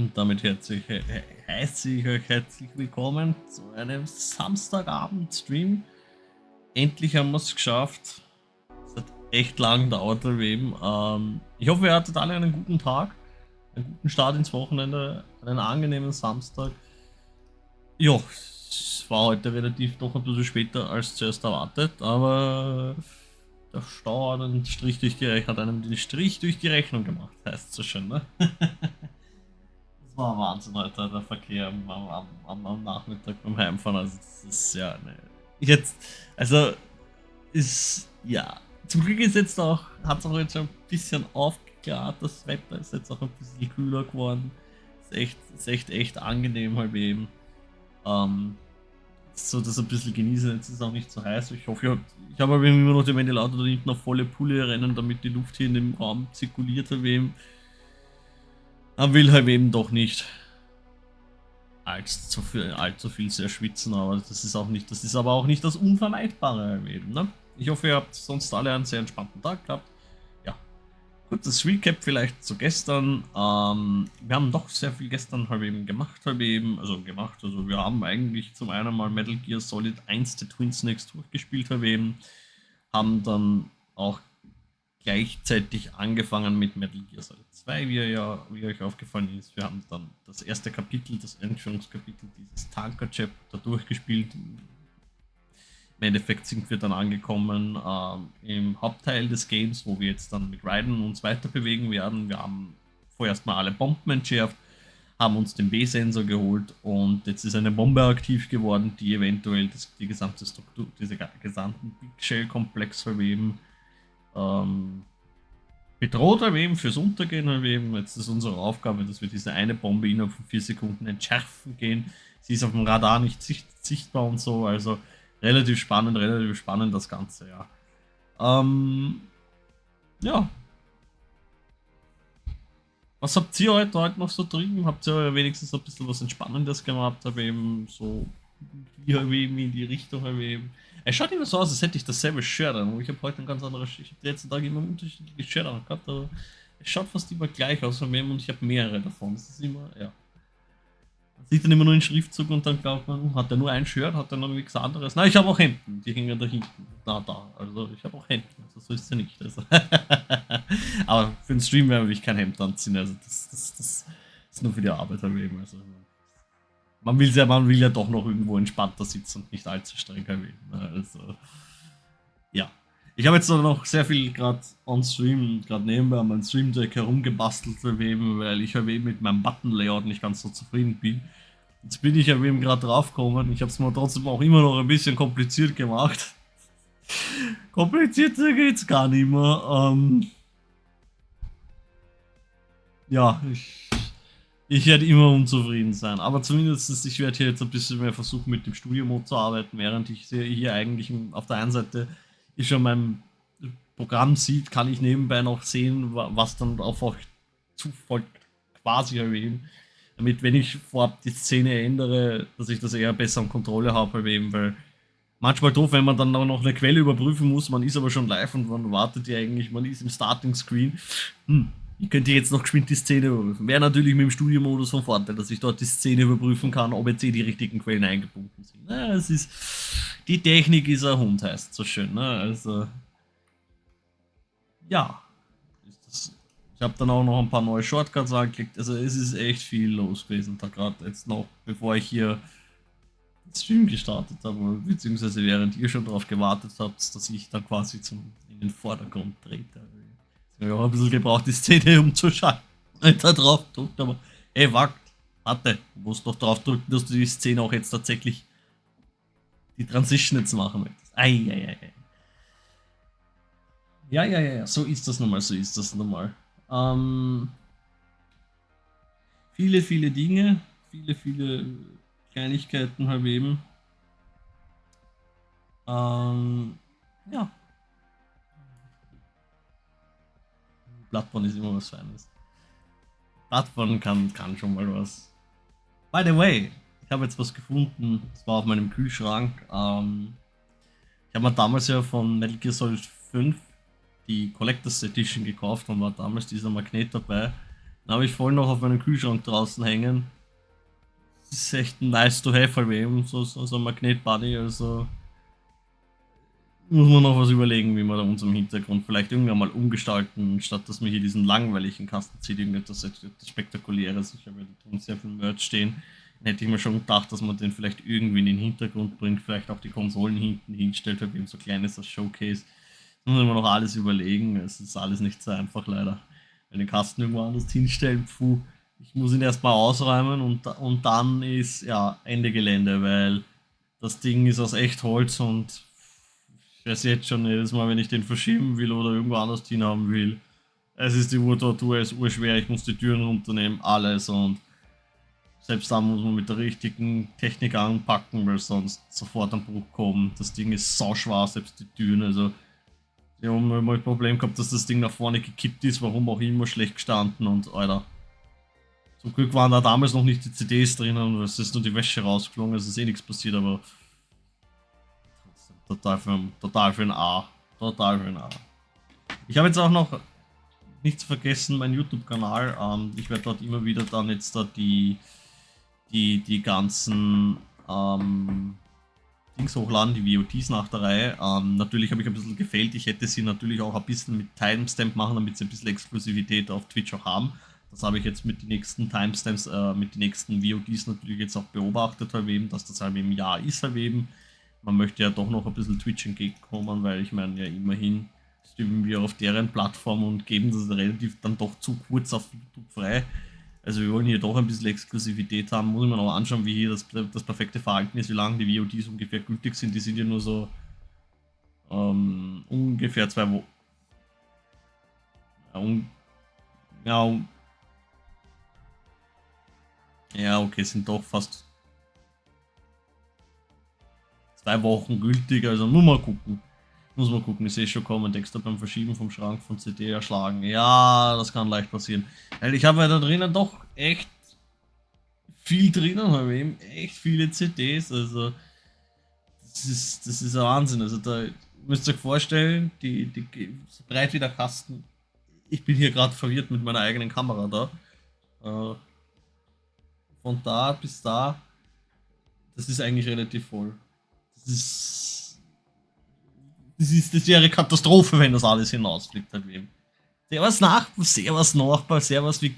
Und damit heiße ich euch herzlich willkommen zu einem Samstagabend-Stream. Endlich haben wir es geschafft. Es hat echt lang gedauert eben. Ich hoffe, ihr hattet alle einen guten Tag, einen guten Start ins Wochenende, einen angenehmen Samstag. Ja, es war heute relativ doch ein bisschen später als zuerst erwartet, aber der Stau hat einen den Strich durch die Rechnung gemacht, heißt es so schön, ne? Das war Wahnsinn, Alter, der Verkehr am Nachmittag beim Heimfahren. Also, das ist ja. Ne, jetzt, also, ist. Ja. Zum Glück ist jetzt auch, hat es auch jetzt schon ein bisschen aufgeklärt. Das Wetter ist jetzt auch ein bisschen kühler geworden. Ist echt angenehm halt eben. So das ein bisschen genießen. Jetzt ist es auch nicht so heiß. Ich hoffe, ich habe aber immer noch die Ventilator da hinten auf volle Pulle rennen, damit die Luft hier in dem Raum zirkuliert halt eben. Man will halt eben doch nicht allzu viel sehr schwitzen, aber das ist aber auch nicht das Unvermeidbare eben, ne? Ich hoffe, ihr habt sonst alle einen sehr entspannten Tag gehabt. Ja, kurzes Recap vielleicht zu gestern. Wir haben doch sehr viel gestern halt eben gemacht. Also wir haben eigentlich zum einen mal Metal Gear Solid 1 The Twin Snakes durchgespielt halt eben. Haben dann auch gleichzeitig angefangen mit Metal Gear Solid 2, wie euch aufgefallen ist. Wir haben dann das erste Kapitel, das Einführungskapitel dieses Tanker-Chapter durchgespielt. Im Endeffekt sind wir dann angekommen im Hauptteil des Games, wo wir jetzt dann mit Raiden uns weiter bewegen werden. Wir haben vorerst mal alle Bomben entschärft, haben uns den B-Sensor geholt und jetzt ist eine Bombe aktiv geworden, die eventuell die gesamte Struktur, diese gesamten Big Shell-Komplex verweben. Bedroht erwähnen fürs Untergehen erwähnen. Jetzt ist unsere Aufgabe, dass wir diese eine Bombe innerhalb von 4 Sekunden entschärfen gehen. Sie ist auf dem Radar nicht sichtbar und so, also relativ spannend das Ganze, ja. Ja. Was habt ihr heute noch so drin? Habt ihr wenigstens ein bisschen was Entspannendes gemacht? Aber eben so in die Richtung erwähnen. Es schaut immer so aus, als hätte ich dasselbe Shirt an. Ich habe heute ein ganz anderes. Ich habe die letzten Tage immer unterschiedliche Shirt an gehabt, aber es schaut fast immer gleich aus von mir und ich habe mehrere davon. Das ist immer, ja. Man sieht dann immer nur den Schriftzug und dann glaubt man, hat er nur ein Shirt, hat er noch nichts anderes. Nein, ich habe auch Hemden, die hängen da hinten. Da. Also ich habe auch Hemden, also so ist es ja nicht. Also. Aber für den Stream werde ich kein Hemd anziehen, also das ist nur für die Arbeit eben. Also. Man will ja doch noch irgendwo entspannter sitzen und nicht allzu streng erwähnen. Also, ja. Ich habe jetzt noch sehr viel gerade on Stream, gerade nebenbei an meinem Stream Deck herumgebastelt erwähnen, weil ich eben mit meinem Button-Layout nicht ganz so zufrieden bin. Jetzt bin ich eben gerade draufgekommen. Ich habe es mir trotzdem auch immer noch ein bisschen kompliziert gemacht. Komplizierter geht's gar nicht mehr. Ja, ich werde immer unzufrieden sein, aber zumindest ich werde hier jetzt ein bisschen mehr versuchen mit dem Studio-Mode zu arbeiten, während ich hier eigentlich auf der einen Seite ich schon mein Programm sieht, kann ich nebenbei noch sehen, was dann auf euch zufolgt quasi erwähnen, damit wenn ich vorab die Szene ändere, dass ich das eher besser in Kontrolle habe erwähnen, weil manchmal doof, wenn man dann noch eine Quelle überprüfen muss, man ist aber schon live und man wartet ja eigentlich, man ist im Starting-Screen. Ich könnte jetzt noch geschwind die Szene überprüfen. Wäre natürlich mit dem Studiomodus von Vorteil, dass ich dort die Szene überprüfen kann, ob jetzt die richtigen Quellen eingebunden sind. Na, es ist. Die Technik ist ein Hund, heißt so schön. Ne? Also. Ja. Ich habe dann auch noch ein paar neue Shortcuts angeklickt. Also es ist echt viel los gewesen. Da gerade jetzt noch, bevor ich hier den Stream gestartet habe, beziehungsweise während ihr schon darauf gewartet habt, dass ich dann quasi in den Vordergrund trete. Ich habe auch ein bisschen gebraucht, die Szene umzuschalten. Da drauf drückt, aber ey, warte, du musst doch drauf drücken, dass du die Szene auch jetzt tatsächlich die Transition jetzt machen möchtest. Ei. Ja, so ist das nun mal. Viele Dinge, viele Kleinigkeiten halt eben. Ja. Bloodborne ist immer was Feines. Bloodborne kann schon mal was. By the way, ich habe jetzt was gefunden. Das war auf meinem Kühlschrank. Ich habe mir damals ja von Metal Gear Solid 5 die Collectors Edition gekauft und war damals dieser Magnet dabei. Den habe ich voll noch auf meinem Kühlschrank draußen hängen. Das ist echt nice to have halt eben, so ein Magnetbuddy, also muss man noch was überlegen, wie wir da uns im Hintergrund vielleicht irgendwann mal umgestalten, statt dass wir hier diesen langweiligen Kasten zieht, irgendetwas Spektakuläres. Ich habe ja da sehr viel Merch stehen. Dann hätte ich mir schon gedacht, dass man den vielleicht irgendwie in den Hintergrund bringt, vielleicht auch die Konsolen hinten hinstellt, halt eben so klein ist das Showcase. Das muss man noch alles überlegen. Es ist alles nicht so einfach leider. Wenn den Kasten irgendwo anders hinstellen, puh. Ich muss ihn erstmal ausräumen und dann ist ja Ende Gelände, weil das Ding ist aus echt Holz und ich weiß jetzt schon jedes Mal, wenn ich den verschieben will oder irgendwo anders hin haben will. Es ist die Urtortur, es ist urschwer, ich muss die Türen runternehmen, alles und selbst dann muss man mit der richtigen Technik anpacken, weil sonst sofort ein Bruch kommt. Das Ding ist sauschwer, selbst die Türen, also wir haben immer ein Problem gehabt, dass das Ding nach vorne gekippt ist, warum auch immer schlecht gestanden und Alter. Zum Glück waren da damals noch nicht die CDs drinnen und es ist nur die Wäsche rausgeflogen, es ist eh nichts passiert, aber total für ein A. Total für ein A. Ich habe jetzt auch noch nicht zu vergessen, meinen YouTube-Kanal. Ich werde dort immer wieder dann jetzt da die ganzen Dings hochladen, die VODs nach der Reihe. Natürlich habe ich ein bisschen gefehlt. Ich hätte sie natürlich auch ein bisschen mit Timestamp machen, damit sie ein bisschen Exklusivität auf Twitch auch haben. Das habe ich jetzt mit den nächsten Timestamps, mit den nächsten VODs natürlich jetzt auch beobachtet, halt eben, dass das halt im Jahr ist, halt eben. Man möchte ja doch noch ein bisschen Twitch entgegenkommen, weil ich meine ja immerhin streamen wir auf deren Plattform und geben das relativ dann doch zu kurz auf YouTube frei. Also wir wollen hier doch ein bisschen Exklusivität haben, muss ich mir noch anschauen, wie hier das perfekte Verhalten ist, wie lange die VODs ungefähr gültig sind. Die sind ja nur so ungefähr 2 Wochen. Ja, okay, sind doch fast 2 Wochen gültig, also muss man gucken. Ich sehe schon kommen, extra beim Verschieben vom Schrank von CD erschlagen. Ja, das kann leicht passieren. Weil ich habe ja da drinnen doch echt viel drinnen, habe eben echt viele CDs, also das ist ein Wahnsinn. Also da müsst ihr euch vorstellen, so breit wie der Kasten. Ich bin hier gerade verwirrt mit meiner eigenen Kamera da. Von da bis da, das ist eigentlich relativ voll. Das wäre Katastrophe, wenn das alles hinausfliegt. Halt eben. Servus Nachbar, servus, wie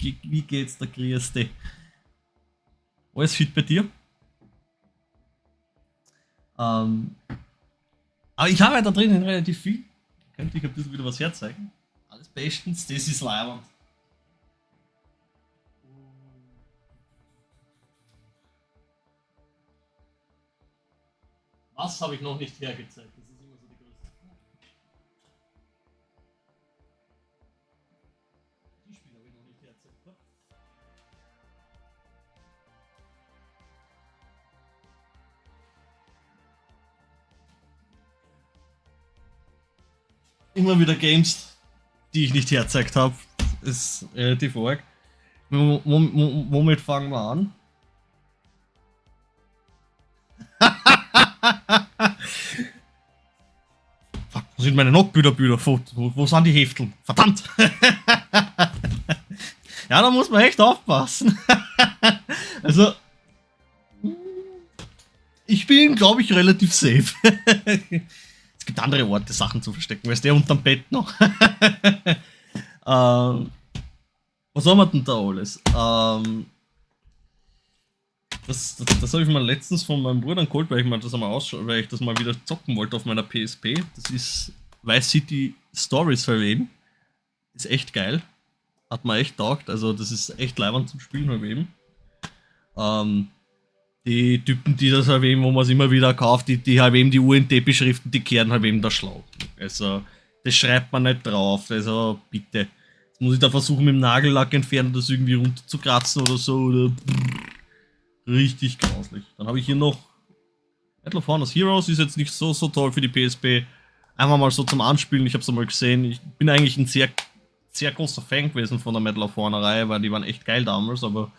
geht's da, grüß dich? Alles fit bei dir? Aber ich habe ja da drinnen relativ viel. Könnte ich ein bisschen wieder was herzeigen. Alles bestens, das ist leibend. Was habe ich noch nicht hergezeigt? Das ist immer so die größte Frage. Die Spiele habe ich noch nicht hergezeigt. Ne? Immer wieder Games, die ich nicht hergezeigt habe. Ist relativ arg. Womit fangen wir an? Fuck, wo sind meine Notbücher? Wo sind die Hefteln? Verdammt! Ja, da muss man echt aufpassen. Also, ich bin, glaube ich, relativ safe. Es gibt andere Orte, Sachen zu verstecken. Weißt du, unterm Bett noch. Was haben wir denn da alles? Das habe ich mal letztens von meinem Bruder geholt, weil ich das mal wieder zocken wollte auf meiner PSP. Das ist Vice City Stories verweben. Ist echt geil. Hat mir echt taugt. Also das ist echt leibend zum Spielen verweben. Die Typen, die das halt eben, wo man es immer wieder kauft, die halt eben die UNT-Beschriften, die kehren halt eben das schlau. Also das schreibt man nicht drauf. Also bitte. Jetzt muss ich da versuchen mit dem Nagellack entfernen, das irgendwie runter zu kratzen oder so. Oder richtig grauslich. Dann habe ich hier noch Medal of Honor Heroes, ist jetzt nicht so toll für die PSP. Einfach mal so zum Anspielen, ich habe es einmal gesehen. Ich bin eigentlich ein sehr, sehr großer Fan gewesen von der Medal of Honor Reihe, weil die waren echt geil damals, aber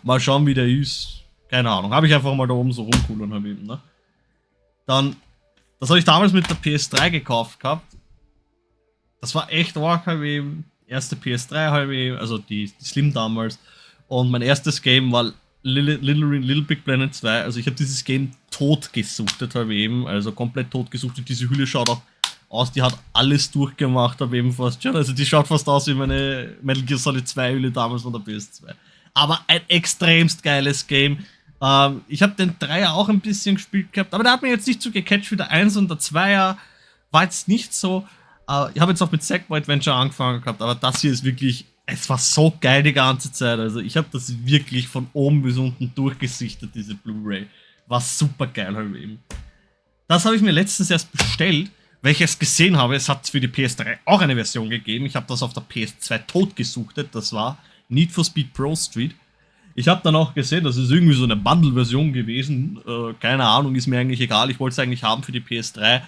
mal schauen, wie der ist. Keine Ahnung, habe ich einfach mal da oben so rumcoolern halt eben, ne? Dann, das habe ich damals mit der PS3 gekauft gehabt. Das war echt arg, halt eben. erste PS3 halt, also die Slim damals. Und mein erstes Game war Little Big Planet 2. Also ich habe dieses Game tot gesuchtet, habe eben, also komplett tot gesuchtet. Diese Hülle schaut auch aus, die hat alles durchgemacht, habe eben fast schon. Also die schaut fast aus wie meine Metal Gear Solid 2 Hülle damals von der PS2. Aber ein extremst geiles Game. Ich habe den 3er auch ein bisschen gespielt gehabt, aber der hat mir jetzt nicht so gecatcht wie der 1 und der 2er. War jetzt nicht so. Ich habe jetzt auch mit Sackboy Adventure angefangen gehabt, aber das hier ist wirklich, es war so geil die ganze Zeit. Also ich habe das wirklich von oben bis unten durchgesichtet, diese Blu-ray. War super geil halt eben. Das habe ich mir letztens erst bestellt, weil ich es gesehen habe. Es hat für die PS3 auch eine Version gegeben. Ich habe das auf der PS2 totgesuchtet. Das war Need for Speed Pro Street. Ich habe dann auch gesehen, das ist irgendwie so eine Bundle-Version gewesen. Keine Ahnung, ist mir eigentlich egal. Ich wollte es eigentlich haben für die PS3.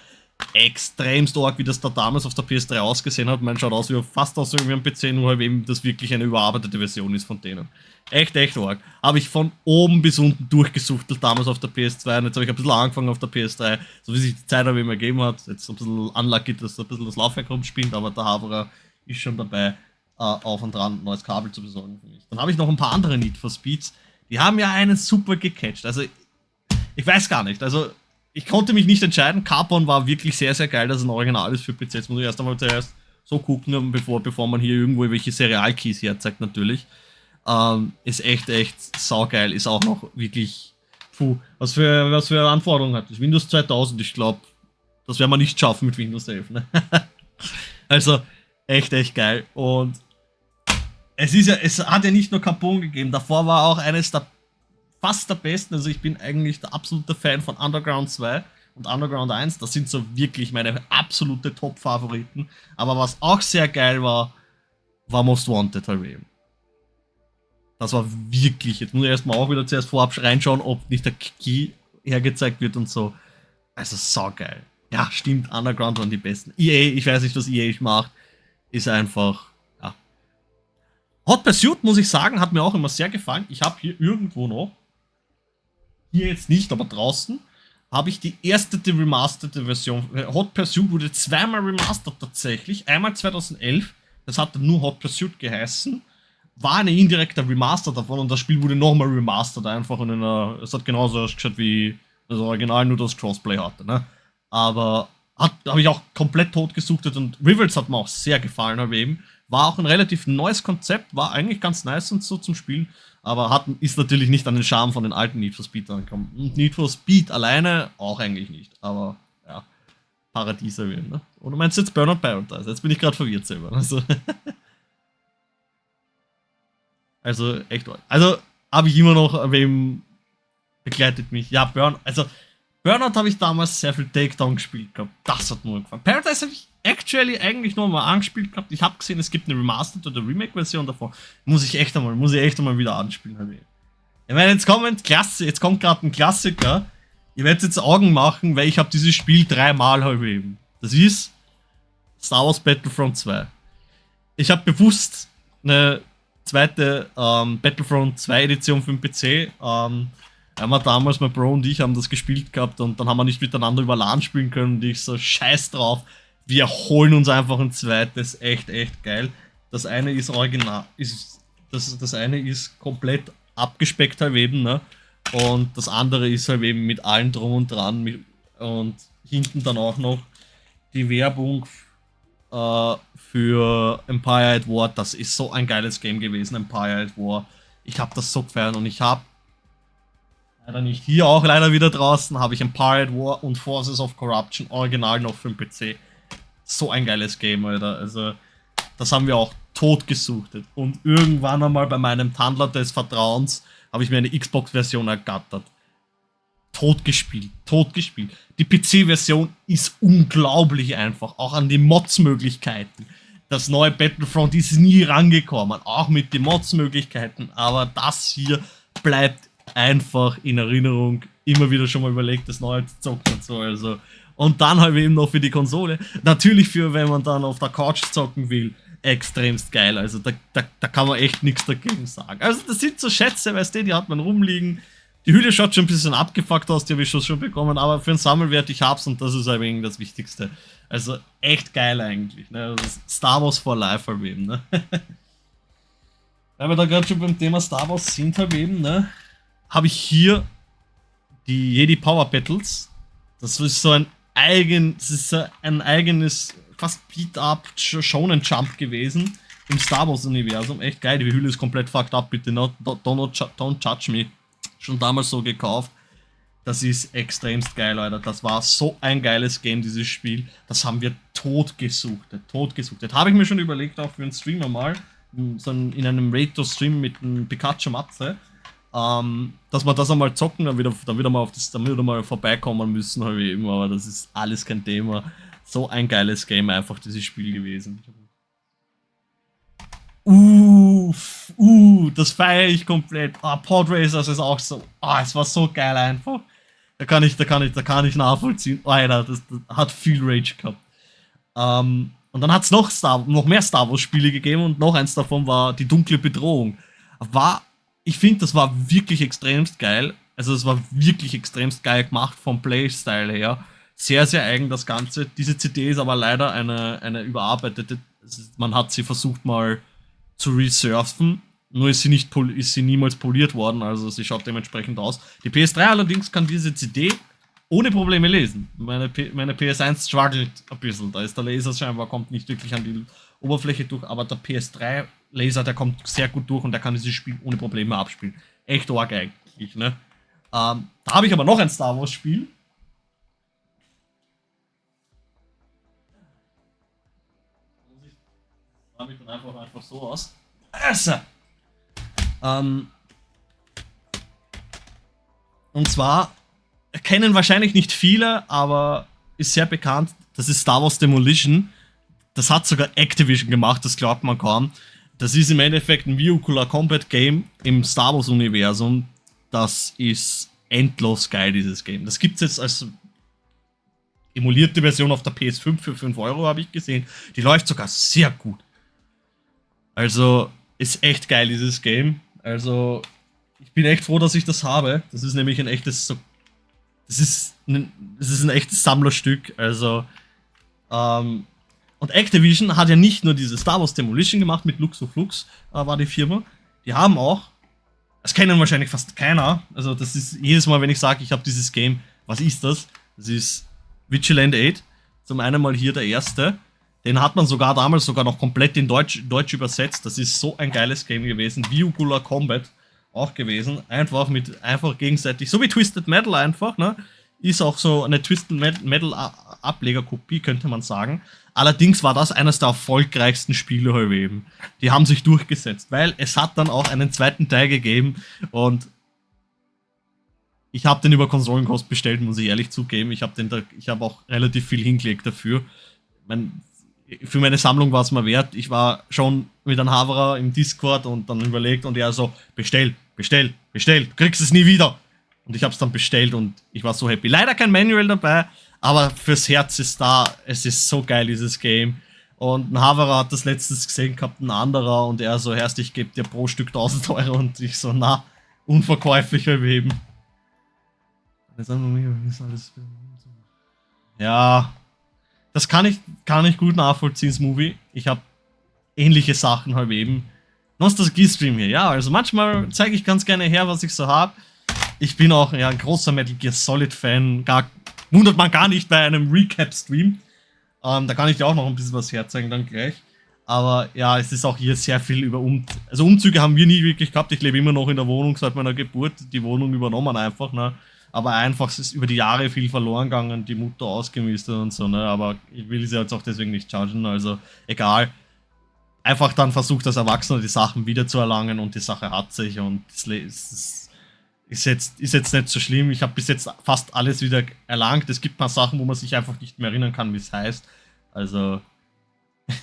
Extremst arg, wie das da damals auf der PS3 ausgesehen hat. Man schaut aus wie fast aus wie ein PC, nur halt eben, das wirklich eine überarbeitete Version ist von denen. Echt arg. Habe ich von oben bis unten durchgesuchtelt damals auf der PS2 und jetzt habe ich ein bisschen angefangen auf der PS3, so wie sich die Zeit eben ergeben hat. Jetzt ein bisschen unlucky, dass ein bisschen das Laufwerk rumspinnt, aber der Haberer ist schon dabei, auf und dran ein neues Kabel zu besorgen für mich. Dann habe ich noch ein paar andere Need for Speeds, die haben ja einen super gecatcht. Also ich weiß gar nicht, also ich konnte mich nicht entscheiden. Carbon war wirklich sehr, sehr geil, dass es ein Original ist für PC. Jetzt muss ich erst einmal zuerst so gucken, bevor man hier irgendwo welche Serial-Keys herzeigt, natürlich. Ist echt saugeil. Ist auch noch wirklich, was für Anforderungen hat das? Windows 2000, ich glaube, das werden wir nicht schaffen mit Windows 11. Ne? Also, echt geil. Und es hat ja nicht nur Carbon gegeben, davor war auch eines der fast der besten, also ich bin eigentlich der absolute Fan von Underground 2 und Underground 1, das sind so wirklich meine absolute Top-Favoriten, aber was auch sehr geil war Most Wanted halt eben. Das war wirklich, jetzt muss ich erstmal auch wieder zuerst vorab reinschauen, ob nicht der Key hergezeigt wird und so, also saugeil. Ja, stimmt, Underground waren die besten. EA, ich weiß nicht, was EA macht, ist einfach, ja. Hot Pursuit, muss ich sagen, hat mir auch immer sehr gefallen. Ich habe hier irgendwo noch, hier jetzt nicht, aber draußen, habe ich die erste remasterte Version. Hot Pursuit wurde zweimal remastert tatsächlich. Einmal 2011, das hat dann nur Hot Pursuit geheißen. War eine indirekte Remaster davon und das Spiel wurde nochmal remastert, einfach in einer. Es hat genauso ausgeschaut wie das Original, nur das Crossplay hatte, ne? Aber habe ich auch komplett tot gesuchtet und Rivals hat mir auch sehr gefallen, aber eben. War auch ein relativ neues Konzept, war eigentlich ganz nice und so zum Spielen, aber ist natürlich nicht an den Charme von den alten Need for Speed angekommen. Und Need for Speed alleine auch eigentlich nicht, aber ja, Paradies erwähnen, ne? Oder meinst du jetzt Burnout Paradise? Jetzt bin ich gerade verwirrt selber. Also echt. Also habe ich immer noch, wem begleitet mich. Ja, Burnout habe ich damals sehr viel Takedown gespielt gehabt. Das hat mir gefallen. Paradise habe ich actually eigentlich noch mal angespielt gehabt. Ich habe gesehen, es gibt eine Remastered oder Remake-Version davon. Muss ich echt einmal wieder anspielen. Ich meine, jetzt kommt gerade ein Klassiker. Ihr werdet jetzt Augen machen, weil ich habe dieses Spiel 3-mal halt eben. Das ist Star Wars Battlefront 2. Ich habe bewusst eine zweite Battlefront 2 Edition für den PC. Einmal damals, mein Bro und ich haben das gespielt gehabt und dann haben wir nicht miteinander über LAN spielen können und ich so, scheiß drauf, wir holen uns einfach ein zweites, echt geil. Das eine ist original, das eine ist komplett abgespeckt halt eben, ne? Und das andere ist halt eben mit allem drum und dran und hinten dann auch noch die Werbung für Empire at War. Das ist so ein geiles Game gewesen, Empire at War. Ich habe das so gefeiert und ich habe leider nicht hier, auch leider wieder draußen, habe ich Empire at War und Forces of Corruption original noch für den PC. So ein geiles Game, Alter. Also, das haben wir auch tot gesuchtet. Und irgendwann einmal bei meinem Tandler des Vertrauens habe ich mir eine Xbox-Version ergattert. Tot gespielt. Die PC-Version ist unglaublich einfach, auch an die Mods-Möglichkeiten. Das neue Battlefront ist nie rangekommen, auch mit den Mods-Möglichkeiten, aber das hier bleibt einfach in Erinnerung, immer wieder schon mal überlegt, das neue zu zocken und so, also. Und dann halt eben noch für die Konsole. Natürlich für, wenn man dann auf der Couch zocken will, extremst geil. Also da kann man echt nichts dagegen sagen. Also das sind so Schätze, weißt du, die hat man rumliegen. Die Hülle schaut schon ein bisschen abgefuckt aus, die habe ich schon bekommen, aber für einen Sammelwert, ich hab's und das ist ein wenig das Wichtigste. Also echt geil eigentlich, ne? Das ist Star Wars for Life halt eben, ne? Weil wir da gerade schon beim Thema Star Wars sind halt eben, ne? Habe ich hier die Jedi Power Battles. Das ist so ein eigenes, fast Beat-Up Shonen Jump gewesen im Star Wars Universum. Echt geil, die Hülle ist komplett fucked up, bitte don't judge me. Schon damals so gekauft. Das ist extremst geil, Leute. Das war so ein geiles Game, dieses Spiel. Das haben wir totgesuchtet. Das habe ich mir schon überlegt, auch für einen Streamer mal, so in einem Raid-Stream mit einem Pikachu Matze, dass wir das einmal zocken, dann wieder mal vorbeikommen müssen, halt eben. Aber das ist alles kein Thema. So ein geiles Game einfach, dieses Spiel gewesen. Das feiere ich komplett. Podracers ist auch so. Es war so geil einfach. Da kann ich nachvollziehen. Alter, das hat viel Rage gehabt. Und dann hat es noch mehr Star Wars Spiele gegeben und noch eins davon war die dunkle Bedrohung. Ich finde, das war wirklich extremst geil. Also es war wirklich extremst geil gemacht vom Playstyle her. Sehr, sehr eigen das Ganze. Diese CD ist aber leider eine überarbeitete. Man hat sie versucht mal zu resurfen, nur ist sie niemals poliert worden, also sie schaut dementsprechend aus. Die PS3 allerdings kann diese CD ohne Probleme lesen. Meine PS1 struggelt ein bisschen, da ist der Laser scheinbar, kommt nicht wirklich an die Oberfläche durch, aber der PS3 Laser, der kommt sehr gut durch und der kann dieses Spiel ohne Probleme abspielen. Echt arg eigentlich, ne? Da habe ich aber noch ein Star Wars Spiel. Ich dann einfach so aus. Und zwar kennen wahrscheinlich nicht viele, aber ist sehr bekannt. Das ist Star Wars Demolition. Das hat sogar Activision gemacht, das glaubt man kaum. Das ist im Endeffekt ein Vehicular Combat Game im Star Wars Universum. Das ist endlos geil, dieses Game. Das gibt es jetzt als emulierte Version auf der PS5 für 5 Euro, habe ich gesehen. Die läuft sogar sehr gut. Also, ist echt geil, dieses Game. Also, ich bin echt froh, dass ich das habe. Das ist nämlich ein echtes, das ist ein echtes Sammlerstück. Also, und Activision hat ja nicht nur diese Star Wars Demolition gemacht mit Luxoflux, war die Firma. Die haben auch, das kennen wahrscheinlich fast keiner. Also, das ist jedes Mal, wenn ich sage, ich habe dieses Game, was ist das? Das ist Vigilant 8. Zum einen mal hier der erste. Den hat man damals noch komplett in Deutsch übersetzt. Das ist so ein geiles Game gewesen. Vehicular Combat auch gewesen. Einfach gegenseitig, so wie Twisted Metal einfach, ne? Ist auch so eine Twisted Metal Ablegerkopie, könnte man sagen. Allerdings war das eines der erfolgreichsten Spiele halt eben. Die haben sich durchgesetzt, weil es hat dann auch einen zweiten Teil gegeben und ich habe den über Konsolenkost bestellt, muss ich ehrlich zugeben. Ich habe auch relativ viel hingelegt dafür. Für meine Sammlung war es mal wert. Ich war schon mit einem Haverer im Discord und dann überlegt und er so, bestell, du kriegst es nie wieder. Und ich habe es dann bestellt und ich war so happy. Leider kein Manual dabei, aber fürs Herz ist da. Es ist so geil, dieses Game. Und ein Haverer hat das letztens gesehen gehabt, ein anderer, und er so, Herrst, ich gebe dir pro Stück 1000 Euro. Und ich so, na, unverkäuflich erheben. Ja, das kann ich gut nachvollziehen, Smoothie. Ich habe ähnliche Sachen halt eben. Nostalgie-Stream hier, ja, also manchmal zeige ich ganz gerne her, was ich so habe. Ich bin auch ein großer Metal Gear Solid-Fan. Wundert man gar nicht bei einem Recap-Stream. Da kann ich dir auch noch ein bisschen was herzeigen dann gleich. Aber ja, es ist auch hier sehr viel über also Umzüge haben wir nie wirklich gehabt. Ich lebe immer noch in der Wohnung seit meiner Geburt. Die Wohnung übernommen einfach, ne? Aber einfach, es ist über die Jahre viel verloren gegangen, die Mutter ausgemistet und so, ne? Aber ich will sie jetzt auch deswegen nicht judgen, also egal. Einfach dann versucht als Erwachsener die Sachen wieder zu erlangen und die Sache hat sich und es ist jetzt nicht so schlimm. Ich habe bis jetzt fast alles wieder erlangt. Es gibt ein paar Sachen, wo man sich einfach nicht mehr erinnern kann, wie es heißt. Also,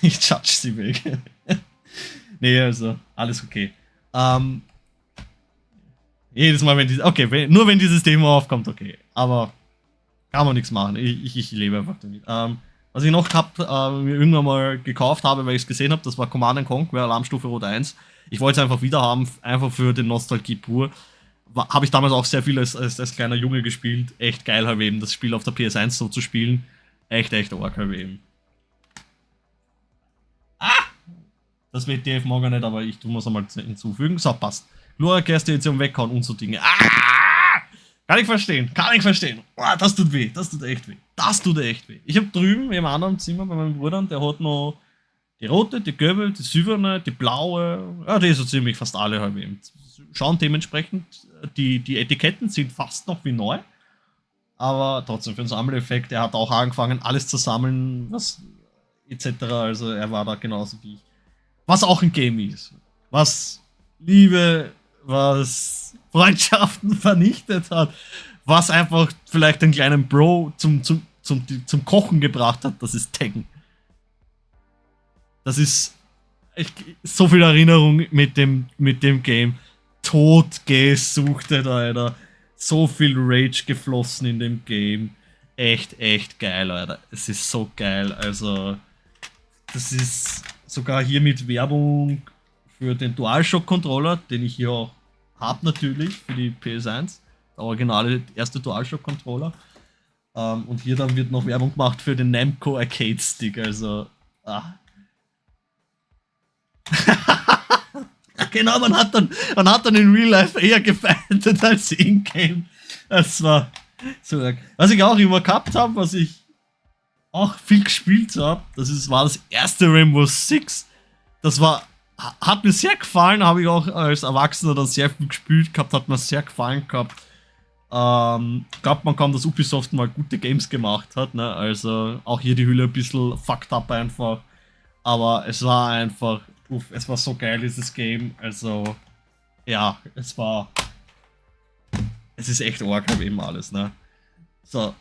ich judge sie weg. Nee, also, alles okay. Jedes Mal, nur wenn dieses Thema aufkommt, okay. Aber kann man nichts machen. Ich lebe einfach damit. Was ich noch mir irgendwann mal gekauft habe, weil ich es gesehen habe, das war Command & Conquer, Alarmstufe Rot 1. Ich wollte es einfach wieder haben, einfach für den Nostalgie pur. habe ich damals auch sehr viel als kleiner Junge gespielt. Echt geil halt eben, das Spiel auf der PS1 so zu spielen. Echt arg halt eben. Das WTF mag er nicht, aber ich tue es einmal hinzufügen. So, passt. Glora Gerste jetzt weghauen und so Dinge. Kann ich verstehen. Oh, das tut weh. Das tut echt weh. Ich habe drüben im anderen Zimmer bei meinem Bruder, der hat noch die rote, die gelbe, die silberne, die blaue. Ja, die ist so ziemlich fast alle halt eben. Schauen dementsprechend, die Etiketten sind fast noch wie neu. Aber trotzdem für den Sammeleffekt, er hat auch angefangen, alles zu sammeln, was etc. Also er war da genauso wie ich. Was auch ein Game ist. Was Liebe, was Freundschaften vernichtet hat. Was einfach vielleicht einen kleinen Bro zum Kochen gebracht hat, das ist Tekken. Das ist so viel Erinnerung mit dem Game. Totgesuchtet, Alter. So viel Rage geflossen in dem Game. Echt geil, Alter. Es ist so geil. Also, das ist sogar hier mit Werbung für den DualShock-Controller, den ich hier auch habe natürlich, für die PS1. Der originale erste DualShock-Controller. Und hier dann wird noch Werbung gemacht für den Namco Arcade-Stick. Also, genau, man hat dann in Real Life eher gefeindet als in-game. Das war so arg. Was ich auch immer gehabt habe, was ich auch viel gespielt habe, war das erste Rainbow Six. Das hat mir sehr gefallen, habe ich auch als Erwachsener dann sehr viel gespielt gehabt, hat mir sehr gefallen gehabt. Glaubt man kaum, dass Ubisoft mal gute Games gemacht hat, ne? Also auch hier die Hülle ein bisschen fucked up einfach. Aber es war einfach, es war so geil, dieses Game. Also, ja, es ist echt arg, halt eben alles, ne? So,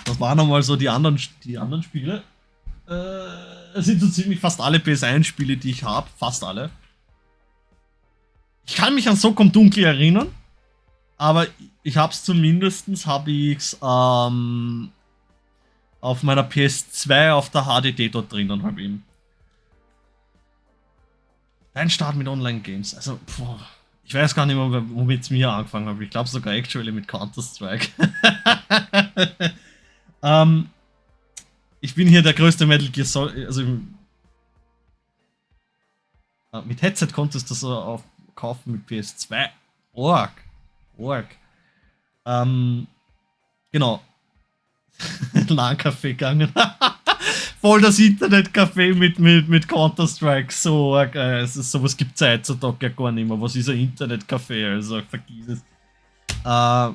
das waren nochmal so die anderen Spiele. Es sind so ziemlich fast alle PS1-Spiele, die ich habe. Fast alle. Ich kann mich an So kommt dunkel erinnern. Aber ich hab's zumindestens, auf meiner PS2 auf der HDD dort drinnen halt eben. Dein Start mit Online-Games. Also, ich weiß gar nicht mehr, womit es mir angefangen habe. Ich glaube sogar actually mit Counter-Strike. Ich bin hier der größte Metal Gear Solid. Also mit Headset konntest du so kaufen mit PS2. Org. Genau. LAN-Café gegangen. Voll das Internetcafé mit Counter-Strike. So arg. Sowas gibt es heutzutage ja gar nicht mehr. Was ist ein Internetcafé? Also vergiss es. Ja.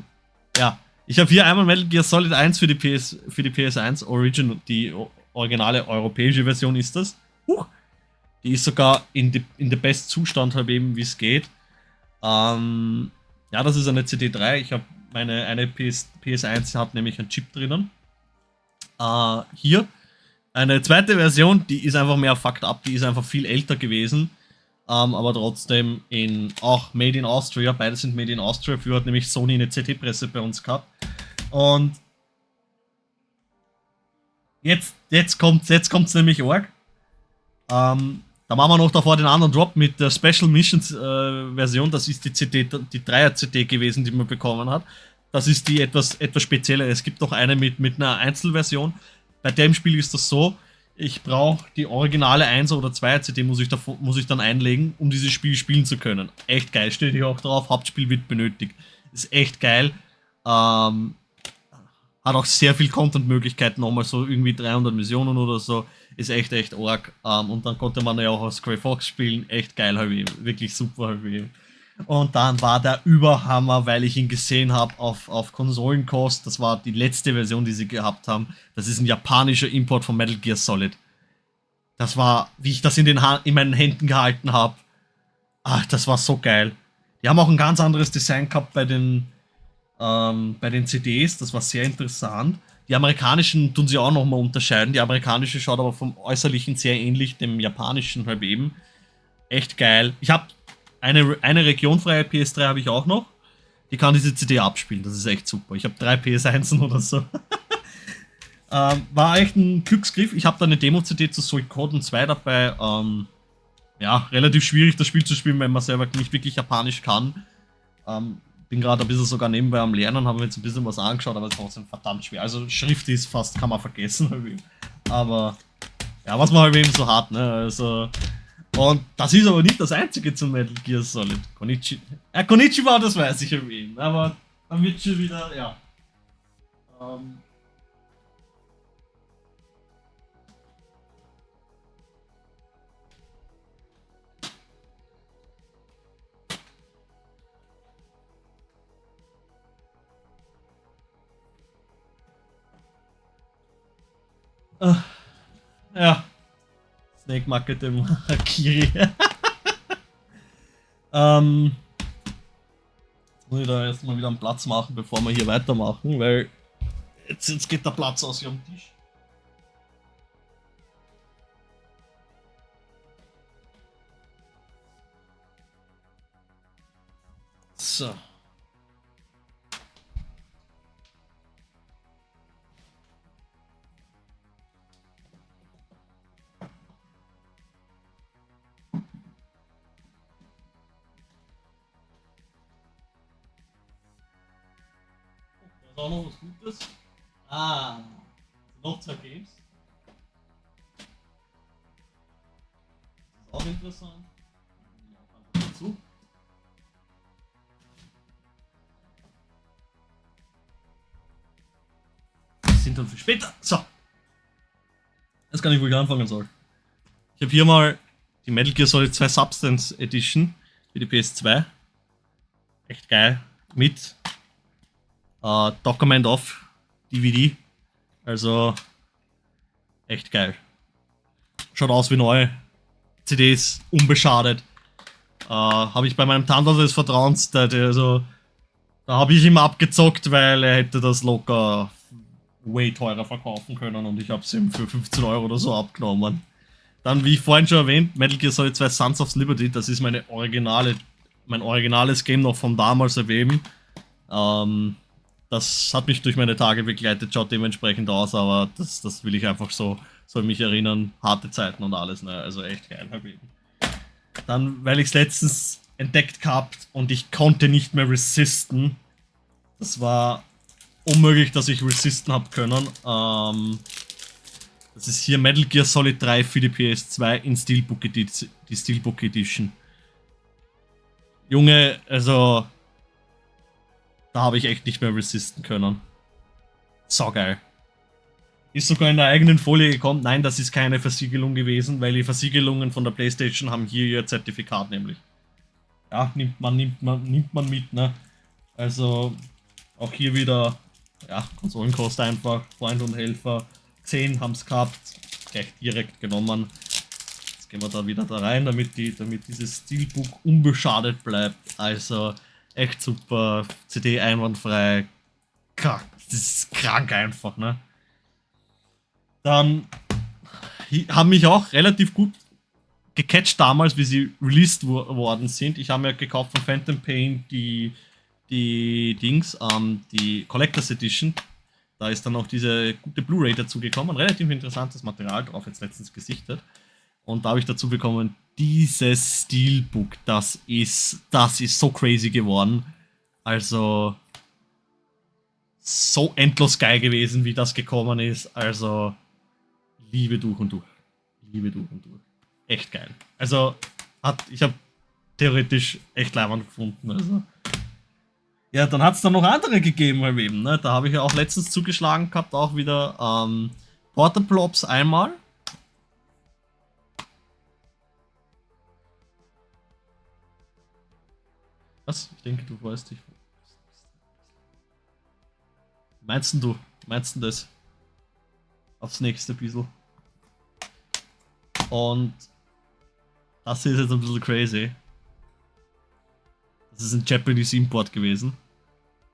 Ich habe hier einmal Metal Gear Solid 1 für die PS1 Origin, die originale europäische Version ist das. Die ist sogar in der best Zustand halt eben, wie es geht. Ja, das ist eine CD3. Ich habe eine PS1 hat nämlich einen Chip drinnen. Hier eine zweite Version, die ist einfach mehr fucked up, die ist einfach viel älter gewesen. Aber trotzdem auch Made in Austria, beide sind Made in Austria, für hat nämlich Sony eine CD-Presse bei uns gehabt. Und jetzt kommt's nämlich arg. Da machen wir noch davor den anderen Drop mit der Special Missions Version, das ist die CD, die 3er CD gewesen, die man bekommen hat. Das ist die etwas spezielle. Es gibt noch eine mit einer Einzelversion. Bei dem Spiel ist das so, ich brauche die originale 1er oder 2er CD muss ich dann einlegen, um dieses Spiel spielen zu können. Echt geil, steht hier auch drauf, Hauptspiel wird benötigt. Ist echt geil. Hat auch sehr viel Content-Möglichkeiten, nochmal so irgendwie 300 Missionen oder so. Ist echt arg. Und dann konnte man ja auch aus Grey Fox spielen. Echt geil, wirklich super. Und dann war der Überhammer, weil ich ihn gesehen habe auf Konsolenkost. Das war die letzte Version, die sie gehabt haben. Das ist ein japanischer Import von Metal Gear Solid. Das war, wie ich das in meinen Händen gehalten habe. Das war so geil. Die haben auch ein ganz anderes Design gehabt bei den CDs. Das war sehr interessant. Die amerikanischen tun sie auch nochmal unterscheiden. Die amerikanische schaut aber vom Äußerlichen sehr ähnlich dem japanischen halt eben. Echt geil. Ich habe eine regionfreie PS3 habe ich auch noch. Die kann diese CD abspielen. Das ist echt super. Ich habe 3 PS1 oder so. War echt ein Glücksgriff. Ich habe da eine Demo-CD zu Suikoden 2 dabei. Ja, relativ schwierig das Spiel zu spielen, wenn man selber nicht wirklich Japanisch kann. bin gerade ein bisschen sogar nebenbei am Lernen, habe mir jetzt ein bisschen was angeschaut, aber es ist trotzdem verdammt schwer. Also Schrift ist fast, kann man vergessen. Aber ja, was man halt eben so hat, ne? Also. Und das ist aber nicht das einzige zum Metal Gear Solid. Konnichiwa, das weiß ich erwähnen. Aber dann wird schon wieder, ja. Ja. Snake Market im Akiri. Jetzt muss ich da erstmal wieder einen Platz machen, bevor wir hier weitermachen, weil jetzt geht der Platz aus hier am Tisch. So. Auch noch was Gutes. Noch 2 Games. Das ist auch interessant. Dazu. Die sind dann für später. So. Jetzt kann ich, wo ich anfangen soll. Ich habe hier mal die Metal Gear Solid 2 Substance Edition für die PS2. Echt geil. Mit Document of DVD. Also echt geil. Schaut aus wie neu. CDs unbeschadet. Habe ich bei meinem Tante des Vertrauens, da habe ich ihm abgezockt, weil er hätte das locker way teurer verkaufen können und ich habe es ihm für 15 Euro oder so abgenommen. Dann, wie ich vorhin schon erwähnt, Metal Gear Solid 2 Sons of Liberty, das ist mein originales Game noch von damals erwähnen. Das hat mich durch meine Tage begleitet, schaut dementsprechend aus, aber das will ich einfach so, soll mich erinnern, harte Zeiten und alles, ne? Also echt geil. Dann, weil ich es letztens entdeckt gehabt und ich konnte nicht mehr resisten. Das war unmöglich, dass ich resisten habe können. Das ist hier Metal Gear Solid 3 für die PS2 in die Steelbook Edition. Junge, also da habe ich echt nicht mehr resisten können. Saugeil. Ist sogar in der eigenen Folie gekommen. Nein, das ist keine Versiegelung gewesen, weil die Versiegelungen von der PlayStation haben hier ihr Zertifikat nämlich. Ja, nimmt man mit, ne? Also auch hier wieder, ja, Konsolenkost einfach, Freund und Helfer. 10 haben es gehabt, gleich direkt genommen. Jetzt gehen wir da wieder da rein, damit dieses Steelbook unbeschadet bleibt. Also echt super, CD einwandfrei. Das ist krank einfach, ne? Dann haben mich auch relativ gut gecatcht damals, wie sie released worden sind. Ich habe mir gekauft von Phantom Pain die Collectors Edition. Da ist dann auch diese gute Blu-ray dazu gekommen. Relativ interessantes Material drauf, jetzt letztens gesichtet. Und da habe ich dazu bekommen, dieses Steelbook, das ist so crazy geworden. Also so endlos geil gewesen, wie das gekommen ist. Also Liebe durch und durch. Liebe durch und durch. Echt geil. Also ich habe theoretisch echt leibend gefunden. Also. Ja, dann hat es dann noch andere gegeben, halt eben, ne? Da habe ich ja auch letztens zugeschlagen gehabt, auch wieder Portaplops einmal. Was? Ich denke, du weißt nicht. Meinst du das? Aufs nächste bisschen. Und das ist jetzt ein bisschen crazy. Das ist ein Japanese Import gewesen.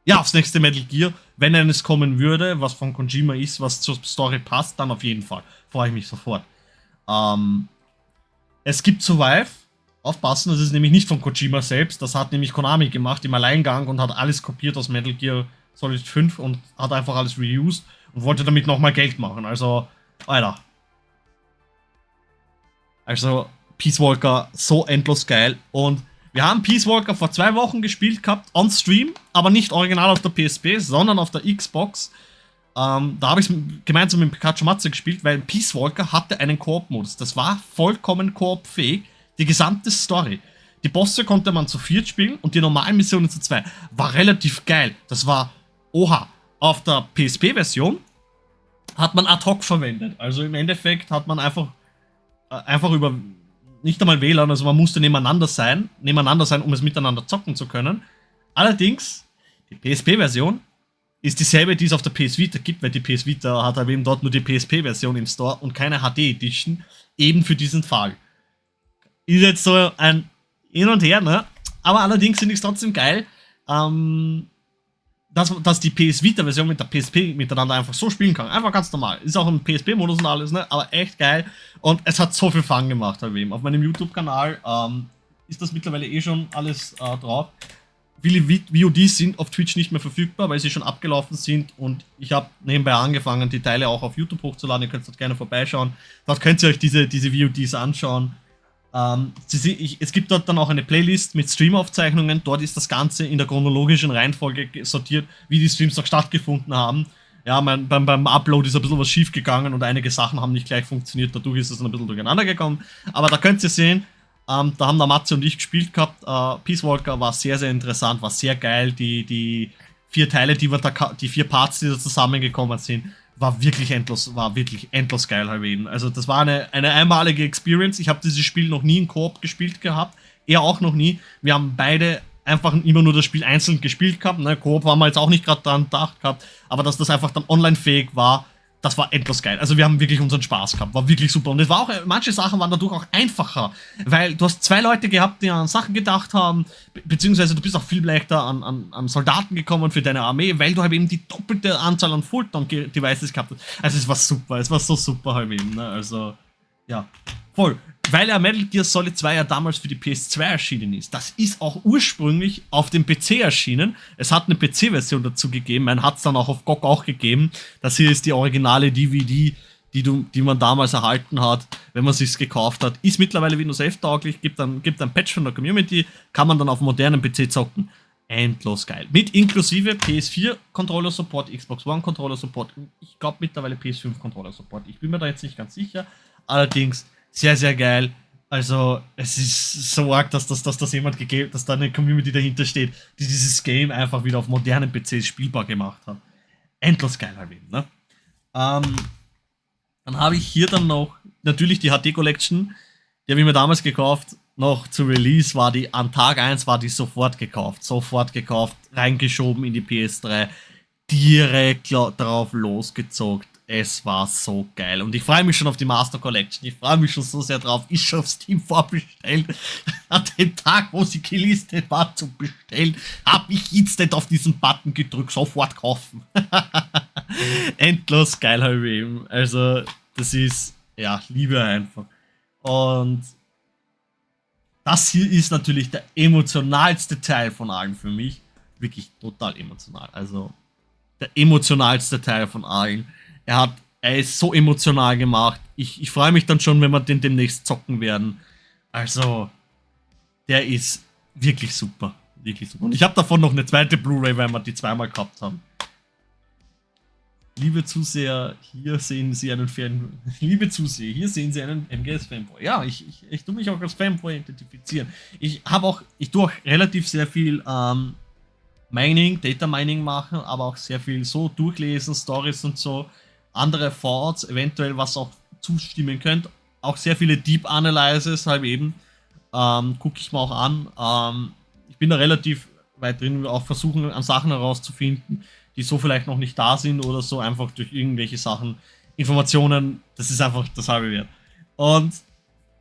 Ja, aufs nächste Metal Gear. Wenn eines kommen würde, was von Kojima ist, was zur Story passt, dann auf jeden Fall. Freue ich mich sofort. Es gibt Survive. Aufpassen, das ist nämlich nicht von Kojima selbst. Das hat nämlich Konami gemacht im Alleingang und hat alles kopiert aus Metal Gear Solid 5 und hat einfach alles reused und wollte damit nochmal Geld machen. Also, Alter. Also, Peace Walker, so endlos geil. Und Wir haben Peace Walker vor 2 Wochen gespielt gehabt, on Stream, aber nicht original auf der PSP, sondern auf der Xbox. Da habe ich gemeinsam mit Pikachu Matze gespielt, weil Peace Walker hatte einen Koop-Modus. Das war vollkommen koop-fähig, die gesamte Story. Die Bosse konnte man zu 4 spielen und die normalen Missionen zu 2. War relativ geil. Das war, oha, auf der PSP-Version hat man ad hoc verwendet. Also im Endeffekt hat man einfach über, nicht einmal WLAN, also man musste nebeneinander sein, um es miteinander zocken zu können. Allerdings, die PSP-Version ist dieselbe, die es auf der PS Vita gibt, weil die PS Vita hat aber eben dort nur die PSP-Version im Store und keine HD-Edition, eben für diesen Fall. Ist jetzt so ein Hin und Her, ne? Aber allerdings finde ich es trotzdem geil, dass die PS Vita-Version mit der PSP miteinander einfach so spielen kann. Einfach ganz normal. Ist auch im PSP-Modus und alles, ne? Aber echt geil. Und es hat so viel Fun gemacht, halt eben. Auf meinem YouTube-Kanal ist das mittlerweile eh schon alles drauf. Viele VODs sind auf Twitch nicht mehr verfügbar, weil sie schon abgelaufen sind. Und ich habe nebenbei angefangen, die Teile auch auf YouTube hochzuladen. Ihr könnt dort gerne vorbeischauen. Dort könnt ihr euch diese VODs anschauen. Es gibt dort dann auch eine Playlist mit Streamaufzeichnungen. Dort ist das Ganze in der chronologischen Reihenfolge sortiert, wie die Streams auch stattgefunden haben. Ja, beim Upload ist ein bisschen was schief gegangen und einige Sachen haben nicht gleich funktioniert. Dadurch ist es ein bisschen durcheinander gekommen. Aber da könnt ihr sehen, da haben der Matze und ich gespielt gehabt. Peace Walker war sehr, sehr interessant, war sehr geil. Die 4 Teile, die 4 Parts, die da zusammengekommen sind, war wirklich endlos geil halt eben. Also das war eine einmalige Experience. Ich habe dieses Spiel noch nie in Koop gespielt gehabt. Er auch noch nie. Wir haben beide einfach immer nur das Spiel einzeln gespielt gehabt. Ne? Koop waren wir jetzt auch nicht gerade dran gedacht gehabt. Aber dass das einfach dann online fähig war, das war endlos geil. Also wir haben wirklich unseren Spaß gehabt. War wirklich super. Und es war auch, manche Sachen waren dadurch auch einfacher. Weil du hast 2 Leute gehabt, die an Sachen gedacht haben, beziehungsweise du bist auch viel leichter an Soldaten gekommen für deine Armee, weil du halt eben die doppelte Anzahl an Fulldown-Devices gehabt hast. Also es war super. Es war so super halt eben. Ne? Also, ja. Voll. Weil ja Metal Gear Solid 2 ja damals für die PS2 erschienen ist. Das ist auch ursprünglich auf dem PC erschienen. Es hat eine PC-Version dazu gegeben. Man hat es dann auch auf GOG auch gegeben. Das hier ist die originale DVD, die man damals erhalten hat, wenn man sich's gekauft hat. Ist mittlerweile Windows 11 tauglich. Gibt ein Patch von der Community. Kann man dann auf modernen PC zocken. Endlos geil. Mit inklusive PS4 Controller Support, Xbox One Controller Support. Ich glaube mittlerweile PS5 Controller Support. Ich bin mir da jetzt nicht ganz sicher. Allerdings sehr, sehr geil. Also, es ist so arg, dass das jemand gegeben, dass da eine Community dahinter steht, die dieses Game einfach wieder auf modernen PCs spielbar gemacht hat. Endlos geil halt eben, ne? Dann habe ich hier dann noch natürlich die HD Collection. Die habe ich mir damals gekauft. Noch zu Release war die, an Tag 1 war die sofort gekauft. Reingeschoben in die PS3. Direkt drauf losgezockt. Es war so geil. Und ich freue mich schon auf die Master Collection. Ich freue mich schon so sehr drauf. Ich schon auf Steam vorbestellt. An dem Tag, wo sie gelistet war zum Bestellen, habe ich instant auf diesen Button gedrückt. Sofort kaufen. Endlos geil halt eben. Also, das ist, ja, Liebe einfach. Und das hier ist natürlich der emotionalste Teil von allen für mich. Wirklich total emotional. Also, der emotionalste Teil von allen. Er ist so emotional gemacht. Ich freue mich dann schon, wenn wir den demnächst zocken werden. Also, der ist wirklich super. Wirklich super. Und ich habe davon noch eine zweite Blu-ray, weil wir die zweimal gehabt haben. Liebe Zuseher, hier sehen Sie einen MGS-Fanboy. Ja, ich tue mich auch als Fanboy identifizieren. Ich tue auch relativ sehr viel Data Mining machen, aber auch sehr viel so durchlesen, Stories und so. Andere Thoughts, eventuell was auch zustimmen könnt. Auch sehr viele Deep Analyses halt eben. Gucke ich mir auch an. Ich bin da relativ weit drin, auch versuchen an Sachen herauszufinden, die so vielleicht noch nicht da sind oder so, einfach durch irgendwelche Sachen, Informationen, das ist einfach das halbe wert. Und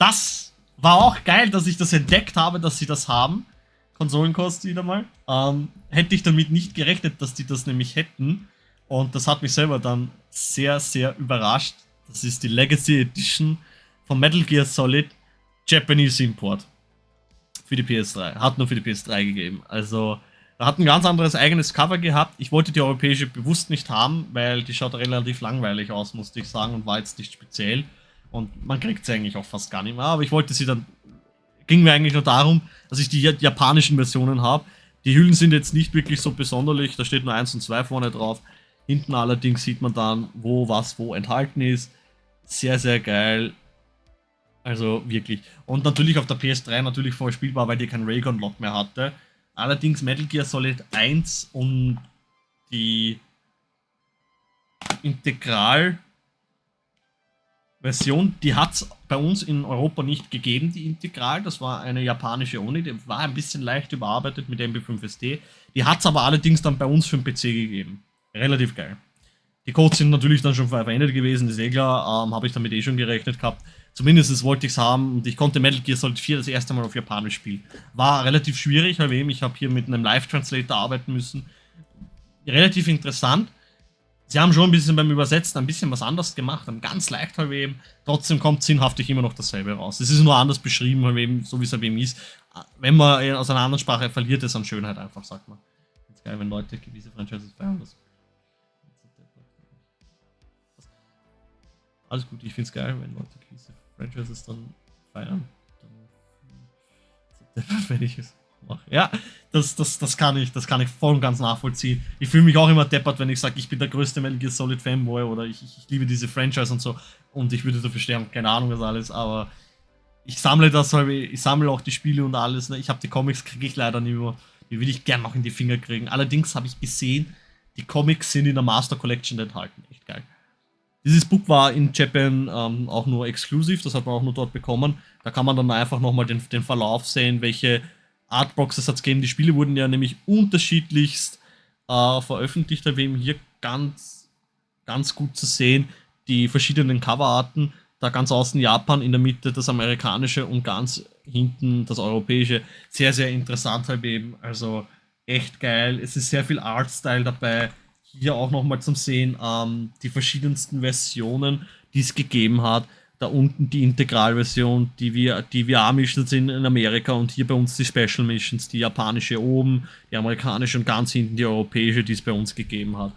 das war auch geil, dass ich das entdeckt habe, dass sie das haben. Konsolenkost wieder mal. Hätte ich damit nicht gerechnet, dass die das nämlich hätten. Und das hat mich selber dann sehr, sehr überrascht. Das ist die Legacy Edition von Metal Gear Solid Japanese Import. Für die PS3. Hat nur für die PS3 gegeben. Also, da hat ein ganz anderes eigenes Cover gehabt. Ich wollte die europäische bewusst nicht haben, weil die schaut relativ langweilig aus, musste ich sagen, und war jetzt nicht speziell. Und man kriegt sie eigentlich auch fast gar nicht mehr. Aber ich wollte sie dann ging mir eigentlich nur darum, dass ich die japanischen Versionen habe. Die Hüllen sind jetzt nicht wirklich so besonderlich, da steht nur 1 und 2 vorne drauf. Hinten allerdings sieht man dann, wo was wo enthalten ist. Sehr, sehr geil. Also wirklich. Und natürlich auf der PS3 natürlich voll spielbar, weil die kein Raygun-Lock mehr hatte. Allerdings Metal Gear Solid 1 und die Integral-Version, die hat es bei uns in Europa nicht gegeben, die Integral. Das war eine japanische Oni, die war ein bisschen leicht überarbeitet mit MP5SD. Die hat es aber allerdings dann bei uns für den PC gegeben. Relativ geil. Die Codes sind natürlich dann schon verändert gewesen, ist eh klar, habe ich damit eh schon gerechnet gehabt. Zumindest wollte ich es haben und ich konnte Metal Gear Solid 4 das erste Mal auf Japanisch spielen. War relativ schwierig, ich habe hier mit einem Live-Translator arbeiten müssen. Relativ interessant. Sie haben schon ein bisschen beim Übersetzen ein bisschen was anderes gemacht, haben ganz leicht eben. Trotzdem kommt sinnhaftig immer noch dasselbe raus. Es ist nur anders beschrieben, eben, so wie es eben ist. Wenn man aus einer anderen Sprache verliert, es an Schönheit einfach, sagt man. Ganz geil, wenn Leute gewisse Franchises feiern. Alles gut, ich finde es geil, wenn Leute gewisse Franchises dann feiern. Dann wenn ich es mache. Ja, das kann ich voll und ganz nachvollziehen. Ich fühle mich auch immer deppert, wenn ich sage, ich bin der größte Metal Gear Solid Fanboy oder ich liebe diese Franchise und so und ich würde dafür sterben, keine Ahnung was alles, aber ich sammle das, ich sammle auch die Spiele und alles. Ne? Ich habe die Comics, kriege ich leider nicht mehr. Die will ich gern noch in die Finger kriegen. Allerdings habe ich gesehen, die Comics sind in der Master Collection enthalten. Echt geil. Dieses Book war in Japan auch nur exklusiv, das hat man auch nur dort bekommen. Da kann man dann einfach nochmal den Verlauf sehen, welche Artboxes hat es gegeben. Die Spiele wurden ja nämlich unterschiedlichst veröffentlicht, da wäre hier ganz gut zu sehen, die verschiedenen Coverarten. Da ganz außen Japan, in der Mitte das amerikanische und ganz hinten das europäische. Sehr, sehr interessant halt eben. Also echt geil. Es ist sehr viel Artstyle dabei. Hier auch nochmal zum Sehen die verschiedensten Versionen, die es gegeben hat. Da unten die Integralversion, die VR-Missions sind in Amerika und hier bei uns die Special Missions, die japanische oben, die amerikanische und ganz hinten die europäische, die es bei uns gegeben hat.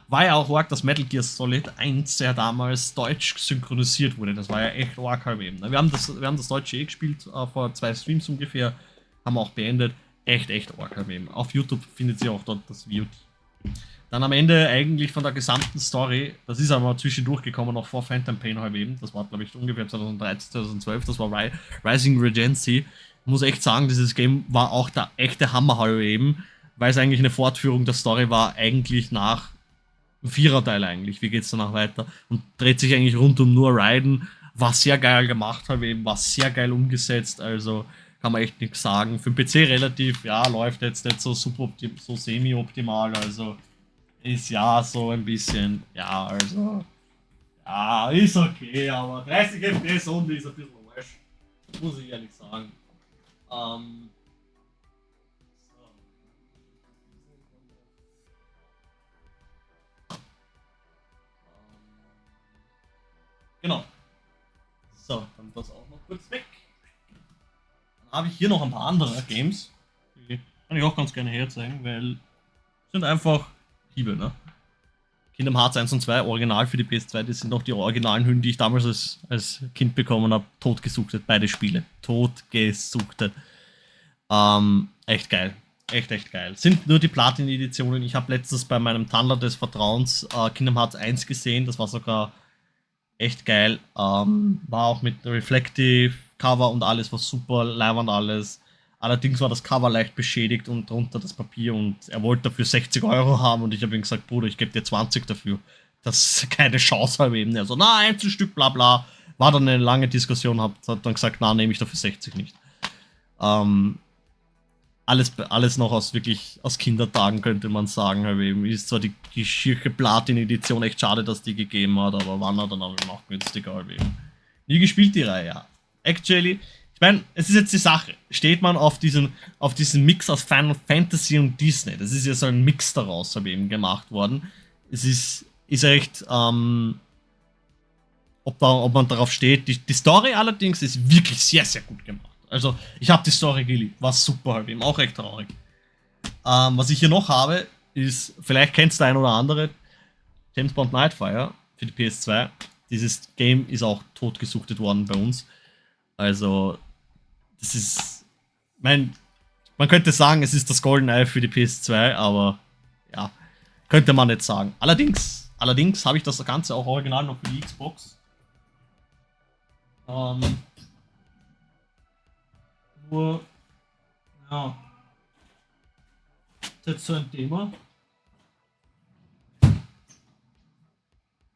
War ja auch arg, dass Metal Gear Solid 1 ja damals deutsch synchronisiert wurde. Das war ja echt arg halt eben. Wir haben das Deutsche gespielt, vor 2 Streams ungefähr, haben auch beendet. Echt arg halt eben. Auf YouTube findet ihr auch dort das VOD. Dann am Ende eigentlich von der gesamten Story, das ist aber zwischendurch gekommen, noch vor Phantom Pain halt eben, das war glaube ich ungefähr 2013, 2012, das war Rising Regency. Ich muss echt sagen, dieses Game war auch der echte Hammer halt eben, weil es eigentlich eine Fortführung der Story war, eigentlich nach dem Viererteil eigentlich, wie geht's danach weiter und dreht sich eigentlich rund um nur Raiden, war sehr geil gemacht halt eben, war sehr geil umgesetzt, also kann man echt nichts sagen. Für den PC relativ, ja, läuft jetzt nicht so super, so semi-optimal, also ist ja so ein bisschen, ja, also, ja, ist okay, aber 30 FPS und ist ein bisschen wasch, muss ich ehrlich sagen. So. Genau. So, dann das auch noch kurz weg. Dann habe ich hier noch ein paar andere Games, die kann ich auch ganz gerne herzeigen, weil sind einfach Hiebe, ne? Kingdom Hearts 1 und 2, original für die PS2, das sind noch die originalen Hüllen, die ich damals als Kind bekommen habe. Totgesuchtet, beide Spiele. Totgesuchtet. Echt geil. Echt geil. Sind nur die Platin-Editionen. Ich habe letztens bei meinem Tandler des Vertrauens Kingdom Hearts 1 gesehen. Das war sogar echt geil. War auch mit Reflective Cover und alles, war super, leiwand alles. Allerdings war das Cover leicht beschädigt und drunter das Papier und er wollte dafür 60 Euro haben und ich habe ihm gesagt, Bruder, ich gebe dir 20 dafür. Das ist keine Chance habe eben. Er so, na, Einzelstück, bla bla. War dann eine lange Diskussion, hat dann gesagt, na, nehme ich dafür 60 nicht. Alles noch wirklich aus Kindertagen, könnte man sagen. Halt eben. Ist zwar die schirche Platin-Edition echt schade, dass die gegeben hat, aber waren dann auch noch günstiger. Halt eben. Nie gespielt die Reihe, ja. Actually, ich meine, es ist jetzt die Sache. Steht man auf diesen Mix aus Final Fantasy und Disney? Das ist ja so ein Mix daraus halt eben gemacht worden. Es ist echt, ob man darauf steht. Die Story allerdings ist wirklich sehr, sehr gut gemacht. Also, ich habe die Story geliebt. War super halt eben. Auch echt traurig. Was ich hier noch habe, ist, vielleicht kennst du ein oder andere, James Bond Nightfire für die PS2. Dieses Game ist auch totgesuchtet worden bei uns. Also, Das ist, man könnte sagen, es ist das GoldenEye für die PS2, aber ja, könnte man nicht sagen. Allerdings habe ich das Ganze auch original noch für die Xbox. Nur, ja, das ist jetzt so ein Thema.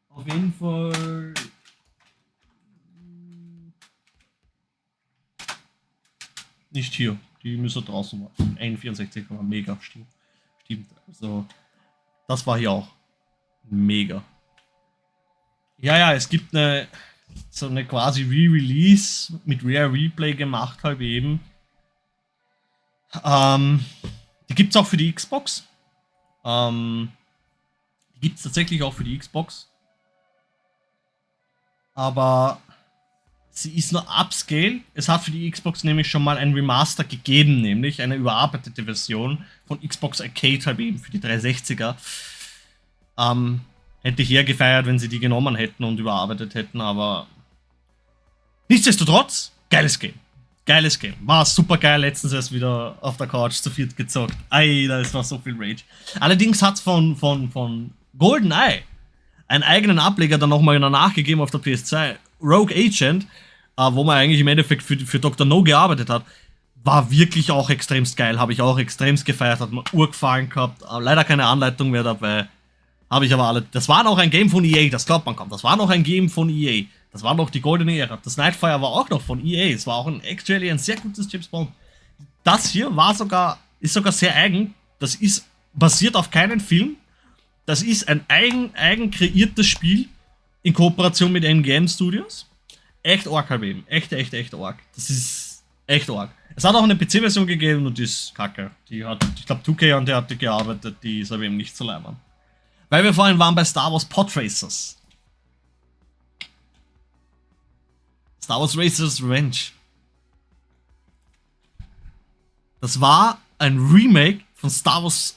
Auf jeden Fall. Nicht hier. Die müssen draußen warten. 61 war mega. Stimmt. Also, das war hier auch mega. Ja, es gibt so eine quasi Re-Release mit Rare Replay gemacht, halt eben. Die gibt's auch für die Xbox. Die gibt's tatsächlich auch für die Xbox. Aber sie ist nur upscale. Es hat für die Xbox nämlich schon mal ein Remaster gegeben, nämlich eine überarbeitete Version von Xbox Arcade halt eben für die 360er. Hätte ich eher gefeiert, wenn sie die genommen hätten und überarbeitet hätten, aber nichtsdestotrotz, geiles Game. Geiles Game. War super geil, letztens erst wieder auf der Couch zu viert gezockt. Das war so viel Rage. Allerdings hat es von GoldenEye einen eigenen Ableger dann nochmal nachgegeben auf der PS2. Rogue Agent, wo man eigentlich im Endeffekt für Dr. No gearbeitet hat, war wirklich auch extremst geil. Habe ich auch extremst gefeiert, hat mir urgefallen gehabt. Leider keine Anleitung mehr dabei. Habe ich aber alle. Das war noch ein Game von EA, das glaubt man kaum. Das war noch ein Game von EA. Das war noch die goldene Ära. Das Nightfire war auch noch von EA. Es war auch actually ein sehr gutes James Bond. Das hier ist sogar sehr eigen. Das ist basiert auf keinen Film. Das ist ein eigen kreiertes Spiel in Kooperation mit NGM Studios. Echt arg halt eben. Echt arg. Das ist echt arg. Es hat auch eine PC-Version gegeben und die ist kacke. Die hat, ich glaube, 2K an der hat die gearbeitet. Die ist aber eben nicht zu leibern. Weil wir vorhin waren bei Star Wars Pod Racers. Star Wars Racers Revenge. Das war ein Remake von Star Wars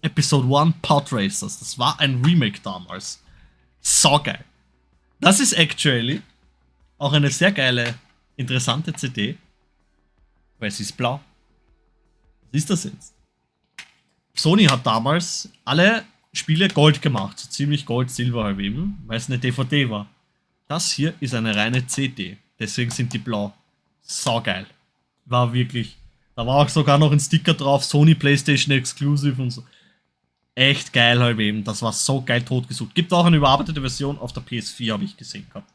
Episode 1 Pod Racers. Das war ein Remake damals. Saugeil. Das ist actually auch eine sehr geile, interessante CD. Weil sie ist blau. Was ist das jetzt? Sony hat damals alle Spiele Gold gemacht. So ziemlich Gold, Silber halt eben. Weil es eine DVD war. Das hier ist eine reine CD. Deswegen sind die blau. Saugeil. War wirklich. Da war auch sogar noch ein Sticker drauf. Sony PlayStation Exclusive und so. Echt geil halt eben. Das war so geil totgesucht. Gibt auch eine überarbeitete Version auf der PS4, habe ich gesehen gehabt.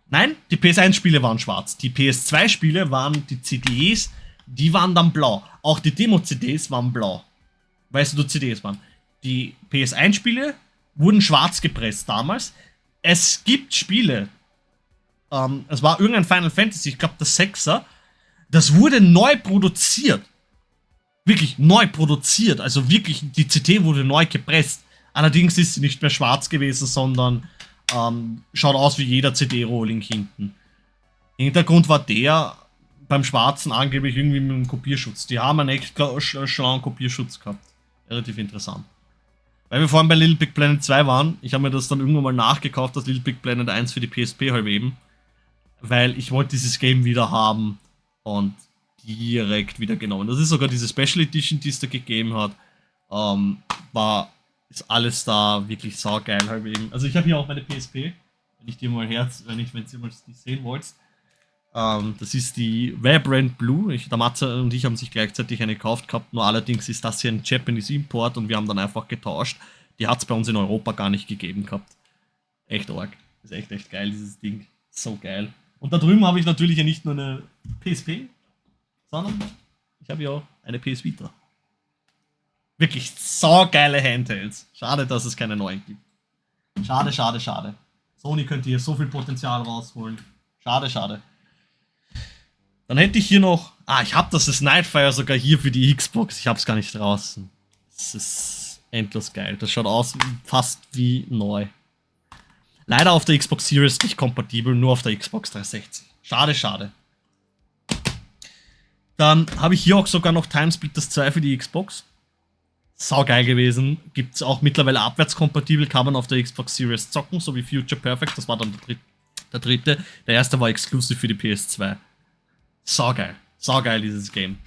Nein, die PS1-Spiele waren schwarz. Die PS2-Spiele waren die CDs, die waren dann blau. Auch die Demo-CDs waren blau. Weißt du, CDs waren. Die PS1-Spiele wurden schwarz gepresst damals. Es gibt Spiele. Es war irgendein Final Fantasy, ich glaube das 6er. Das wurde neu produziert. Wirklich neu produziert. Also wirklich, die CD wurde neu gepresst. Allerdings ist sie nicht mehr schwarz gewesen, sondern schaut aus wie jeder CD-Rolling hinten. Hintergrund war der beim Schwarzen angeblich irgendwie mit einem Kopierschutz. Die haben einen echt schlauen Kopierschutz gehabt. Relativ interessant. Weil wir vorhin bei Little Big Planet 2 waren, ich habe mir das dann irgendwann mal nachgekauft, das Little Big Planet 1 für die PSP halt eben. Weil ich wollte dieses Game wieder haben und direkt wieder genommen. Das ist sogar diese Special Edition, die es da gegeben hat. Ist alles da wirklich saugeil halt eben. Also ich habe hier auch meine PSP, wenn ihr mal die sehen wollt. Das ist die Vibrant Blue. Der Matze und ich haben sich gleichzeitig eine gekauft gehabt, nur allerdings ist das hier ein Japanese Import und wir haben dann einfach getauscht. Die hat es bei uns in Europa gar nicht gegeben gehabt. Echt arg. Ist echt geil, dieses Ding. So geil. Und da drüben habe ich natürlich ja nicht nur eine PSP, sondern ich habe ja auch eine PS Vita. Wirklich saugeile Handhelds. Schade, dass es keine neuen gibt. Schade. Sony könnte hier so viel Potenzial rausholen. Schade. Dann hätte ich hier noch... ich habe das Nightfire sogar hier für die Xbox. Ich habe es gar nicht draußen. Das ist endlos geil. Das schaut aus fast wie neu. Leider auf der Xbox Series nicht kompatibel, nur auf der Xbox 360. Schade. Dann habe ich hier auch sogar noch Timesplitters 2 für die Xbox. Saugeil gewesen. Gibt es auch mittlerweile abwärtskompatibel, kann man auf der Xbox Series zocken, so wie Future Perfect. Das war dann der dritte. Der erste war exklusiv für die PS2. Saugeil. Saugeil, dieses Game.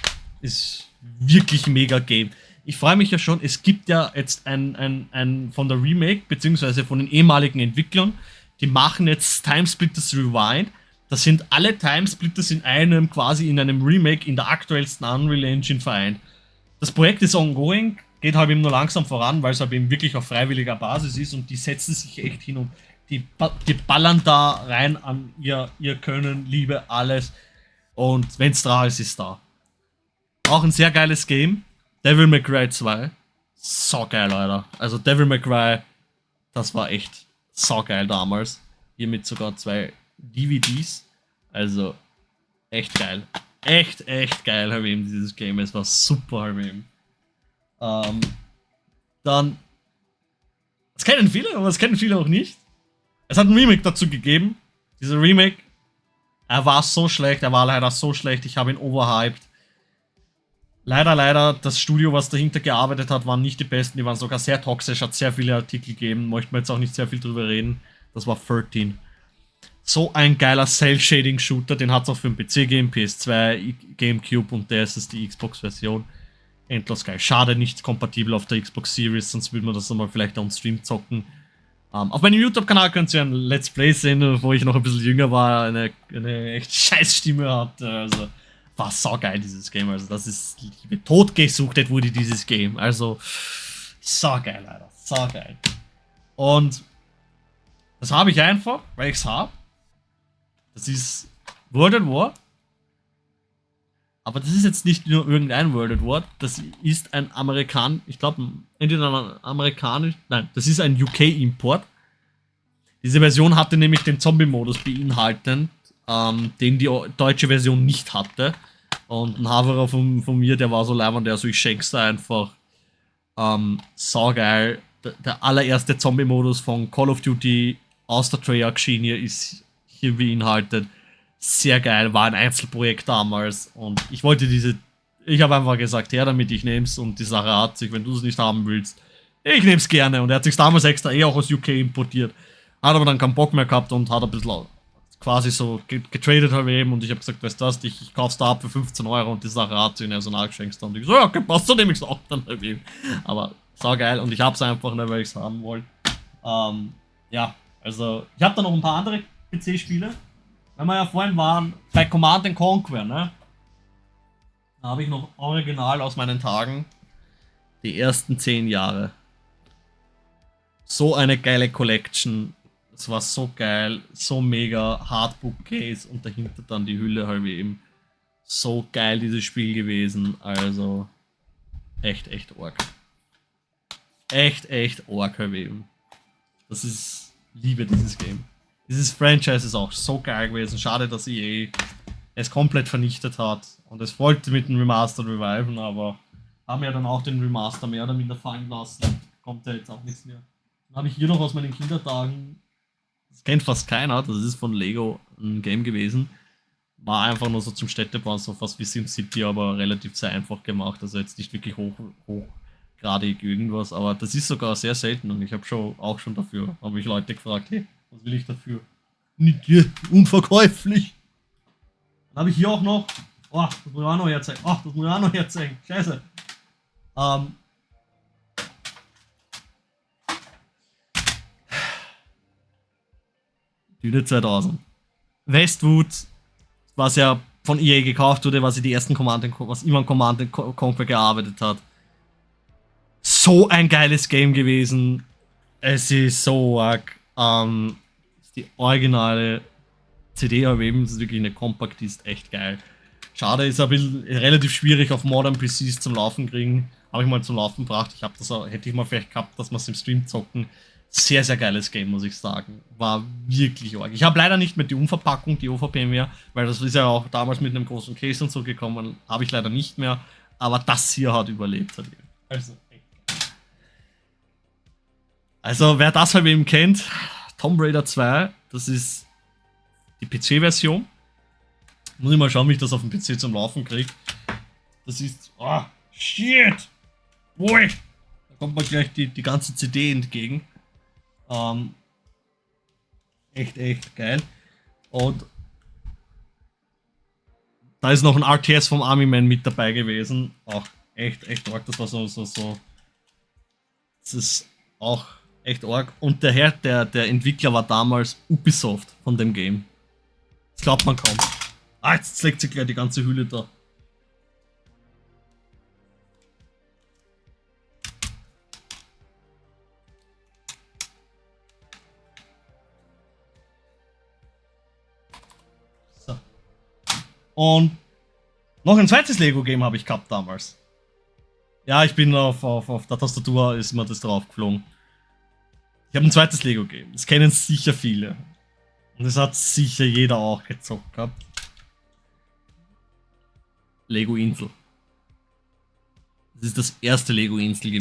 Ist wirklich mega Game. Ich freue mich ja schon, es gibt ja jetzt ein von der Remake, beziehungsweise von den ehemaligen Entwicklern, die machen jetzt Timesplitters Rewind. Das sind alle Timesplitters in einem, quasi in einem Remake in der aktuellsten Unreal Engine vereint. Das Projekt ist ongoing, geht halt eben nur langsam voran, weil es halt eben wirklich auf freiwilliger Basis ist und die setzen sich echt hin und die ballern da rein an ihr Können, Liebe, alles. Und wenn's da ist, ist da. Auch ein sehr geiles Game. Devil May Cry 2. Saugeil, Alter. Also Devil May Cry, das war echt saugeil damals. Hiermit sogar 2 DVDs. Also echt geil. Echt geil, habe eben dieses Game. Es war super, habe eben. Dann. Das kennen viele, aber das kennen viele auch nicht. Es hat ein Remake dazu gegeben. Dieser Remake. Er war so schlecht, er war leider so schlecht. Ich habe ihn overhyped. Leider, das Studio, was dahinter gearbeitet hat, waren nicht die besten. Die waren sogar sehr toxisch, hat sehr viele Artikel gegeben. Möchten wir jetzt auch nicht sehr viel drüber reden. Das war 13. So ein geiler Cell-Shading-Shooter. Den hat es auch für den PC gegeben, PS2, Gamecube und der ist die Xbox-Version. Endlos geil. Schade, nicht kompatibel auf der Xbox Series, sonst würde man das nochmal vielleicht on Stream zocken. Auf meinem YouTube-Kanal könnt ihr ein Let's Play sehen, wo ich noch ein bisschen jünger war, eine echt scheiß Stimme hatte. Also war saugeil, dieses Game. Also das ist totgesuchtet wurde dieses Game. Also saugeil, Alter. Saugeil. Und das habe ich einfach, weil ich es habe. Das ist World at War. Aber das ist jetzt nicht nur irgendein World at War. Das ist ein ich glaube, entweder ein amerikanisch, nein, das ist ein UK-Import. Diese Version hatte nämlich den Zombie-Modus beinhaltend, den die deutsche Version nicht hatte. Und ein Haverer von mir, der war so leibend, der so, ich schenk's da einfach. Saugeil. Der allererste Zombie-Modus von Call of Duty aus der Treyarch-Schiene ist hier beinhaltet. Sehr geil, war ein Einzelprojekt damals und ich habe einfach gesagt, her damit, ich nehm's und die Sache hat sich, wenn du es nicht haben willst, ich nehm's gerne und er hat sich damals extra auch aus UK importiert, hat aber dann keinen Bock mehr gehabt und hat ein bisschen quasi so getradet halt eben und ich habe gesagt, weißt du was, ich kauf's da ab für 15 Euro und die Sache hat sich in so nachgeschenkt und ich so, ja, okay, passt, so nehme ich's auch dann halt eben, aber saugeil und ich hab's einfach nicht, weil ich's haben wollte. Ja, also ich habe da noch ein paar andere PC-Spiele. Wenn wir ja vorhin waren, bei Command & Conquer, ne? Da habe ich noch original aus meinen Tagen die ersten 10 Jahre. So eine geile Collection. Es war so geil, so mega Hardbook Case und dahinter dann die Hülle halt eben. So geil dieses Spiel gewesen. Also echt arg. Echt arg halt eben. Das ist Liebe, dieses Game. Dieses Franchise ist auch so geil gewesen. Schade, dass EA es komplett vernichtet hat. Und es wollte mit dem Remaster reviven, aber haben ja dann auch den Remaster mehr oder minder fallen lassen. Kommt ja jetzt auch nichts mehr. Dann habe ich hier noch aus meinen Kindertagen. Das kennt fast keiner. Das ist von Lego ein Game gewesen. War einfach nur so zum Städtebauen, so fast wie SimCity, aber relativ sehr einfach gemacht. Also jetzt nicht wirklich hochgradig irgendwas. Aber das ist sogar sehr selten und ich habe auch schon dafür, habe ich Leute gefragt, hey, was will ich dafür? Nicht unverkäuflich. Dann habe ich hier auch noch. Oh, das muss ich auch noch herzeigen. Oh, das muss ich auch noch herzeigen. Scheiße. Düne 2000. Westwood, was ja von EA gekauft wurde, was die ersten was immer an Command & Conquer gearbeitet hat. So ein geiles Game gewesen. Es ist so arg. Die originale CD erwähnen, das ist wirklich eine Compact, die ist echt geil. Schade, ist ein bisschen relativ schwierig auf Modern PCs zum Laufen kriegen. Habe ich mal zum Laufen gebracht. Hätte ich mal vielleicht gehabt, dass wir es im Stream zocken. Sehr geiles Game, muss ich sagen. War wirklich arg. Ich habe leider nicht mehr die Umverpackung, die OVP mehr, weil das ist ja auch damals mit einem großen Case und so gekommen. Habe ich leider nicht mehr. Aber das hier hat überlebt. Also wer das halt eben kennt, Tomb Raider 2, das ist die PC-Version. Muss ich mal schauen, wie ich das auf dem PC zum Laufen kriege. Das ist. Oh, shit! Boy! Da kommt mir gleich die ganze CD entgegen. Echt geil. Und Da ist noch ein RTS vom Army Man mit dabei gewesen. Auch echt arg. Das war so. Das ist auch echt arg. Und der Entwickler war damals Ubisoft von dem Game. Das glaubt man kaum. Ah, jetzt legt sich gleich die ganze Hülle da. So. Und noch ein zweites Lego-Game habe ich gehabt damals. Ja, ich bin auf der Tastatur, ist mir das drauf geflogen. Ich habe ein zweites Lego-Game. Das kennen sicher viele. Und das hat sicher jeder auch gezockt gehabt. Lego Insel. Das ist das erste Lego Insel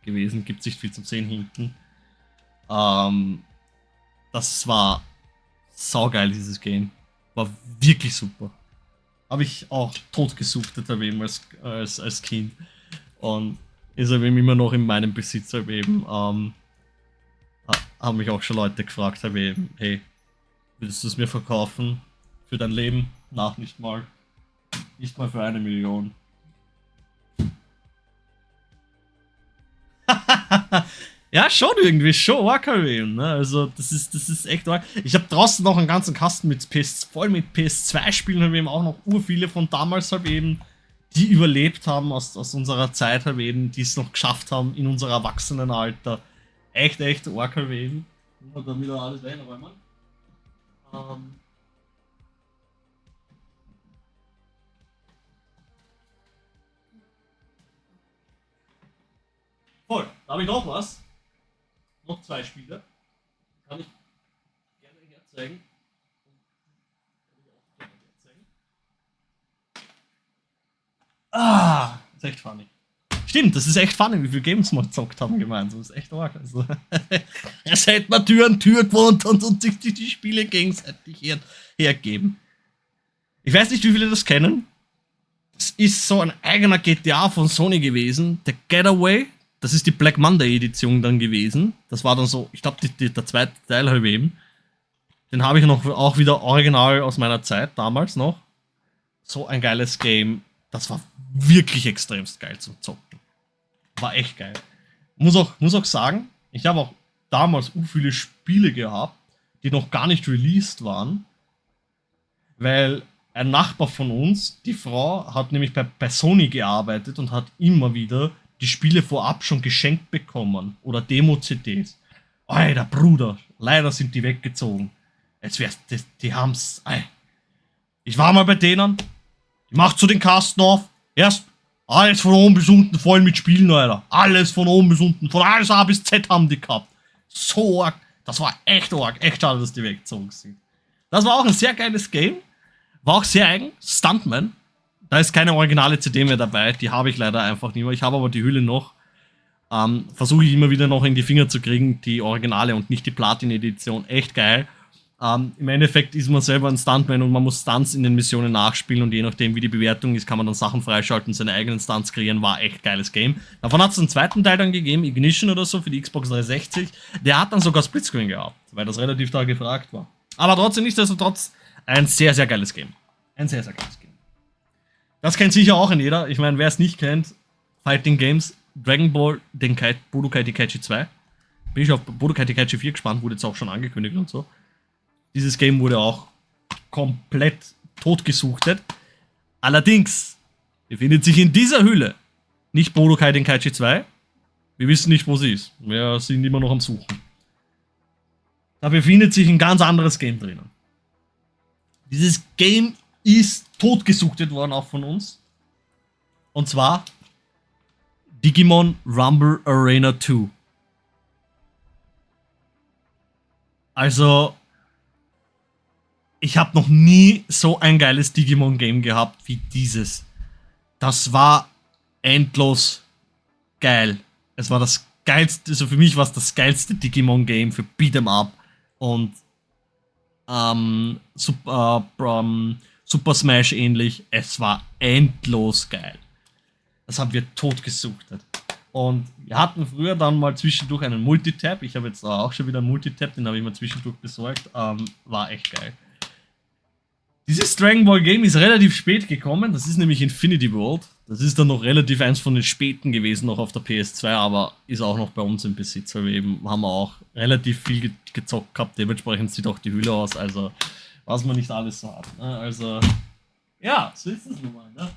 gewesen. Gibt sich viel zu sehen hinten. Das war saugeil, dieses Game. War wirklich super. Habe ich auch totgesuchtet eben als Kind. Und ist eben immer noch in meinem Besitz eben. Haben mich auch schon Leute gefragt, eben, hey, willst du es mir verkaufen für dein Leben? Nicht mal für 1 Million. Ja, schon irgendwie, schon arg gewesen, ne? Also, das ist echt arg. Ich habe draußen noch einen ganzen Kasten mit voll mit PS2-Spielen, haben eben auch noch urviele von damals halt eben, die überlebt haben aus unserer Zeit halt eben, die es noch geschafft haben in unser Erwachsenenalter. Echt arg gewesen. Und dann wieder alles reinräumen. Voll, da habe ich noch was. Noch 2 Spiele. Kann ich gerne herzeigen. Ah, das ist echt funny. Stimmt, das ist echt funny, wie viele Games wir gezockt haben gemeinsam. Das ist echt arg. Also, es hätte man Tür an Tür gewohnt und sich die Spiele gegenseitig hergeben. Ich weiß nicht, wie viele das kennen. Es ist so ein eigener GTA von Sony gewesen. Der Getaway. Das ist die Black Monday Edition dann gewesen. Das war dann so, ich glaube, der zweite Teil halt eben. Den habe ich noch auch wieder original aus meiner Zeit damals noch. So ein geiles Game. Das war wirklich extremst geil zum Zocken. War echt geil. Muss auch sagen, ich habe auch damals viele Spiele gehabt, die noch gar nicht released waren. Weil ein Nachbar von uns, die Frau, hat nämlich bei Sony gearbeitet und hat immer wieder die Spiele vorab schon geschenkt bekommen. Oder Demo-CDs. Alter, Bruder, leider sind die weggezogen. Die haben's. Ich war mal bei denen. Ich mach zu den Kasten auf. Erst alles von oben bis unten voll mit Spielen, Alter. Alles von oben bis unten. Von alles A bis Z haben die gehabt. So arg. Das war echt arg. Echt schade, dass die weggezogen sind. Das war auch ein sehr geiles Game. War auch sehr eigen. Stuntman. Da ist keine originale CD mehr dabei. Die habe ich leider einfach nicht mehr. Ich habe aber die Hülle noch. Versuche ich immer wieder noch in die Finger zu kriegen. Die Originale und nicht die Platin-Edition. Echt geil. Im Endeffekt ist man selber ein Stuntman und man muss Stunts in den Missionen nachspielen. Und je nachdem, wie die Bewertung ist, kann man dann Sachen freischalten, seine eigenen Stunts kreieren. War echt geiles Game. Davon hat es einen zweiten Teil dann gegeben. Ignition oder so für die Xbox 360. Der hat dann sogar Splitscreen gehabt. Weil das relativ da gefragt war. Aber trotzdem nichtsdestotrotz ein sehr, sehr geiles Game. Ein sehr, sehr geiles Game. Das kennt sicher auch jeder. Ich meine, wer es nicht kennt, Fighting Games, Dragon Ball, Budokai Tenkaichi 2. Bin ich auf Budokai Tenkaichi 4 gespannt, wurde jetzt auch schon angekündigt und so. Dieses Game wurde auch komplett totgesuchtet. Allerdings befindet sich in dieser Hülle nicht Budokai Tenkaichi 2. Wir wissen nicht, wo sie ist. Wir sind immer noch am Suchen. Da befindet sich ein ganz anderes Game drinnen. Dieses Game ist totgesuchtet worden auch von uns. Und zwar Digimon Rumble Arena 2. Also, ich habe noch nie so ein geiles Digimon-Game gehabt wie dieses. Das war endlos geil. Es war das geilste, also für mich war es das geilste Digimon-Game für Beat'em Up und Super Smash ähnlich. Es war endlos geil. Das haben wir totgesuchtet. Und wir hatten früher dann mal zwischendurch einen Multitap. Ich habe jetzt auch schon wieder einen Multitap, den habe ich mir zwischendurch besorgt. War echt geil. Dieses Dragon Ball Game ist relativ spät gekommen. Das ist nämlich Infinity World. Das ist dann noch relativ eins von den späten gewesen, noch auf der PS2, aber ist auch noch bei uns im Besitz. Weil wir eben haben wir auch relativ viel gezockt gehabt. Dementsprechend sieht auch die Hülle aus. Also, was man nicht alles so hat. Ne? Also, ja, so ist es nun mal. Ne?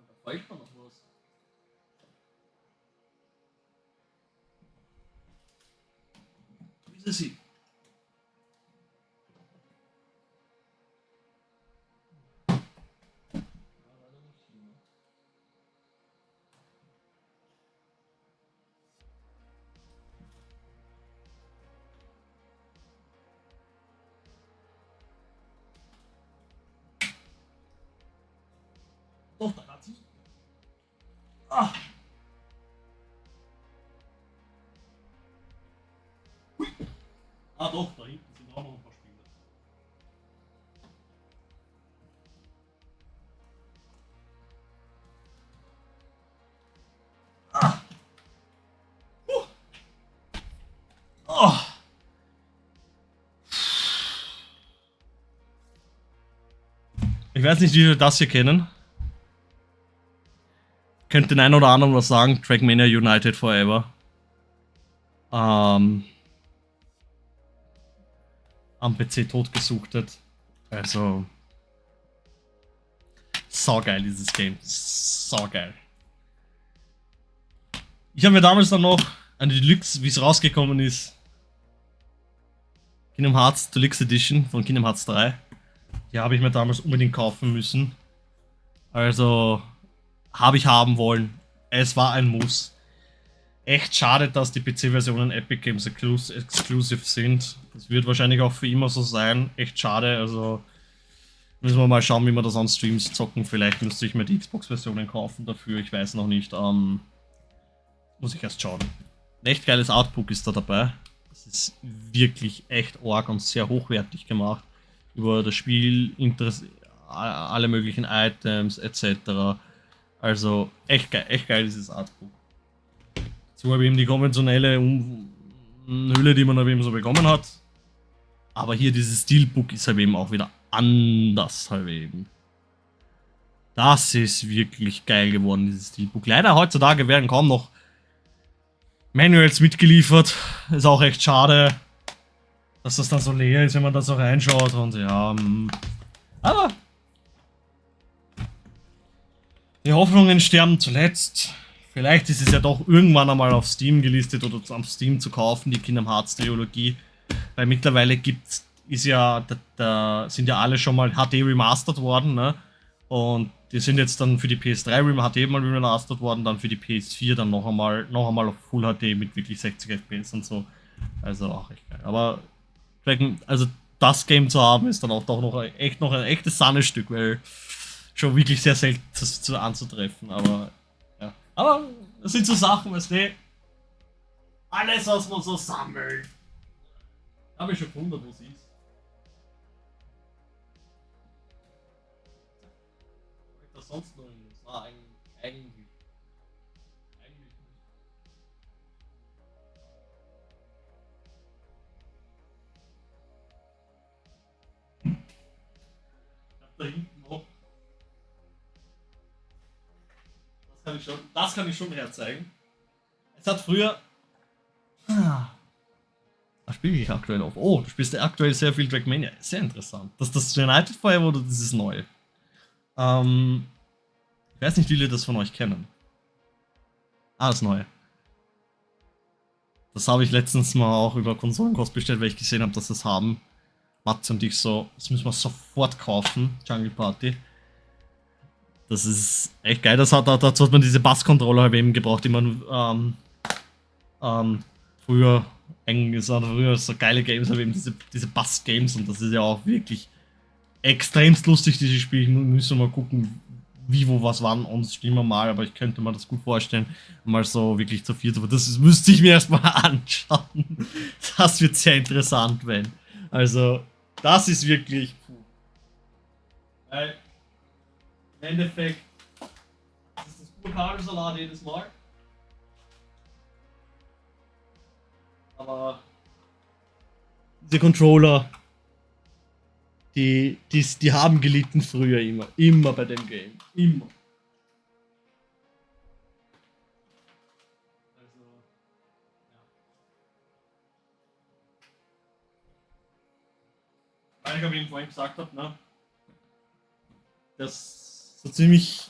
Da fällt mir noch was. Wie ist sie? Doch, da hat sie. Ah. Hui. Ah doch, da hinten sind auch noch ein paar Spiele. Ah. Oh. Ich weiß nicht, wie wir das hier kennen. Könnte den einen oder anderen was sagen. Trackmania United Forever. Am PC totgesuchtet. Also. Saugeil, dieses Game. Saugeil. Ich habe mir damals dann noch eine Deluxe, wie es rausgekommen ist. Kingdom Hearts Deluxe Edition von Kingdom Hearts 3. Die habe ich mir damals unbedingt kaufen müssen. Also. Habe ich haben wollen. Es war ein Muss. Echt schade, dass die PC-Versionen Epic Games Exclusive sind. Das wird wahrscheinlich auch für immer so sein. Echt schade. Also müssen wir mal schauen, wie wir das an Streams zocken. Vielleicht müsste ich mir die Xbox-Versionen kaufen dafür. Ich weiß noch nicht. Muss ich erst schauen. Ein echt geiles Artbook ist da dabei. Das ist wirklich echt arg und sehr hochwertig gemacht. Über das Spiel, alle möglichen Items etc. Also echt geil dieses Artbook. So habe ich eben die konventionelle Hülle, die man aber eben so bekommen hat. Aber hier dieses Steelbook ist halt eben auch wieder anders halt eben. Das ist wirklich geil geworden, dieses Steelbook. Leider heutzutage werden kaum noch Manuals mitgeliefert. Ist auch echt schade, dass das dann so leer ist, wenn man da so reinschaut. Und ja, aber die Hoffnungen sterben zuletzt. Vielleicht ist es ja doch irgendwann einmal auf Steam gelistet oder am Steam zu kaufen, die Kingdom Hearts Trilogie. Weil mittlerweile sind ja alle schon mal HD remastered worden, ne? Und die sind jetzt dann für die PS3 HD mal remastered worden, dann für die PS4 dann noch einmal auf Full HD mit wirklich 60 FPS und so. Also auch echt geil. Aber also das Game zu haben ist dann auch doch noch ein echtes Sahnestück, weil schon wirklich sehr selten anzutreffen, aber ja. Aber das sind so Sachen, weißt du, alles, was man so sammelt. Habe ich schon gewundert, wo sie ist. Was sonst noch irgendwas? Ah, eigentlich nicht. Ich hab da hinten noch. Das kann ich schon herzeigen. Es hat früher. Was spiele ich aktuell auf? Oh, du spielst ja aktuell sehr viel Trackmania. Sehr interessant. Das United Forever oder das ist neu? Ich weiß nicht, wie viele das von euch kennen. Ah, das Neue. Das habe ich letztens mal auch über Konsolenkost bestellt, weil ich gesehen habe, dass das haben. Matze und ich so, das müssen wir sofort kaufen. Jungle Party. Das ist echt geil. Dazu hat man diese Bass-Controller halt eben gebraucht, die man früher so geile Games, aber eben diese Bass-Games, und das ist ja auch wirklich extremst lustig, dieses Spiel. Ich muss mal gucken, wie, wo, was, wann und spielen wir mal, aber ich könnte mir das gut vorstellen, mal so wirklich zu viert, aber müsste ich mir erstmal anschauen. Das wird sehr interessant, wenn. Also, Das ist wirklich puh. Weil im Endeffekt ist das pur Kabelsalat jedes Mal. Aber diese Controller, die haben gelitten früher immer bei dem Game. Immer. Also, ja. Weil ich eben vorhin gesagt habe, ne, dass so ziemlich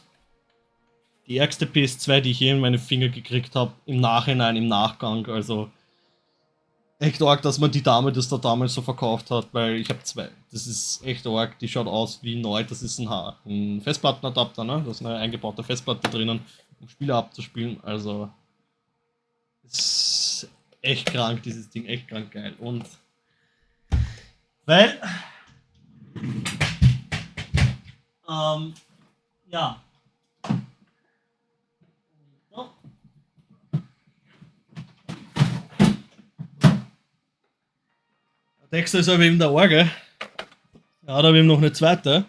die ärgste PS2, die ich je in meine Finger gekriegt habe, im Nachhinein, im Nachgang, also echt arg, dass man die Dame das da damals so verkauft hat, weil ich habe zwei. Das ist echt arg, die schaut aus wie neu, das ist ein Festplattenadapter, ne? Da ist eine eingebaute Festplatte drinnen, um Spiele abzuspielen, also ist echt krank, dieses Ding, echt krank geil. Und weil, ja. Der Dexter ist aber eben der Orge. Er hat aber eben noch eine zweite.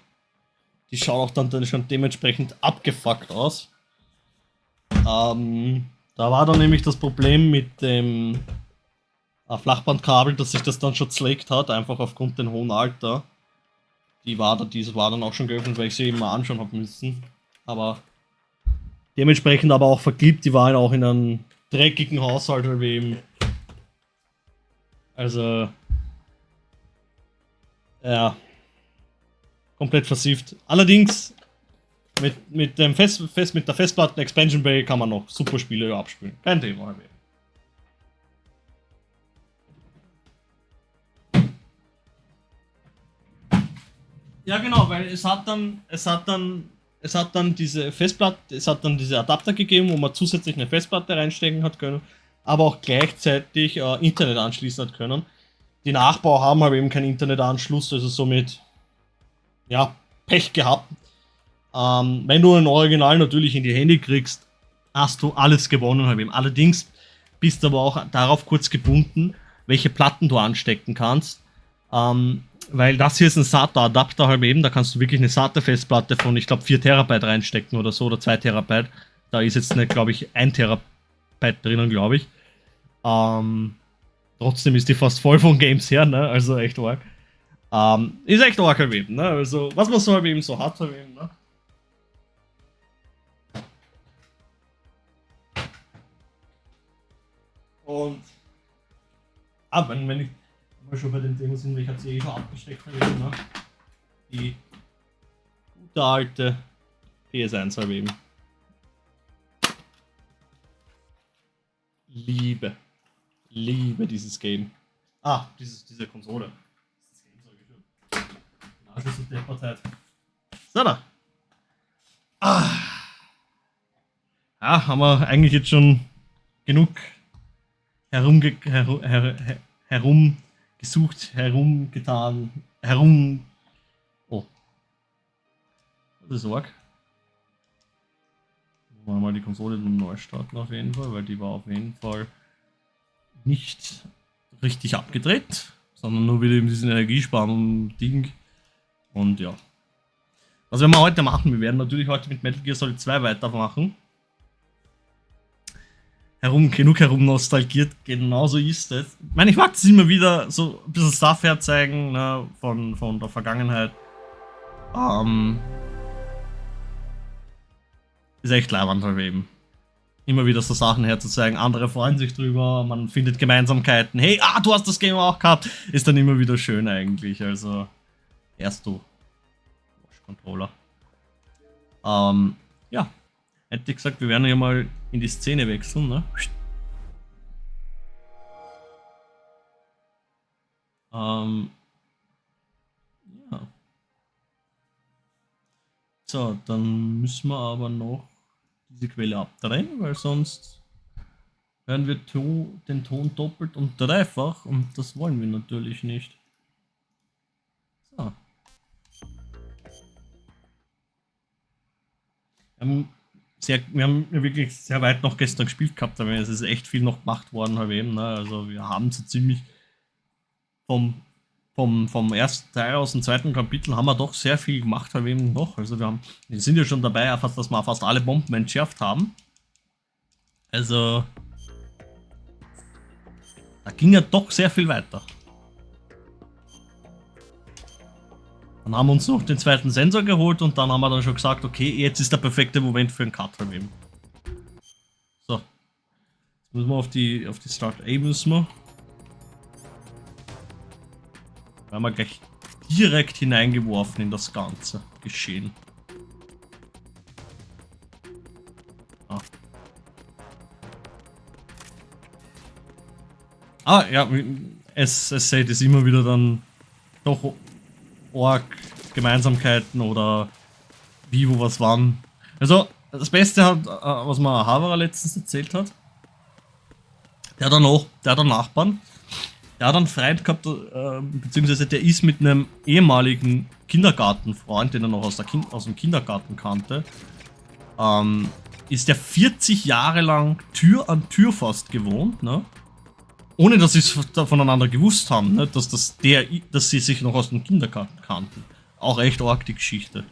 Die schaut auch dann schon dementsprechend abgefuckt aus. Da war dann nämlich das Problem mit dem Flachbandkabel, dass sich das dann schon zerlegt hat, einfach aufgrund dem hohen Alter. Die war dann auch schon geöffnet, weil ich sie eben mal anschauen habe müssen. Aber dementsprechend aber auch vergilbt, die waren auch in einem dreckigen Haushalt, weil wir eben. Also. Ja. Komplett versieft. Allerdings mit der Festplatten Expansion Bay kann man noch super Spiele abspielen. Kein Thema. Ja genau, weil es hat dann diese Festplatte, es hat dann diese Adapter gegeben, wo man zusätzlich eine Festplatte reinstecken hat können, aber auch gleichzeitig Internet anschließen hat können. Die Nachbau haben aber eben keinen Internetanschluss, also somit ja, Pech gehabt. Wenn du ein Original natürlich in die Hände kriegst, hast du alles gewonnen. Allerdings bist du aber auch darauf kurz gebunden, welche Platten du anstecken kannst. Weil das hier ist ein SATA-Adapter halt eben, da kannst du wirklich eine SATA-Festplatte von, ich glaube, 4 Terabyte reinstecken oder so, oder 2 Terabyte. Da ist jetzt nicht, glaube ich, 1 Terabyte drinnen, glaube ich. Trotzdem ist die fast voll von Games her, ne? Also echt arg. Ist echt arg halt eben, ne? Also, was man so halt eben so hat, halt eben, ne? Und wenn ich mal schon bei dem Thema sind, ich habe sie eh schon abgesteckt, ne? Die gute alte PS1 halt eben. Liebe dieses Game. Diese Konsole. Das Game sag ich schon. Das ist so Deppertheit. So da. Ja, haben wir eigentlich jetzt schon genug herumgesucht, herumgetan, Oh. Das ist arg. Wollen wir mal die Konsole neu starten auf jeden Fall, weil die war auf jeden Fall nicht richtig abgedreht, sondern nur wieder eben diesen Energiesparen-Ding. Und ja. Was werden wir heute machen? Wir werden natürlich heute mit Metal Gear Solid 2 weitermachen. Genug herumnostalgiert, genauso ist es. Ich meine, ich mag das immer wieder so ein bisschen Stuff herzeigen, ne, von der Vergangenheit. Ist echt leibend halt eben. Immer wieder so Sachen herzuzeigen, andere freuen sich drüber, man findet Gemeinsamkeiten. Hey, du hast das Game auch gehabt. Ist dann immer wieder schön eigentlich, also erst du. Controller. Ja. Hätte ich gesagt, wir werden ja mal in die Szene wechseln, ne? Ja. So, dann müssen wir aber noch diese Quelle abdrehen, weil sonst hören wir den Ton doppelt und dreifach und das wollen wir natürlich nicht. So. Wir haben wirklich sehr weit noch gestern gespielt gehabt, aber es ist echt viel noch gemacht worden, halt eben, ne? Also wir haben so ziemlich vom vom ersten Teil aus dem zweiten Kapitel haben wir doch sehr viel gemacht, halt eben noch. Also wir sind ja schon dabei, dass wir fast alle Bomben entschärft haben. Also da ging ja doch sehr viel weiter. Dann haben wir uns noch den zweiten Sensor geholt und dann haben wir dann schon gesagt, okay, jetzt ist der perfekte Moment für einen Cut halt eben. So. Jetzt müssen wir auf die Start A müssen wir. Da haben wir gleich direkt hineingeworfen in das ganze Geschehen. Ja, es ist immer wieder dann doch arg Gemeinsamkeiten oder wie, wo, was, wann. Also, das Beste hat, was mir Haverer letztens erzählt hat, der hat einen Nachbarn, der hat einen Freund gehabt, beziehungsweise der ist mit einem ehemaligen Kindergartenfreund, den er noch aus dem Kindergarten kannte, ist der 40 Jahre lang Tür an Tür fast gewohnt, ne? Ohne dass sie es voneinander gewusst haben, ne? Dass sie sich noch aus dem Kindergarten kannten. Auch echt arg die Geschichte.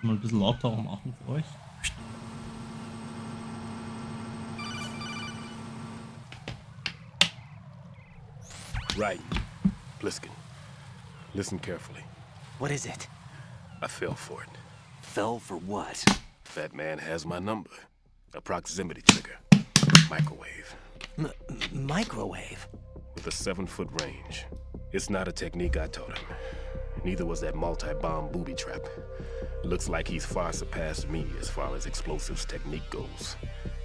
Mal ein bisschen lauter machen für euch. Right. Pliskin. Listen carefully. What is it? I fell for it. Fell for what? That man has my number. A proximity trigger. Microwave. Microwave? With a 7-foot range. It's not a technique I taught him. Neither was that multi-bomb booby trap. Looks like he's far surpassed me as far as explosives technique goes.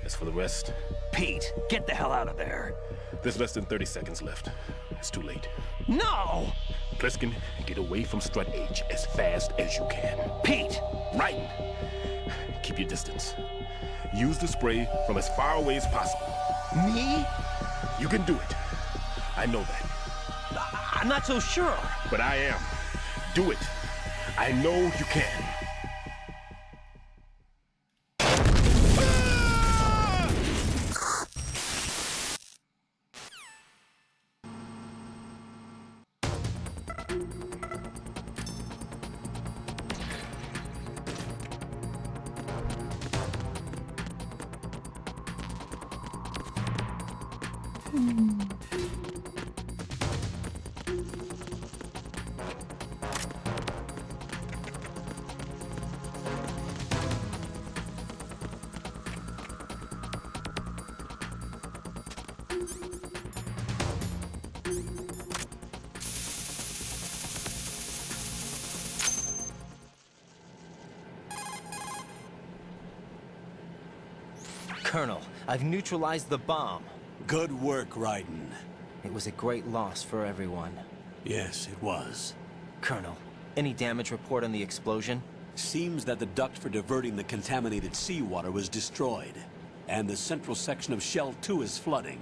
As for the rest... Pete, get the hell out of there. There's less than 30 seconds left. It's too late. No! Pliskin, get away from Strut H as fast as you can. Pete! Right! Keep your distance. Use the spray from as far away as possible. Me? You can do it. I know that. I'm not so sure. But I am. Do it. I know you can. Colonel, I've neutralized the bomb. Good work, Raiden. It was a great loss for everyone. Yes, it was. Colonel, any damage report on the explosion? Seems that the duct for diverting the contaminated seawater was destroyed, and the central section of Shell 2 is flooding.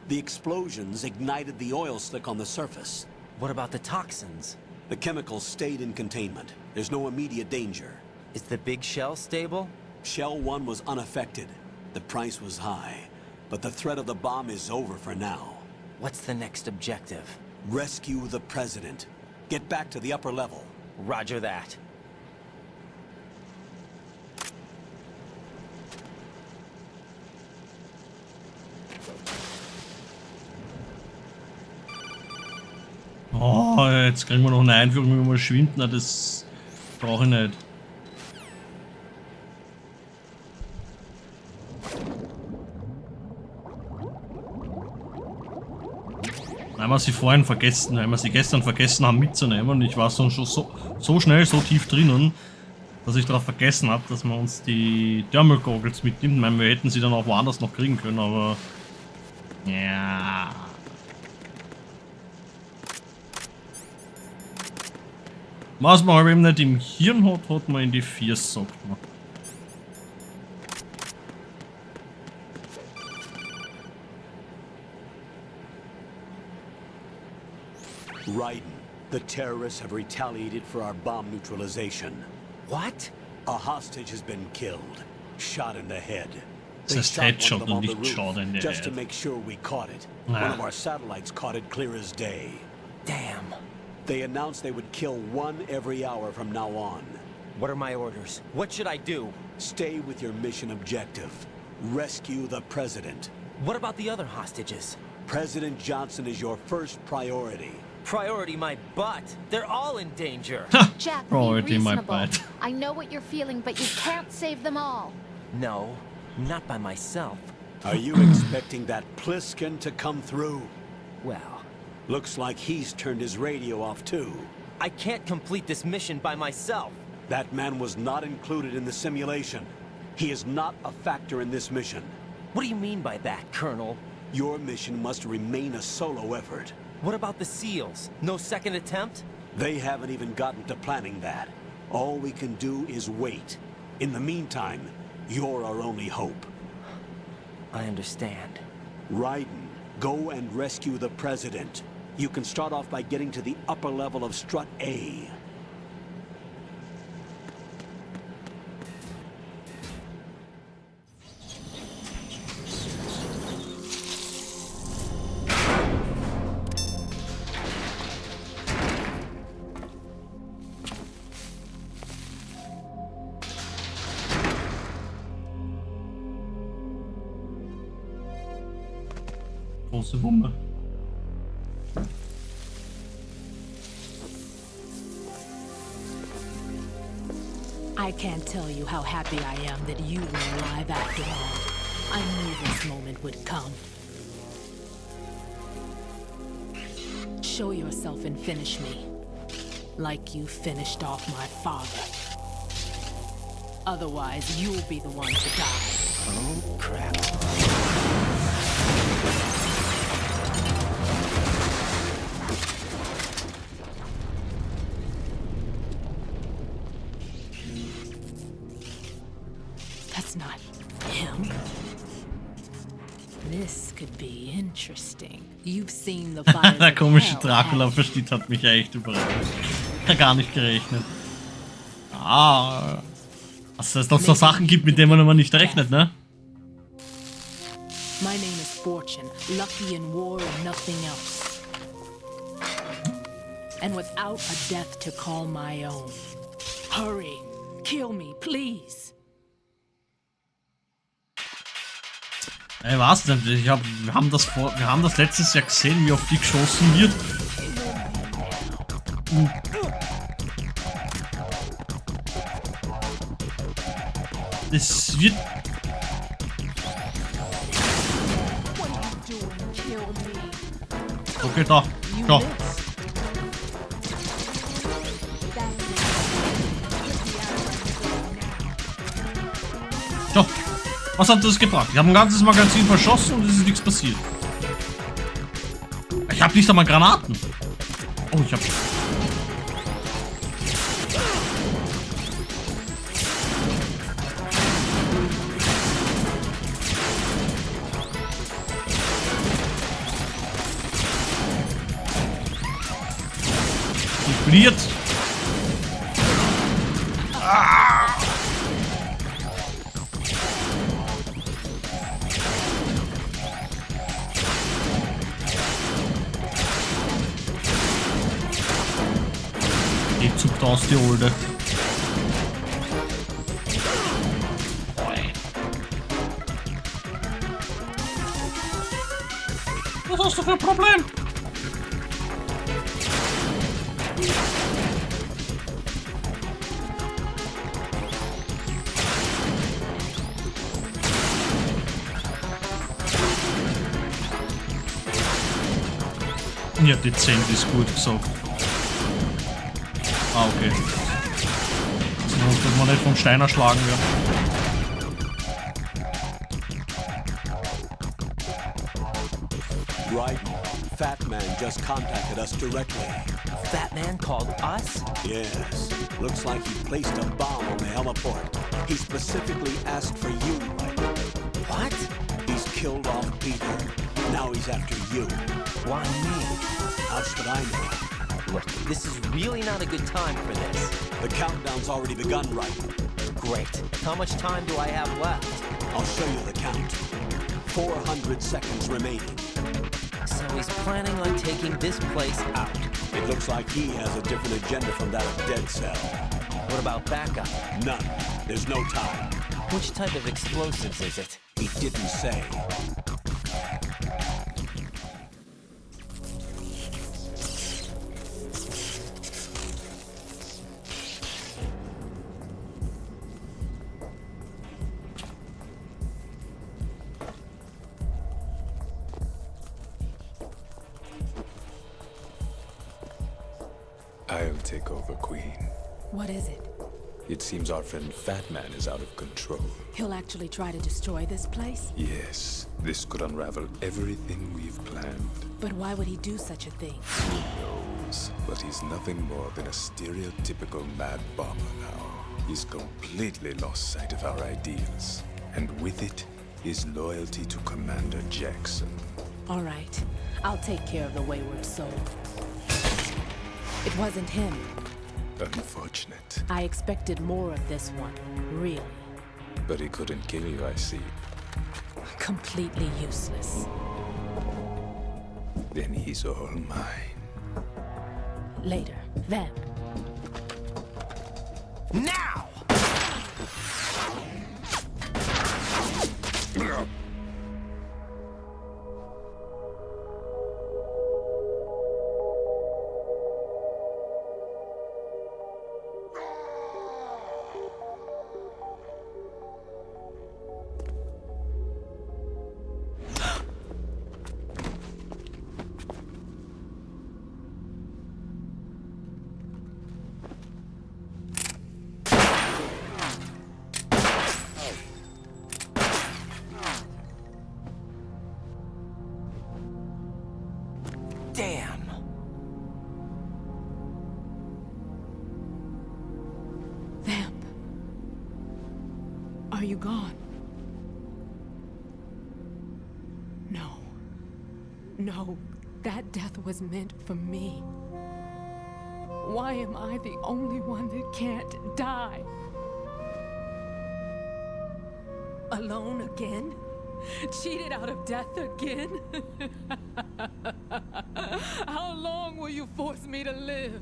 The explosions ignited the oil slick on the surface. What about the toxins? The chemicals stayed in containment. There's no immediate danger. Is the big shell stable? Shell 1 was unaffected. The price was high, but the threat of the bomb is over for now. What's the next objective? Rescue the President. Get back to the upper level. Roger that. Oh, jetzt kriegen wir noch eine Einführung, wie wir schwinden. Na, das brauche ich nicht. Weil wir sie vorhin vergessen, weil wir sie gestern vergessen haben mitzunehmen und ich war schon so schnell, so tief drinnen, dass ich darauf vergessen habe, dass man uns die Thermal Goggles mitnimmt. Ich meine, wir hätten sie dann auch woanders noch kriegen können, aber ja. Was man aber eben nicht im Hirn hat, hat man in die Fiers, sagt man. Raiden, the terrorists have retaliated for our bomb neutralization. What? A hostage has been killed, shot in the head. Das heißt Headshot und nicht Shot in the just to head. make sure we caught it. Ah. One of our satellites caught it clear as day. Damn. They announced they would kill one every hour from now on. What are my orders? What should I do? Stay with your mission objective. Rescue the president. What about the other hostages? President Johnson is your first priority. Priority my butt. They're all in danger. Jack, Priority be my reasonable. butt. I know what you're feeling, but you can't save them all. No, not by myself. Are you expecting that Pliskin to come through? Well, Looks like he's turned his radio off too. I can't complete this mission by myself. That man was not included in the simulation. He is not a factor in this mission. What do you mean by that, Colonel? Your mission must remain a solo effort. What about the SEALs? No second attempt? They haven't even gotten to planning that. All we can do is wait. In the meantime, you're our only hope. I understand. Raiden, go and rescue the president. You can start off by getting to the upper level of Strut A. Große Wumme. I can't tell you how happy I am that you were alive after all. I knew this moment would come. Show yourself and finish me, like you finished off my father. Otherwise, you'll be the one to die. Oh, crap. That's not him. This could be interesting. You've seen the fires Der of komische hell, Dracula-Verschnitt hat mich echt überrascht. Ich hab gar nicht gerechnet. Ah. Also, dass es doch so Sachen gibt, mit denen man immer nicht rechnet, ne? My name is Fortune, lucky in war and nothing else. And without a death to call my own. Hurry, kill me, please. Ich weiß nicht, wir haben das letztes Jahr gesehen, wie auf die geschossen wird. Das wird... Okay, da. Da. So. Was hat das gebracht? Ich habe ein ganzes Magazin verschossen und es ist nichts passiert. Ich habe nicht einmal Granaten. Oh, ich habe... Explodiert. Die zuckt aus, die Olde. Was hast du für ein Problem? Ja, dezent ist gut gesagt. Ah, okay. So, dass man nicht vom Stein erschlagen wird. Right. Fat Man just contacted us directly. Fat Man called us? Yes. Looks like he placed a bomb on the heliport. He specifically asked for you, right? What? He's killed off Peter. Now he's after you. Why me? How should I know? Look, this is really not a good time for this. The countdown's already begun, right? Great. How much time do I have left? I'll show you the count. 400 seconds remaining. So he's planning on taking this place out. It looks like he has a different agenda from that of Dead Cell. What about backup? None. There's no time. Which type of explosives is it? He didn't say. I'll take over, Queen. What is it? It seems our friend Fat Man is out of control. He'll actually try to destroy this place? Yes, this could unravel everything we've planned. But why would he do such a thing? Who knows? But he's nothing more than a stereotypical mad bomber now. He's completely lost sight of our ideals. And with it, his loyalty to Commander Jackson. All right. I'll take care of the wayward soul. It wasn't him. Unfortunate. I expected more of this one, really. But he couldn't kill you, I see. Completely useless. Then he's all mine. Later, then. Now! Damn! Vamp. Are you gone? No. No, that death was meant for me. Why am I the only one that can't die? Alone again? Cheated out of death again? How long will you force me to live?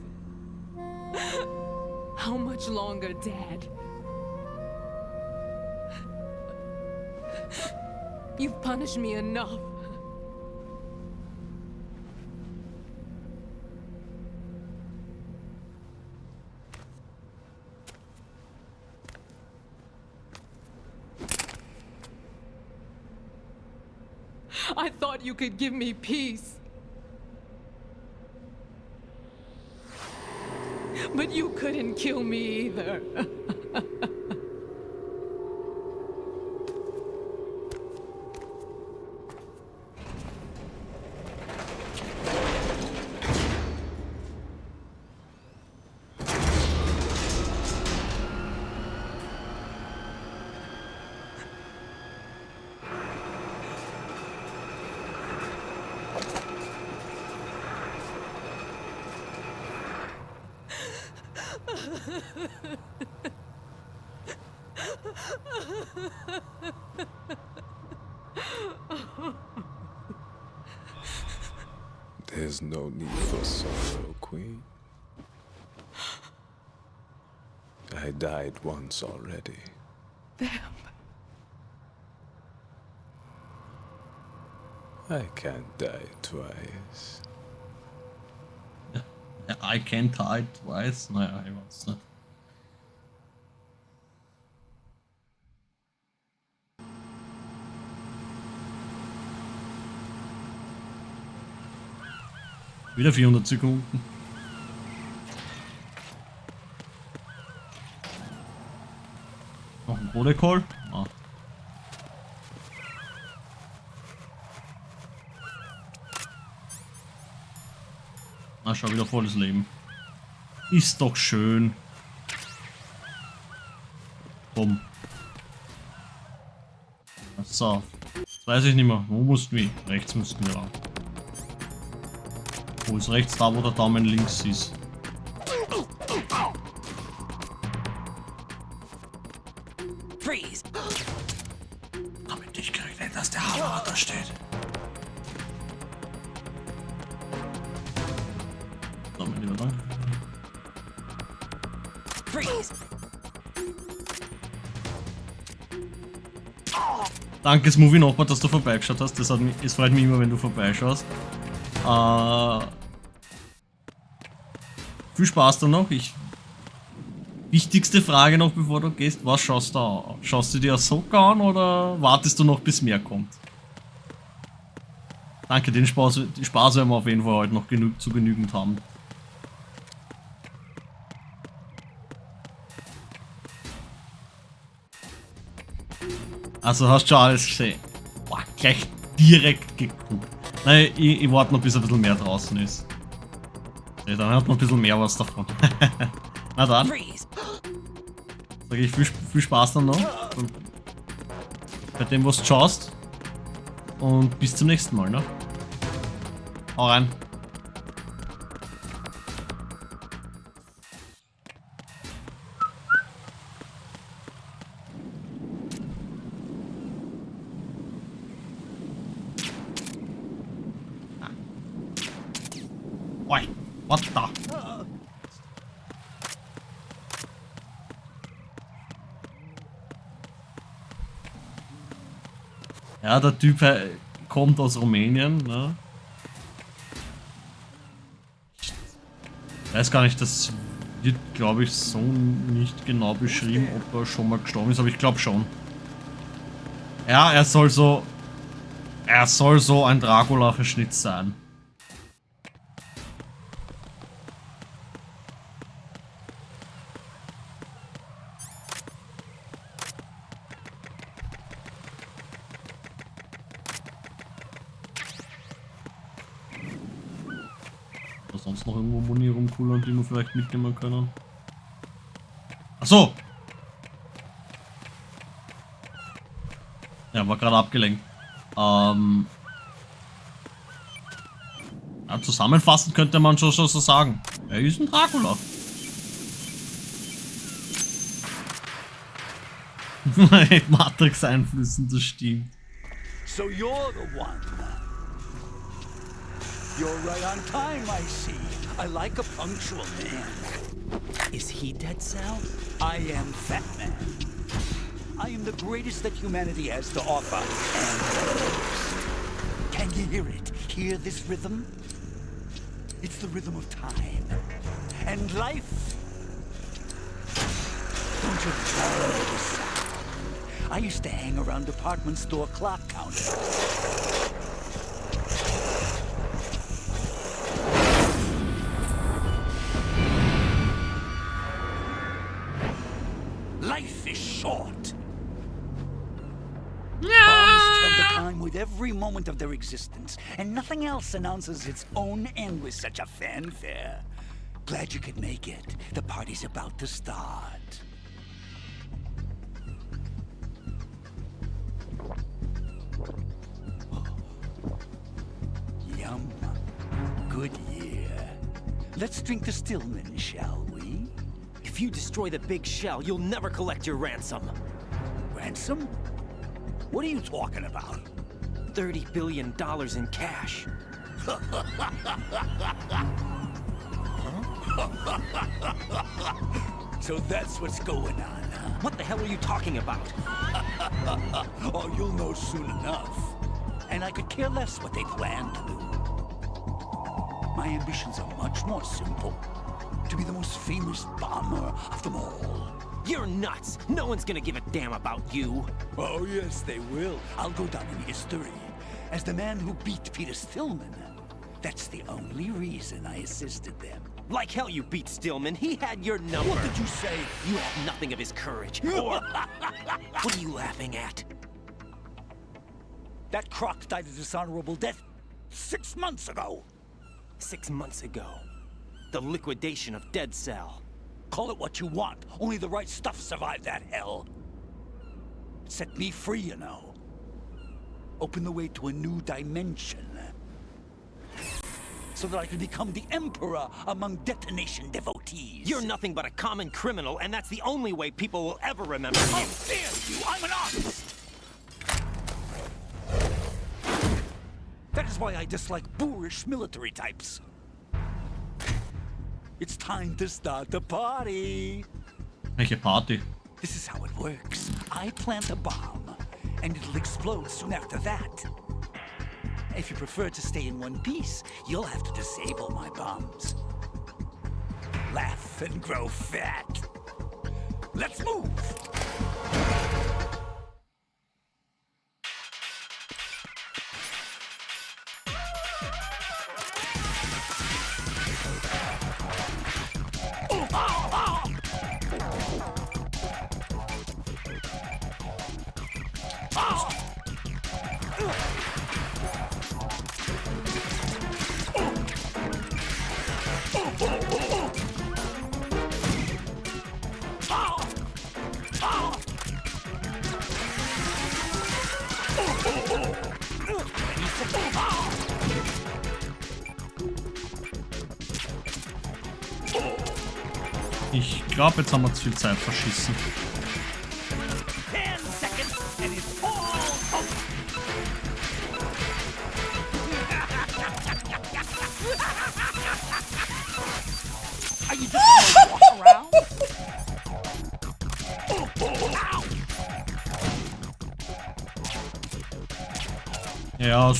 How much longer, Dad? You've punished me enough. I thought you could give me peace. But you couldn't kill me either. There's no need for sorrow, Queen. I died once already. Vamp. I can't die twice. I can't hide twice. Naja, ich weiß nicht. Wieder 400 Sekunden. Noch ein Protokoll? Ah. Ah, schau, wieder volles Leben. Ist doch schön. Bumm. So. Jetzt weiß ich nicht mehr. Wo mussten wir? Rechts müssten wir lang. Wo ist rechts? Da, wo der Daumen links ist. Freeze! Damit ich kriege, dass der Hammer da steht. So, mein Lieber, danke. Freeze! Danke, Smoothie Nachbar, dass du vorbeigeschaut hast. Es freut mich immer, wenn du vorbeischaust. Viel Spaß dann noch. Wichtigste Frage noch, bevor du gehst. Was schaust du an? Schaust du dir Ahsoka an oder wartest du noch, bis mehr kommt? Danke, den Spaß werden wir auf jeden Fall heute noch zu genügend haben. Also hast du schon alles gesehen. Boah, gleich direkt geguckt. Nein, ich warte noch, bis ein bisschen mehr draußen ist. Ja, dann hat man ein bisschen mehr was davon. Na dann. Sag ich viel Spaß dann noch. Bei dem, was du schaust. Und bis zum nächsten Mal, ne? Hau rein. Oi, what the? Ja, der Typ kommt aus Rumänien, ne? Ich weiß gar nicht, das wird, glaube ich, so nicht genau beschrieben, ob er schon mal gestorben ist, aber ich glaube schon. Ja, er soll so ein Dracula-Verschnitt sein. Sonst noch irgendwo Muni rumkullern, die wir vielleicht mitnehmen können. Achso! Ja, war gerade abgelenkt. Ja, zusammenfassend könnte man schon so sagen. Er ist ein Dracula. Matrix-Einflüssen, das stimmt. So you're the one. You're right on time, I see. I like a punctual man. Is he dead, Sal? I am Fat Man. I am the greatest that humanity has to offer, and the worst. Can you hear it? Hear this rhythm? It's the rhythm of time. And life. Don't you love this sound? I used to hang around department store clock counters. Life is short. Bombs tell the time with every moment of their existence, and nothing else announces its own end with such a fanfare. Glad you could make it. The party's about to start. Yum. Good year. Let's drink to Stillman, shall we? If you destroy the big shell, you'll never collect your ransom. Ransom? What are you talking about? $30 billion in cash. So that's what's going on, huh? What the hell are you talking about? Oh, you'll know soon enough. And I could care less what they plan to do. My ambitions are much more simple. To be the most famous bomber of them all. You're nuts. No one's gonna give a damn about you. Oh, yes, they will. I'll go down in history as the man who beat Peter Stillman. That's the only reason I assisted them. Like hell you beat Stillman. He had your number. What did you say? You have nothing of his courage. Or... What are you laughing at? That croc died a dishonorable death 6 months ago. 6 months ago. The liquidation of Dead Cell. Call it what you want. Only the right stuff survived that hell. It set me free, you know. Open the way to a new dimension. So that I can become the emperor among detonation devotees. You're nothing but a common criminal, and that's the only way people will ever remember you. How dare you! I'm an artist! That is why I dislike boorish military types. It's time to start the party. Welche Party? This is how it works. I plant a bomb, and it'll explode soon after that. If you prefer to stay in one piece, you'll have to disable my bombs. Laugh and grow fat. Let's move! Ich glaube, jetzt haben wir zu viel Zeit verschissen. 10 seconds and it's all over. Are you just gonna walk around? Ja,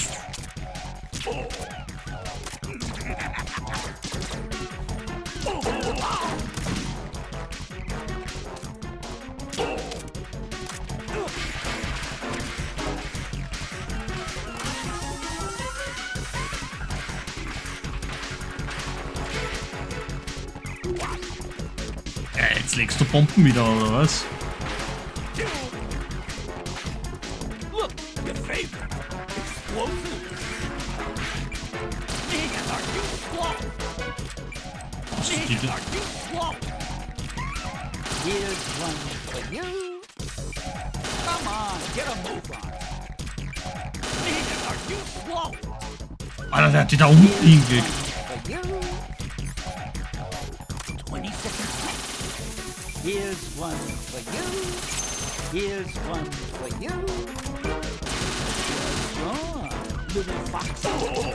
jetzt legst du Bomben wieder, oder was? Look, your favorite. Explosive. Man, are you slow? Man, are you slow? Here's one for you. Come on, get a move on. Man, are you slow? Alter, der hat die da unten hingelegt. For you. 20 seconds left. Here's one for you. Here's one for you. Oh, little fox.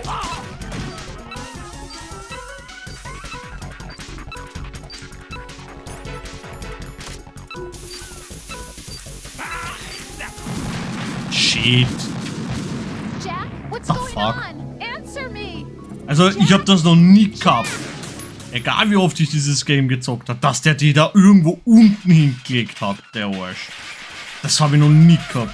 Ah! Shit. Jack, what's The going fuck? on? Answer me. Also, ich habe das noch nie gehabt. Egal wie oft ich dieses Game gezockt habe, dass der die da irgendwo unten hingelegt hat, der Arsch. Das habe ich noch nie gehabt.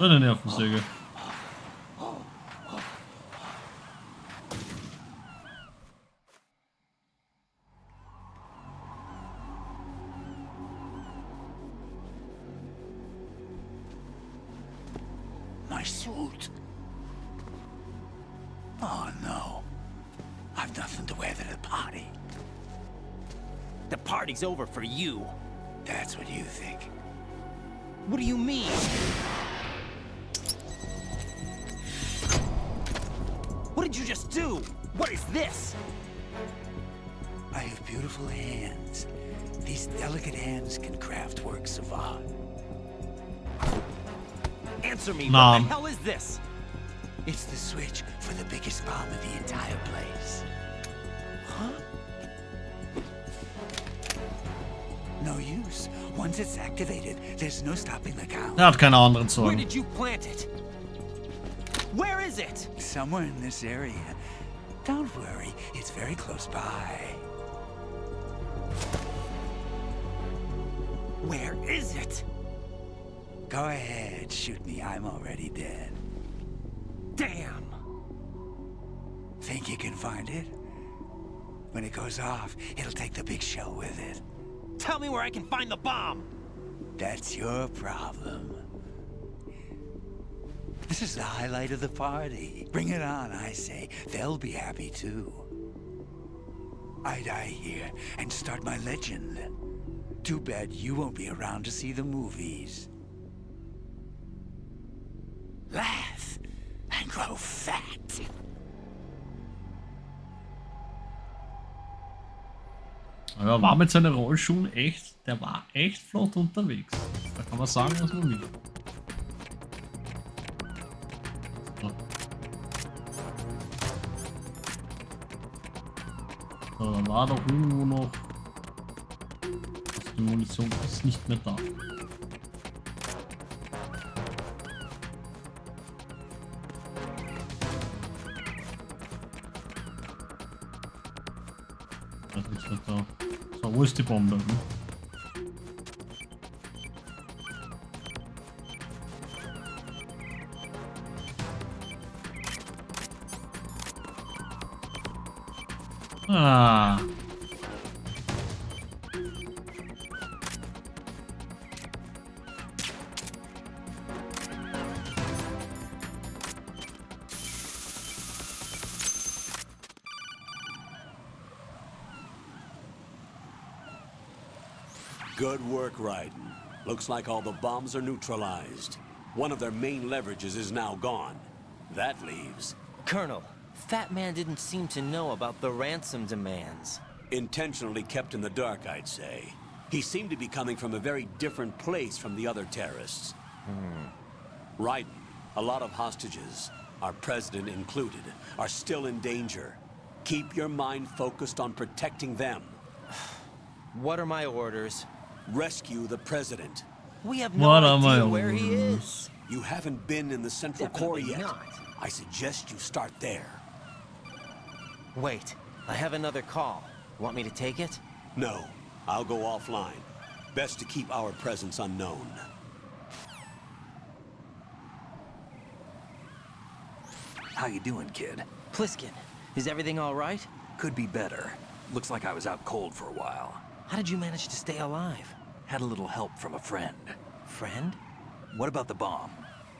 Eine Nervensäge. My suit. Oh no. I've nothing to wear to the party. The party's over for you. That's what you think. What do you mean? What did you just do? What is this? I have beautiful hands. These delicate hands can craft works of art. Answer me, Mom. what the hell is this? It's the switch for the biggest bomb in the entire place. Huh? No use. Once it's activated, there's no stopping the count. Er hat keine anderen Where Sorgen. did you plant it? Where is it? Somewhere in this area. Don't worry, it's very close by. Where is it? Go ahead, shoot me. I'm already dead. Damn! Think you can find it? When it goes off, it'll take the big shell with it. Tell me where I can find the bomb! That's your problem. This is the highlight of the party. Bring it on, I say. They'll be happy too. I die here and start my legend. Too bad you won't be around to see the movies. Laugh and grow fat. Er war mit seinen Rollschuhen echt, der war echt flott unterwegs. Da kann man sagen, was man will. So, da war doch irgendwo noch. Die Munition ist nicht mehr da. Da ist nichts mehr da. So, wo ist die Bombe? Hm? Ah. Good work, Raiden. Looks like all the bombs are neutralized. One of their main leverages is now gone. That leaves Colonel, Fat Man didn't seem to know about the ransom demands. intentionally kept in the dark, I'd say. He seemed to be coming from a very different place from the other terrorists. Raiden, a lot of hostages, our president included, are still in danger. Keep your mind focused on protecting them. What are my orders? Rescue the president. We have no What are my idea where he orders? is. You haven't been in the Central Core Definitely yet. not. I suggest you start there. Wait, I have another call. Want me to take it? No, I'll go offline. Best to keep our presence unknown. How you doing, kid? Pliskin, is everything all right? Could be better. Looks like I was out cold for a while. How did you manage to stay alive? Had a little help from a friend. Friend? What about the bomb?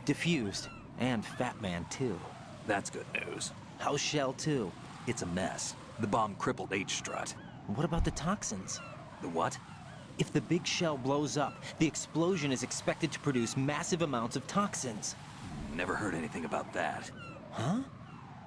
Diffused. And Fat Man, too. That's good news. How's Shell 2? It's a mess. The bomb crippled H-Strut. What about the toxins? The what? If the big shell blows up, the explosion is expected to produce massive amounts of toxins. Never heard anything about that. Huh?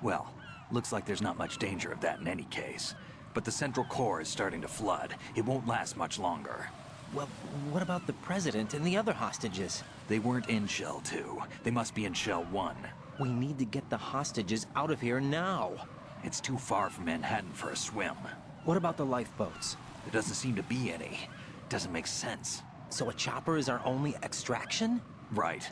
Well, looks like there's not much danger of that in any case. But the Central Core is starting to flood. It won't last much longer. Well, what about the president and the other hostages? They weren't in Shell 2. They must be in Shell 1. We need to get the hostages out of here now. It's too far from Manhattan for a swim. What about the lifeboats? There doesn't seem to be any. Doesn't make sense. So a chopper is our only extraction? Right.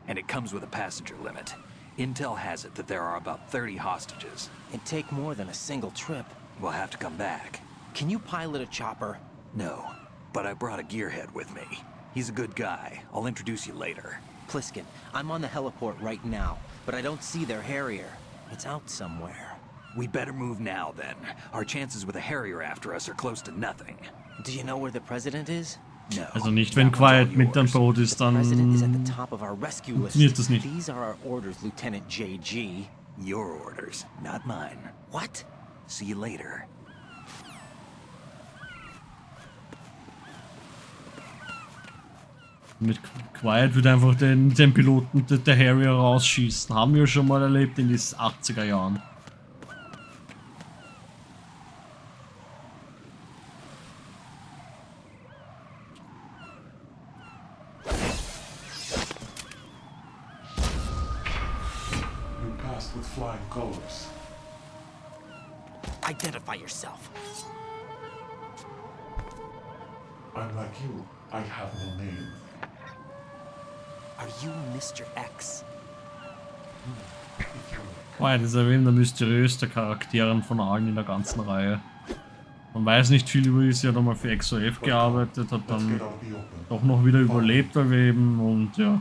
And it comes with a passenger limit. Intel has it that there are about 30 hostages. It'd take more than a single trip. We'll have to come back. Can you pilot a chopper? No, but I brought a gearhead with me. He's a good guy. I'll introduce you later. Pliskin, I'm on the heliport right now, but I don't see their Harrier. It's out somewhere. We better move now, then. Our chances with a Harrier after us are close to nothing. Do you know where the president is? No. Also nicht, wenn Quiet mit an Bord ist, The dann president is at the top of our rescue list. funktioniert das nicht. These are our orders, Lieutenant JG. Your orders, not mine. What? See you later. Mit Quiet wird einfach den Piloten der Harrier rausschießen. Haben wir schon mal erlebt in den 80er Jahren. You passed with flying colors. Identify yourself. I'm like you. I have no name. Are you Mr. X? Quiet ist eben der mysteriösste Charakteren von allen in der ganzen Reihe. Man weiß nicht viel über ihn, sie hat einmal für XOF gearbeitet, hat dann doch noch wieder überlebt beim Leben und ja,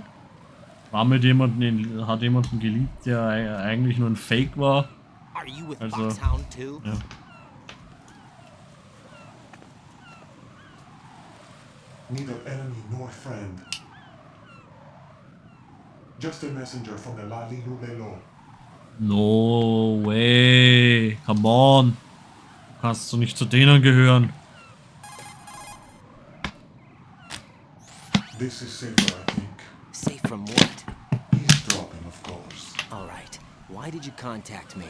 war mit jemandem, hat jemanden geliebt, der eigentlich nur ein Fake war. Also, ja. Neither enemy nor friend. Just a messenger from the Lali Lulelo. No way, come on. Kannst du nicht zu denen gehören? This is safer, I think. Safe from what? Eavesdropping, of course. Alright. Why did you contact me?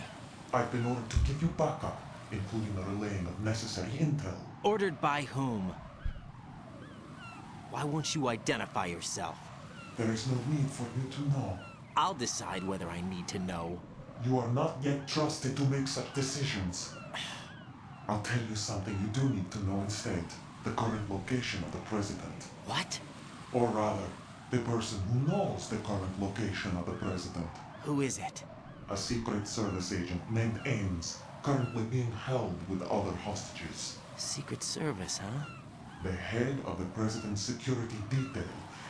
I've been ordered to give you backup, including the relaying of necessary intel. Ordered by whom? Why won't you identify yourself? There is no need for you to know. I'll decide whether I need to know. You are not yet trusted to make such decisions. I'll tell you something you do need to know instead. The current location of the president. What? Or rather, the person who knows the current location of the president. Who is it? A Secret Service agent named Ames, currently being held with other hostages. Secret Service, huh? The head of the president's security detail,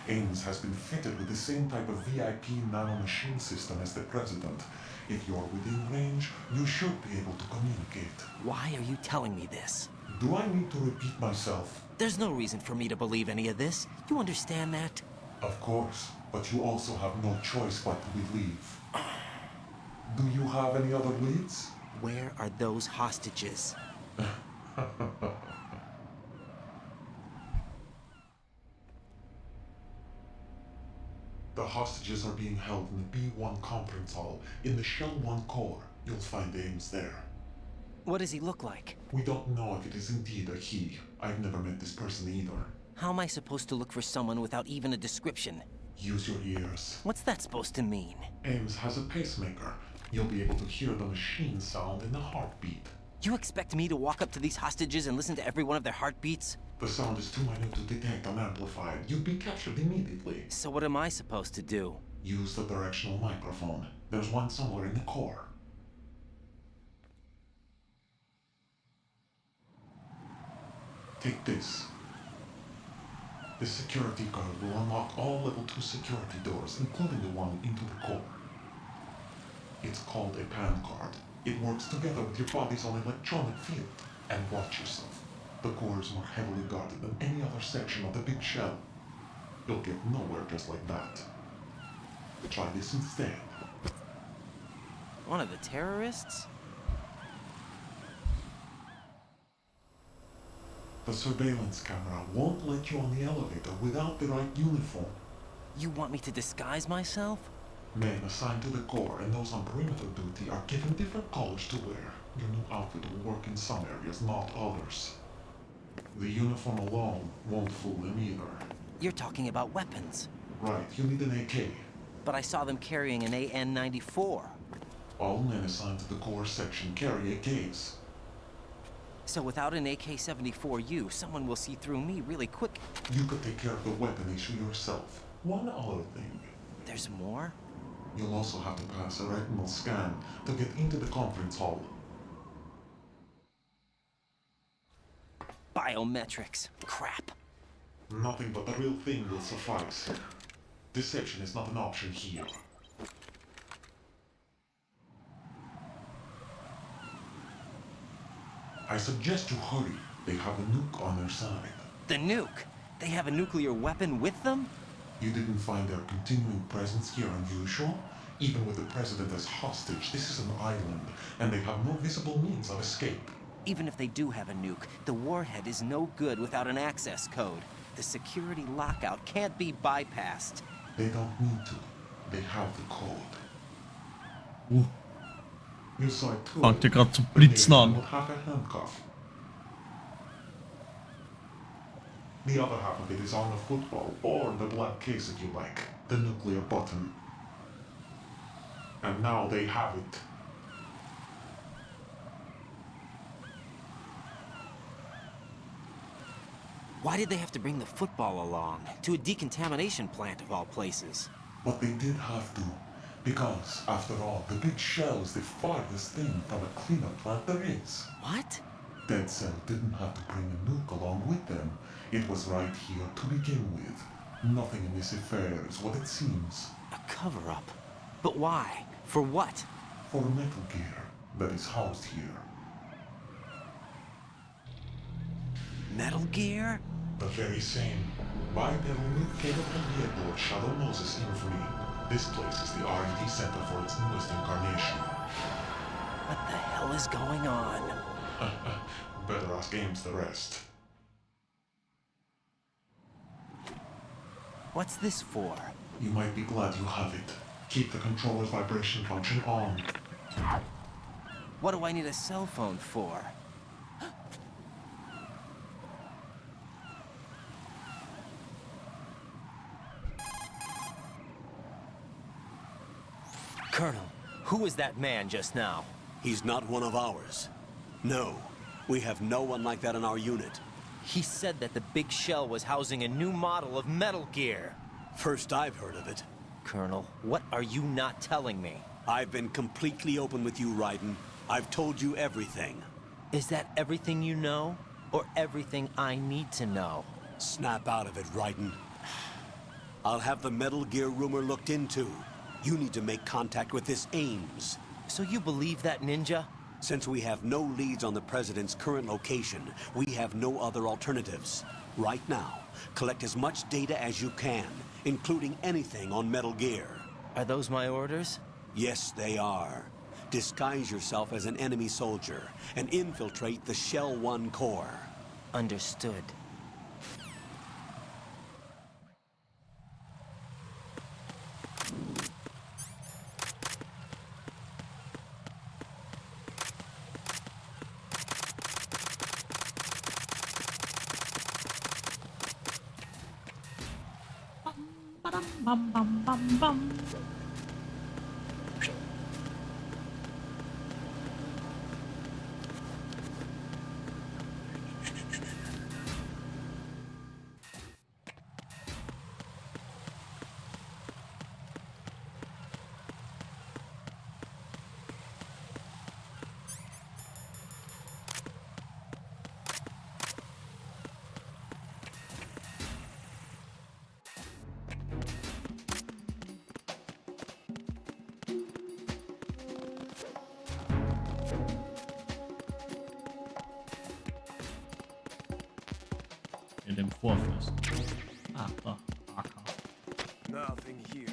Ames has been fitted with the same type of VIP nanomachine system as the president. If you're within range, you should be able to communicate. Why are you telling me this? Do I need to repeat myself? There's no reason for me to believe any of this. You understand that? Of course, but you also have no choice but to believe. Do you have any other leads? Where are those hostages? The hostages are being held in the B1 conference hall in the Shell 1 core. You'll find Ames there. What does he look like? We don't know if it is indeed a he. I've never met this person either. How am I supposed to look for someone without even a description? Use your ears. What's that supposed to mean? Ames has a pacemaker. You'll be able to hear the machine sound in the heartbeat. You expect me to walk up to these hostages and listen to every one of their heartbeats? The sound is too minute to detect unamplified. You'd be captured immediately. So what am I supposed to do? Use the directional microphone. There's one somewhere in the core. Take this. This security card will unlock all level 2 security doors, including the one into the core. It's called a PAN card. It works together with your body's own electronic field. And watch yourself. The core is more heavily guarded than any other section of the big shell. You'll get nowhere just like that. Try this instead. One of the terrorists? The surveillance camera won't let you on the elevator without the right uniform. You want me to disguise myself? Men assigned to the core and those on perimeter duty are given different colors to wear. Your new outfit will work in some areas, not others. The uniform alone won't fool them either. You're talking about weapons. Right, you need an AK. But I saw them carrying an AN-94. All men assigned to the core section carry AKs. So without an AK-74U, someone will see through me really quick. You could take care of the weapon issue yourself. One other thing. There's more? You'll also have to pass a retinal scan to get into the conference hall. Biometrics. Crap. Nothing but the real thing will suffice. Deception is not an option here. I suggest you hurry. They have a nuke on their side. The nuke? They have a nuclear weapon with them? You didn't find their continuing presence here unusual? Even with the president as hostage, this is an island, and they have no visible means of escape. Even if they do have a nuke, the warhead is no good without an access code. The security lockout can't be bypassed. They don't need to. They have the code. You saw it too. Fangt ihr gerade zu blitzen an. Would have a handcuff. The other half of it is on the football, or the black case if you like. The nuclear button. And now they have it. Why did they have to bring the football along? To a decontamination plant of all places. But they did have to. Because, after all, the big shell is the farthest thing from a cleanup plant there is. What? Dead Cell didn't have to bring a nuke along with them. It was right here to begin with. Nothing in this affair is what it seems. A cover-up? But why? For what? For Metal Gear that is housed here. Metal Gear? The very same. Bipedal nuke came from the airport Shadow Moses infamy. This place is the R&D center for its newest incarnation. What the hell is going on? Better ask Ames the rest. What's this for? You might be glad you have it. Keep the controller's vibration function on. What do I need a cell phone for? Colonel, who was that man just now? He's not one of ours. No, we have no one like that in our unit. He said that the big shell was housing a new model of Metal Gear. First I've heard of it. Colonel, what are you not telling me? I've been completely open with you, Raiden. I've told you everything. Is that everything you know? Or everything I need to know? Snap out of it, Raiden. I'll have the Metal Gear rumor looked into. You need to make contact with this Ames. So you believe that ninja? Since we have no leads on the President's current location, we have no other alternatives. Right now, collect as much data as you can, including anything on Metal Gear. Are those my orders? Yes, they are. Disguise yourself as an enemy soldier and infiltrate the Shell 1 core. Understood. Bam, bam, bam, bam. Den Vorfürsten. Ah, da. AK. Nothing here.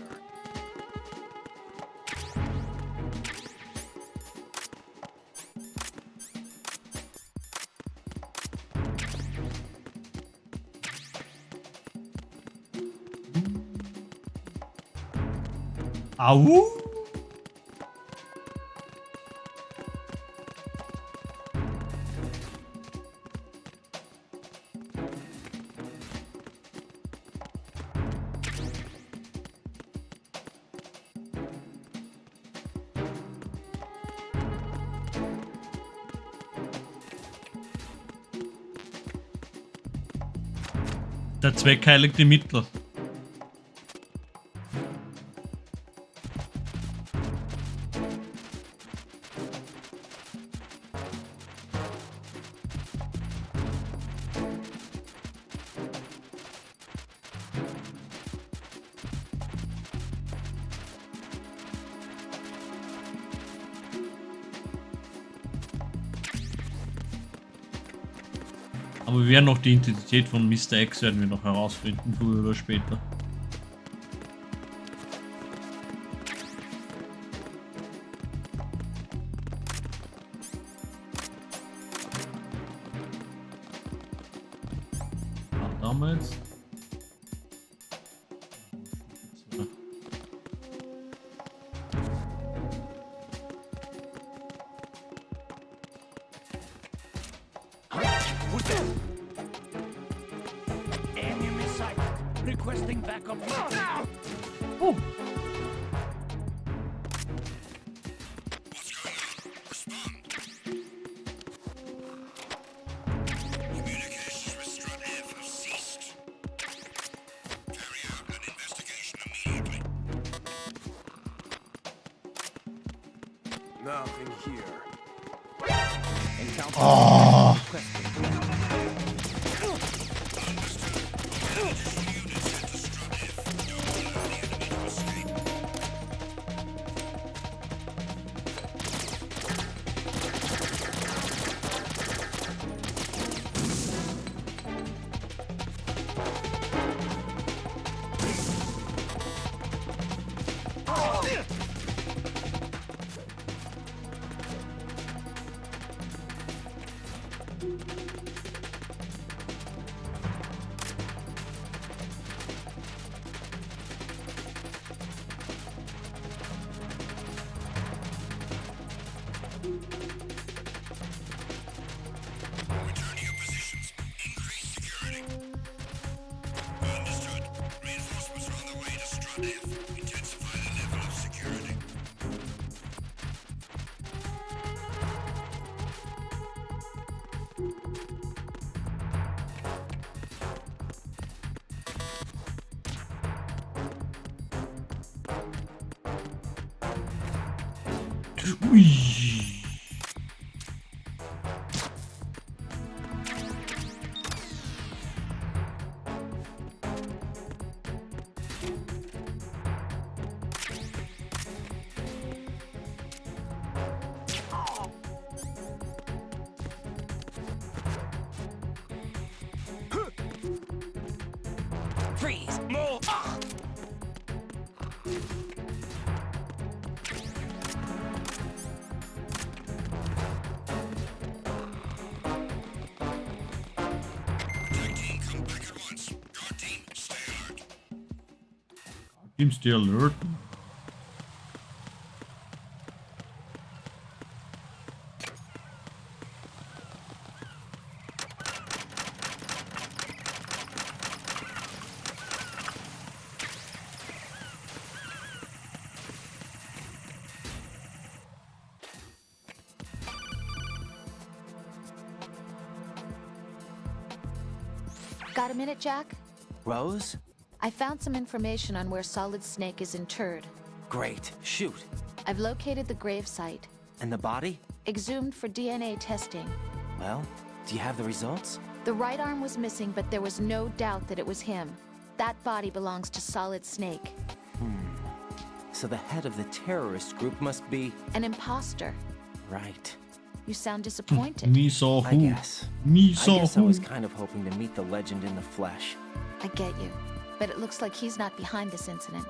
Au! Der Zweck heiligt die Mittel. Aber wir werden noch die Identität von Mr. X werden wir noch herausfinden, früher oder später. Damals. Enemy sight. Requesting backup. Oh. Nothing here. Oh. Ui. Freeze! More! Team, stay alert. Got a minute, Jack? Rose? I found some information on where Solid Snake is interred. Great. Shoot. I've located the grave site. And the body? Exhumed for DNA testing. Well, do you have the results? The right arm was missing, but there was no doubt that it was him. That body belongs to Solid Snake. So the head of the terrorist group must be... An imposter. Right. You sound disappointed. Me saw I who? guess. Me I saw guess I who? was kind of hoping to meet the legend in the flesh. I get you. But it looks like he's not behind this incident.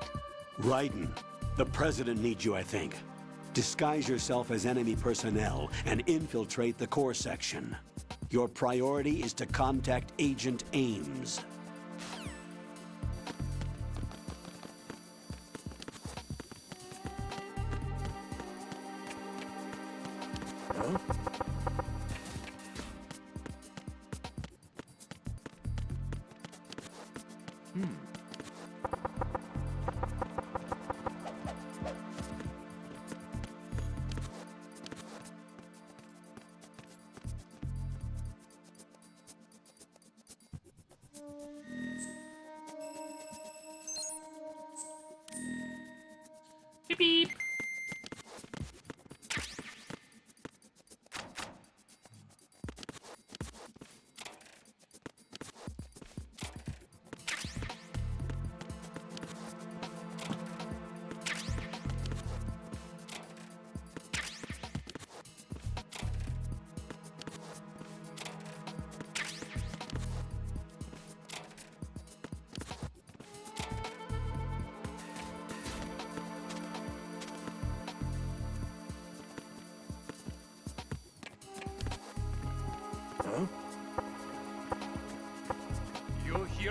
Raiden, the president needs you, I think. Disguise yourself as enemy personnel and infiltrate the core section. Your priority is to contact Agent Ames. Beep beep.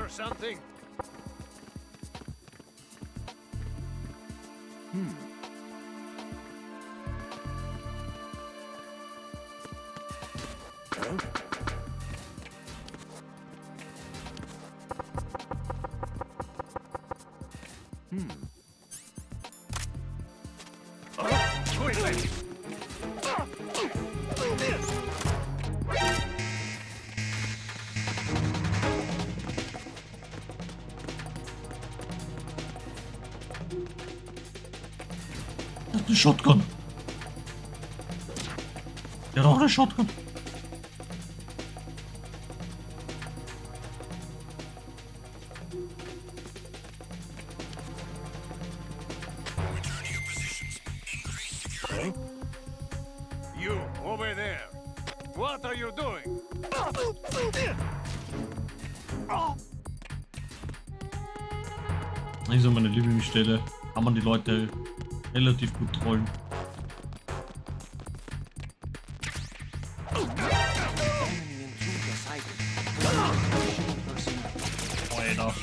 or something? Das ist eine Shotgun. Der hat auch eine Shotgun. You, over there. What are you doing? Das ist so meine Lieblingsstelle. Kann man die Leute relativ gut trollen. Alter.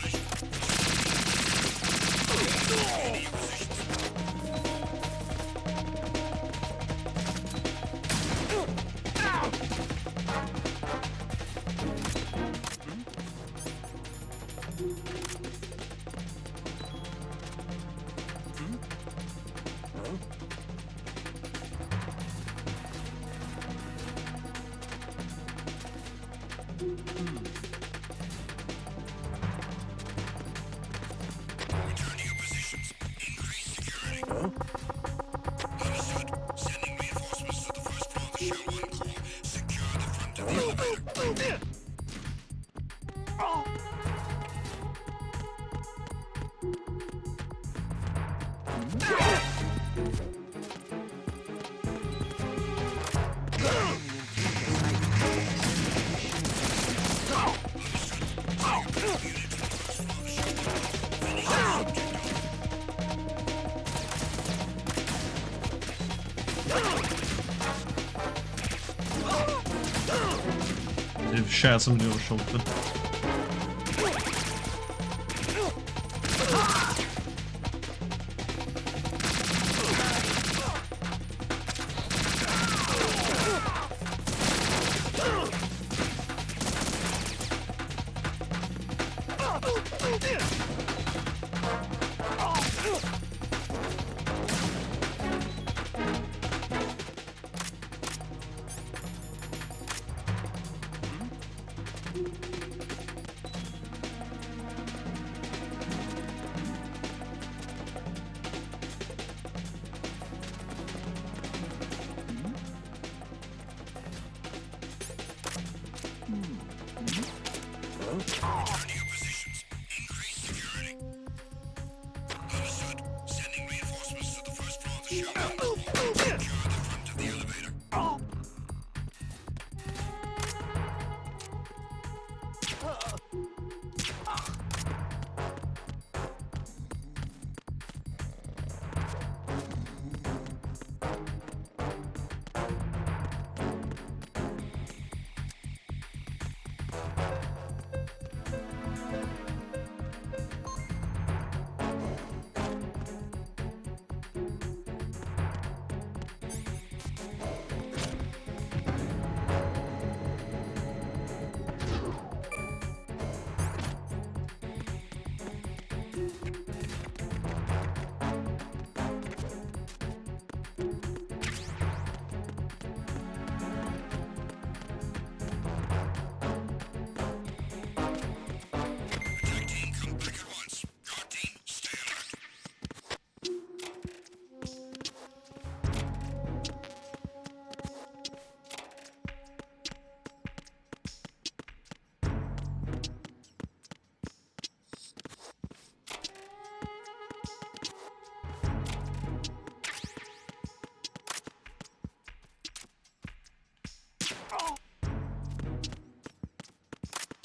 Scheiße mit ihrer Schulter.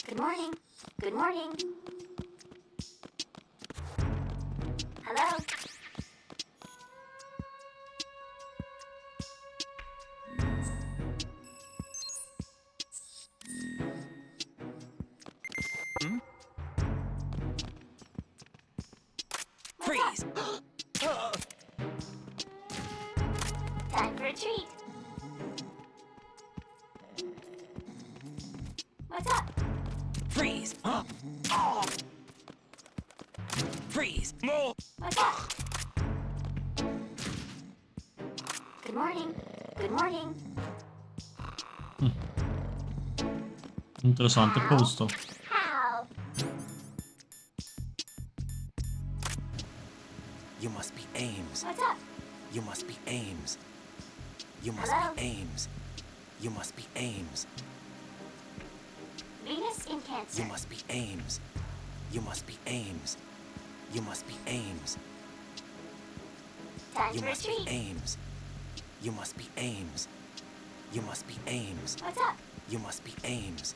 Good morning. Good morning. Hello? What's up? Good morning. Good morning. Interessante Poster. How? You must be Ames. What's up? You must be Ames. You must Hello? be Ames. You must be Ames. Venus in Cancer. You must be Ames. You must be Ames. You must be Ames. Time You for a must be treat. Ames. You must be Ames. You must be Ames. What's up? You must be Ames.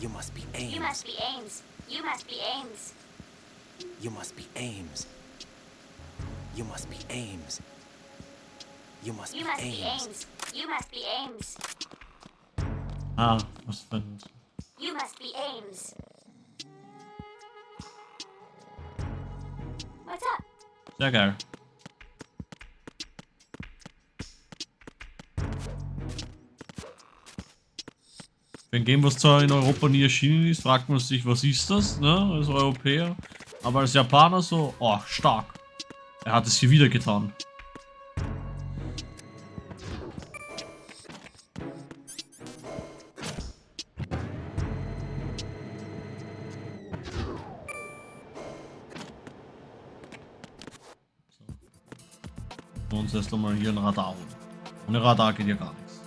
You must be Ames. You must be Ames. You must be Ames. You must be Ames. You must be Ames. You must You be must be Ames. Ames. You must be Ames. Ah, was war das? You must be Ames. What's up? Sehr geil. Für ein Game, was zwar in Europa nie erschienen ist, fragt man sich, was ist das, ne, als Europäer. Aber als Japaner so, oh, stark. Er hat es hier wieder getan. So. Uns erst einmal hier ein Radar holen. Ohne Radar geht ja gar nichts.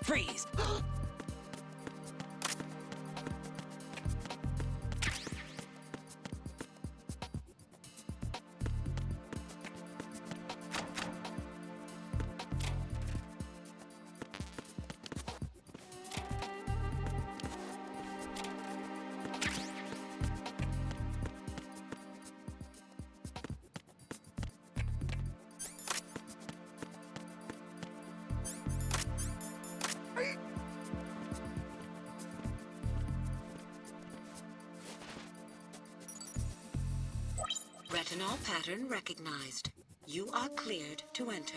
Freeze! Retinol pattern recognized. You are cleared to enter.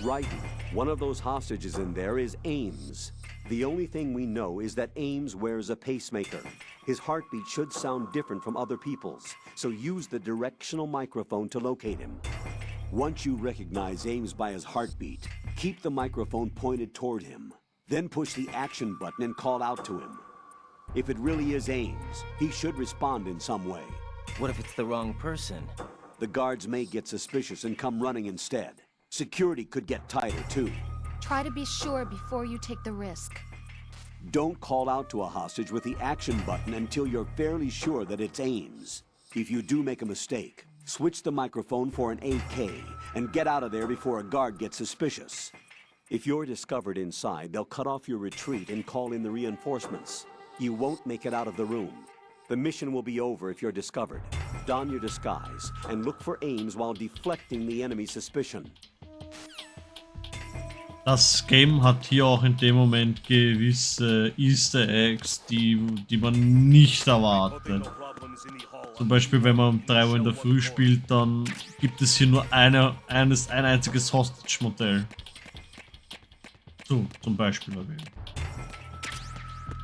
Right. One of those hostages in there is Ames. The only thing we know is that Ames wears a pacemaker. His heartbeat should sound different from other people's, so use the directional microphone to locate him. Once you recognize Ames by his heartbeat, keep the microphone pointed toward him. Then push the action button and call out to him. If it really is Ames, he should respond in some way. What if it's the wrong person? The guards may get suspicious and come running instead. Security could get tighter, too. Try to be sure before you take the risk. Don't call out to a hostage with the action button until you're fairly sure that it's Ames. If you do make a mistake, switch the microphone for an AK and get out of there before a guard gets suspicious. If you're discovered inside, they'll cut off your retreat and call in the reinforcements. You won't make it out of the room. The mission will be over if you're discovered. Don your disguise and look for Ames while deflecting the enemy's suspicion. Das Game hat hier auch in dem Moment gewisse Easter Eggs, die man nicht erwartet. Zum Beispiel, wenn man um 3 Uhr in der Früh spielt, dann gibt es hier nur ein einziges Hostage-Modell. So, zum Beispiel erwähnen.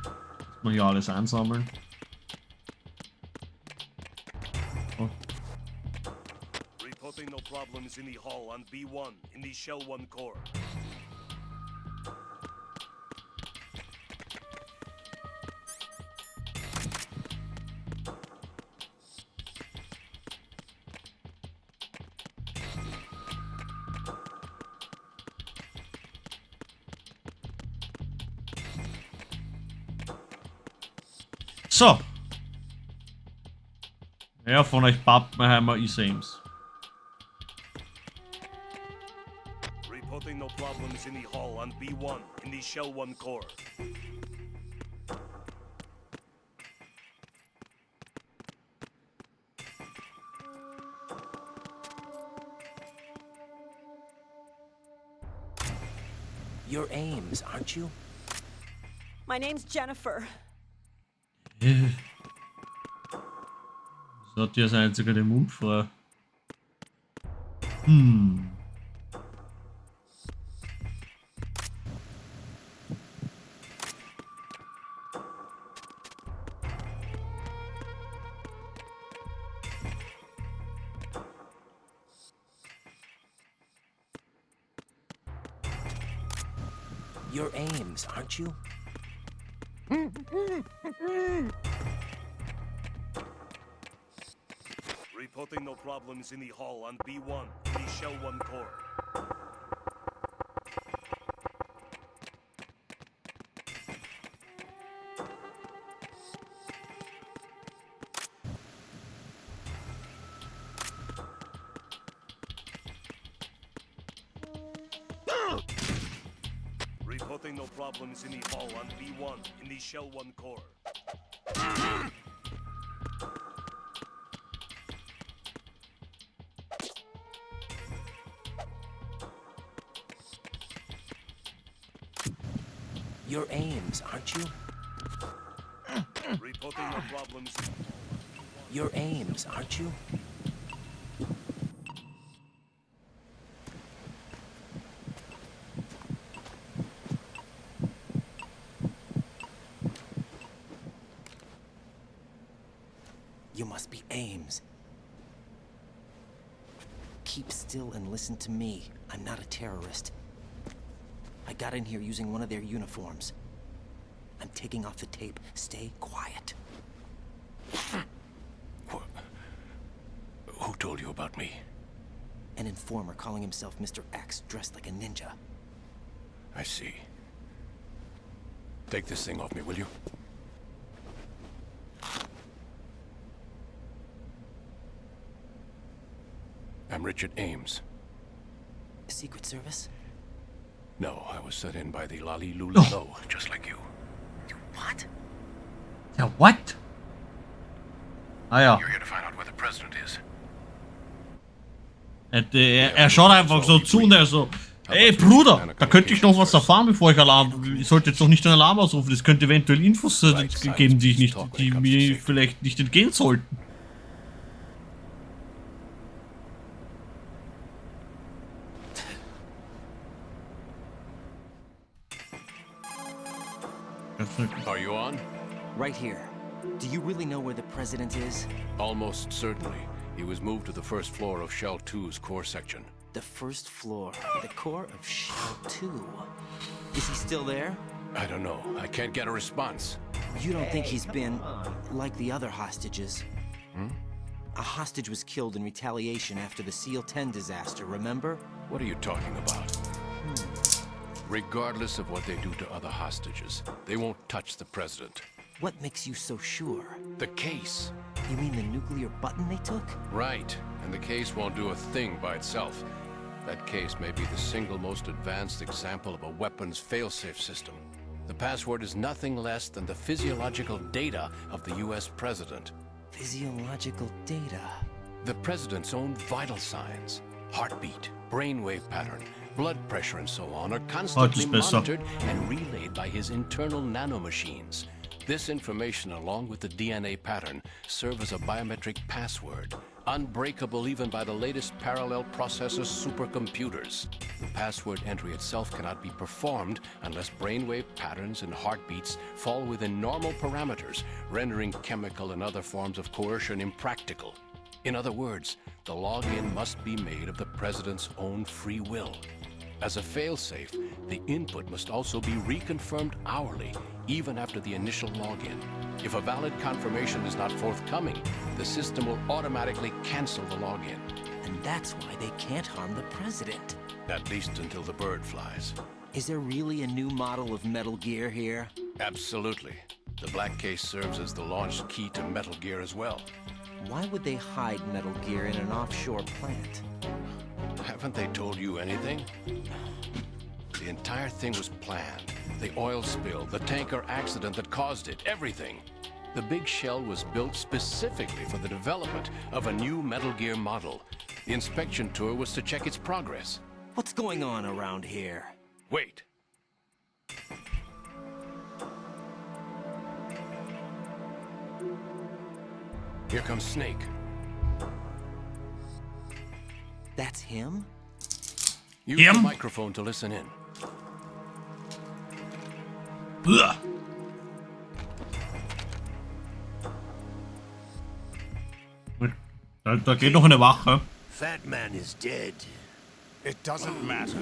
Muss man hier alles einsammeln. Oh. problems in the hull on B1 in the Shell 1 core. So. Wer von euch Pappenheimer ist Ames? Reporting no problems in the hull on B1 in the Shell 1 core. You're Ames, aren't you? My name's Jennifer. So hat die als einziger den Mund frei. You're Ames, aren't you? Reporting no problems in the hull on B1 in the Shell 1 core. Reporting no problems in the hull on B1 in the Shell 1 core. You're Ames, aren't you? Reporting no problems. You're Ames, aren't you? You must be Ames. Keep still and listen to me. I'm not a terrorist. I got in here using one of their uniforms. I'm taking off the tape. Stay quiet. Who told you about me? An informer calling himself Mr. X, dressed like a ninja. I see. Take this thing off me, will you? I'm Richard Ames. Secret Service? No, I was set in by the Lali Lula Low, just like you. What? Ja, what? Ah ja. You're here to find out where the president is. Er schaut einfach so zu und er so, ey Bruder, da könnte ich noch was erfahren, bevor ich Alarm. Ich sollte jetzt doch nicht einen Alarm ausrufen. Das könnte eventuell Infos geben, die mir vielleicht nicht entgehen sollten. Are you on? Right here. Do you really know where the president is? Almost certainly. He was moved to the first floor of Shell 2's core section. The first floor. The core of Shell 2. Is he still there? I don't know. I can't get a response. You don't think he's been like the other hostages? A hostage was killed in retaliation after the SEAL 10 disaster, remember? What are you talking about? Regardless of what they do to other hostages, they won't touch the president. What makes you so sure? The case. You mean the nuclear button they took? Right. And the case won't do a thing by itself. That case may be the single most advanced example of a weapons failsafe system. The password is nothing less than the physiological data of the US president. Physiological data? The president's own vital signs, heartbeat, brainwave pattern, blood pressure and so on are constantly monitored and relayed by his internal nanomachines. This information, along with the DNA pattern, serve as a biometric password, unbreakable even by the latest parallel processor supercomputers. The password entry itself cannot be performed unless brainwave patterns and heartbeats fall within normal parameters, rendering chemical and other forms of coercion impractical. In other words, the login must be made of the President's own free will. As a failsafe, the input must also be reconfirmed hourly, even after the initial login. If a valid confirmation is not forthcoming, the system will automatically cancel the login. And that's why they can't harm the president. At least until the bird flies. Is there really a new model of Metal Gear here? Absolutely. The black case serves as the launch key to Metal Gear as well. Why would they hide Metal Gear in an offshore plant? Haven't they told you anything? The entire thing was planned. The oil spill, the tanker accident that caused it, everything. The big shell was built specifically for the development of a new Metal Gear model. The inspection tour was to check its progress. What's going on around here? Wait. Here comes Snake. That's him? Use the microphone to listen in. Ugh. Da geht noch eine Wache. Fat Man is dead. It doesn't matter.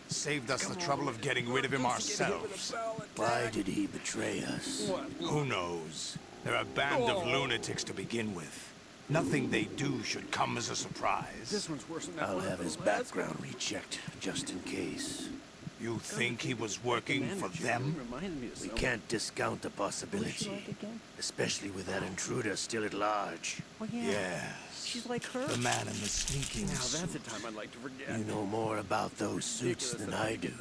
Saved us the trouble of getting rid of him ourselves. Why did he betray us? Who knows? They're a band of lunatics to begin with. Nothing they do should come as a surprise. This one's worse than that. I'll have his background rechecked, just in case. You think he was working for them? We can't discount the possibility. Especially with that intruder still at large. Yes. She's like her. The man in the sneaking suit. Now that's a time I'd like to forget. You know more about those suits than I do.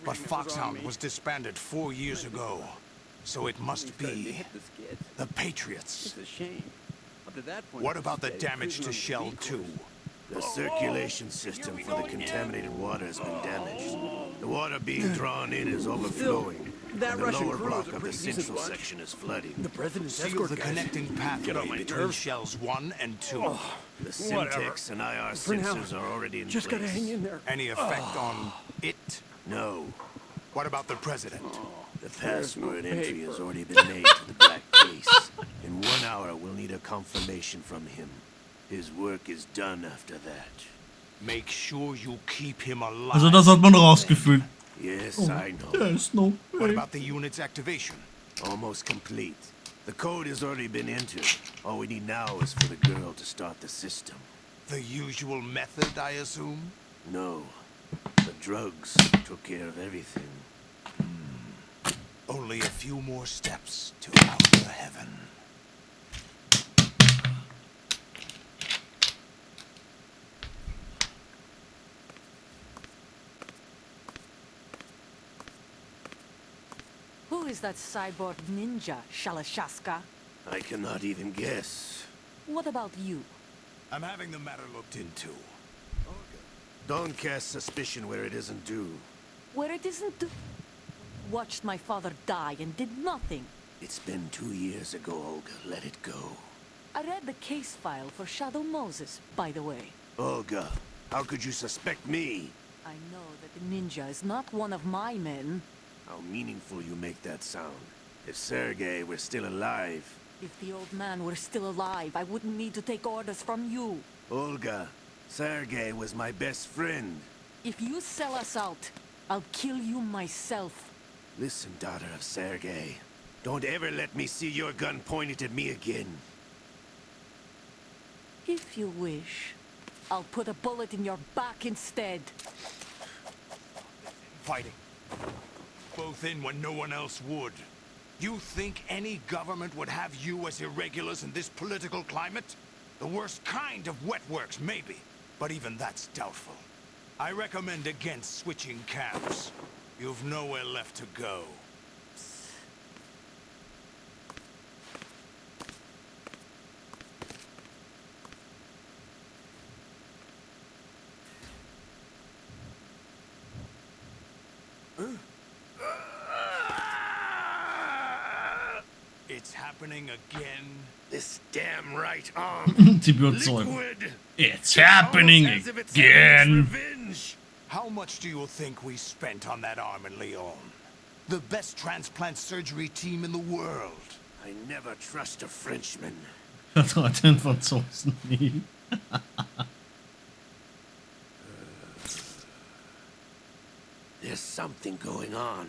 But Foxhound was disbanded 4 years ago. So it must be the Patriots. It's a shame. Up to that point, What about the damage to Shell 2? The circulation system for the contaminated water has been damaged. The water being drawn in is overflowing. That and the Russian lower crew block is a of the pretty decent central bunch. section is flooding. The president's Seal escort the guys. connecting Get pathway on my between nerves. Shells 1 and 2. The Syntax and IR For now, sensors are already in just place. gotta hang in there. Any effect on it? No. What about the president? The password entry has already been made to the black case. In 1 hour, we'll need a confirmation from him. His work is done after that. Make sure you keep him alive. Also das hat man rausgefühlt. Yes, Oh, I know. there's no What way. about the unit's activation? Almost complete. The code has already been entered. All we need now is for the girl to start the system. The usual method, I assume? No. The drugs took care of everything. Only a few more steps to outer heaven. Who is that cyborg ninja, Shalashaska? I cannot even guess. What about you? I'm having the matter looked into. Don't cast suspicion where it isn't due. Where it isn't watched my father die and did nothing. It's been 2 years ago, Olga. Let it go. I read the case file for Shadow Moses, by the way. Olga, how could you suspect me? I know that the ninja is not one of my men. How meaningful you make that sound. If Sergei were still alive... If the old man were still alive, I wouldn't need to take orders from you. Olga, Sergei was my best friend. If you sell us out, I'll kill you myself. Listen, daughter of Sergei. Don't ever let me see your gun pointed at me again. If you wish, I'll put a bullet in your back instead. Fighting. Both in when no one else would. You think any government would have you as irregulars in this political climate? The worst kind of wet works, maybe. But even that's doubtful. I recommend against switching camps. You've nowhere left to go. It's happening again. This damn right arm. Die Überzeugung. Liquid. It's happening Almost as if it's again. revenge. How much do you think we spent on that arm in Lyon? The best transplant surgery team in the world. I never trust a Frenchman. Hört heute den Franzosen nie. There's something going on.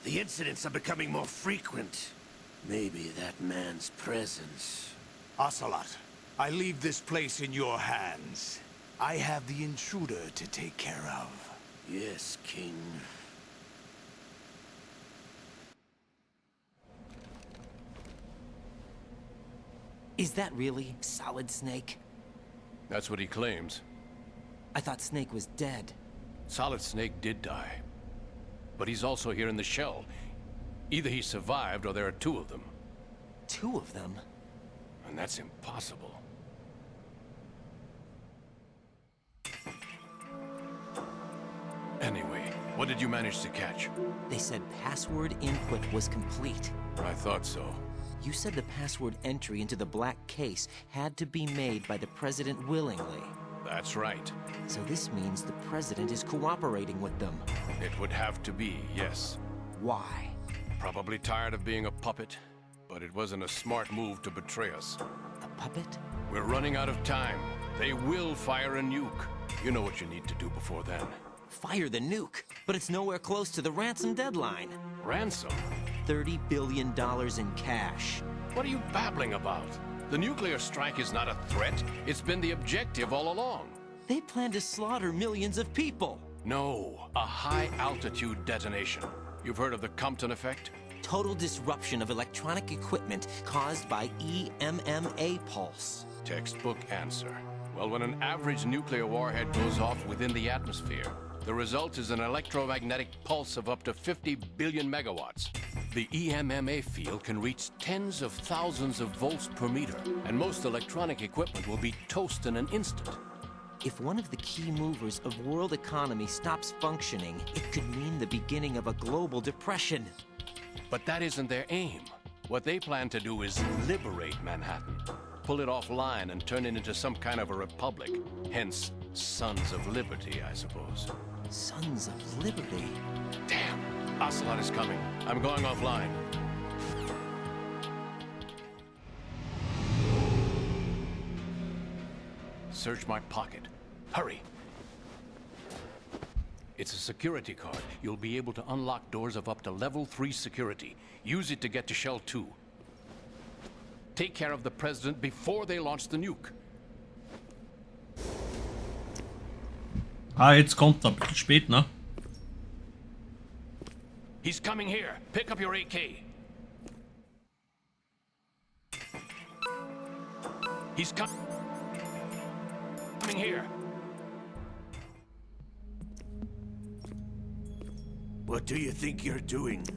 The incidents are becoming more frequent. Maybe that man's presence. Ocelot, I leave this place in your hands. I have the intruder to take care of. Yes, King. Is that really Solid Snake? That's what he claims. I thought Snake was dead. Solid Snake did die. But he's also here in the shell. Either he survived or there are two of them. Two of them? And that's impossible. Anyway, what did you manage to catch? They said password input was complete. I thought so. You said the password entry into the black case had to be made by the President willingly. That's right. So this means the President is cooperating with them. It would have to be, yes. Why? Probably tired of being a puppet, but it wasn't a smart move to betray us. A puppet? We're running out of time. They will fire a nuke. You know what you need to do before then. Fire the nuke, but it's nowhere close to the ransom deadline. Ransom? $30 billion in cash. What are you babbling about? The nuclear strike is not a threat. It's been the objective all along. They plan to slaughter millions of people. No, a high-altitude detonation. You've heard of the Compton effect? Total disruption of electronic equipment caused by EMMA pulse. Textbook answer. Well, when an average nuclear warhead goes off within the atmosphere, the result is an electromagnetic pulse of up to 50 billion megawatts. The EMMA field can reach tens of thousands of volts per meter, and most electronic equipment will be toast in an instant. If one of the key movers of world economy stops functioning, it could mean the beginning of a global depression. But that isn't their aim. What they plan to do is liberate Manhattan. Pull it offline and turn it into some kind of a republic. Hence, Sons of Liberty, I suppose. Sons of Liberty? Damn! Ocelot is coming. I'm going offline. Search my pocket. Hurry! It's a security card. You'll be able to unlock doors of up to level 3 security. Use it to get to Shell 2. Take care of the President before they launch the nuke. Ah, jetzt kommt er. Ein bisschen spät, ne? He's coming here. Pick up your AK. He's coming here. What do you think you're doing?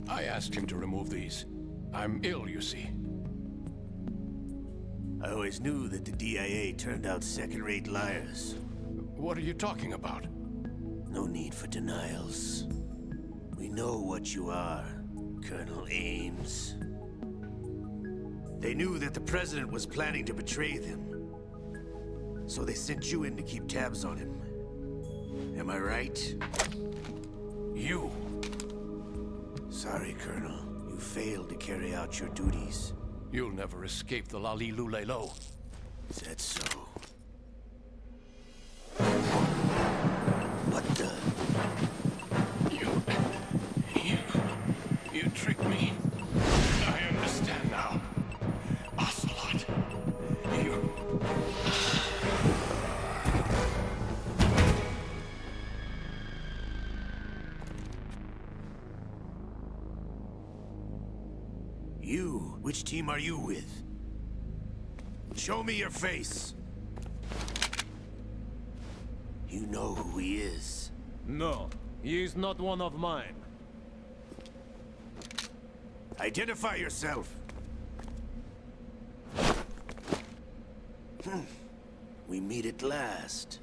I asked him to remove these. I'm ill, you see. I always knew that the DIA turned out second-rate liars. What are you talking about? No need for denials. We know what you are, Colonel Ames. They knew that the President was planning to betray them. So they sent you in to keep tabs on him. Am I right? You? Sorry, Colonel. You failed to carry out your duties. You'll never escape the Lali-Lulelo. Is that so? What the? You tricked me. I understand now. Ocelot. You? Which team are you with? Show me your face. You know who he is. No, he is not one of mine. Identify yourself. We meet at last.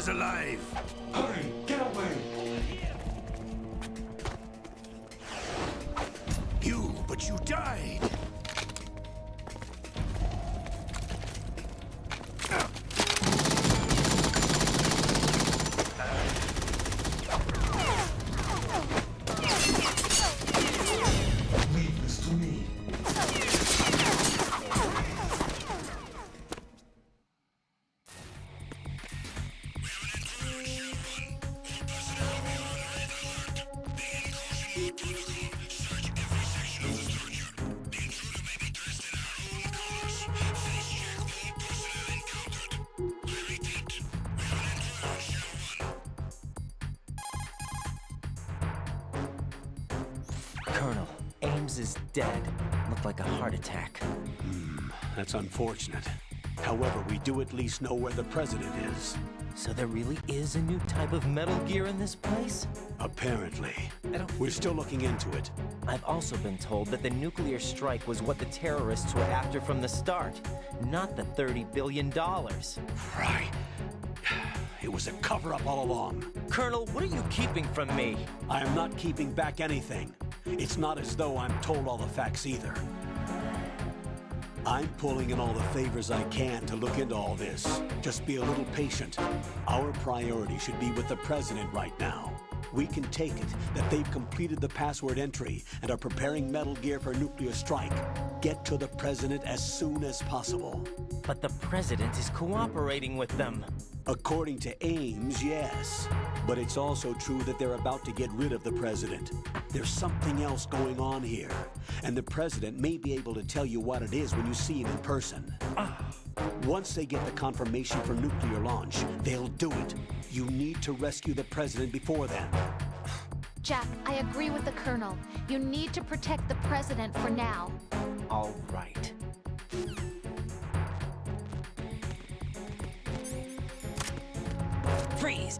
Alive! Hurry! Get away! died! Leave this to me. Colonel, Ames is dead. Looked like a heart attack. That's unfortunate. However, we do at least know where the president is. So there really is a new type of Metal Gear in this place? Apparently. We're still looking into it. I've also been told that the nuclear strike was what the terrorists were after from the start, not the $30 billion. Right. It was a cover-up all along. Colonel, what are you keeping from me? I am not keeping back anything. It's not as though I'm told all the facts either. I'm pulling in all the favors I can to look into all this. Just be a little patient. Our priority should be with the president right now. We can take it that they've completed the password entry and are preparing Metal Gear for nuclear strike. Get to the president as soon as possible. But the president is cooperating with them. According to Ames, yes. But it's also true that they're about to get rid of the president. There's something else going on here, and the president may be able to tell you what it is when you see him in person. Once they get the confirmation for nuclear launch, they'll do it. You need to rescue the president before then. Jack, I agree with the Colonel. You need to protect the president for now. All right. Freeze!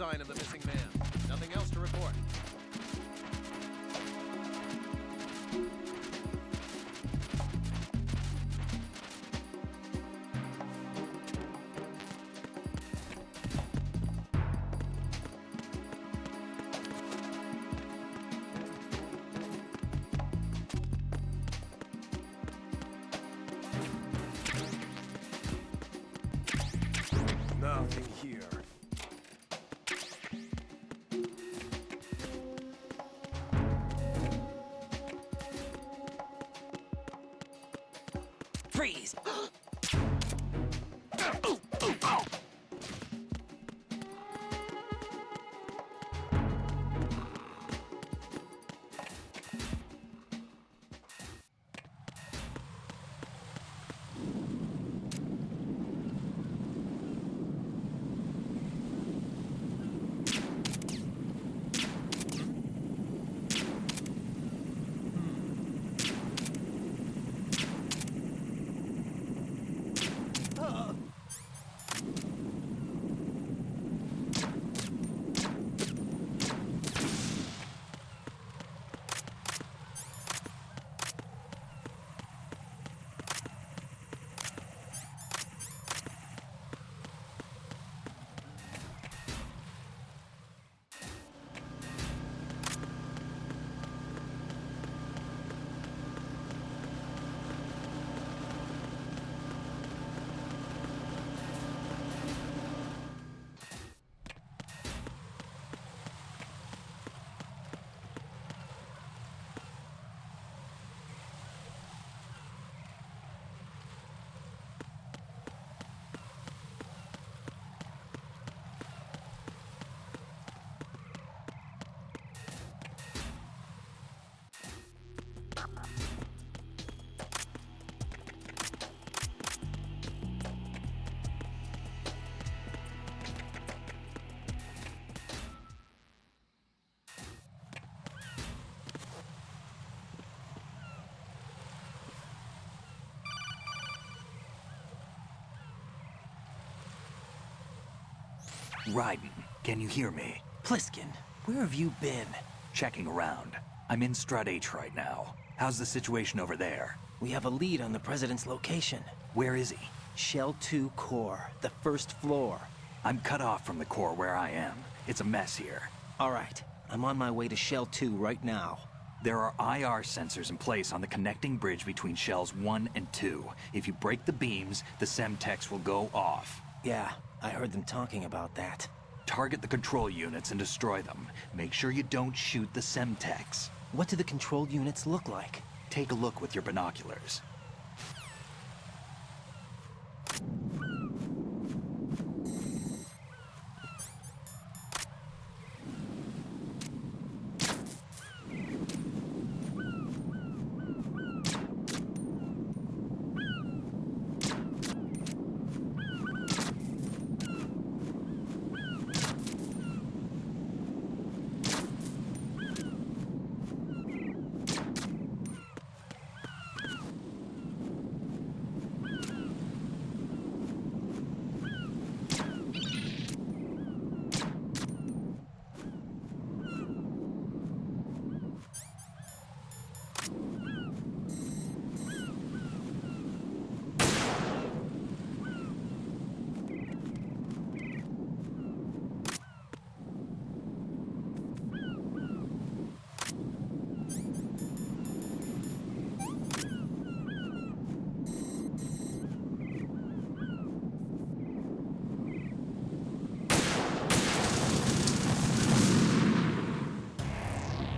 sign of the missing man. Nothing else to report. Nothing here. Freeze! Raiden, can you hear me? Pliskin, where have you been? Checking around. I'm in Strut H right now. How's the situation over there? We have a lead on the President's location. Where is he? Shell 2 core, the first floor. I'm cut off from the core where I am. It's a mess here. All right, I'm on my way to Shell 2 right now. There are IR sensors in place on the connecting bridge between Shells 1 and 2. If you break the beams, the Semtex will go off. Yeah, I heard them talking about that. Target the control units and destroy them. Make sure you don't shoot the Semtex. What do the control units look like? Take a look with your binoculars.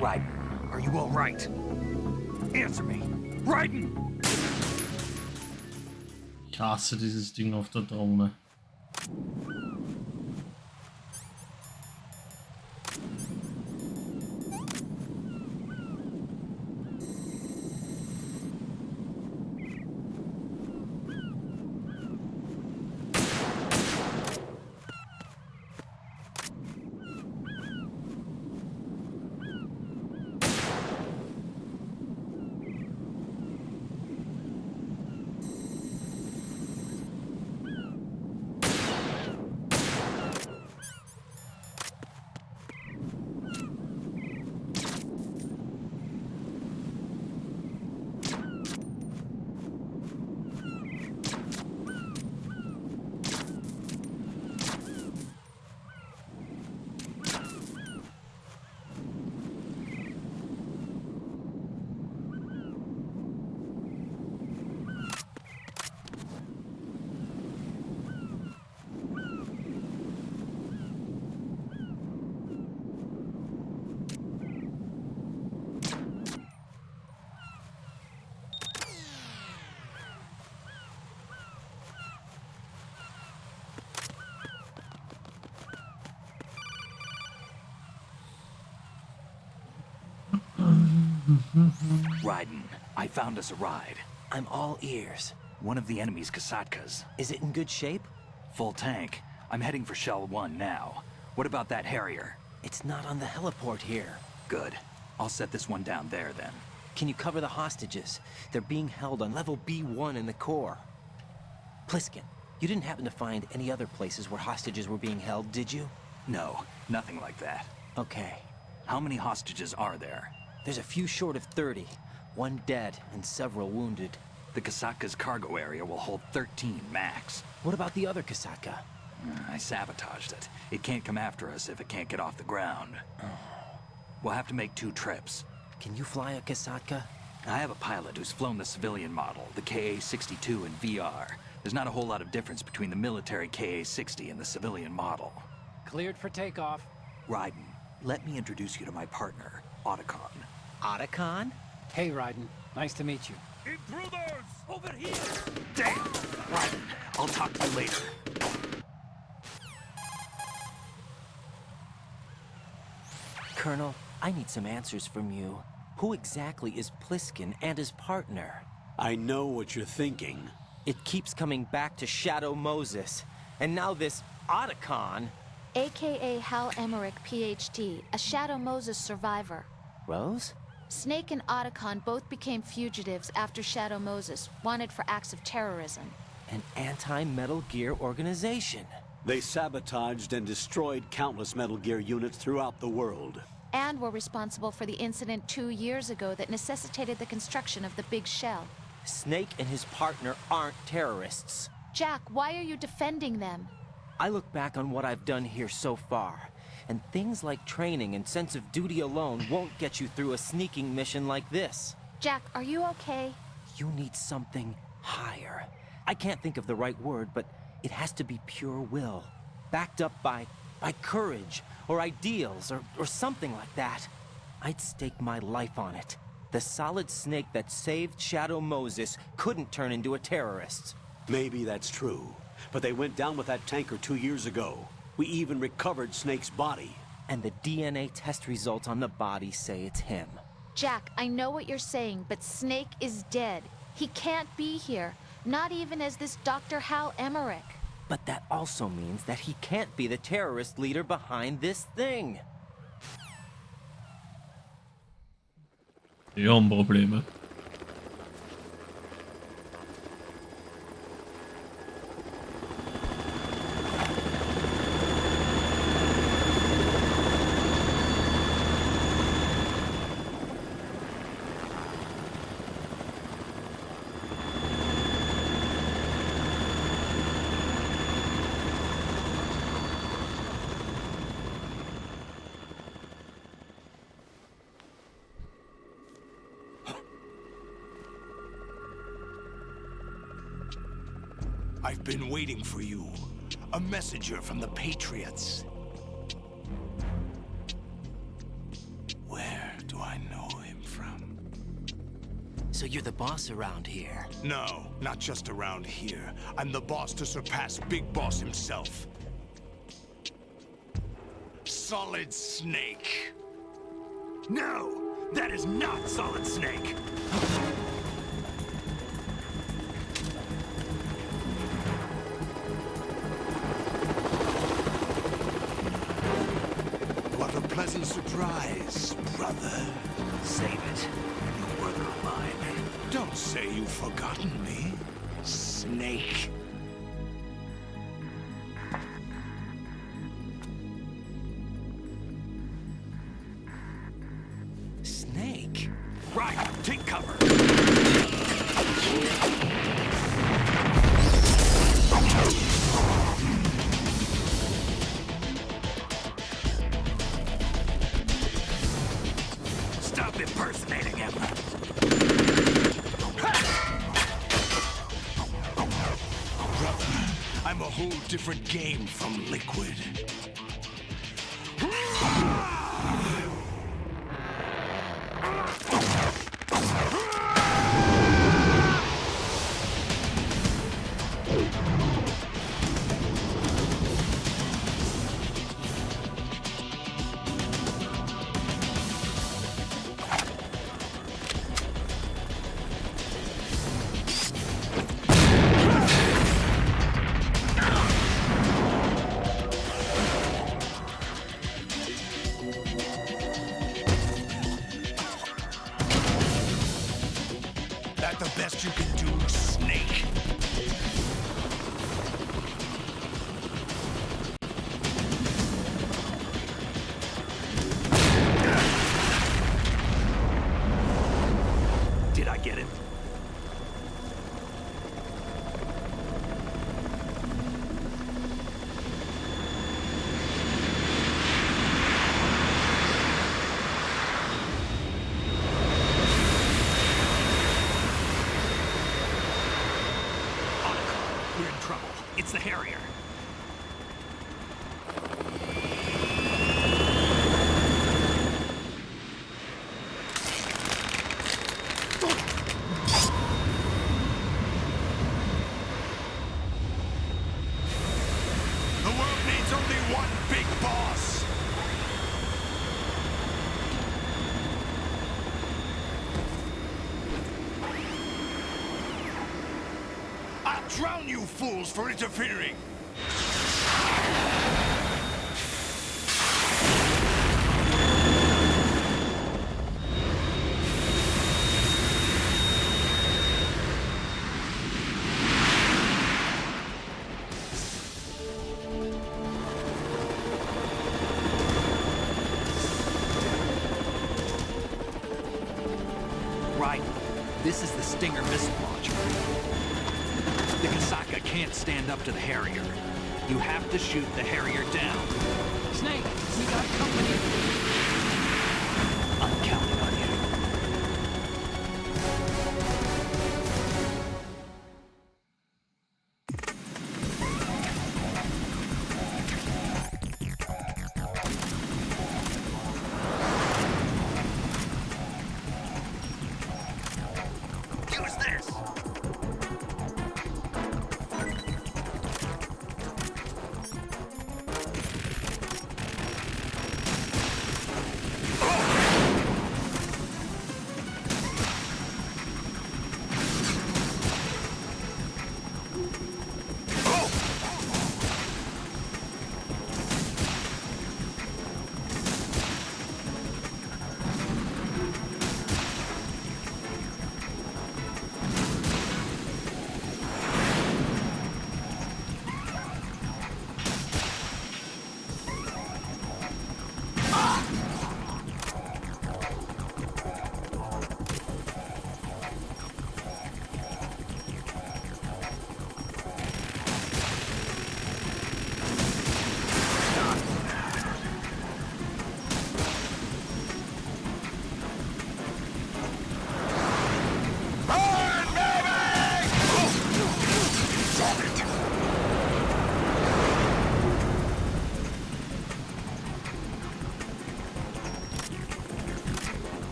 Raiden, are you all right? Answer me. Raiden! Ich hasse dieses Ding auf der Drohne. Raiden, I found us a ride. I'm all ears. One of the enemy's Kasatkas. Is it in good shape? Full tank. I'm heading for Shell 1 now. What about that Harrier? It's not on the heliport here. Good. I'll set this one down there then. Can you cover the hostages? They're being held on level B1 in the core. Pliskin, you didn't happen to find any other places where hostages were being held, did you? No, nothing like that. Okay. How many hostages are there? There's a few short of 30. One dead and several wounded. The Kasatka's cargo area will hold 13 max. What about the other Kasatka? I sabotaged it. It can't come after us if it can't get off the ground. We'll have to make 2 trips. Can you fly a Kasatka? I have a pilot who's flown the civilian model, the KA-62 in VR. There's not a whole lot of difference between the military KA-60 and the civilian model. Cleared for takeoff. Raiden, let me introduce you to my partner, Otacon. Otacon? Hey, Raiden. Nice to meet you. Intruders! Over here! Damn! Raiden, I'll talk to you later. Colonel, I need some answers from you. Who exactly is Pliskin and his partner? I know what you're thinking. It keeps coming back to Shadow Moses. And now this Otacon... AKA Hal Emmerich, PhD, a Shadow Moses survivor. Rose? Snake and Otacon both became fugitives after Shadow Moses, wanted for acts of terrorism. An anti-Metal Gear organization. They sabotaged and destroyed countless Metal Gear units throughout the world. And were responsible for the incident 2 years ago that necessitated the construction of the Big Shell. Snake and his partner aren't terrorists. Jack, why are you defending them? I look back on what I've done here so far, and things like training and sense of duty alone won't get you through a sneaking mission like this. Jack, are you okay? You need something higher. I can't think of the right word, but it has to be pure will, backed up by courage, or ideals, or something like that. I'd stake my life on it. The solid Snake that saved Shadow Moses couldn't turn into a terrorist. Maybe that's true, but they went down with that tanker 2 years ago. We even recovered Snake's body. And the DNA test results on the body say it's him. Jack, I know what you're saying, but Snake is dead. He can't be here, not even as this Dr. Hal Emmerich. But that also means that he can't be the terrorist leader behind this thing. Die haben Probleme. I've been waiting for you. A messenger from the Patriots. Where do I know him from? So you're the boss around here? No, not just around here. I'm the boss to surpass Big Boss himself. Solid Snake. No, that is not Solid Snake. What a pleasant surprise, brother. Save it. A new brother of mine. Don't say you've forgotten me, Snake. Snake? Right, take cover. Stop impersonating him. Brother, I'm a whole different game from Liquid. the best you can do, Snake? Did I get it? We're in trouble. It's the Harrier. The world needs only one big boss. I'll drown you fools for interfering. Right. This is the Stinger missile launcher. The Kasaka can't stand up to the Harrier. You have to shoot the Harrier down. Snake, we got company. I'm counting on you. Use this.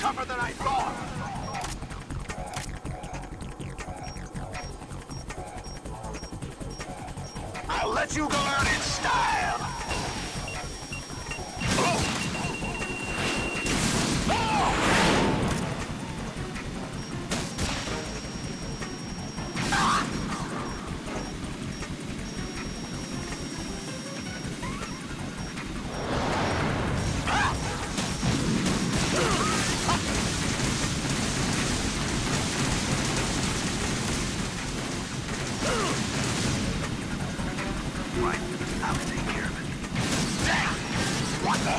Tougher than I thought! I'll let you go out in style! Right, I'll take care of it. Damn! What the?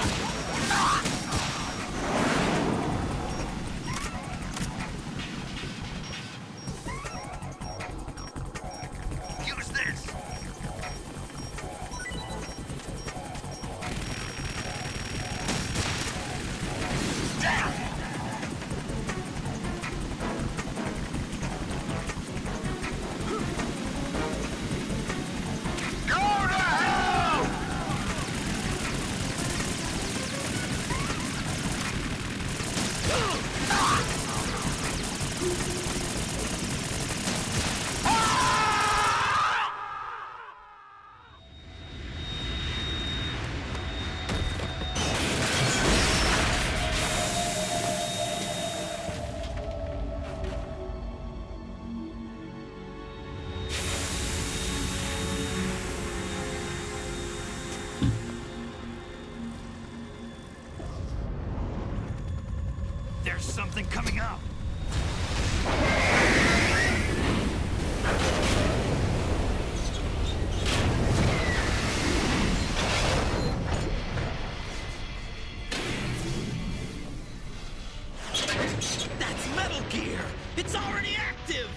Use this! Damn! It's already active!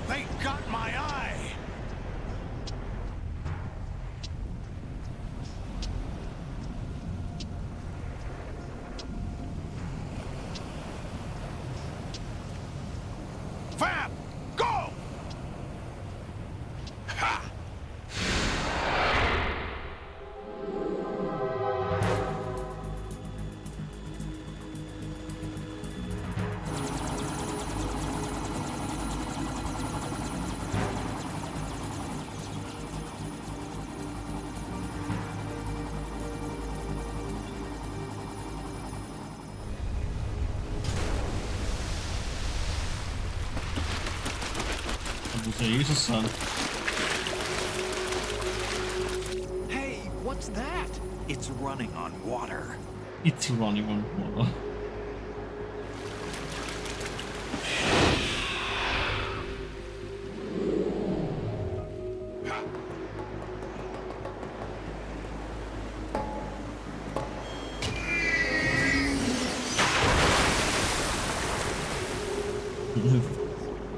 They got my eye! Fab! Go! Ha! Jesus, son. Hey, what's that? It's running on water. It's running on water.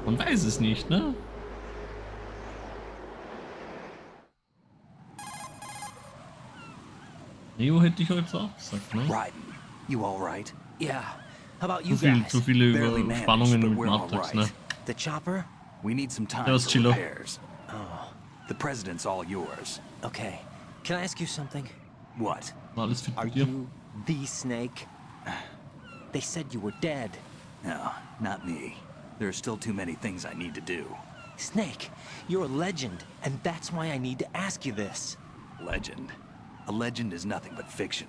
Man weiß es nicht, ne? Neo hätte ich heute auch gesagt, ne? Raiden, you all right? Yeah. How about you guys? Zu viele Barely Überspannungen managed, mit but we're all Matrix, right. ne? The chopper? We need some time Ja, was for Chilo. repairs. Oh. The president's all yours. Okay. Can I ask you something? What? Alles fit Are mit dir? you the Snake? They said you were dead. No, not me. There are still too many things I need to do. Snake, you're a legend, and that's why I need to ask you this. Legend? A legend is nothing but fiction.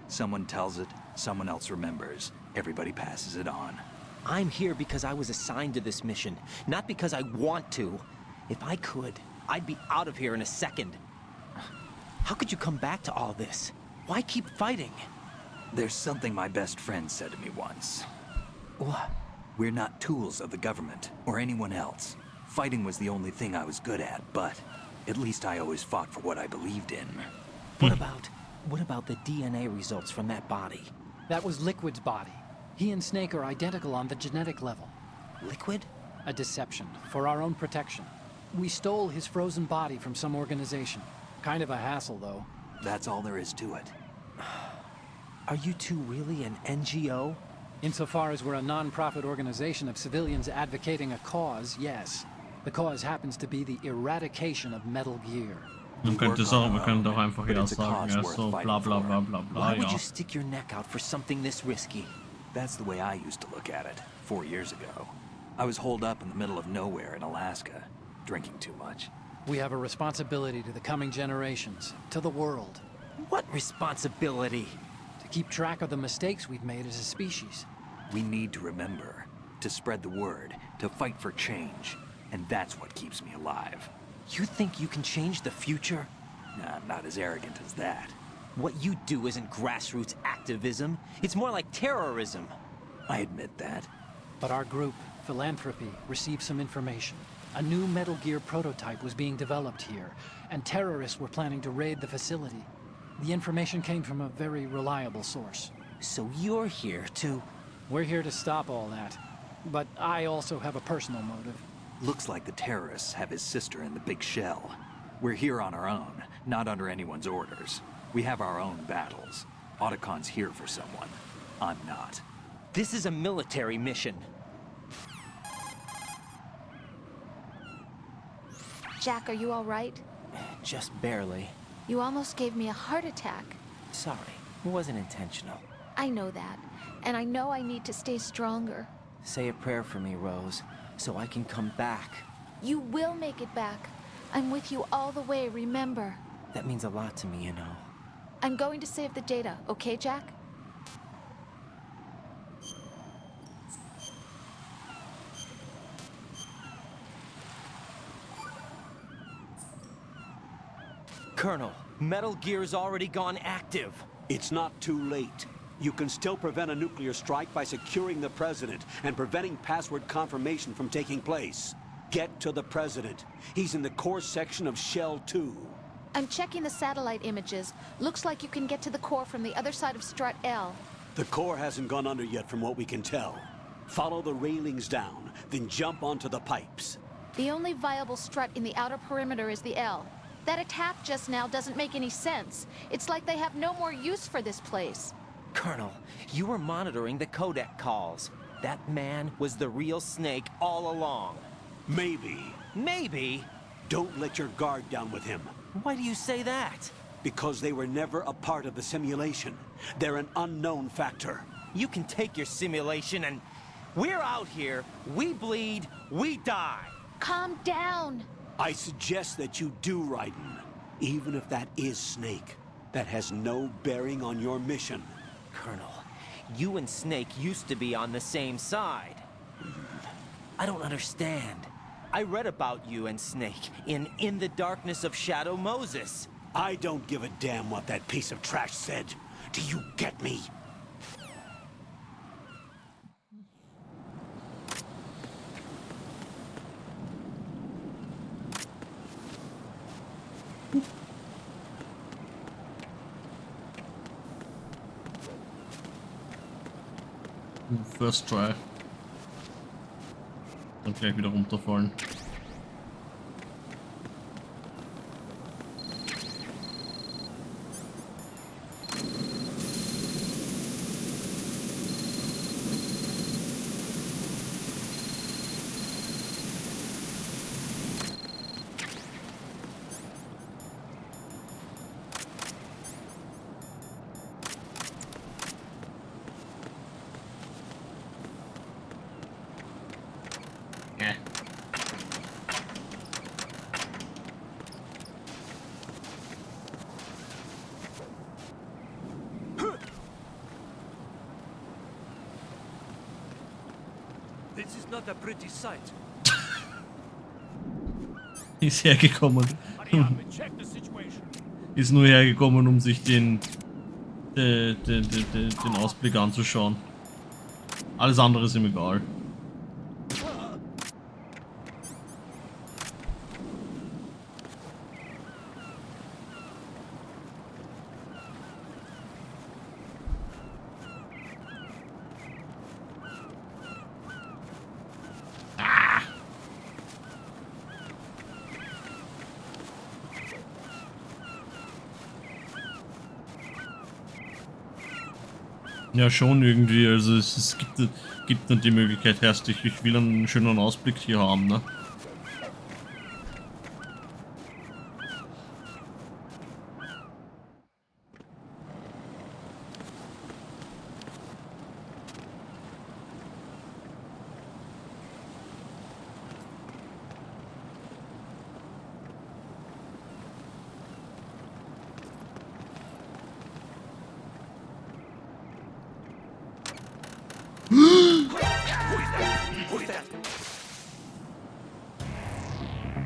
Someone tells it, someone else remembers. Everybody passes it on. I'm here because I was assigned to this mission, not because I want to. If I could, I'd be out of here in a second. How could you come back to all this? Why keep fighting? There's something my best friend said to me once. What? We're not tools of the government, or anyone else. Fighting was the only thing I was good at, but at least I always fought for what I believed in. What about the DNA results from that body? That was Liquid's body. He and Snake are identical on the genetic level. Liquid? A deception, for our own protection. We stole his frozen body from some organization. Kind of a hassle, though. That's all there is to it. Are you two really an NGO? Insofar as we're a non-profit organization of civilians advocating a cause, yes. The cause happens to be the eradication of Metal Gear. Man könnte doch einfach ja sagen, ja, so bla bla bla bla bla, Why would ja. you stick your neck out for something this risky? That's the way I used to look at it, 4 years ago. I was holed up in the middle of nowhere in Alaska, drinking too much. We have a responsibility to the coming generations, to the world. What responsibility? To keep track of the mistakes we've made as a species. We need to remember, to spread the word, to fight for change. And that's what keeps me alive. You think you can change the future? Nah, I'm not as arrogant as that. What you do isn't grassroots activism. It's more like terrorism. I admit that. But our group, Philanthropy, received some information. A new Metal Gear prototype was being developed here, and terrorists were planning to raid the facility. The information came from a very reliable source. So you're here to... We're here to stop all that. But I also have a personal motive. Looks like the terrorists have his sister in the big shell. We're here on our own, not under anyone's orders. We have our own battles. Otacon's here for someone. I'm not. This is a military mission. Jack, are you all right? Just barely. You almost gave me a heart attack. Sorry, it wasn't intentional. I know that, and I know I need to stay stronger. Say a prayer for me, Rose, so I can come back. You will make it back. I'm with you all the way, remember? That means a lot to me, you know. I'm going to save the data, okay, Jack? Colonel, Metal Gear's already gone active. It's not too late. You can still prevent a nuclear strike by securing the President and preventing password confirmation from taking place. Get to the President. He's in the core section of Shell 2. I'm checking the satellite images. Looks like you can get to the core from the other side of Strut L. The core hasn't gone under yet from what we can tell. Follow the railings down, then jump onto the pipes. The only viable strut in the outer perimeter is the L. That attack just now doesn't make any sense. It's like they have no more use for this place. Colonel, you were monitoring the codec calls. That man was the real Snake all along. Maybe. Maybe? Don't let your guard down with him. Why do you say that? Because they were never a part of the simulation. They're an unknown factor. You can take your simulation and... We're out here, we bleed, we die. Calm down. I suggest that you do, Raiden. Even if that is Snake. That has no bearing on your mission. Colonel, you and Snake used to be on the same side. I don't understand. I read about you and Snake in the Darkness of Shadow Moses. I don't give a damn what that piece of trash said. Do you get me? First try. Dann gleich wieder runterfallen. This is not a pretty sight. Ist hergekommen. Ist nur hergekommen, um sich den Ausblick anzuschauen. Alles andere ist ihm egal. Ja, schon irgendwie, also es gibt dann die Möglichkeit, erst ich will einen schönen Ausblick hier haben, ne?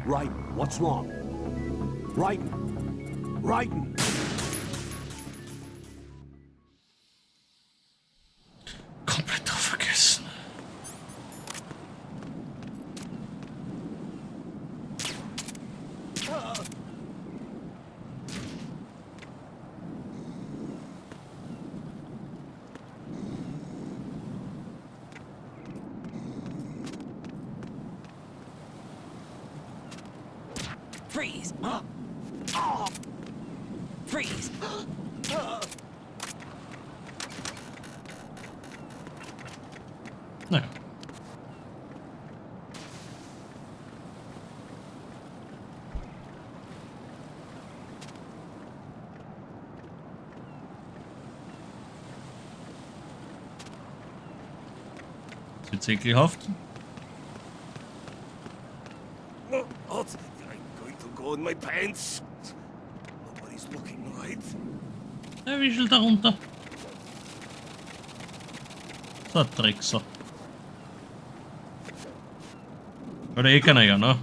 Raiden, what's wrong? Raiden! Raiden! Komplett vergessen. Freeze! Freeze! Naja. Jetzt ekelhaft. Oh, I'm going to go in my pants. Nobody's looking, right? Er wischelt da runter. So ein Dreckser. Oder eh keiner ja, ne?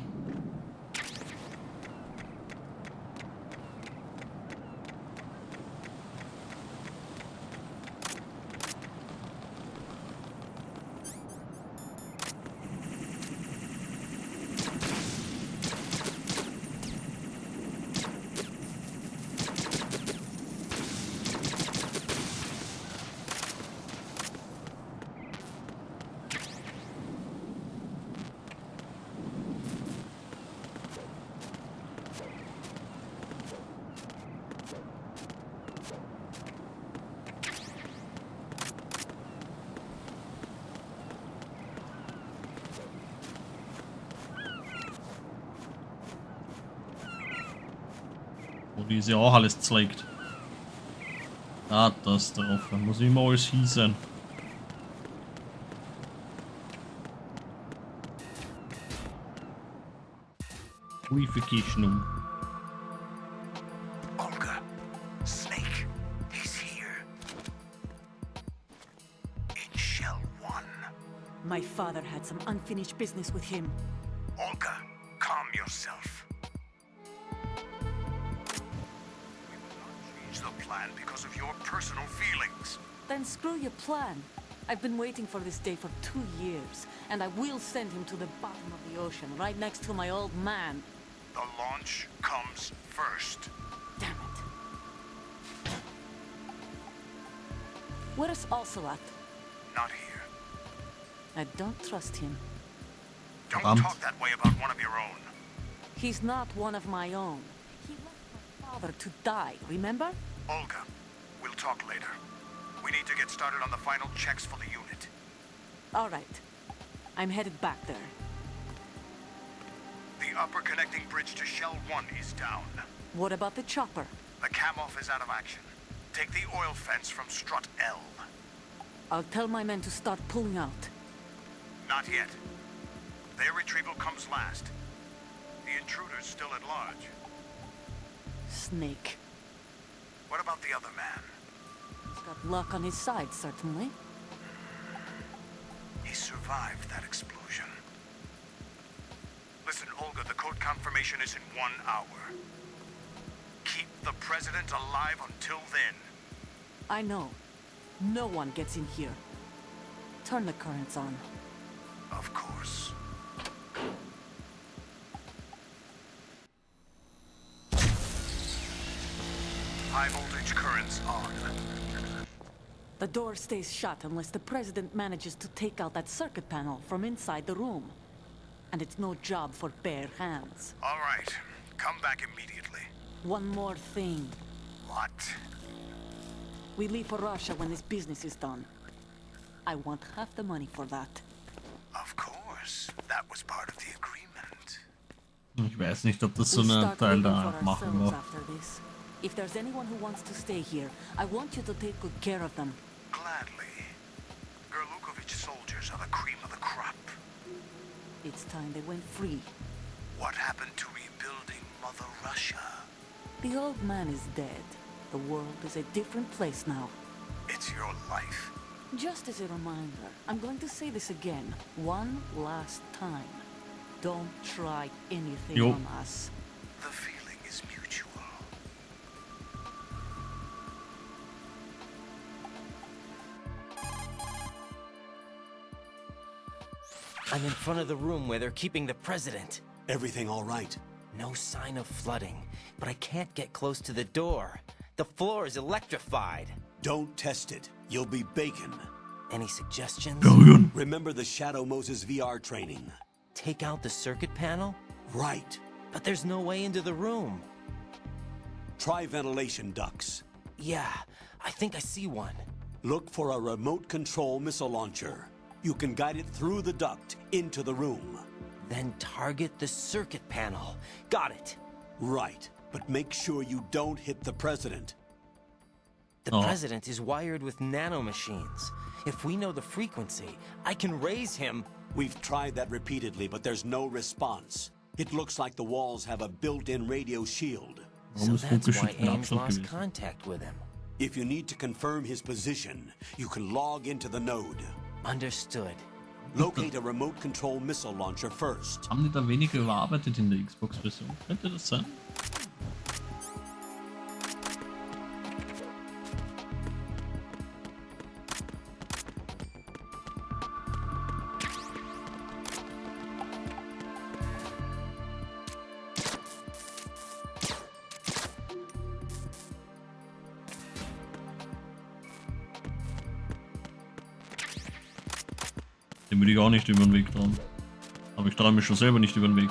Wo die ist ja auch alles zeigt. Ah, das drauf. Da muss immer alles hießen. Purification. Olga, Snake, he's here. In Shell 1. My father had some unfinished business with him. Olga, calm yourself. We will not change the plan because of your personal feelings. Then screw your plan. I've been waiting for this day for 2 years, and I will send him to the bottom of the ocean, right next to my old man. The launch comes first. Damn it. Where's Ocelot? Not here. I don't trust him. Don't talk that way about one of your own. He's not one of my own. He left my father to die, remember? Olga, we'll talk later. We need to get started on the final checks for the unit. All right. I'm headed back there. The upper connecting bridge to Shell 1 is down. What about the chopper? The cam-off is out of action. Take the oil fence from strut L. I'll tell my men to start pulling out. Not yet. Their retrieval comes last. The intruder's still at large. Snake. What about the other man? He's got luck on his side, certainly. He survived that explosion. Listen, Olga, the code confirmation is in 1 hour. Keep the president alive until then. I know. No one gets in here. Turn the currents on. Of course. High voltage currents on. The door stays shut unless the president manages to take out that circuit panel from inside the room. And it's no job for bare hands. All right. Come back immediately. One more thing. What? We leave for Russia when this business is done. I want half the money for that. Of course. That was part of the agreement. Ich weiß nicht, ob das so ein Teil da machen wird. If there's anyone who wants to stay here, I want you to take good care of them. Gladly. Gerlukovich soldiers are the cream of the crop. It's time they went free. What happened to rebuilding Mother Russia? The old man is dead. The world is a different place now. It's your life. Just as a reminder, I'm going to say this again, one last time. Don't try anything on us. The feeling is mutual. I'm in front of the room where they're keeping the president. Everything all right? No sign of flooding, but I can't get close to the door. The floor is electrified. Don't test it. You'll be bacon. Any suggestions? Remember the Shadow Moses VR training. Take out the circuit panel? Right. But there's no way into the room. Try ventilation ducts. Yeah, I think I see one. Look for a remote control missile launcher. You can guide it through the duct into the room. Then target the circuit panel. Got it. Right, but make sure you don't hit the president. The president is wired with nanomachines. If we know the frequency, I can raise him. We've tried that repeatedly, but there's no response. It looks like the walls have a built-in radio shield. So that's why Ames lost contact with him. If you need to confirm his position, you can log into the node. Understood. Locate a remote control missile launcher first. Haben die da weniger überarbeitet in der Xbox-Version? Könnte das sein? Den würde ich auch nicht über den Weg trauen. Aber ich traue mich schon selber nicht über den Weg.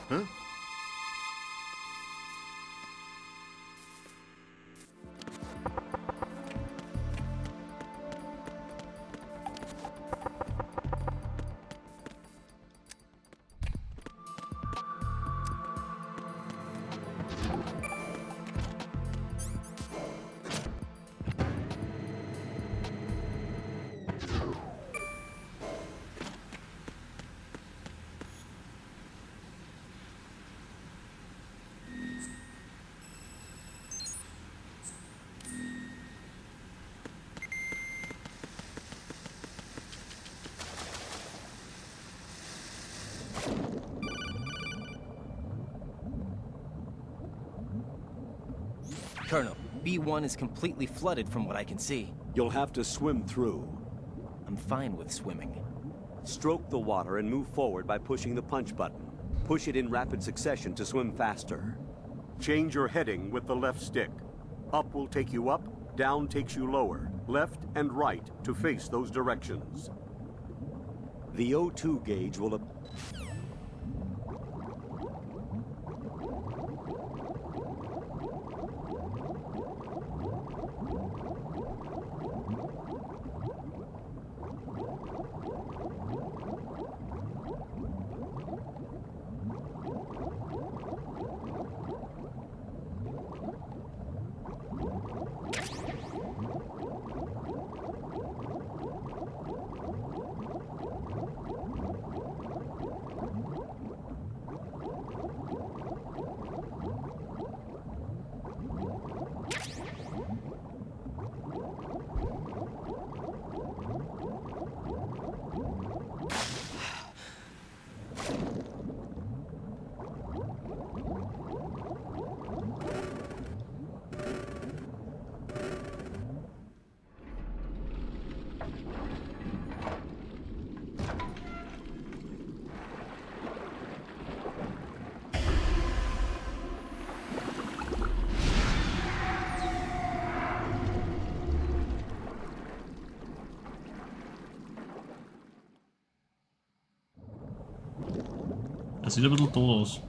Huh? Colonel, B1 is completely flooded from what I can see. You'll have to swim through. I'm fine with swimming. Stroke the water and move forward by pushing the punch button. Push it in rapid succession to swim faster. Change your heading with the left stick. Up will take you up, down takes you lower, left and right to face those directions. The O2 gauge will... Das sieht ein bisschen tot aus.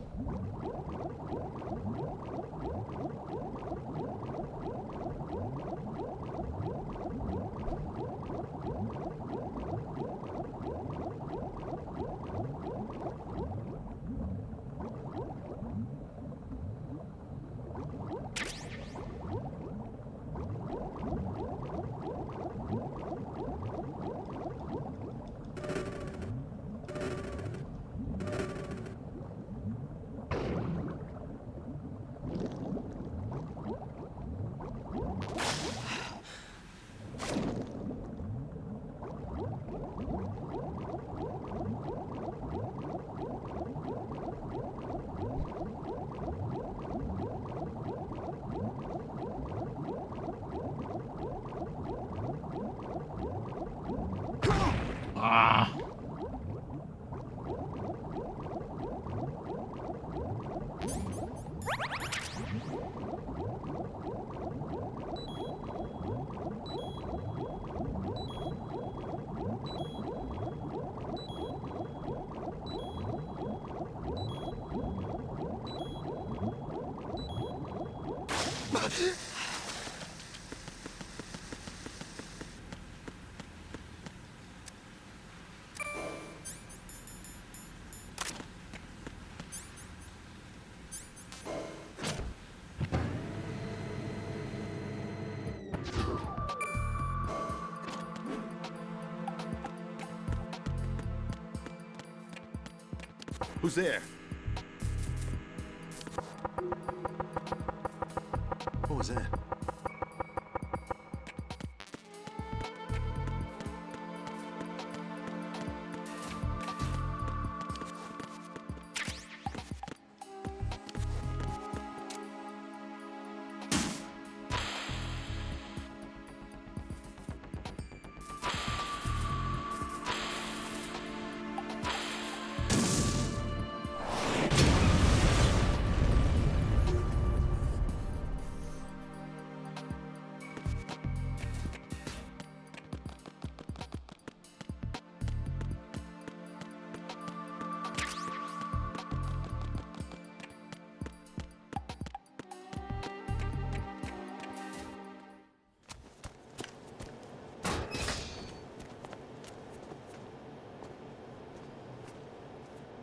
Who's there? What was that?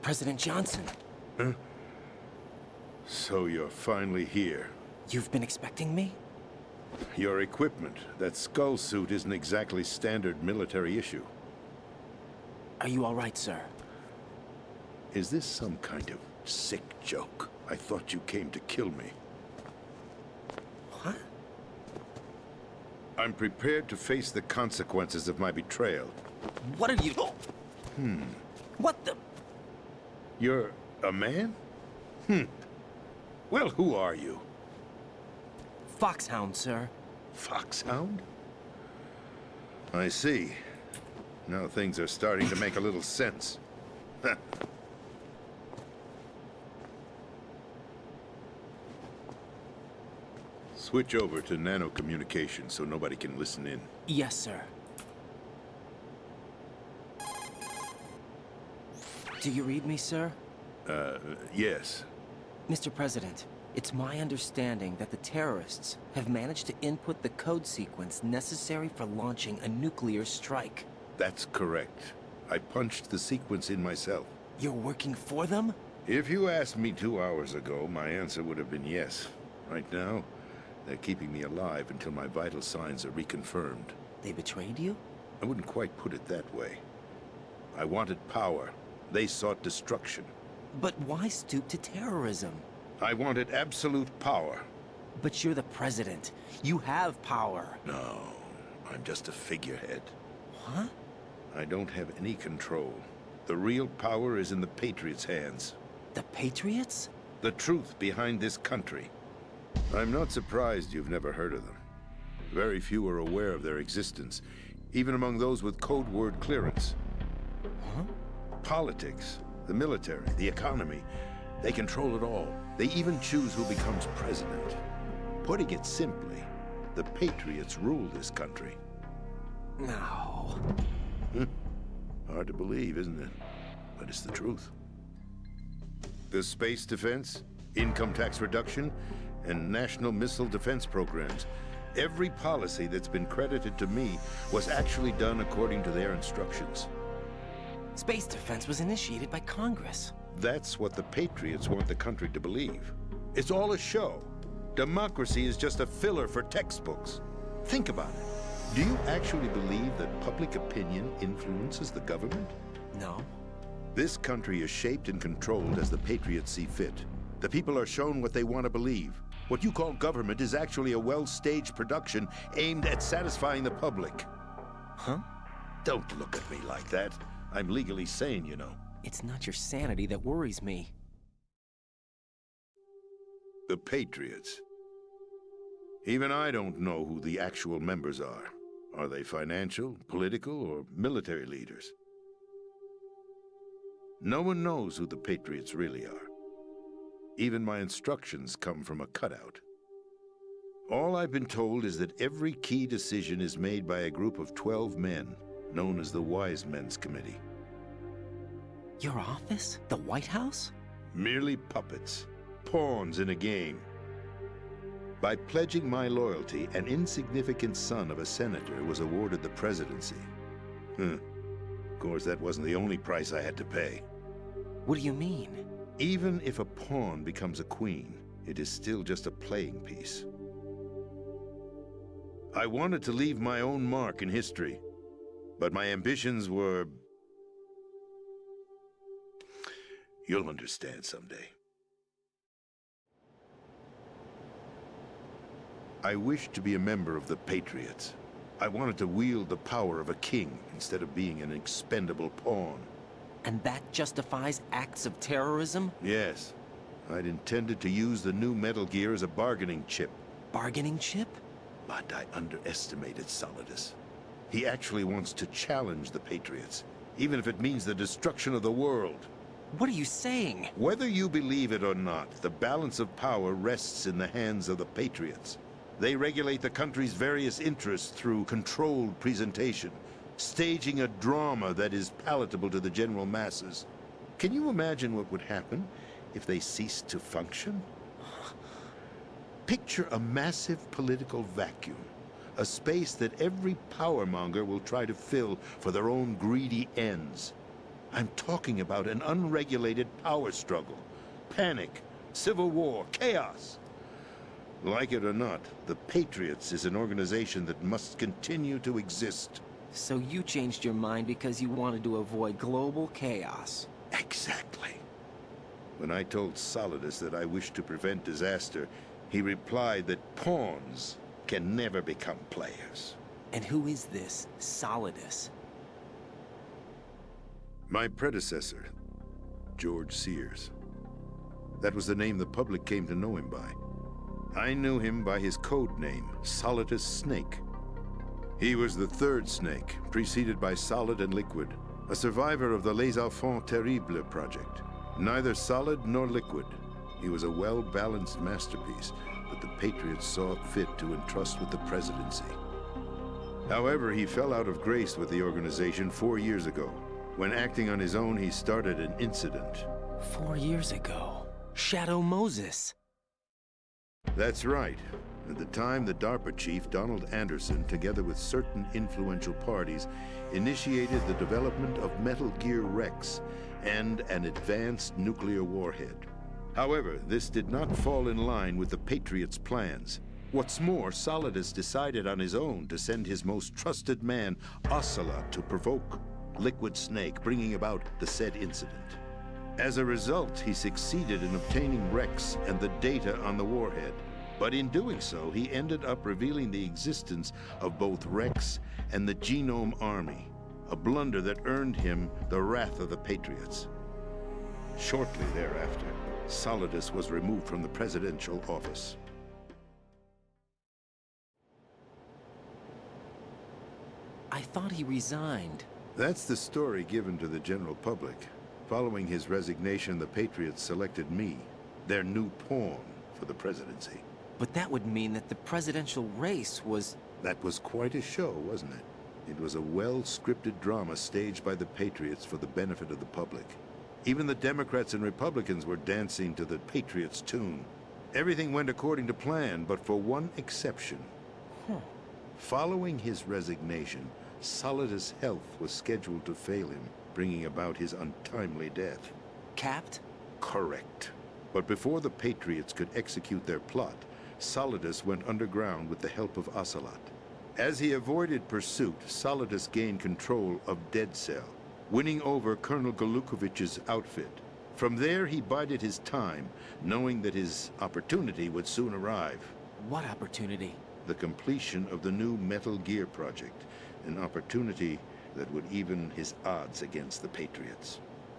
President Johnson. Huh? So you're finally here. You've been expecting me? Your equipment, that skull suit, isn't exactly standard military issue. Are you all right, sir? Is this some kind of sick joke? I thought you came to kill me. What? I'm prepared to face the consequences of my betrayal. What are you... What the... You're a man? Well, who are you? Foxhound, sir. Foxhound? I see. Now things are starting to make a little sense. Switch over to nano-communication so nobody can listen in. Yes, sir. Do you read me, sir? Yes. Mr. President, it's my understanding that the terrorists have managed to input the code sequence necessary for launching a nuclear strike. That's correct. I punched the sequence in myself. You're working for them? If you asked me 2 hours ago, my answer would have been yes. Right now, they're keeping me alive until my vital signs are reconfirmed. They betrayed you? I wouldn't quite put it that way. I wanted power. They sought destruction. But why stoop to terrorism? I wanted absolute power. But you're the president. You have power. No, I'm just a figurehead. Huh? I don't have any control. The real power is in the Patriots' hands. The Patriots? The truth behind this country. I'm not surprised you've never heard of them. Very few are aware of their existence, even among those with code word clearance. Huh? Politics, the military, the economy, they control it all. They even choose who becomes president. Putting it simply, the Patriots rule this country. No. Hard to believe, isn't it? But it's the truth. The space defense, income tax reduction, and national missile defense programs. Every policy that's been credited to me was actually done according to their instructions. Space defense was initiated by Congress. That's what the Patriots want the country to believe. It's all a show. Democracy is just a filler for textbooks. Think about it. Do you actually believe that public opinion influences the government? No. This country is shaped and controlled as the Patriots see fit. The people are shown what they want to believe. What you call government is actually a well-staged production aimed at satisfying the public. Huh? Don't look at me like that. I'm legally sane, you know. It's not your sanity that worries me. The Patriots. Even I don't know who the actual members are. Are they financial, political, or military leaders? No one knows who the Patriots really are. Even my instructions come from a cutout. All I've been told is that every key decision is made by a group of 12 men, known as the Wise Men's Committee. Your office? The White House? Merely puppets, pawns in a game. By pledging my loyalty, an insignificant son of a senator was awarded the presidency. Of course, that wasn't the only price I had to pay. What do you mean? Even if a pawn becomes a queen, it is still just a playing piece. I wanted to leave my own mark in history, but my ambitions were... You'll understand someday. I wished to be a member of the Patriots. I wanted to wield the power of a king instead of being an expendable pawn. And that justifies acts of terrorism? Yes. I'd intended to use the new Metal Gear as a bargaining chip. Bargaining chip? But I underestimated Solidus. He actually wants to challenge the Patriots, even if it means the destruction of the world. What are you saying? Whether you believe it or not, the balance of power rests in the hands of the Patriots. They regulate the country's various interests through controlled presentation, staging a drama that is palatable to the general masses. Can you imagine what would happen if they ceased to function? Picture a massive political vacuum, a space that every powermonger will try to fill for their own greedy ends. I'm talking about an unregulated power struggle, panic, civil war, chaos. Like it or not, the Patriots is an organization that must continue to exist. So you changed your mind because you wanted to avoid global chaos? Exactly. When I told Solidus that I wished to prevent disaster, he replied that pawns can never become players. And who is this Solidus? My predecessor, George Sears. That was the name the public came to know him by. I knew him by his code name, Solidus Snake. He was the third Snake, preceded by Solid and Liquid, a survivor of the Les Enfants Terribles project. Neither solid nor liquid. He was a well-balanced masterpiece that the Patriots saw fit to entrust with the presidency. However, he fell out of grace with the organization 4 years ago. When acting on his own, he started an incident. 4 years ago? Shadow Moses. That's right. At the time, the DARPA chief, Donald Anderson, together with certain influential parties, initiated the development of Metal Gear Rex and an advanced nuclear warhead. However, this did not fall in line with the Patriots' plans. What's more, Solidus decided on his own to send his most trusted man, Ocelot, to provoke Liquid Snake, bringing about the said incident. As a result, he succeeded in obtaining Rex and the data on the warhead. But in doing so, he ended up revealing the existence of both Rex and the Genome Army, a blunder that earned him the wrath of the Patriots. Shortly thereafter, Solidus was removed from the presidential office. I thought he resigned. That's the story given to the general public. Following his resignation, the Patriots selected me, their new pawn, for the presidency. But that would mean that the presidential race was... That was quite a show, wasn't it? It was a well-scripted drama staged by the Patriots for the benefit of the public. Even the Democrats and Republicans were dancing to the Patriots' tune. Everything went according to plan, but for one exception. Following his resignation, Solidus' health was scheduled to fail him, bringing about his untimely death. Capped? Correct. But before the Patriots could execute their plot, Solidus went underground with the help of Ocelot. As he avoided pursuit, Solidus gained control of Dead Cell, winning over Colonel Golukovich's outfit. From there, he bided his time, knowing that his opportunity would soon arrive. What opportunity? The completion of the new Metal Gear project, an opportunity that would even his odds against the Patriots.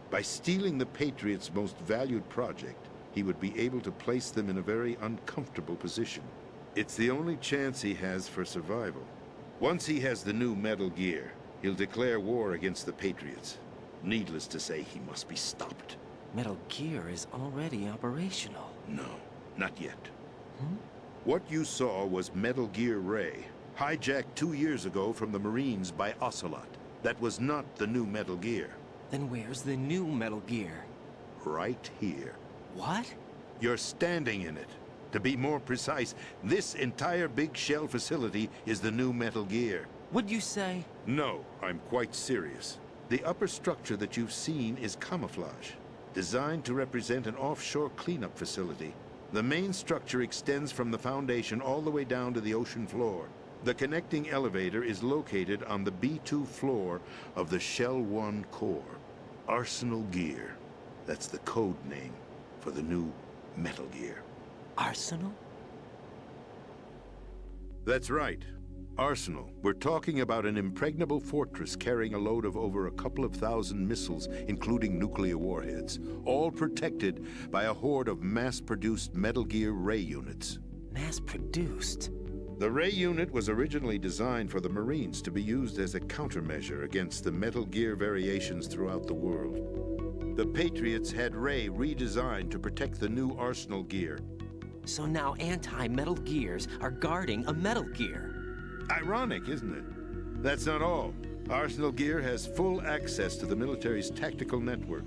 By stealing the Patriots' most valued project, he would be able to place them in a very uncomfortable position. It's the only chance he has for survival. Once he has the new Metal Gear, he'll declare war against the Patriots. Needless to say, he must be stopped. Metal Gear is already operational. No, not yet. What you saw was Metal Gear Ray, hijacked 2 years ago from the Marines by Ocelot. That was not the new Metal Gear. Then where's the new Metal Gear? Right here. What? You're standing in it. To be more precise, this entire big shell facility is the new Metal Gear. What'd you say? No, I'm quite serious. The upper structure that you've seen is camouflage, designed to represent an offshore cleanup facility. The main structure extends from the foundation all the way down to the ocean floor. The connecting elevator is located on the B2 floor of the Shell 1 core. Arsenal Gear. That's the code name for the new Metal Gear. Arsenal? That's right. Arsenal. We're talking about an impregnable fortress carrying a load of over a couple of thousand missiles, including nuclear warheads, all protected by a horde of mass-produced Metal Gear Ray units. Mass-produced? The Ray unit was originally designed for the Marines to be used as a countermeasure against the Metal Gear variations throughout the world. The Patriots had Ray redesigned to protect the new Arsenal gear. So now anti-Metal Gears are guarding a Metal Gear. Ironic, isn't it? That's not all. Arsenal Gear has full access to the military's tactical network,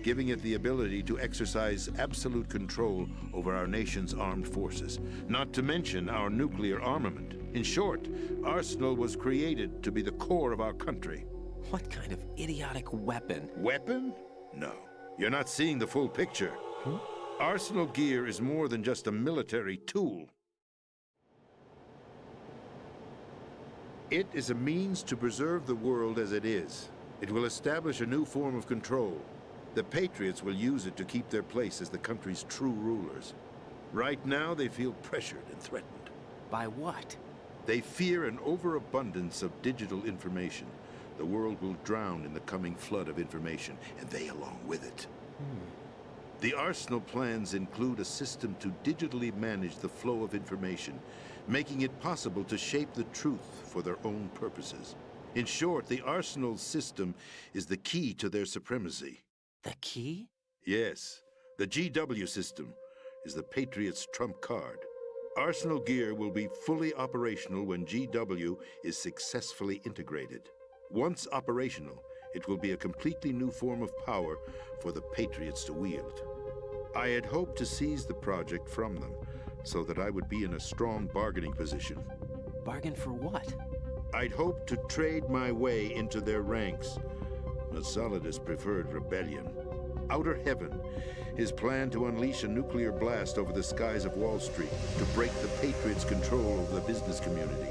giving it the ability to exercise absolute control over our nation's armed forces, not to mention our nuclear armament. In short, Arsenal was created to be the core of our country. What kind of idiotic weapon? Weapon? No. You're not seeing the full picture. Huh? Arsenal Gear is more than just a military tool. It is a means to preserve the world as it is. It will establish a new form of control. The Patriots will use it to keep their place as the country's true rulers. Right now, they feel pressured and threatened. By what? They fear an overabundance of digital information. The world will drown in the coming flood of information, and they along with it. The Arsenal plans include a system to digitally manage the flow of information, making it possible to shape the truth for their own purposes. In short, the Arsenal system is the key to their supremacy. The key? Yes. The GW system is the Patriots' trump card. Arsenal Gear will be fully operational when GW is successfully integrated. Once operational, it will be a completely new form of power for the Patriots to wield. I had hoped to seize the project from them, so that I would be in a strong bargaining position. Bargain for what? I'd hoped to trade my way into their ranks, but Solidus preferred rebellion. Outer Heaven, his plan to unleash a nuclear blast over the skies of Wall Street to break the Patriots' control over the business community,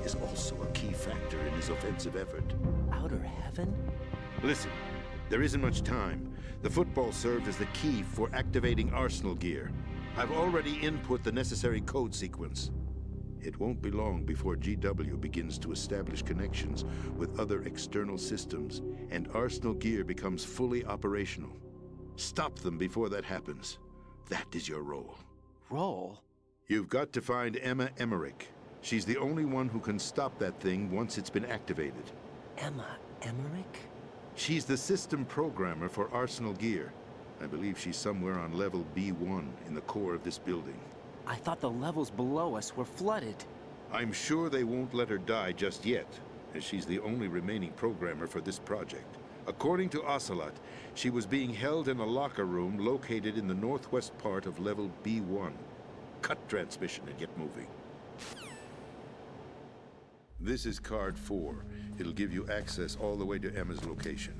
is also a key factor in his offensive effort. Outer Heaven? Listen, there isn't much time. The football served as the key for activating Arsenal Gear. I've already input the necessary code sequence. It won't be long before GW begins to establish connections with other external systems, and Arsenal Gear becomes fully operational. Stop them before that happens. That is your role. Role? You've got to find Emma Emmerich. She's the only one who can stop that thing once it's been activated. Emma Emmerich? She's the system programmer for Arsenal Gear. I believe she's somewhere on level B1 in the core of this building. I thought the levels below us were flooded. I'm sure they won't let her die just yet, as she's the only remaining programmer for this project. According to Ocelot, she was being held in a locker room located in the northwest part of level B1. Cut transmission and get moving. This is card 4. It'll give you access all the way to Emma's location.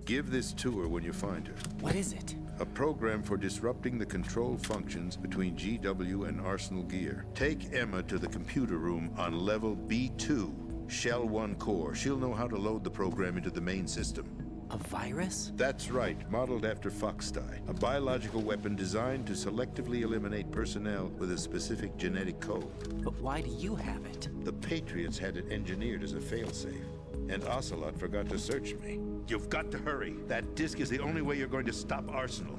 Give this to her when you find her. What is it? A program for disrupting the control functions between GW and Arsenal Gear. Take Emma to the computer room on level B2, Shell 1 core. She'll know how to load the program into the main system. A virus? That's right, modeled after Foxdie. A biological weapon designed to selectively eliminate personnel with a specific genetic code. But why do you have it? The Patriots had it engineered as a failsafe, and Ocelot forgot to search me. You've got to hurry. That disk is the only way you're going to stop Arsenal.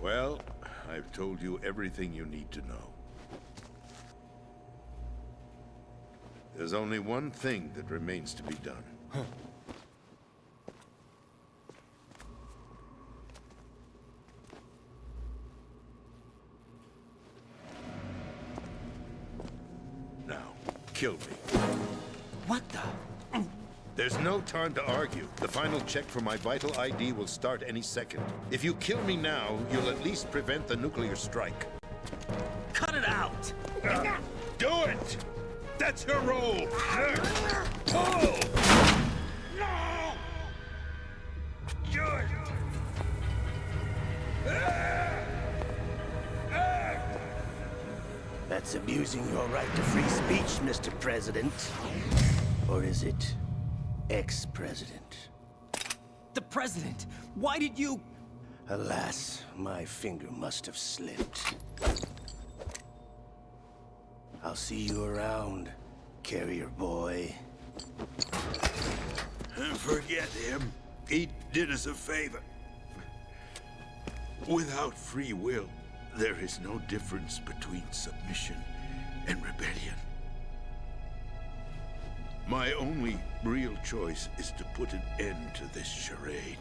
Well, I've told you everything you need to know. There's only one thing that remains to be done. Now, kill me. What the? There's no time to argue. The final check for my vital ID will start any second. If you kill me now, you'll at least prevent the nuclear strike. Cut it out! Do it! That's her role! Pull! No! Good! That's abusing your right to free speech, Mr. President. Or is it ex-president? The president! Why did you... Alas, my finger must have slipped. I'll see you around, carrier boy. Forget him. He did us a favor. Without free will, there is no difference between submission and rebellion. My only real choice is to put an end to this charade.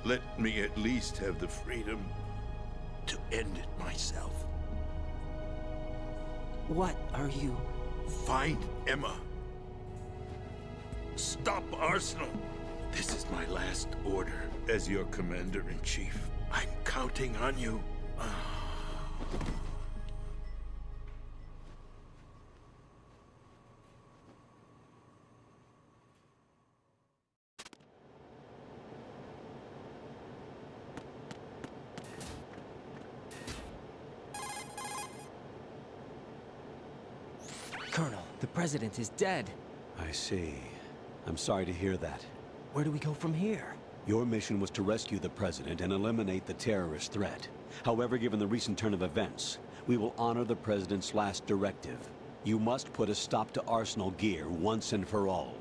Let me at least have the freedom to end it myself. What are you... Find Emma. Stop Arsenal. This is my last order as your commander-in-chief. I'm counting on you. Colonel, the president is dead. I see. I'm sorry to hear that. Where do we go from here? Your mission was to rescue the president and eliminate the terrorist threat. However, given the recent turn of events, we will honor the president's last directive. You must put a stop to Arsenal gear once and for all.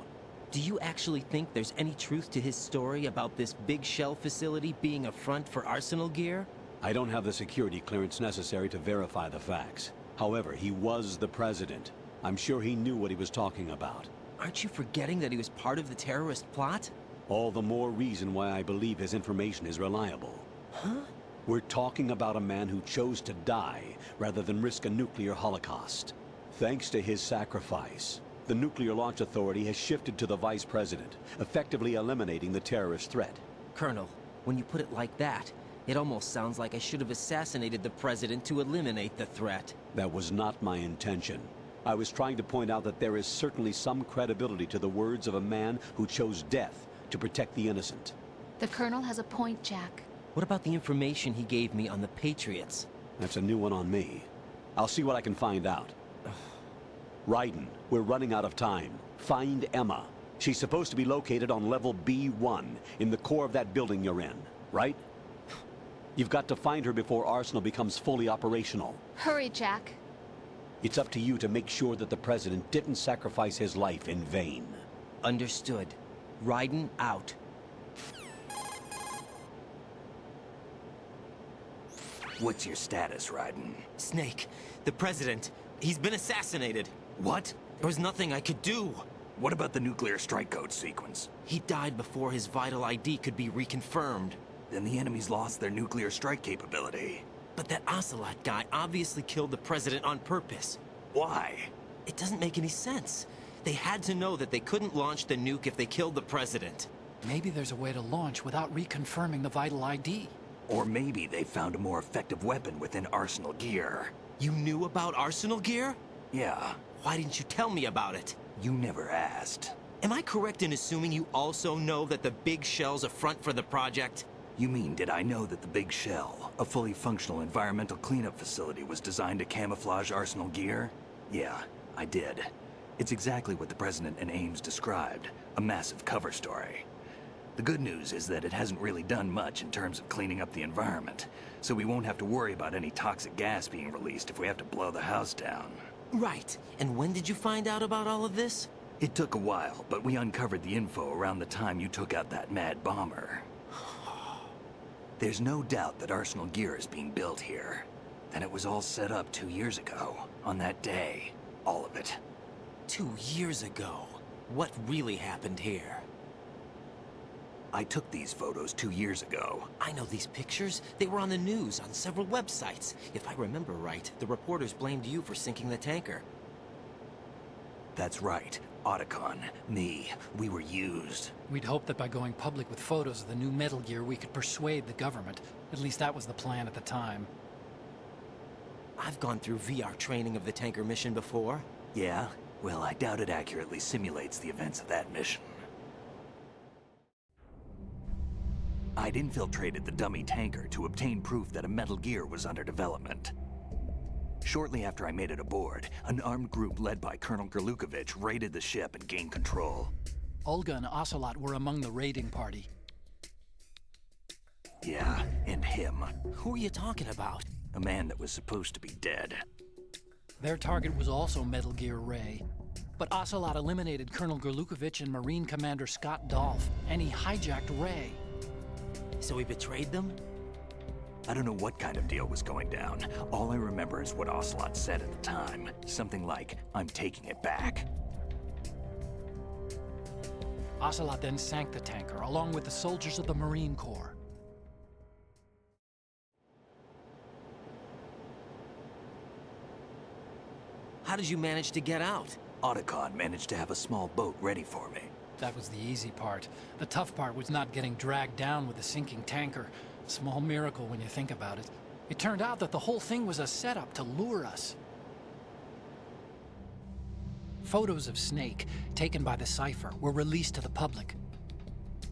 Do you actually think there's any truth to his story about this big shell facility being a front for Arsenal gear? I don't have the security clearance necessary to verify the facts. However, he was the president. I'm sure he knew what he was talking about. Aren't you forgetting that he was part of the terrorist plot? All the more reason why I believe his information is reliable. Huh? We're talking about a man who chose to die rather than risk a nuclear holocaust. Thanks to his sacrifice, the Nuclear Launch Authority has shifted to the vice president, effectively eliminating the terrorist threat. Colonel, when you put it like that, it almost sounds like I should have assassinated the president to eliminate the threat. That was not my intention. I was trying to point out that there is certainly some credibility to the words of a man who chose death to protect the innocent. The Colonel has a point, Jack. What about the information he gave me on the Patriots? That's a new one on me. I'll see what I can find out. Raiden, we're running out of time. Find Emma. She's supposed to be located on level B1, in the core of that building you're in, right? You've got to find her before Arsenal becomes fully operational. Hurry, Jack. It's up to you to make sure that the president didn't sacrifice his life in vain. Understood. Raiden out. What's your status, Raiden? Snake, the president, he's been assassinated. What? There was nothing I could do. What about the nuclear strike code sequence? He died before his vital ID could be reconfirmed. Then the enemy's lost their nuclear strike capability. But that Ocelot guy obviously killed the president on purpose. Why? It doesn't make any sense. They had to know that they couldn't launch the nuke if they killed the president. Maybe there's a way to launch without reconfirming the vital ID. Or maybe they found a more effective weapon within Arsenal gear. You knew about Arsenal gear? Yeah. Why didn't you tell me about it? You never asked. Am I correct in assuming you also know that the Big Shell's a front for the project? You mean, did I know that the Big Shell, a fully functional environmental cleanup facility, was designed to camouflage Arsenal gear? Yeah, I did. It's exactly what the President and Ames described, a massive cover story. The good news is that it hasn't really done much in terms of cleaning up the environment, so we won't have to worry about any toxic gas being released if we have to blow the house down. Right. And when did you find out about all of this? It took a while, but we uncovered the info around the time you took out that mad bomber. There's no doubt that Arsenal gear is being built here. And it was all set up 2 years ago, on that day. All of it. 2 years ago? What really happened here? I took these photos 2 years ago. I know these pictures. They were on the news, on several websites. If I remember right, the reporters blamed you for sinking the tanker. That's right. Otacon, me, we were used. We'd hoped that by going public with photos of the new Metal Gear, we could persuade the government. At least that was the plan at the time. I've gone through VR training of the tanker mission before. Yeah? Well, I doubt it accurately simulates the events of that mission. I'd infiltrated the dummy tanker to obtain proof that a Metal Gear was under development. Shortly after I made it aboard, an armed group led by Colonel Gerlukovich raided the ship and gained control. Olga and Ocelot were among the raiding party. Yeah, and him. Who are you talking about? A man that was supposed to be dead. Their target was also Metal Gear Ray. But Ocelot eliminated Colonel Gerlukovich and Marine Commander Scott Dolph, and he hijacked Ray. So he betrayed them? I don't know what kind of deal was going down. All I remember is what Ocelot said at the time. Something like, "I'm taking it back." Ocelot then sank the tanker, along with the soldiers of the Marine Corps. How did you manage to get out? Otacon managed to have a small boat ready for me. That was the easy part. The tough part was not getting dragged down with the sinking tanker. Small miracle when you think about it. It turned out that the whole thing was a setup to lure us. Photos of Snake, taken by the Cypher, were released to the public.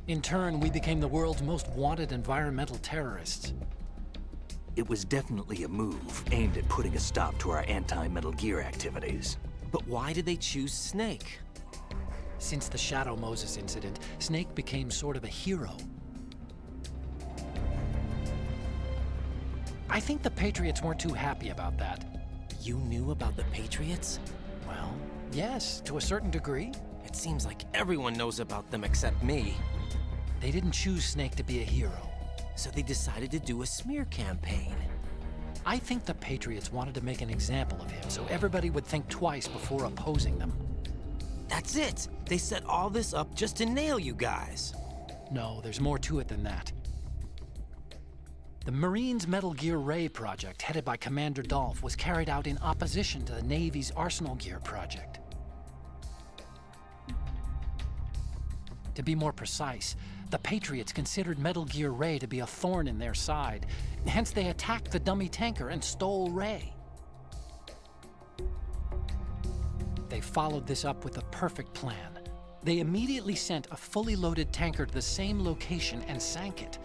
In turn, we became the world's most wanted environmental terrorists. It was definitely a move aimed at putting a stop to our anti-Metal Gear activities. But why did they choose Snake? Since the Shadow Moses incident, Snake became sort of a hero. I think the Patriots weren't too happy about that. You knew about the Patriots? Well, yes, to a certain degree. It seems like everyone knows about them except me. They didn't choose Snake to be a hero. So they decided to do a smear campaign. I think the Patriots wanted to make an example of him so everybody would think twice before opposing them. That's it! They set all this up just to nail you guys. No, there's more to it than that. The Marines' Metal Gear Ray project, headed by Commander Dolph, was carried out in opposition to the Navy's Arsenal Gear project. To be more precise, the Patriots considered Metal Gear Ray to be a thorn in their side. Hence, they attacked the dummy tanker and stole Ray. They followed this up with a perfect plan. They immediately sent a fully loaded tanker to the same location and sank it,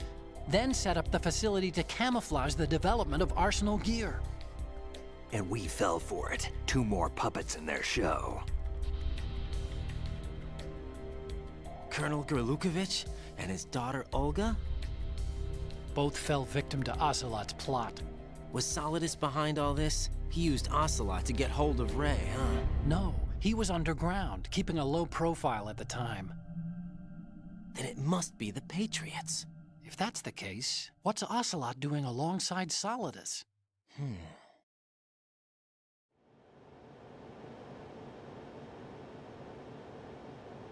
then set up the facility to camouflage the development of Arsenal Gear. And we fell for it. 2 more puppets in their show. Colonel Gerlukovich and his daughter Olga? Both fell victim to Ocelot's plot. Was Solidus behind all this? He used Ocelot to get hold of Ray, huh? No, he was underground, keeping a low profile at the time. Then it must be the Patriots. If that's the case, what's Ocelot doing alongside Solidus?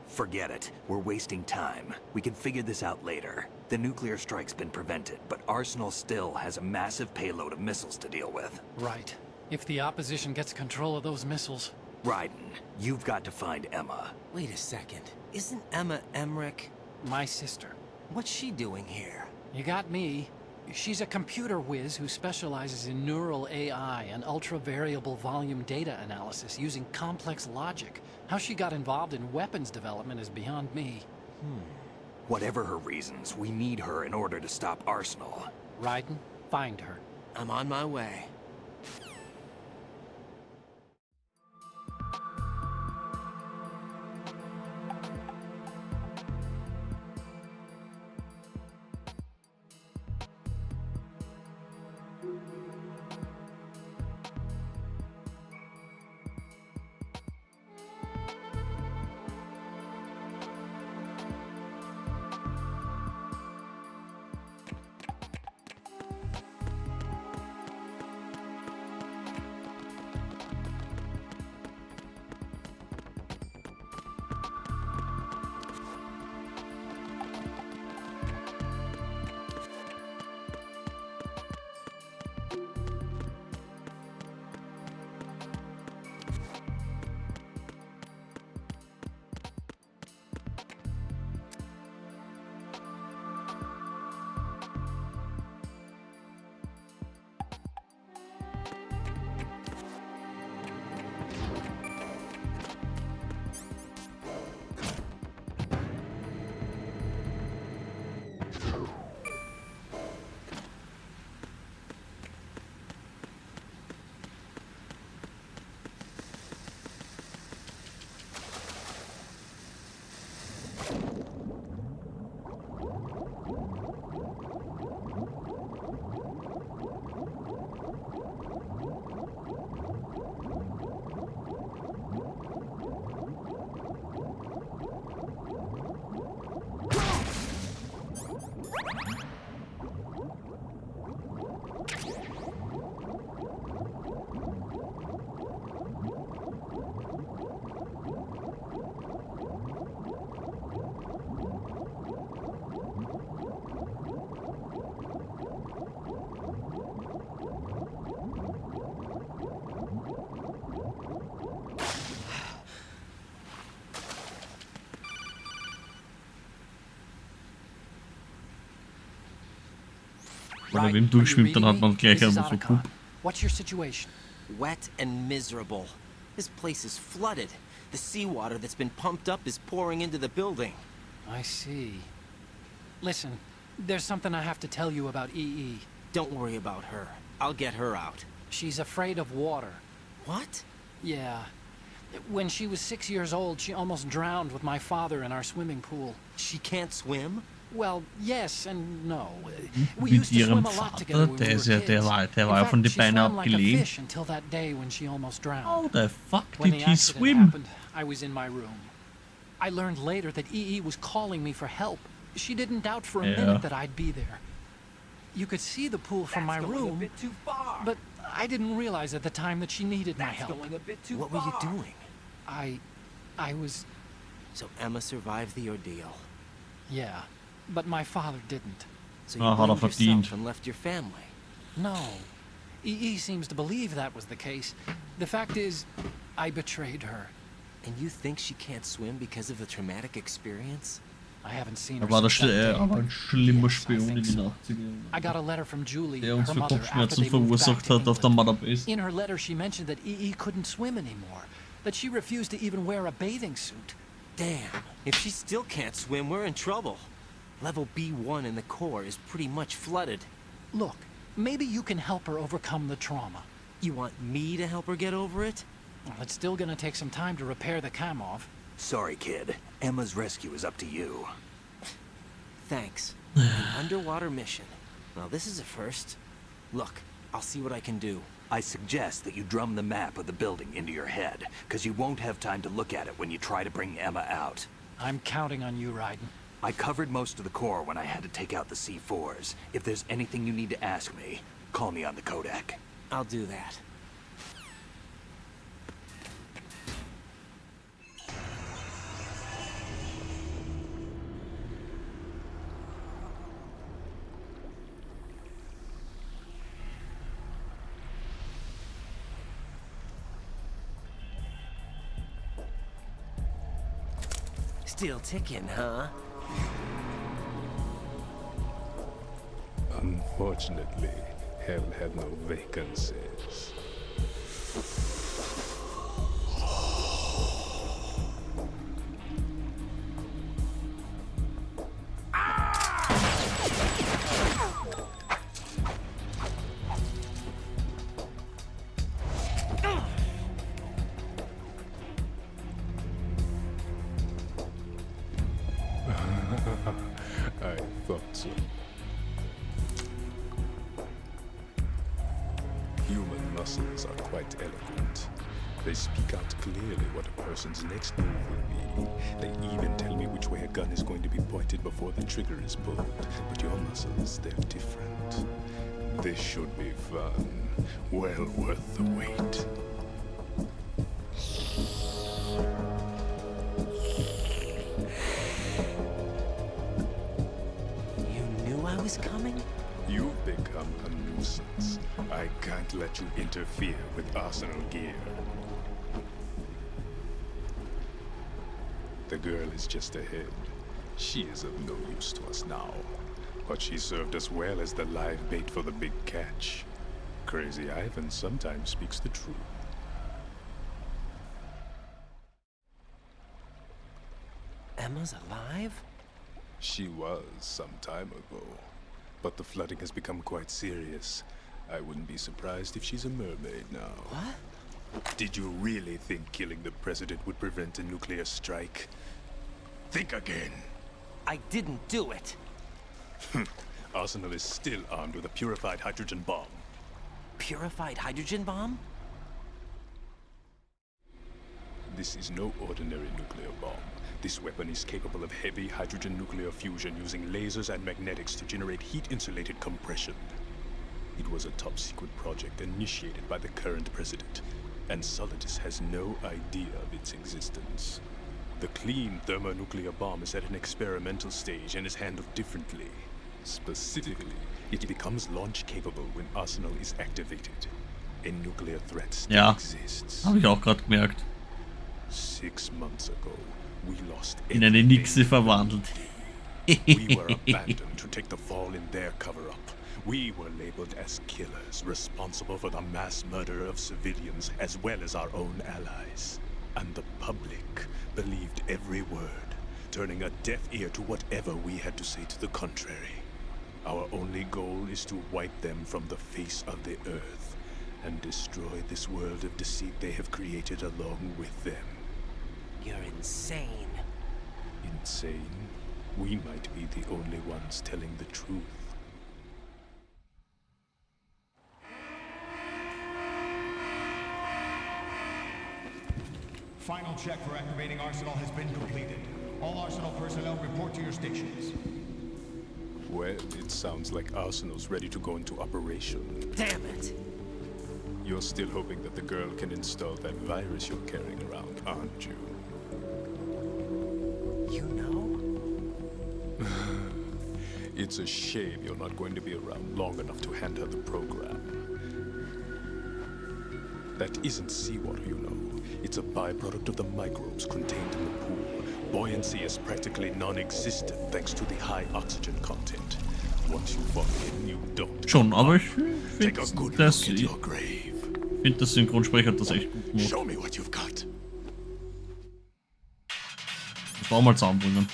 Forget it. We're wasting time. We can figure this out later. The nuclear strike's been prevented, but Arsenal still has a massive payload of missiles to deal with. Right. If the opposition gets control of those missiles... Raiden, you've got to find Emma. Wait a second. Isn't Emma Emmerich? My sister. What's she doing here? You got me. She's a computer whiz who specializes in neural AI and ultra-variable volume data analysis using complex logic. How she got involved in weapons development is beyond me. Whatever her reasons, we need her in order to stop Arsenal. Raiden, find her. I'm on my way. Oder wem durchschwimmt, dann hat man gleich einfach so Pup. What's your situation? Wet and miserable. This place is flooded. The seawater that's been pumped up is pouring into the building. I see. Listen, there's something I have to tell you about EE. Don't worry about her. I'll get her out. She's afraid of water. What? Yeah. When she was 6 years old, she almost drowned with my father in our swimming pool. She can't swim? Well, yes and no. We Mit used to swim ihrem a lot together Vater, when der we ist were ja, kids. der war ja von den Beinen abgelegt. Fish until that day when she almost drowned. How the fuck When did the he accident swim? happened, I was in my room. I learned later that EE was calling me for help. She didn't doubt for a minute that I'd be there. You could see the pool from my room, but I didn't realize at the time that she needed my help. What were you doing? I was... So Emma survived the ordeal. Yeah, but my father didn't. So you blamed yourself and left your family? No. EE seems to believe that was the case. The fact is, I betrayed her. And you think she can't swim because of the traumatic experience? I haven't seen her Er war since that day. aber ein schlimmer Spion in den 80ern. I got a letter from Julie, Der uns her für mother, after Kopfschmerzen they moved back verursacht to hat auf der England. Mother Base. In her letter, she mentioned that EE couldn't swim anymore, that she refused to even wear a bathing suit. Damn, if she still can't swim, we're in trouble. Level B1 in the core is pretty much flooded. Look, maybe you can help her overcome the trauma. You want me to help her get over it? Well, it's still gonna take some time to repair the Kamov. Sorry, kid. Emma's rescue is up to you. Thanks. An underwater mission. Well, this is a first. Look, I'll see what I can do. I suggest that you drum the map of the building into your head, because you won't have time to look at it when you try to bring Emma out. I'm counting on you, Raiden. I covered most of the core when I had to take out the C4s. If there's anything you need to ask me, call me on the Kodak. I'll do that. Still ticking, huh? Unfortunately, hell had no vacancies. I thought so. Human muscles are quite eloquent. They speak out clearly what a person's next move will be. They even tell me which way a gun is going to be pointed before the trigger is pulled. But your muscles, they're different. This should be fun. Well worth the wait. I was coming? You've become a nuisance. I can't let you interfere with arsenal gear. The girl is just ahead. She is of no use to us now. But she served us well as the live bait for the big catch. Crazy Ivan sometimes speaks the truth. Emma's alive? She was some time ago. But the flooding has become quite serious. I wouldn't be surprised if she's a mermaid now. What? Did you really think killing the president would prevent a nuclear strike? Think again. I didn't do it. Arsenal is still armed with a purified hydrogen bomb. Purified hydrogen bomb? This is no ordinary nuclear bomb. This weapon is capable of heavy hydrogen nuclear fusion using lasers and magnetics to generate heat-insulated compression. It was a top-secret project initiated by the current president, and Solidus has no idea of its existence. The clean thermonuclear bomb is at an experimental stage and is handled differently. Specifically, it becomes launch-capable when Arsenal is activated. A nuclear threat still exists. Habe ich auch gerade gemerkt. 6 months ago, we lost in eine Nixe verwandelt. We were abandoned to take the fall in their cover-up. We were labeled as killers, responsible for the mass murder of civilians as well as our own allies. And the public believed every word, turning a deaf ear to whatever we had to say to the contrary. Our only goal is to wipe them from the face of the earth and destroy this world of deceit they have created along with them. You're insane. Insane? We might be the only ones telling the truth. Final check for activating Arsenal has been completed. All Arsenal personnel report to your stations. Well, it sounds like Arsenal's ready to go into operation. Damn it! You're still hoping that the girl can install that virus you're carrying around, aren't you? You know? It's a shame you're not going to be around long enough to hand her the program. That isn't seawater, you know. It's a byproduct of the microbes contained in the pool. Buoyancy is practically non-existent thanks to the high oxygen content. Once you fall in, you don't. Schon, aber ich finde das Synchronsprecher hat das echt gut gemacht. Show me what you've got. Das war mal zusammenbringen.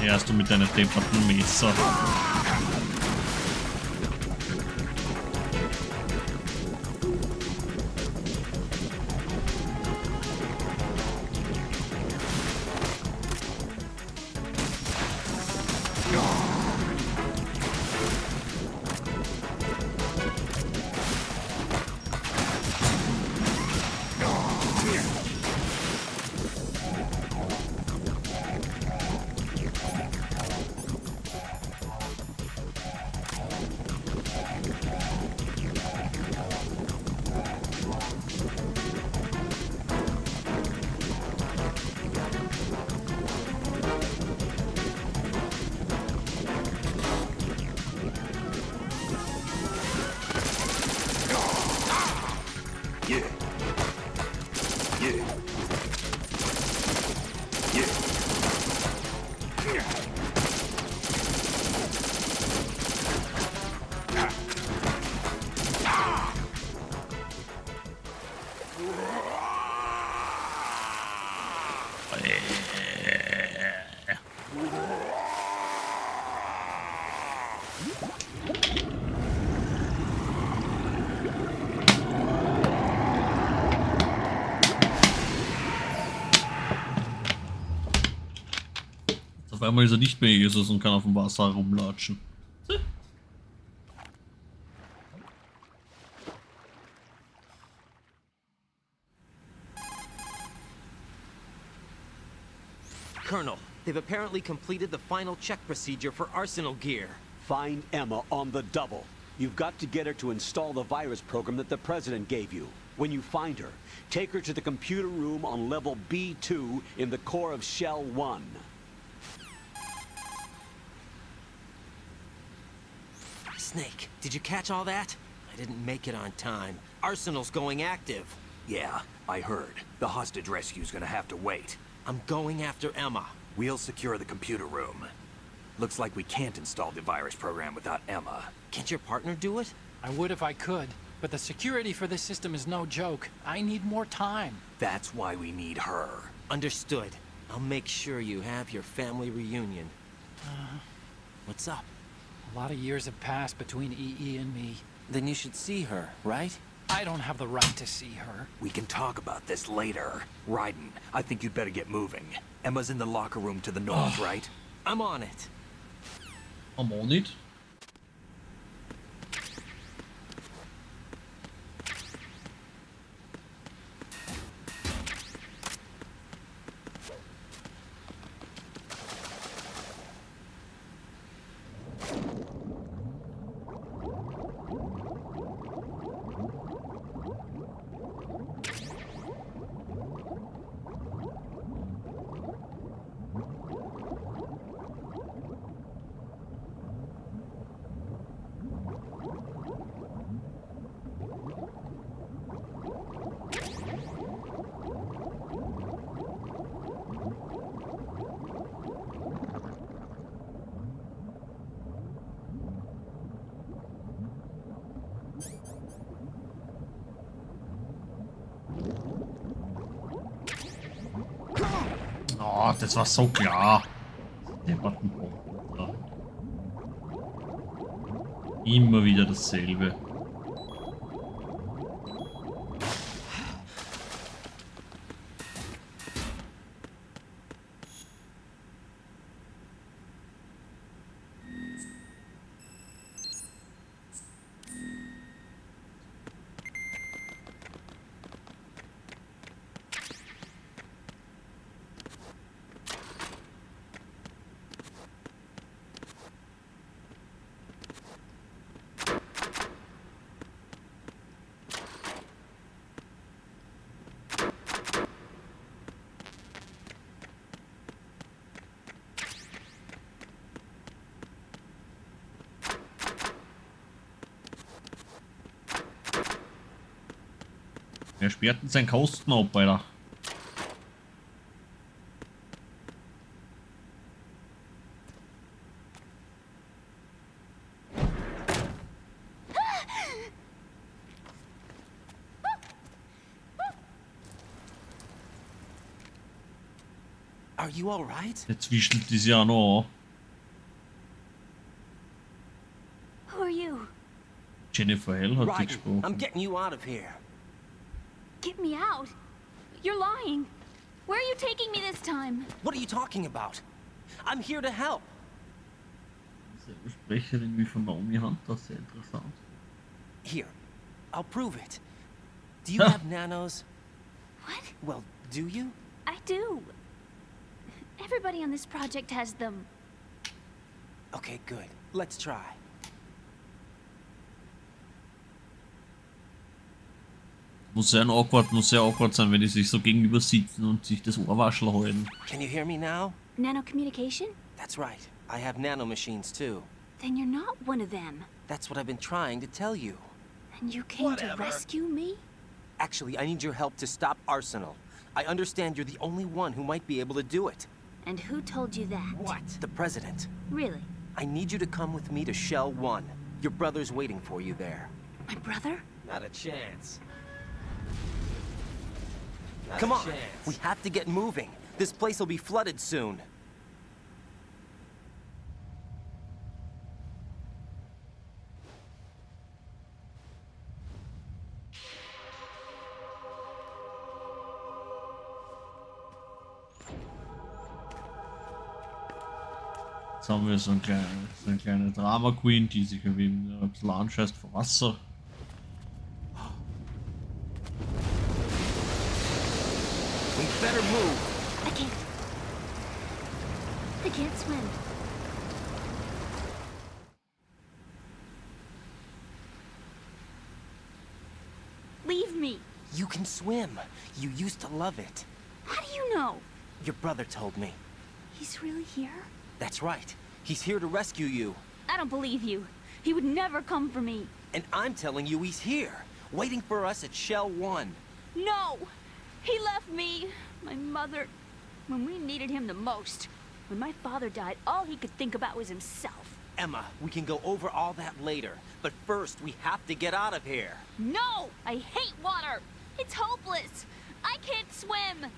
Erst du mit deiner depperten Messer. Auf einmal ist er nicht mehr Jesus und kann auf dem Wasser rumlatschen. Colonel, they've apparently completed the final check procedure for arsenal gear. Find Emma on the double. You've got to get her to install the virus program that the President gave you. When you find her, take her to the computer room on level B2 in the core of Shell 1. Snake, did you catch all that? I didn't make it on time. Arsenal's going active. Yeah, I heard. The hostage rescue's gonna have to wait. I'm going after Emma. We'll secure the computer room. Looks like we can't install the virus program without Emma. Can't your partner do it? I would if I could, but the security for this system is no joke. I need more time. That's why we need her. Understood. I'll make sure you have your family reunion. What's up? A lot of years have passed between EE and me. Then you should see her, right? I don't have the right to see her. We can talk about this later. Raiden, I think you'd better get moving. Emma's in the locker room to the north, right? I'm on it. I'm on it. Oh, das war so klar. Der Button. Immer wieder dasselbe. Er sperrt seinen Kosten ab, Alter. Are you all right? Jetzt wischelt die ja noch an. Who are you? Jennifer Hell hat sie gesprochen. I'm getting you out of here. Get me out? You're lying. Where are you taking me this time? What are you talking about? I'm here to help. Diese Sprecherin wie von Naomi Hunter, sehr interessant. Here, I'll prove it. Do you have nanos? What? Well, do you? I do. Everybody on this project has them. Okay, good. Let's try. Muss sehr awkward sein, wenn die sich so gegenüber sitzen und sich das Ohrwaschel halten. Can you hear me now? Nanocommunication? That's right. I have nanomachines too. Then you're not one of them. That's what I've been trying to tell you. And you came to rescue me? Actually, I need your help to stop Arsenal. I understand you're the only one who might be able to do it. And who told you that? What? The President. Really? I need you to come with me to Shell 1. Your brother's waiting for you there. My brother? Not a chance. Come on, we have to get moving. This place will be flooded soon. Jetzt haben wir so eine kleine Drama Queen, die sich irgendwie ein bisschen anscheißt vor Wasser. We better move. I can't swim. Leave me. You can swim. You used to love it. How do you know? Your brother told me. He's really here? That's right. He's here to rescue you. I don't believe you. He would never come for me. And I'm telling you he's here, waiting for us at Shell 1. No! He left me, my mother, when we needed him the most. When my father died, all he could think about was himself. Emma, we can go over all that later. But first, we have to get out of here. No! I hate water! It's hopeless! I can't swim!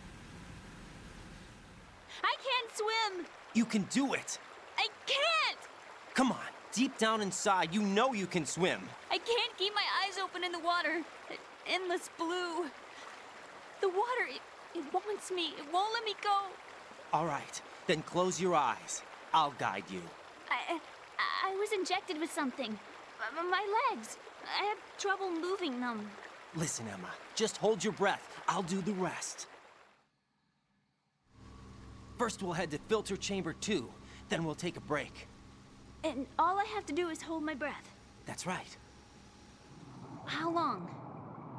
I can't swim! You can do it. I can't! Come on, deep down inside, you know you can swim. I can't keep my eyes open in the water. Endless blue. The water, it wants me. It won't let me go. All right, then close your eyes. I'll guide you. I was injected with something. My legs. I have trouble moving them. Listen, Emma, just hold your breath. I'll do the rest. First, we'll head to filter chamber 2. Then we'll take a break. And all I have to do is hold my breath. That's right. How long?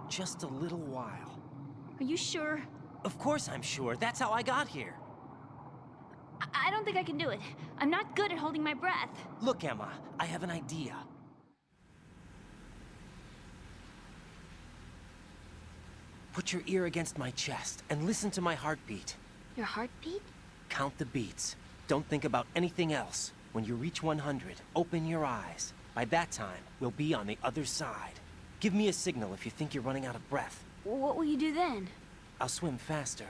Just a little while. Are you sure? Of course I'm sure. That's how I got here. I don't think I can do it. I'm not good at holding my breath. Look, Emma, I have an idea. Put your ear against my chest and listen to my heartbeat. Your heartbeat? Count the beats. Don't think about anything else. When you reach 100, open your eyes. By that time, we'll be on the other side. Give me a signal if you think you're running out of breath. What will you do then? I'll swim faster.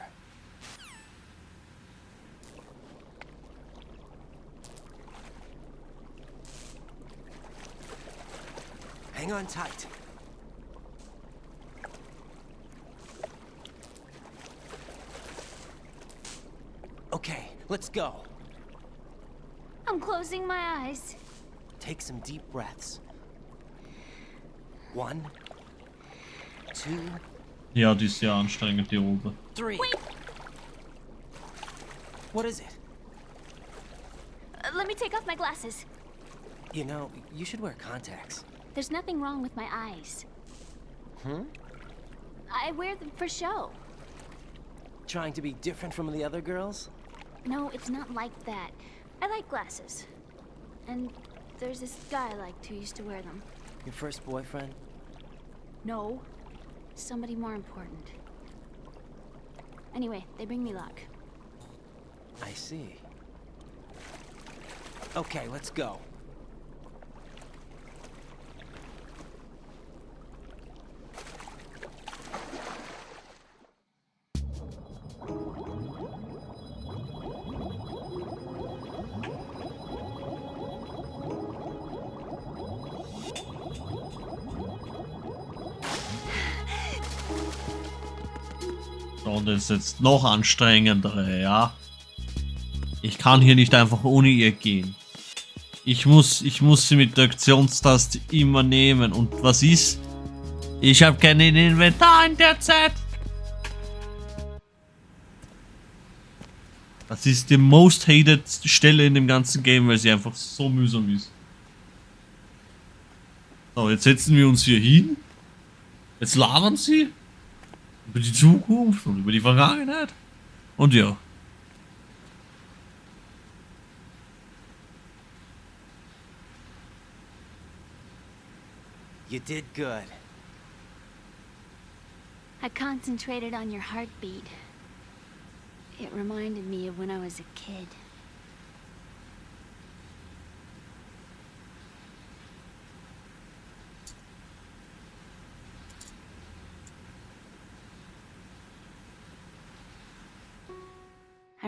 Hang on tight. Okay, let's go. I'm closing my eyes. Take some deep breaths. 1, 2. Ja, die ist ja anstrengend, die Runde. 3. Wait. What is it? Let me take off my glasses. You know, you should wear contacts. There's nothing wrong with my eyes. I wear them for show. Trying to be different from the other girls? No, it's not like that. I like glasses. And there's this guy I liked who used to wear them. Your first boyfriend? No. Somebody more important. Anyway, they bring me luck. I see. Okay, let's go. Und das ist jetzt noch anstrengendere, ja. Ich kann hier nicht einfach ohne ihr gehen. Ich muss sie mit der Aktionstaste immer nehmen. Und was ist? Ich habe kein Inventar in der Zeit. Das ist die most hated Stelle in dem ganzen Game, weil sie einfach so mühsam ist. So, jetzt setzen wir uns hier hin. Jetzt labern sie. Über die Zukunft und über die Vergangenheit. Und ja. You did good. I concentrated on your heartbeat. It reminded me of when I was a kid.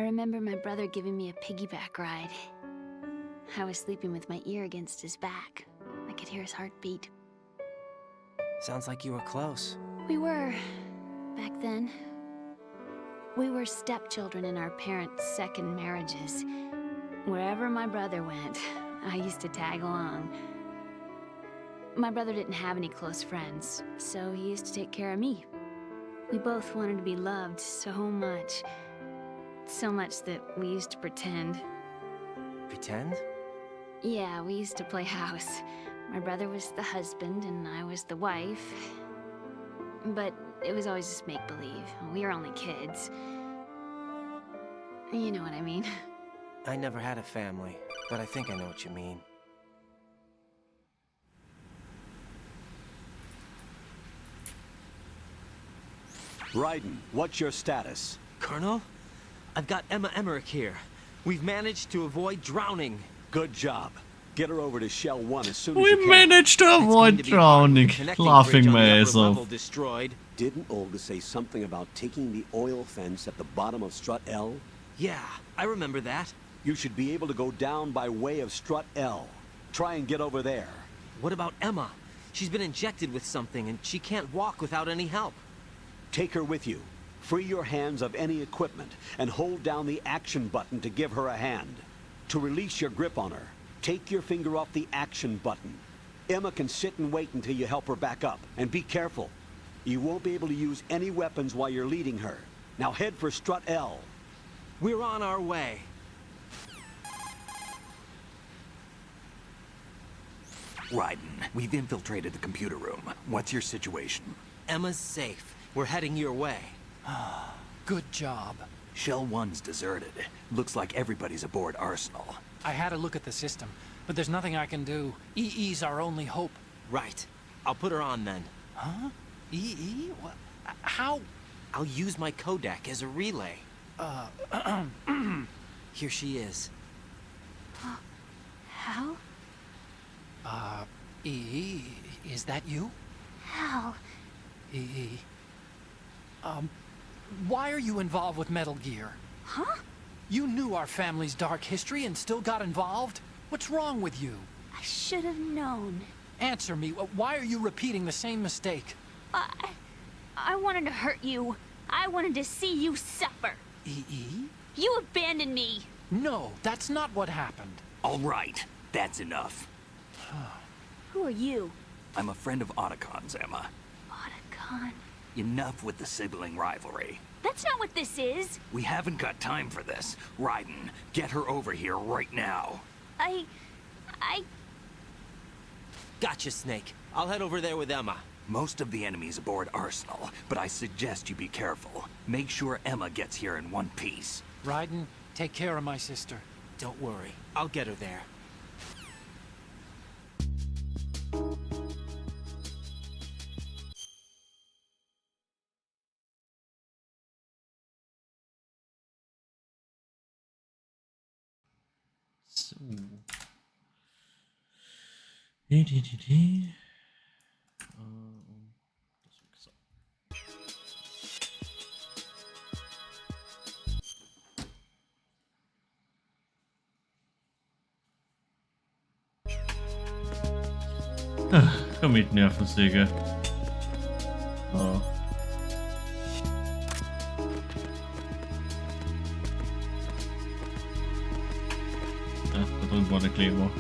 I remember my brother giving me a piggyback ride. I was sleeping with my ear against his back. I could hear his heartbeat. Sounds like you were close. We were, back then. We were stepchildren in our parents' second marriages. Wherever my brother went, I used to tag along. My brother didn't have any close friends, so he used to take care of me. We both wanted to be loved so much. So much that we used to pretend. Pretend? Yeah, we used to play house. My brother was the husband and I was the wife. But it was always just make-believe. We were only kids. You know what I mean. I never had a family, but I think I know what you mean. Raiden, what's your status? Colonel? I've got Emma Emmerich here. We've managed to avoid drowning. Good job. Get her over to Shell 1 as soon as you We can. managed to avoid drowning. Laughing my ass off. Destroyed. Didn't Olga say something about taking the oil fence at the bottom of Strut L? Yeah, I remember that. You should be able to go down by way of Strut L. Try and get over there. What about Emma? She's been injected with something and she can't walk without any help. Take her with you. Free your hands of any equipment and hold down the action button to give her a hand. To release your grip on her, take your finger off the action button. Emma can sit and wait until you help her back up. And be careful. You won't be able to use any weapons while you're leading her. Now head for Strut L. We're on our way. Raiden, we've infiltrated the computer room. What's your situation? Emma's safe. We're heading your way. Good job. Shell 1's deserted. Looks like everybody's aboard Arsenal. I had a look at the system, but there's nothing I can do. EE's our only hope. Right. I'll put her on then. Huh? EE? What? How? I'll use my Kodak as a relay. Here she is. Hal? EE, is that you? Hal. EE. Why are you involved with Metal Gear? Huh? You knew our family's dark history and still got involved? What's wrong with you? I should have known. Answer me. Why are you repeating the same mistake? I wanted to hurt you. I wanted to see you suffer. EE? You abandoned me. No, that's not what happened. All right, that's enough. Who are you? I'm a friend of Otacon's, Emma. Otacon? Enough with the sibling rivalry. That's not what this is. We haven't got time for this. Raiden, get her over here right now. I... Gotcha, Snake. I'll head over there with Emma. Most of the enemy's aboard Arsenal, but I suggest you be careful. Make sure Emma gets here in one piece. Raiden, take care of my sister. Don't worry. I'll get her there. So. Komm mit, Nervensäge. Oh. Da drüben war der Kleber.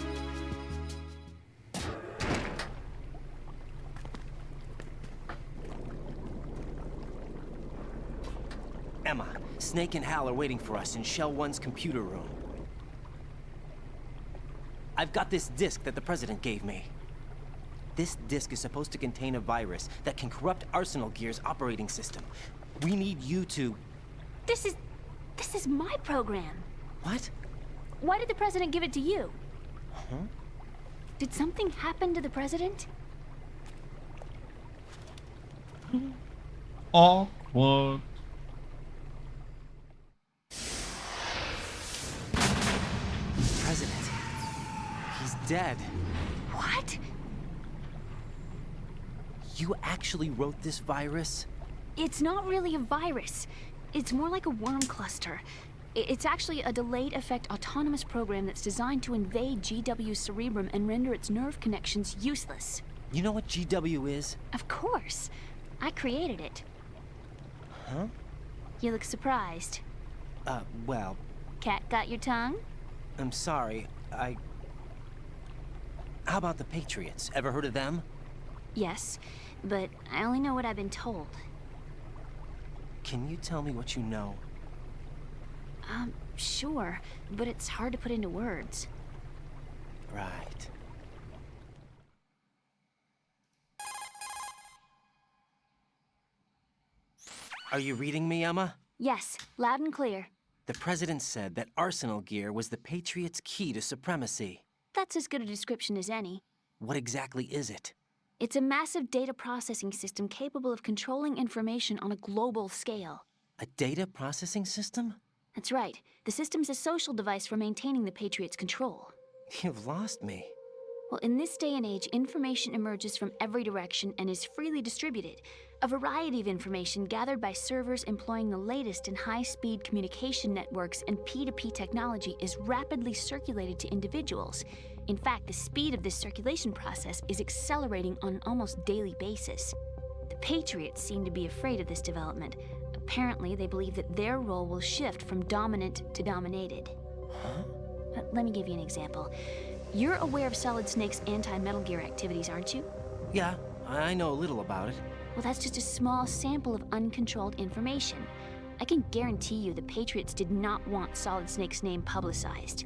Emma, Snake and Hal are waiting for us in Shell 1's computer room. I've got this disk that the President gave me. This disk is supposed to contain a virus that can corrupt Arsenal Gear's operating system. We need you to... This is my program. What? Why did the President give it to you? Huh? Did something happen to the President? Awkward. President. He's dead. What? You actually wrote this virus? It's not really a virus. It's more like a worm cluster. It's actually a delayed effect autonomous program that's designed to invade GW's cerebrum and render its nerve connections useless. You know what GW is? Of course. I created it. Huh? You look surprised. Well... Cat got your tongue? I'm sorry, How about the Patriots? Ever heard of them? Yes, but I only know what I've been told. Can you tell me what you know? Sure, but it's hard to put into words. Right. Are you reading me, Emma? Yes, loud and clear. The President said that Arsenal gear was the Patriots' key to supremacy. That's as good a description as any. What exactly is it? It's a massive data processing system capable of controlling information on a global scale. A data processing system? That's right. The system's a social device for maintaining the Patriots' control. You've lost me. Well, in this day and age, information emerges from every direction and is freely distributed. A variety of information gathered by servers employing the latest in high-speed communication networks and P2P technology is rapidly circulated to individuals. In fact, the speed of this circulation process is accelerating on an almost daily basis. The Patriots seem to be afraid of this development. Apparently, they believe that their role will shift from dominant to dominated. Huh? Let me give you an example. You're aware of Solid Snake's anti-Metal Gear activities, aren't you? Yeah, I know a little about it. Well, that's just a small sample of uncontrolled information. I can guarantee you the Patriots did not want Solid Snake's name publicized.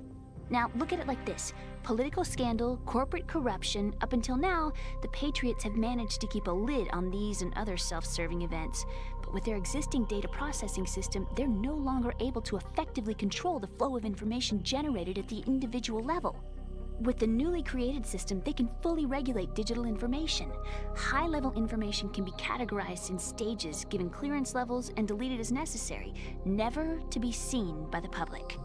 Now, look at it like this. Political scandal, corporate corruption, up until now, the Patriots have managed to keep a lid on these and other self-serving events. But with their existing data processing system, they're no longer able to effectively control the flow of information generated at the individual level. With the newly created system, they can fully regulate digital information. High-level information can be categorized in stages, given clearance levels, and deleted as necessary, never to be seen by the public.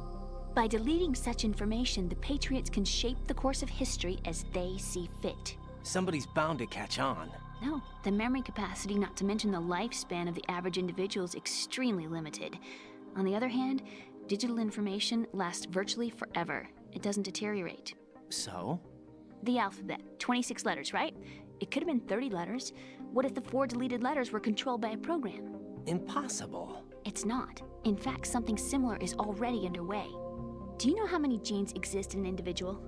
By deleting such information, the Patriots can shape the course of history as they see fit. Somebody's bound to catch on. No, the memory capacity, not to mention the lifespan of the average individual, is extremely limited. On the other hand, digital information lasts virtually forever. It doesn't deteriorate. So? The alphabet, 26 letters, right? It could have been 30 letters. What if the 4 deleted letters were controlled by a program? Impossible. It's not. In fact, something similar is already underway. Do you know how many genes exist in an individual?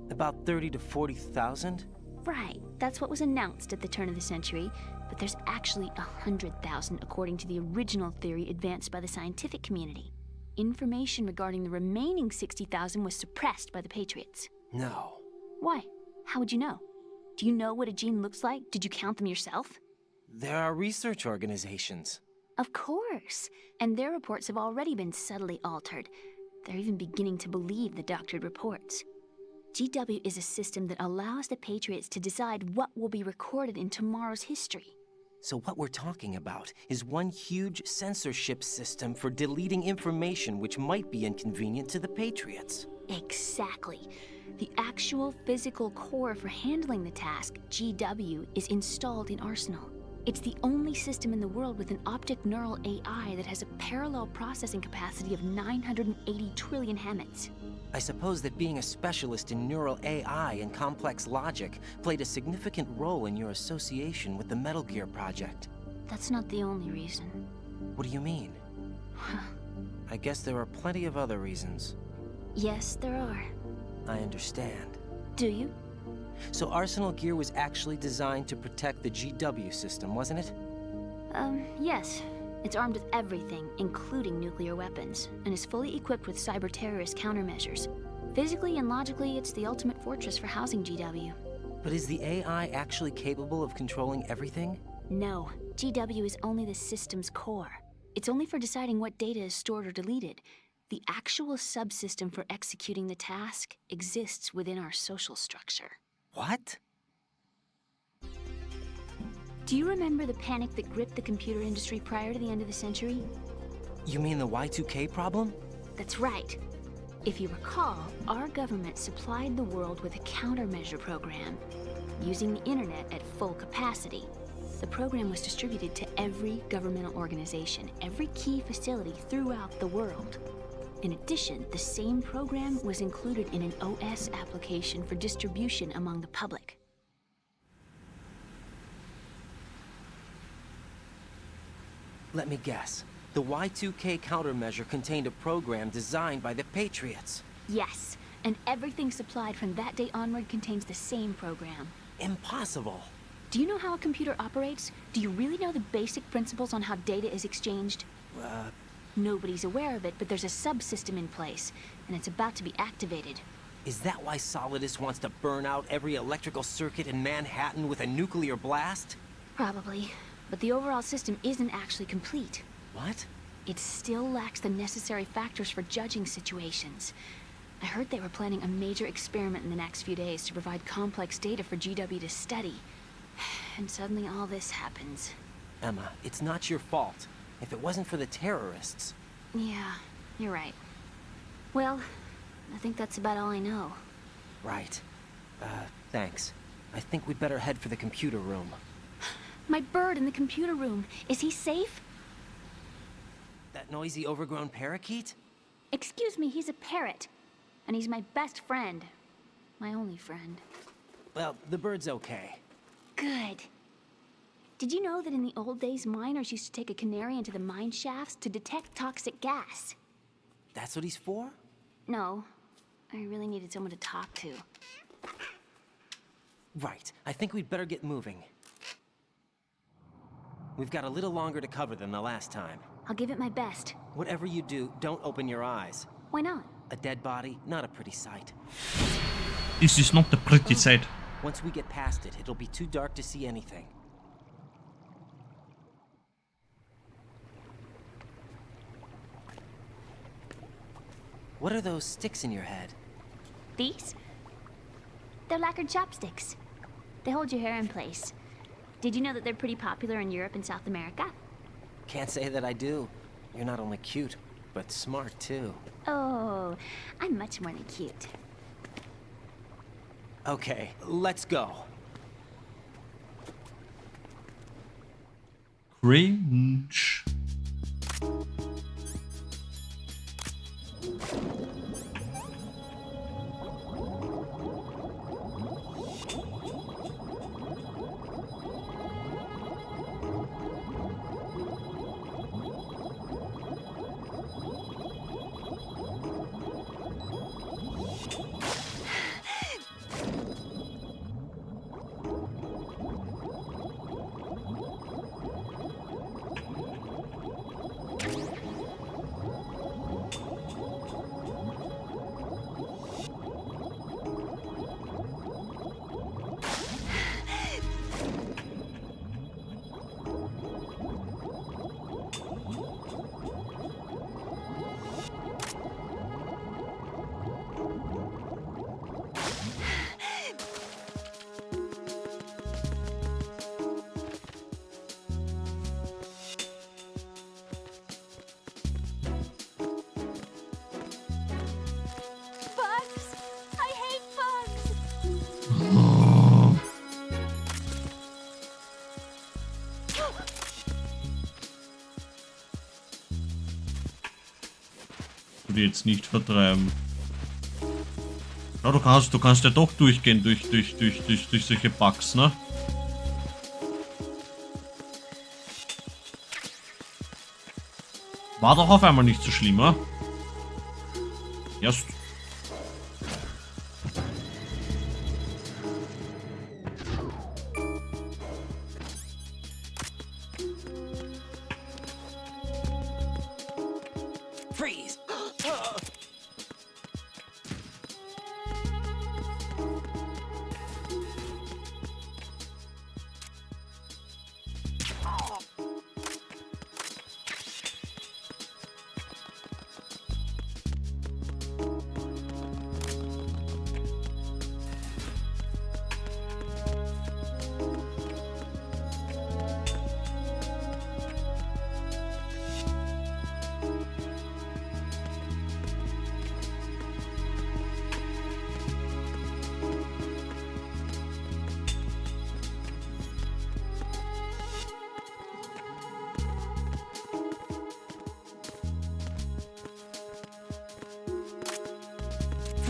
About 30 to 40,000? Right, that's what was announced at the turn of the century, but there's actually 100,000 according to the original theory advanced by the scientific community. Information regarding the remaining 60,000 was suppressed by the Patriots. No. Why? How would you know? Do you know what a gene looks like? Did you count them yourself? There are research organizations. Of course, and their reports have already been subtly altered. They're even beginning to believe the doctored reports. GW is a system that allows the Patriots to decide what will be recorded in tomorrow's history. So what we're talking about is one huge censorship system for deleting information which might be inconvenient to the Patriots. Exactly. The actual physical core for handling the task, GW, is installed in Arsenal. It's the only system in the world with an optic neural AI that has a parallel processing capacity of 980 trillion hammets. I suppose that being a specialist in neural AI and complex logic played a significant role in your association with the Metal Gear project. That's not the only reason. What do you mean? I guess there are plenty of other reasons. Yes, there are. I understand. Do you? So Arsenal gear was actually designed to protect the GW system, wasn't it? Yes. It's armed with everything, including nuclear weapons, and is fully equipped with cyber-terrorist countermeasures. Physically and logically, it's the ultimate fortress for housing GW. But is the AI actually capable of controlling everything? No. GW is only the system's core. It's only for deciding what data is stored or deleted. The actual subsystem for executing the task exists within our social structure. What? Do you remember the panic that gripped the computer industry prior to the end of the century? You mean the Y2K problem? That's right. If you recall, our government supplied the world with a countermeasure program, using the internet at full capacity. The program was distributed to every governmental organization, every key facility throughout the world. In addition, the same program was included in an OS application for distribution among the public. Let me guess. The Y2K countermeasure contained a program designed by the Patriots. Yes, and everything supplied from that day onward contains the same program. Impossible. Do you know how a computer operates? Do you really know the basic principles on how data is exchanged? Nobody's aware of it, but there's a subsystem in place, and it's about to be activated. Is that why Solidus wants to burn out every electrical circuit in Manhattan with a nuclear blast? Probably, but the overall system isn't actually complete. What? It still lacks the necessary factors for judging situations. I heard they were planning a major experiment in the next few days to provide complex data for GW to study. And suddenly all this happens. Emma, it's not your fault. If it wasn't for the terrorists... Yeah, you're right. Well, I think that's about all I know. Right. Thanks. I think we'd better head for the computer room. My bird in the computer room. Is he safe? That noisy, overgrown parakeet? Excuse me, he's a parrot. And he's my best friend. My only friend. Well, the bird's okay. Good. Did you know that in the old days, miners used to take a canary into the mine shafts to detect toxic gas? That's what he's for? No. I really needed someone to talk to. Right. I think we'd better get moving. We've got a little longer to cover than the last time. I'll give it my best. Whatever you do, don't open your eyes. Why not? A dead body, not a pretty sight. This is not the pretty sight. Once we get past it, it'll be too dark to see anything. What are those sticks in your head? These? They're lacquered chopsticks. They hold your hair in place. Did you know that they're pretty popular in Europe and South America? Can't say that I do. You're not only cute, but smart too. Oh, I'm much more than cute. Okay, let's go. Cringe. Die jetzt nicht vertreiben. Ja, du kannst ja doch durchgehen durch solche Bugs, ne? War doch auf einmal nicht so schlimm, oder? Erst. Freeze!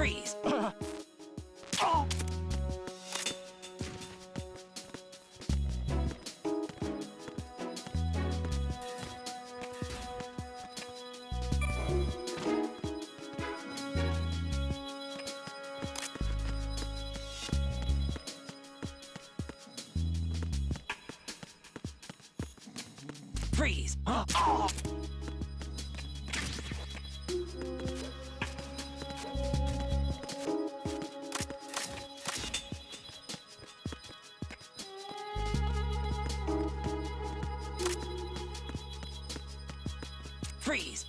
Freeze! Freeze! Freeze!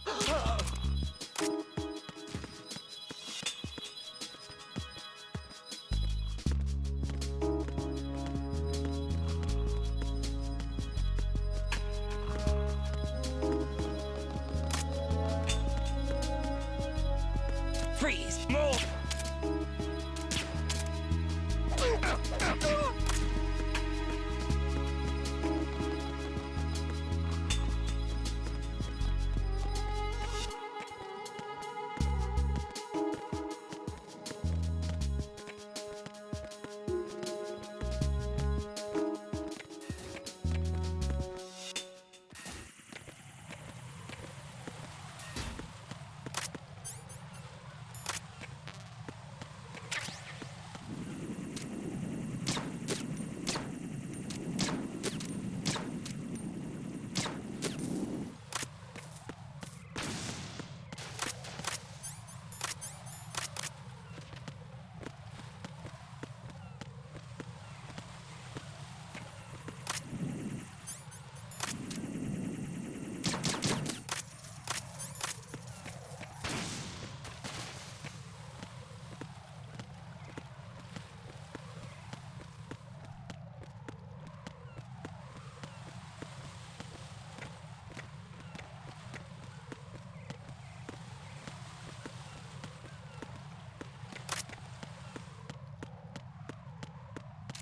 Freeze! Move!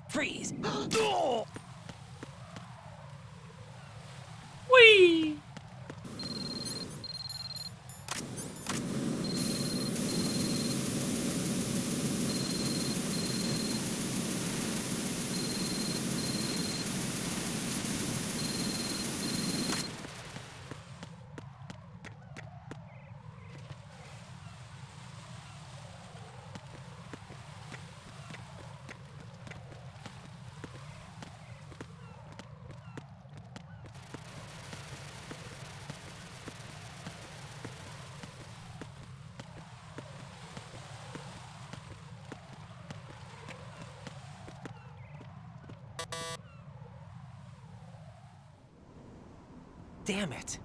Freeze! Whee! Damn it.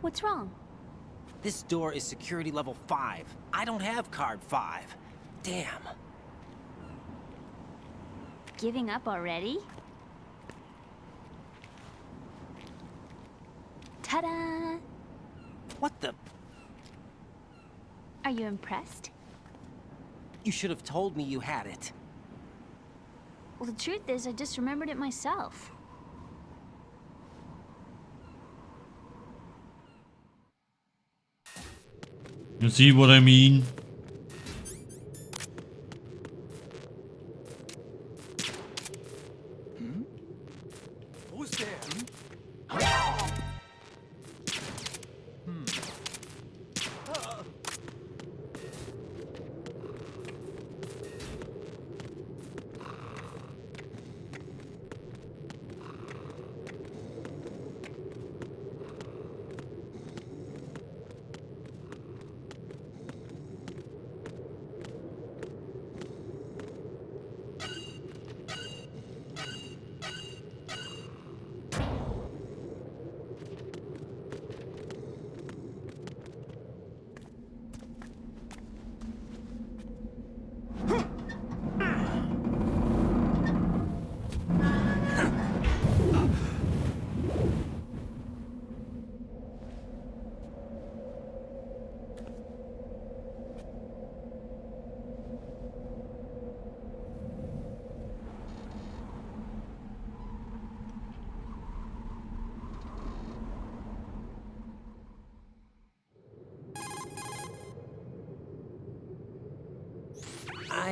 What's wrong? This door is security level 5. I don't have card 5. Damn. Giving up already? Ta-da! What the? Are you impressed? You should have told me you had it. Well, the truth is, I just remembered it myself. You see what I mean? Who's there?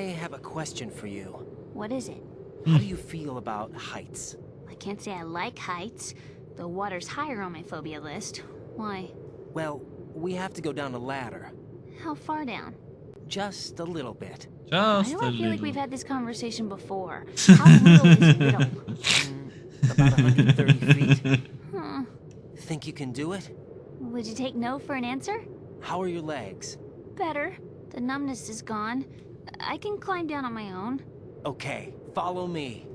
I have a question for you. What is it? How do you feel about heights? I can't say I like heights. The water's higher on my phobia list. Why? Well, we have to go down a ladder. How far down? Just a little bit. Why do I feel like we've had this conversation before? How little is little? About 130 feet. Huh. Think you can do it? Would you take no for an answer? How are your legs? Better. The numbness is gone. I can climb down on my own. Okay, follow me.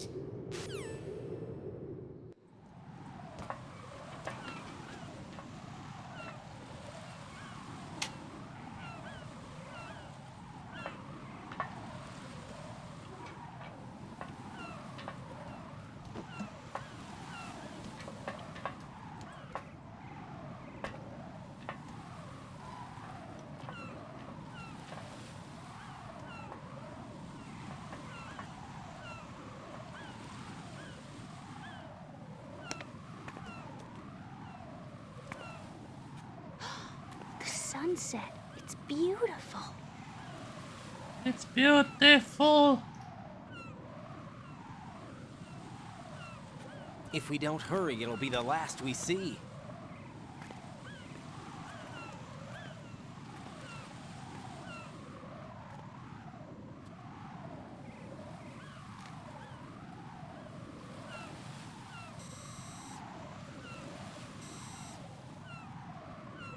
Sunset. It's beautiful. It's beautiful. If we don't hurry, it'll be the last we see.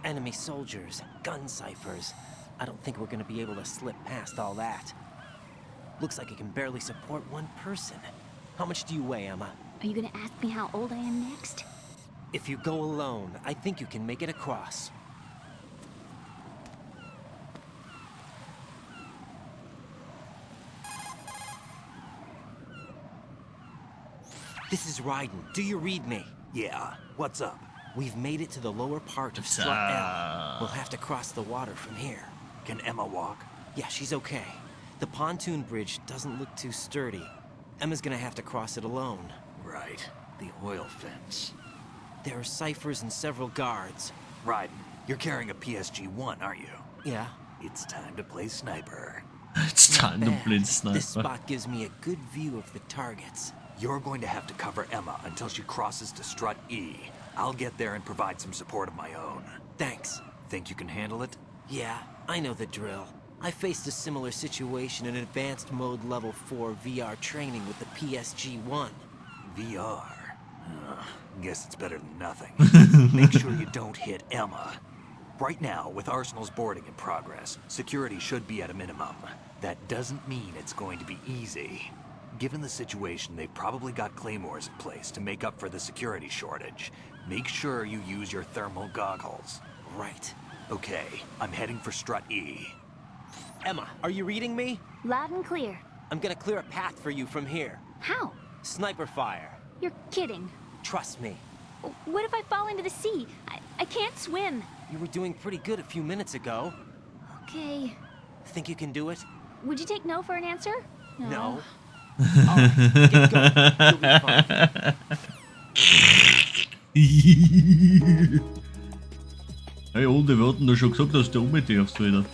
Enemy soldiers, gun ciphers. I don't think we're gonna be able to slip past all that. Looks like it can barely support one person. How much do you weigh, Emma? Are you gonna ask me how old I am next? If you go alone, I think you can make it across. This is Raiden. Do you read me? Yeah. What's up? We've made it to the lower part of Strut L. We'll have to cross the water from here. Can Emma walk? Yeah, she's okay. The pontoon bridge doesn't look too sturdy. Emma's gonna have to cross it alone. Right. The oil fence. There are ciphers and several guards. Raiden, you're carrying a PSG-1, aren't you? Yeah. It's time to play sniper. It's time to play sniper. This spot gives me a good view of the targets. You're going to have to cover Emma until she crosses to Strut E. I'll get there and provide some support of my own. Thanks. Think you can handle it? Yeah, I know the drill. I faced a similar situation in advanced mode level 4 VR training with the PSG-1. VR? Guess it's better than nothing. Make sure you don't hit Emma. Right now, with Arsenal's boarding in progress, security should be at a minimum. That doesn't mean it's going to be easy. Given the situation, they've probably got claymores in place to make up for the security shortage. Make sure you use your thermal goggles. Right. Okay, I'm heading for Strut E. Emma, are you reading me? Loud and clear. I'm gonna clear a path for you from here. How? Sniper fire. You're kidding. Trust me. What if I fall into the sea? I can't swim. You were doing pretty good a few minutes ago. Okay. Think you can do it? Would you take no for an answer? No. Alright, get going. You'll be fine. Hey, Olde, wir hatten doch schon gesagt, dass du oben darfst wieder.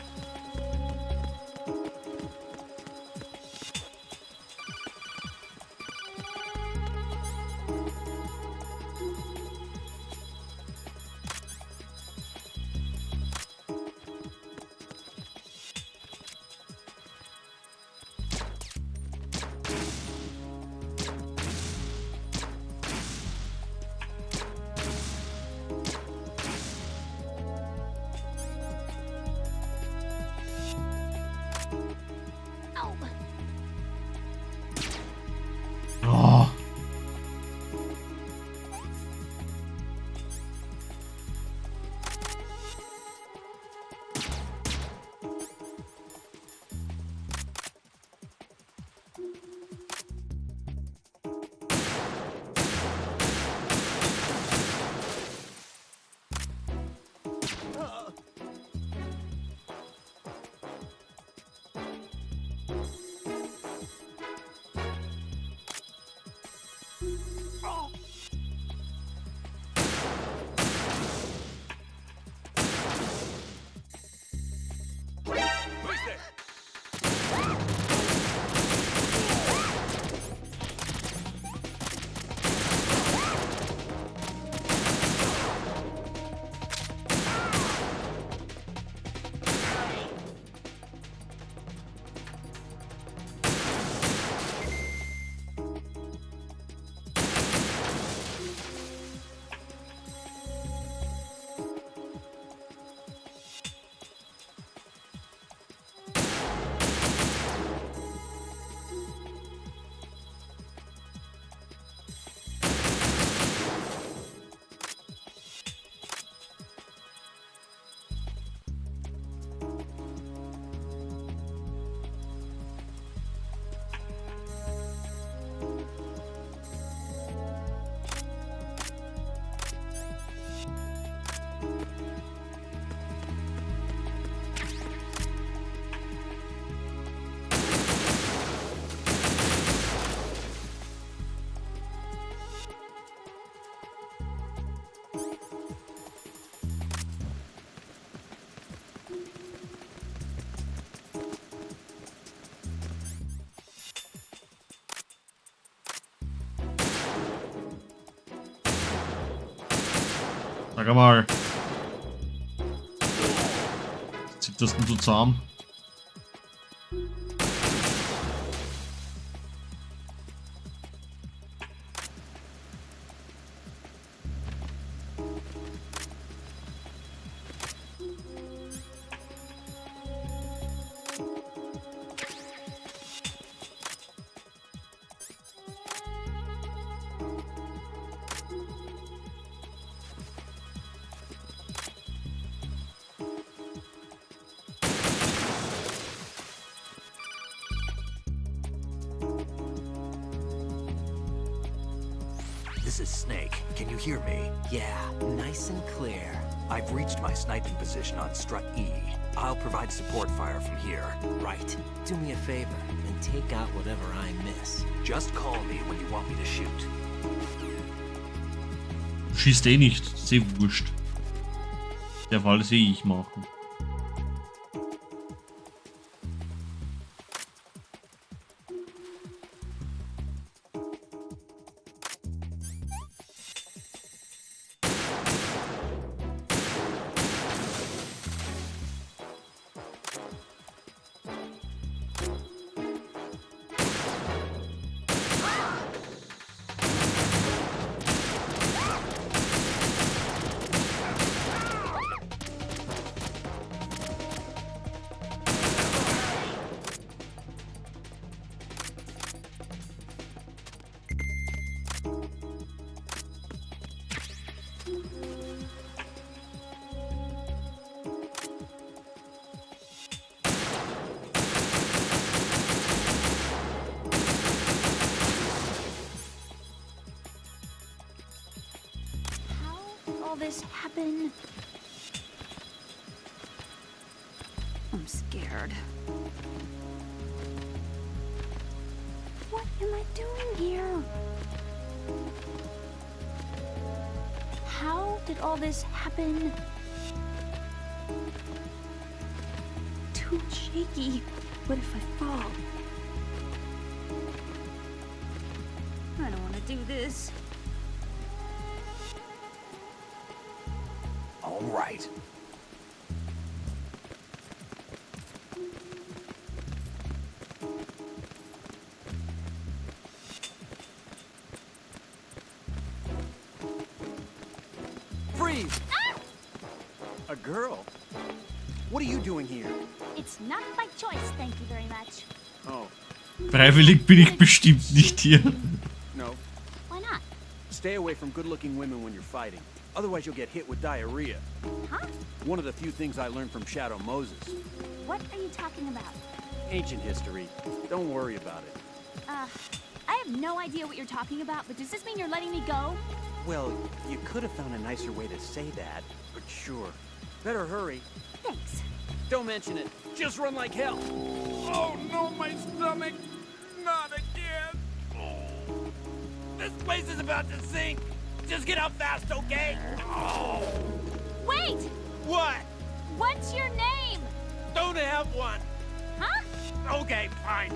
Sag einmal. Zieht das denn so zusammen? This is Snake. Can you hear me? Yeah, nice and clear. I've reached my sniping position on strut E. I'll provide support fire from here. Right. Do me a favor and take out whatever I miss. Just call me when you want me to shoot. Schießt eh nicht, ist eh wurscht. Der Fall ist eh ich machen. All this happen? I'm scared. What am I doing here? How did all this happen? Too shaky. What if I fall? I don't want to do this. All right. Freeze! Ah! A girl? What are you doing here? It's not by choice, thank you very much. Oh. Freiwillig bin ich bestimmt nicht hier. No. Why not? Stay away from good-looking women when you're fighting. Otherwise you'll get hit with diarrhea. Huh? One of the few things I learned from Shadow Moses. What are you talking about? Ancient history. Don't worry about it. I have no idea what you're talking about, but does this mean you're letting me go? Well, you could have found a nicer way to say that, but sure. Better hurry. Thanks. Don't mention it. Just run like hell. Oh no, my stomach! Not again! Oh. This place is about to sink! Just get out fast, okay? Oh. Wait! What? What's your name? Don't have one. Huh? Okay, fine.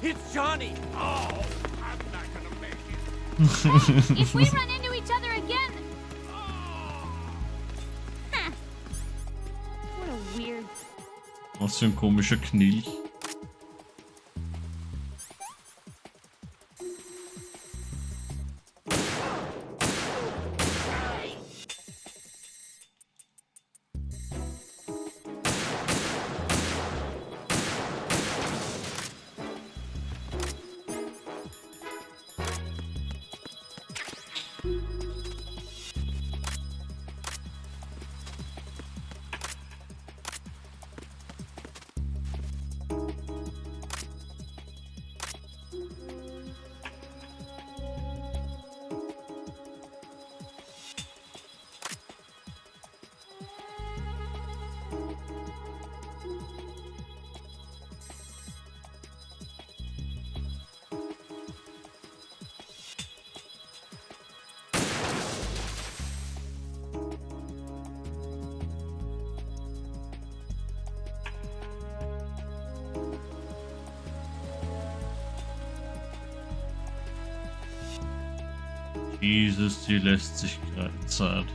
It's Johnny. Oh, I'm not gonna make Hey, if we run into each other again... Huh. What a weird... Was für ein komischer Knilch. Jesus, die lässt sich gerade Zeit.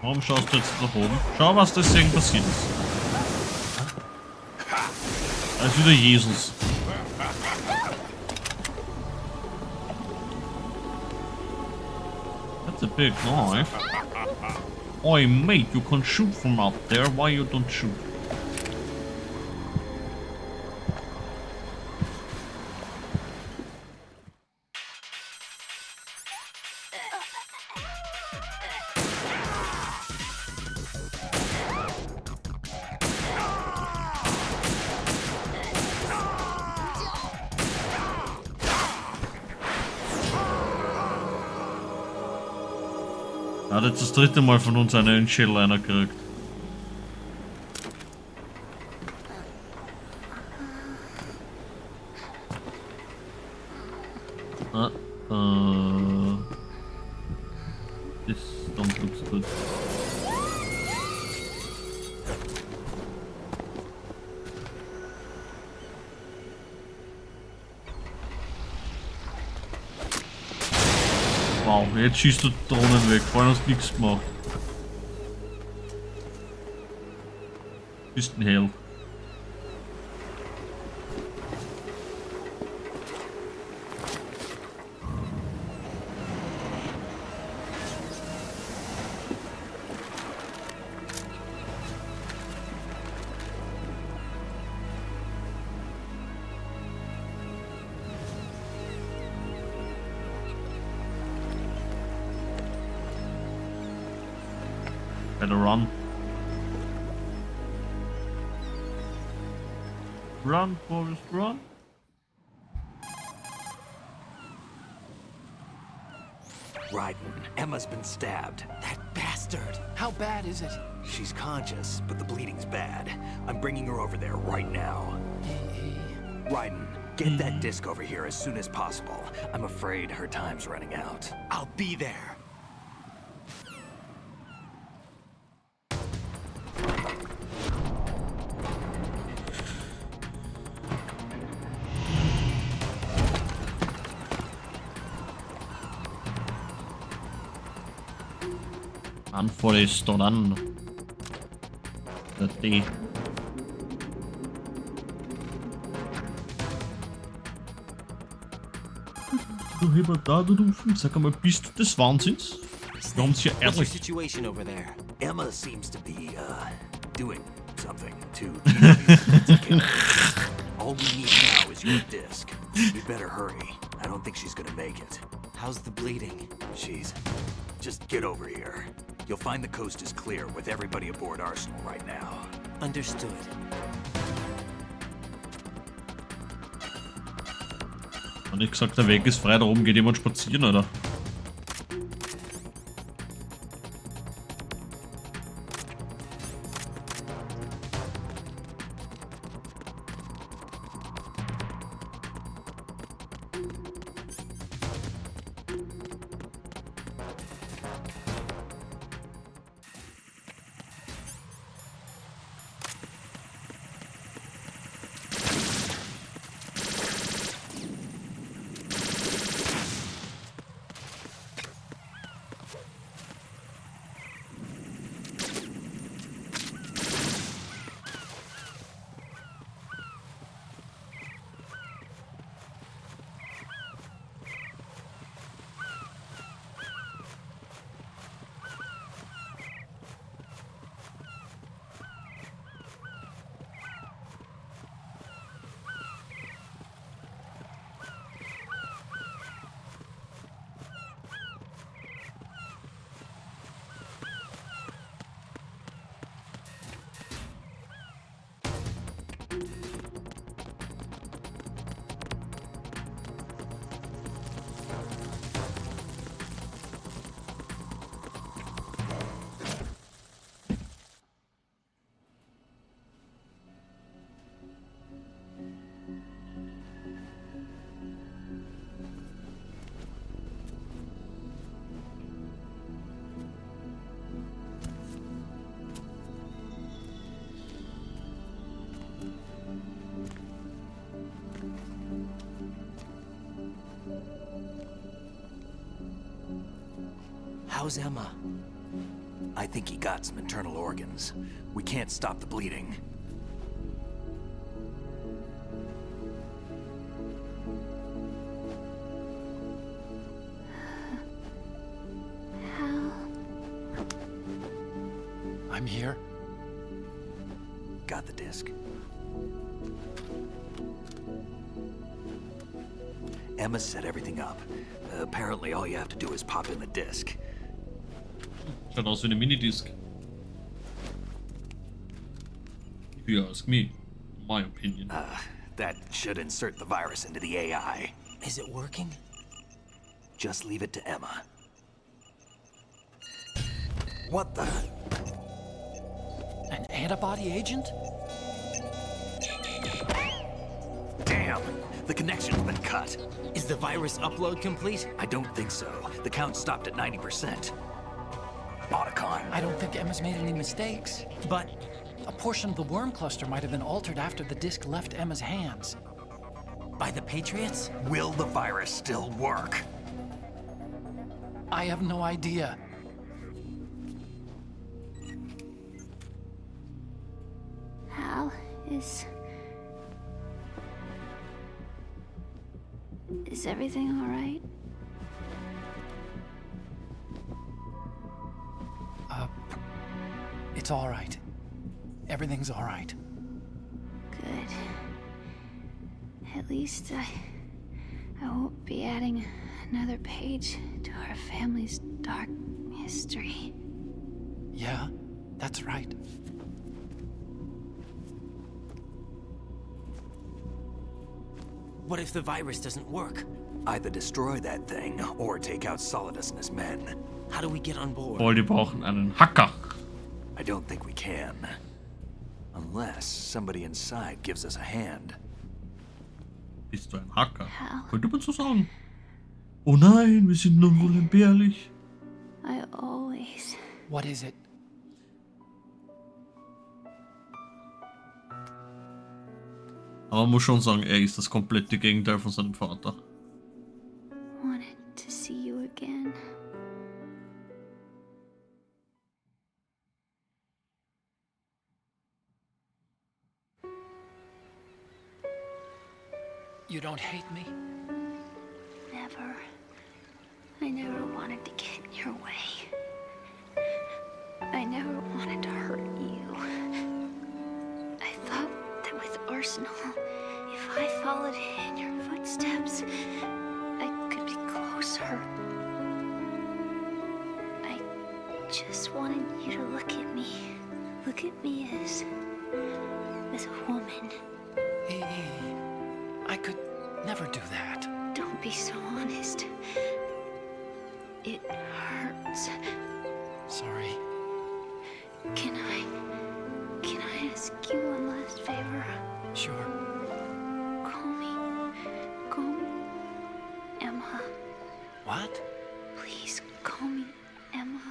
Warum schaust du jetzt nach oben? Schau, was deswegen passiert ist. Da ist wieder Jesus. That's a big knife. Oi, mate, you can shoot from up there. Why you don't shoot? Er hat jetzt das dritte Mal von uns einen Schädel einer gekriegt. This don't look good. Wow, jetzt schießt du Drohnen weg, vorhin hast du nichts gemacht. Bist ein Held. Better run. Run, Forrest, run. Raiden, Emma's been stabbed. That bastard! How bad is it? She's conscious, but the bleeding's bad. I'm bringing her over there right now. Raiden, get that disc over here as soon as possible. I'm afraid her time's running out. I'll be there. Forest dann. Der D. Du Heber da, du sag mal, bist du des Wahnsinns? Wir haben's ja ehrlich. Situation over there. Emma seems to be, doing something to All we need now is your disc. You better hurry. I don't think she's gonna make it. How's the bleeding? Just get over here. You'll find the coast is clear with everybody aboard Arsenal right now. Understood. Und ich gesagt, der Weg ist frei, da oben geht jemand spazieren, oder? How's Emma? I think he got some internal organs. We can't stop the bleeding. I'm here. Got the disc. Emma set everything up. Apparently all you have to do is pop in the disc. Schaut aus wie eine Minidisc. If you ask me, my opinion. That should insert the virus into the AI. Is it working? Just leave it to Emma. What the? An antibody agent? Damn! The connection's been cut. Is the virus upload complete? I don't think so. The count stopped at 90%. Otacon. I don't think Emma's made any mistakes. But a portion of the worm cluster might have been altered after the disc left Emma's hands. By the Patriots? Will the virus still work? I have no idea. Hal, is everything all right? It's all right. Everything's all right. Good. At least I won't be adding another page to our family's dark history. Yeah, that's right. What if the virus doesn't work? Either destroy that thing or take out Solidus and his men. How do we get on board? Boah, die brauchen einen Hacker. I don't think we can. Unless somebody inside gives us a hand. Bist du ein Hacker? Könnte man so sagen. Oh nein, wir sind nun wohl entbehrlich. I always... What is it? Aber man muss schon sagen, er ist das komplette Gegenteil von seinem Vater. Wanted to see you again. You don't hate me? Never. I never wanted to get in your way. I never wanted to hurt you. I thought that with Arsenal, if I followed in your footsteps, I could be closer. I just wanted you to look at me. Look at me as a woman. Hey, I could never do that. Don't be so honest. It hurts. Sorry. Can I ask you one last favor? Sure. Call me Emma. What? Please call me Emma.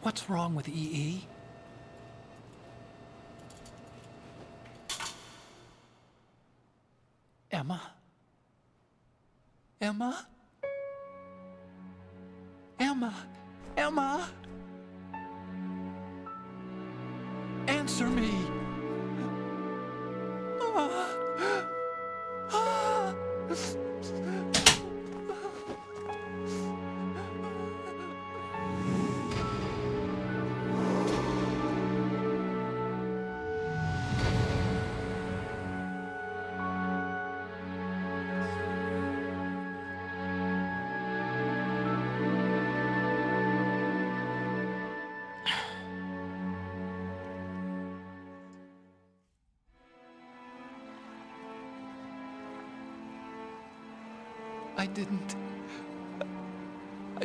What's wrong with EE? Emma? Emma? Emma? Emma? Answer me! I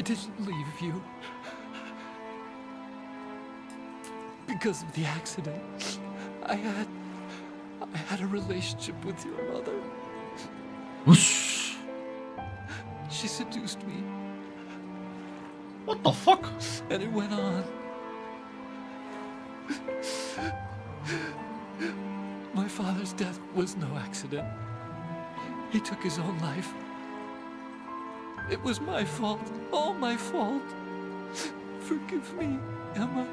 didn't leave you. Because of the accident, I had a relationship with your mother. Whoosh. She seduced me. What the fuck? And it went on. My father's death was no accident. He took his own life. It was my fault, all my fault. Forgive me, Emma.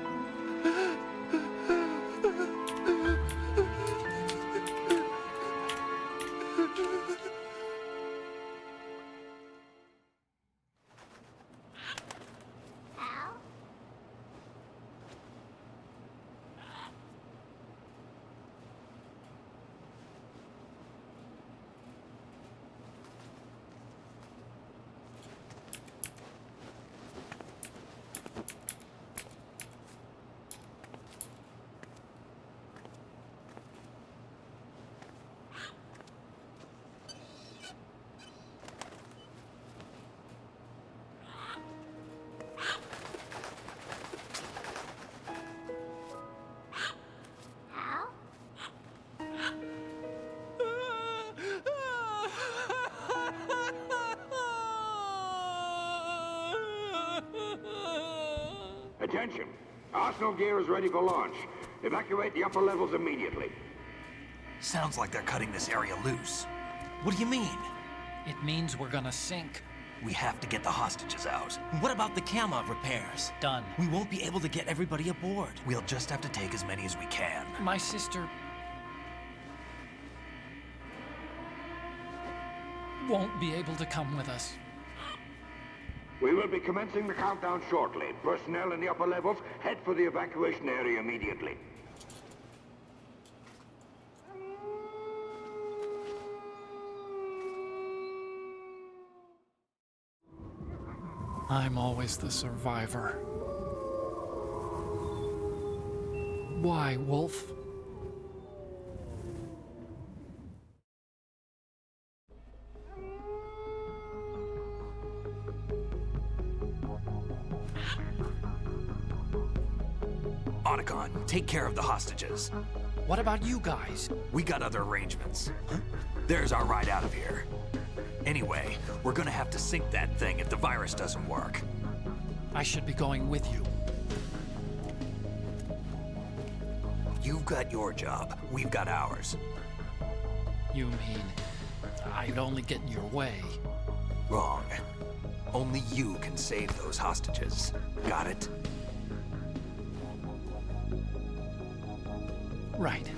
Attention! Arsenal gear is ready for launch. Evacuate the upper levels immediately. Sounds like they're cutting this area loose. What do you mean? It means we're gonna sink. We have to get the hostages out. What about the camo repairs? Done. We won't be able to get everybody aboard. We'll just have to take as many as we can. My sister won't be able to come with us. We will be commencing the countdown shortly. Personnel in the upper levels, head for the evacuation area immediately. I'm always the survivor. Why, Wolf? Otacon, take care of the hostages. What about you guys? We got other arrangements. There's our ride out of here. Anyway, we're gonna have to sink that thing if the virus doesn't work. I should be going with you. You've got your job, we've got ours. You mean I'd only get in your way? Wrong. Only you can save those hostages. Got it? Right.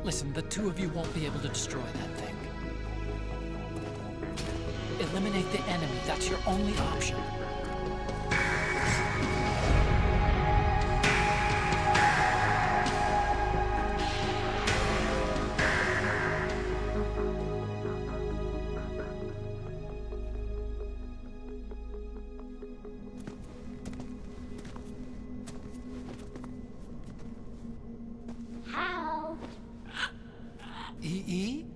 Listen, the two of you won't be able to destroy that thing. Eliminate the enemy. That's your only option. E?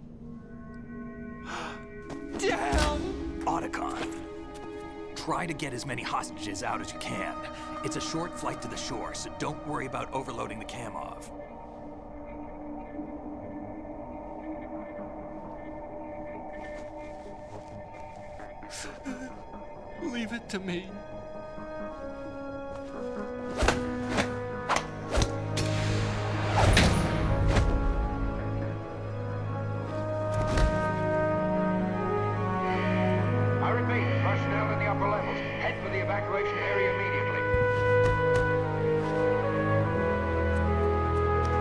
Damn! Otacon, try to get as many hostages out as you can. It's a short flight to the shore, so don't worry about overloading the Kamov. Leave it to me. Evacuation area immediately.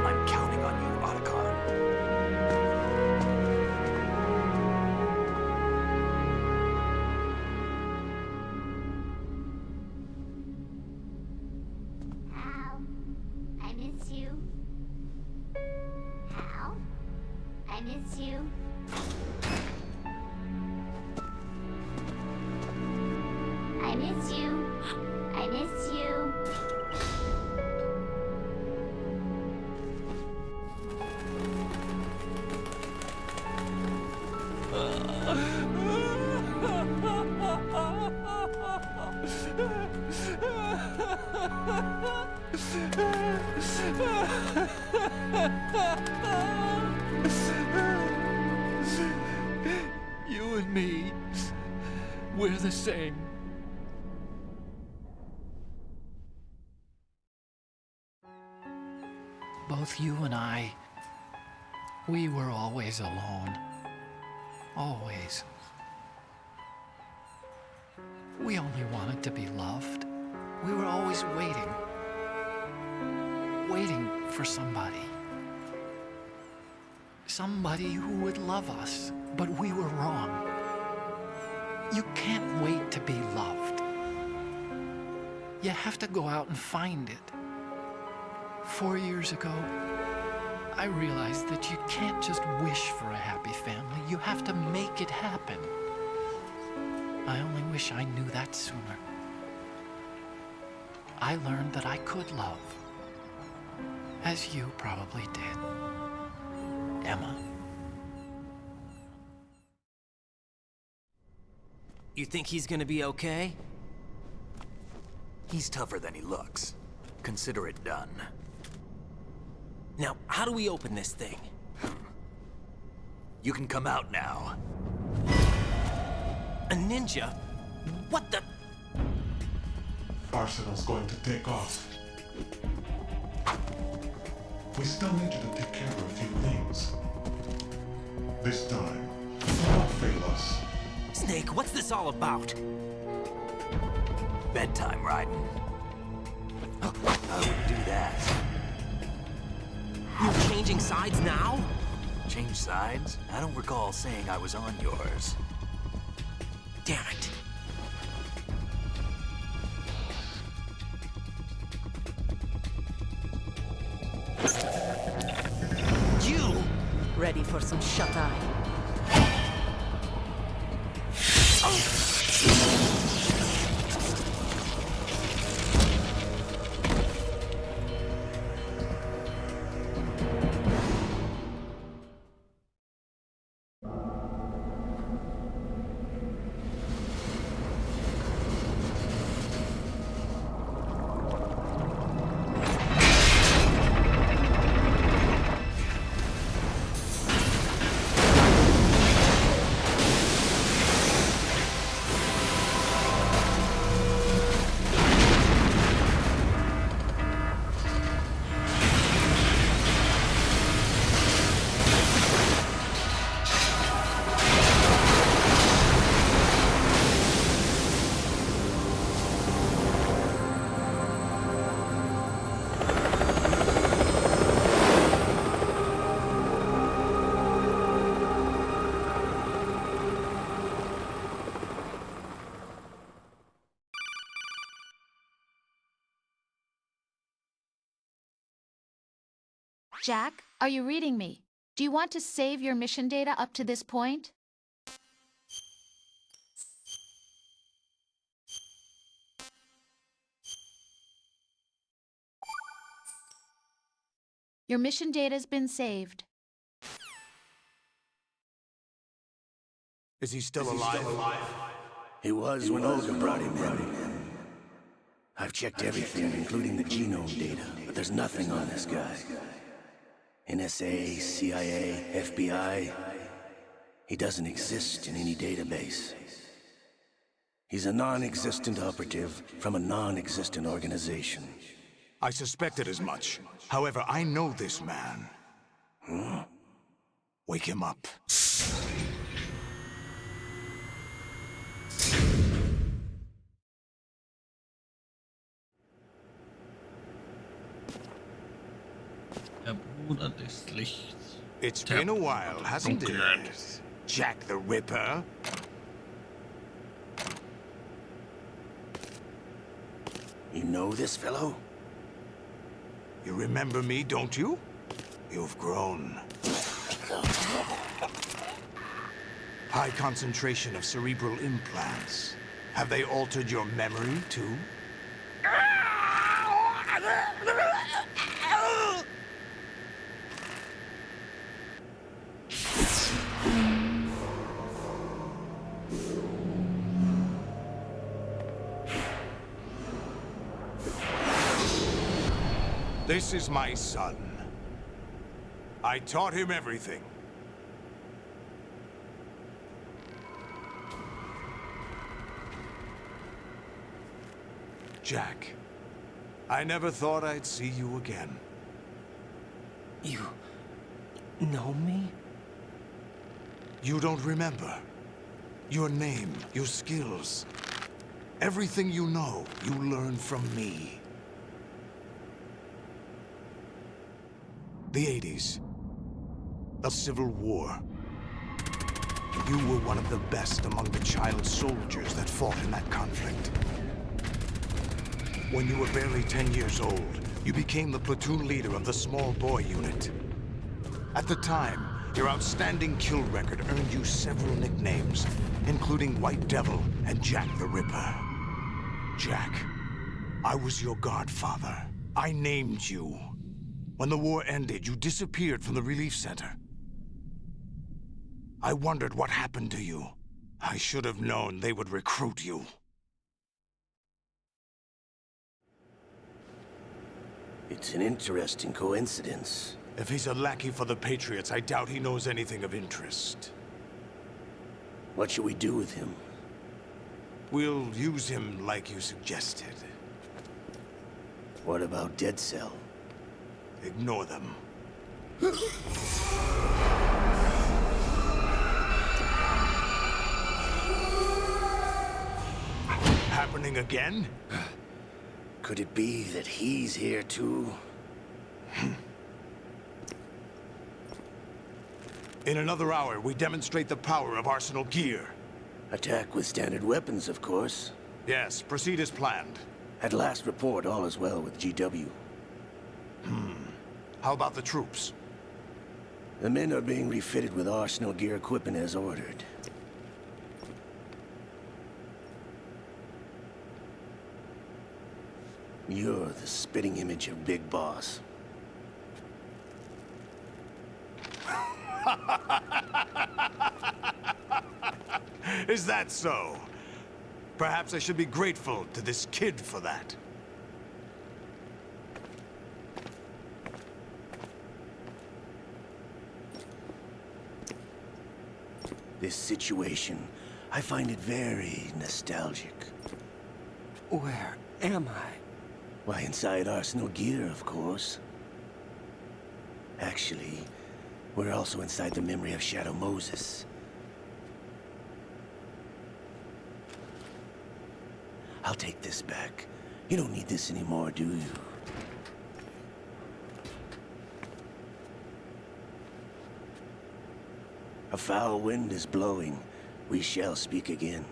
I'm counting on you, Otacon. Hal, I miss you. Hal, I miss you. I miss you. I miss you. You and me, we're the same. both you and I, we were always alone. Always. We only wanted to be loved. We were always waiting. Waiting for somebody. Somebody who would love us, but we were wrong. You can't wait to be loved. You have to go out and find it. 4 years ago, I realized that you can't just wish for a happy family. You have to make it happen. I only wish I knew that sooner. I learned that I could love, as you probably did, Emma. You think he's gonna be okay? He's tougher than he looks. Consider it done. Now, how do we open this thing? You can come out now. A ninja? What the? Arsenal's going to take off. We still need you to take care of a few things. This time, don't fail us. Snake, what's this all about? Bedtime, Raiden. I wouldn't do that. You're changing sides now? Change sides? I don't recall saying I was on yours. Damn it. You! Ready for some shut-eye? Jack, are you reading me? Do you want to save your mission data up to this point? Your mission data's been saved. Is he still alive? He was when Olga brought him in. I've checked everything, including the genome data, but there's nothing on this guy. NSA, CIA, FBI. He doesn't exist in any database. He's a non-existent operative from a non-existent organization. I suspected as much. However, I know this man. Huh? Wake him up. Der Bruder des Lichts. It's been a while, hasn't it? Jack the Ripper. You know this fellow? You remember me, don't you? You've grown. High concentration of cerebral implants. Have they altered your memory, too? This is my son. I taught him everything. Jack, I never thought I'd see you again. You know me? You don't remember. Your name, your skills. Everything you know, you learned from me. The 80s. A civil war. You were one of the best among the child soldiers that fought in that conflict. When you were barely 10 years old, you became the platoon leader of the small boy unit. At the time, your outstanding kill record earned you several nicknames, including White Devil and Jack the Ripper. Jack, I was your godfather. I named you. When the war ended, you disappeared from the relief center. I wondered what happened to you. I should have known they would recruit you. It's an interesting coincidence. If he's a lackey for the Patriots, I doubt he knows anything of interest. What should we do with him? We'll use him like you suggested. What about Dead Cell? Ignore them. Happening again? Could it be that he's here too? In another hour, we demonstrate the power of Arsenal gear. Attack with standard weapons, of course. Yes, proceed as planned. At last report, all is well with GW. How about the troops? The men are being refitted with Arsenal gear equipment as ordered. You're the spitting image of Big Boss. Is that so? Perhaps I should be grateful to this kid for that. This situation, I find it very nostalgic. Where am I? Why, inside Arsenal gear, of course. Actually, we're also inside the memory of Shadow Moses. I'll take this back. You don't need this anymore, do you? A foul wind is blowing. We shall speak again.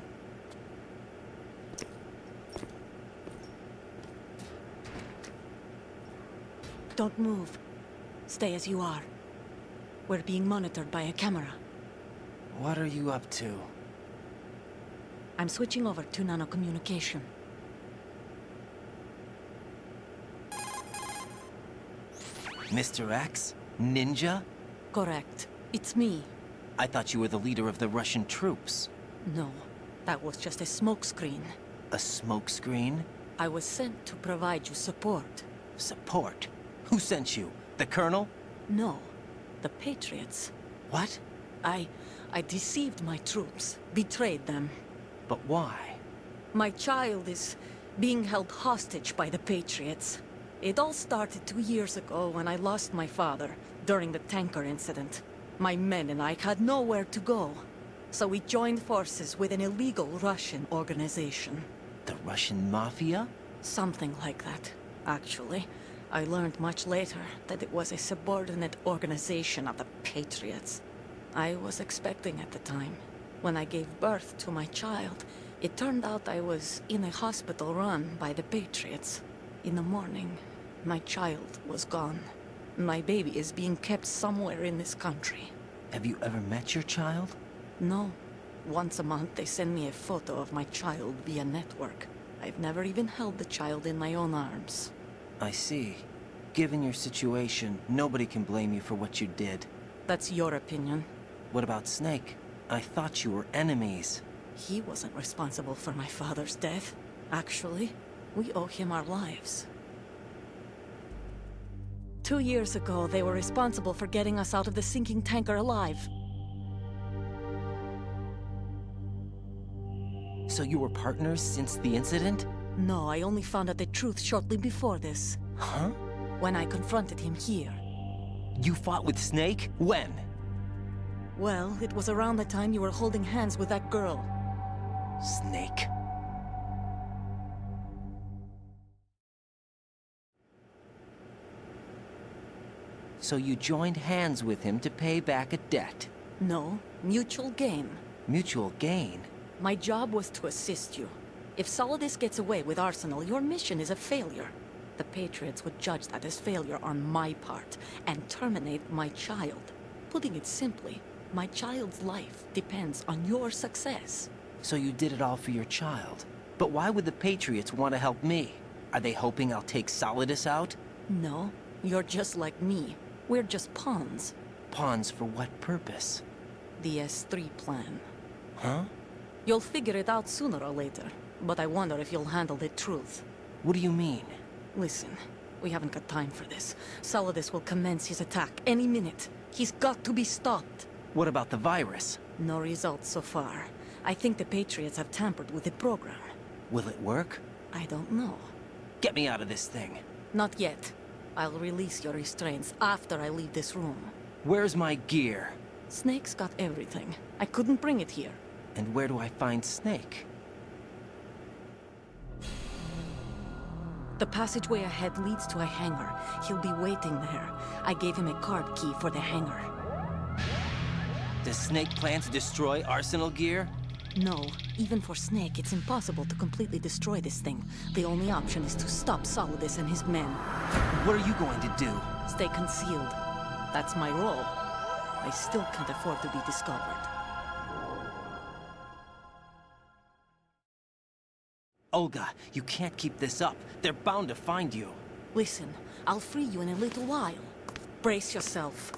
Don't move. Stay as you are. We're being monitored by a camera. What are you up to? I'm switching over to nanocommunication. Mr. X? Ninja? Correct. It's me. I thought you were the leader of the Russian troops. No, that was just a smokescreen. A smokescreen? I was sent to provide you support. Support? Who sent you? The Colonel? No, the Patriots. What? I deceived my troops, betrayed them. But why? My child is being held hostage by the Patriots. It all started 2 years ago when I lost my father during the tanker incident. My men and I had nowhere to go, so we joined forces with an illegal Russian organization. The Russian Mafia? Something like that, actually. I learned much later that it was a subordinate organization of the Patriots. I was expecting at the time. When I gave birth to my child, it turned out I was in a hospital run by the Patriots. In the morning, my child was gone. My baby is being kept somewhere in this country. Have you ever met your child? No. Once a month, they send me a photo of my child via network. I've never even held the child in my own arms. I see. Given your situation, nobody can blame you for what you did. That's your opinion. What about Snake? I thought you were enemies. He wasn't responsible for my father's death. Actually, we owe him our lives. 2 years ago, they were responsible for getting us out of the sinking tanker alive. So you were partners since the incident? No, I only found out the truth shortly before this. Huh? When I confronted him here. You fought with Snake? When? Well, it was around the time you were holding hands with that girl. Snake. So you joined hands with him to pay back a debt? No, mutual gain. Mutual gain? My job was to assist you. If Solidus gets away with Arsenal, your mission is a failure. The Patriots would judge that as failure on my part, and terminate my child. Putting it simply, my child's life depends on your success. So you did it all for your child. But why would the Patriots want to help me? Are they hoping I'll take Solidus out? No, you're just like me. We're just pawns. Pawns for what purpose? The S3 plan. Huh? You'll figure it out sooner or later, but I wonder if you'll handle the truth. What do you mean? Listen, we haven't got time for this. Solidus will commence his attack any minute. He's got to be stopped. What about the virus? No results so far. I think the Patriots have tampered with the program. Will it work? I don't know. Get me out of this thing. Not yet. I'll release your restraints after I leave this room. Where's my gear? Snake's got everything. I couldn't bring it here. And where do I find Snake? The passageway ahead leads to a hangar. He'll be waiting there. I gave him a card key for the hangar. Does Snake plan to destroy Arsenal gear? No. Even for Snake, it's impossible to completely destroy this thing. The only option is to stop Solidus and his men. What are you going to do? Stay concealed. That's my role. I still can't afford to be discovered. Olga, you can't keep this up. They're bound to find you. Listen, I'll free you in a little while. Brace yourself.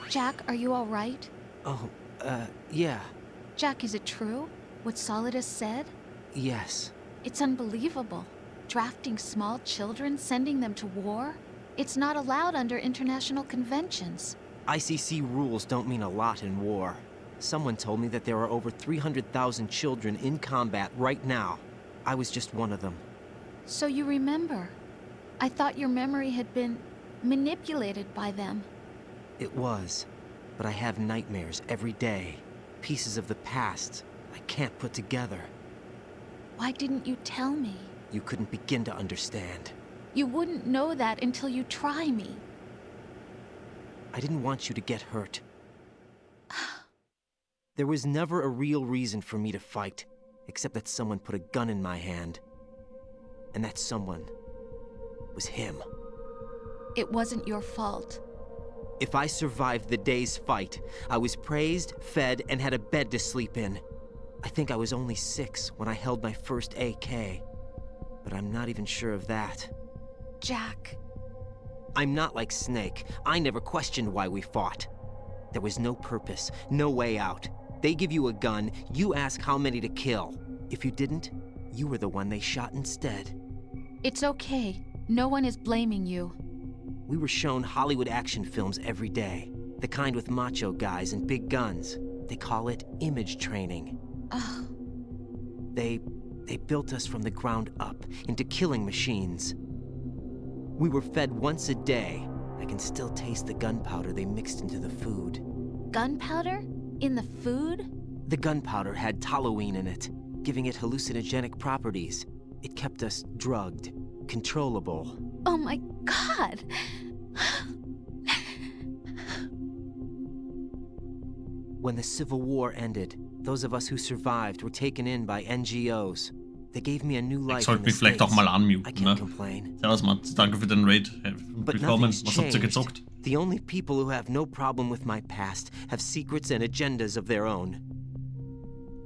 Jack, are you all right? Oh, yeah. Jack, is it true? What Solidus said? Yes. It's unbelievable. Drafting small children, sending them to war? It's not allowed under international conventions. ICC rules don't mean a lot in war. Someone told me that there are over 300,000 children in combat right now. I was just one of them. So you remember. I thought your memory had been manipulated by them. It was, but I have nightmares every day. Pieces of the past I can't put together. Why didn't you tell me? You couldn't begin to understand. You wouldn't know that until you try me. I didn't want you to get hurt. There was never a real reason for me to fight, except that someone put a gun in my hand. And that someone was him. It wasn't your fault. If I survived the day's fight, I was praised, fed, and had a bed to sleep in. I think I was only 6 when I held my first AK. But I'm not even sure of that. Jack. I'm not like Snake. I never questioned why we fought. There was no purpose, no way out. They give you a gun, you ask how many to kill. If you didn't, you were the one they shot instead. It's okay. No one is blaming you. We were shown Hollywood action films every day. The kind with macho guys and big guns. They call it image training. They built us from the ground up into killing machines. We were fed once a day. I can still taste the gunpowder they mixed into the food. Gunpowder? In the food? The gunpowder had toluene in it, giving it hallucinogenic properties. It kept us drugged, controllable. Oh my God! When the Civil War ended, those of us who survived were taken in by NGOs. They gave me a new life. Ich sollte mich vielleicht auch mal unmuten, ne? Servus, Mats. Danke für den Raid. Willkommen. Was habt ihr gezockt? The only people who have no problem with my past have secrets and agendas of their own.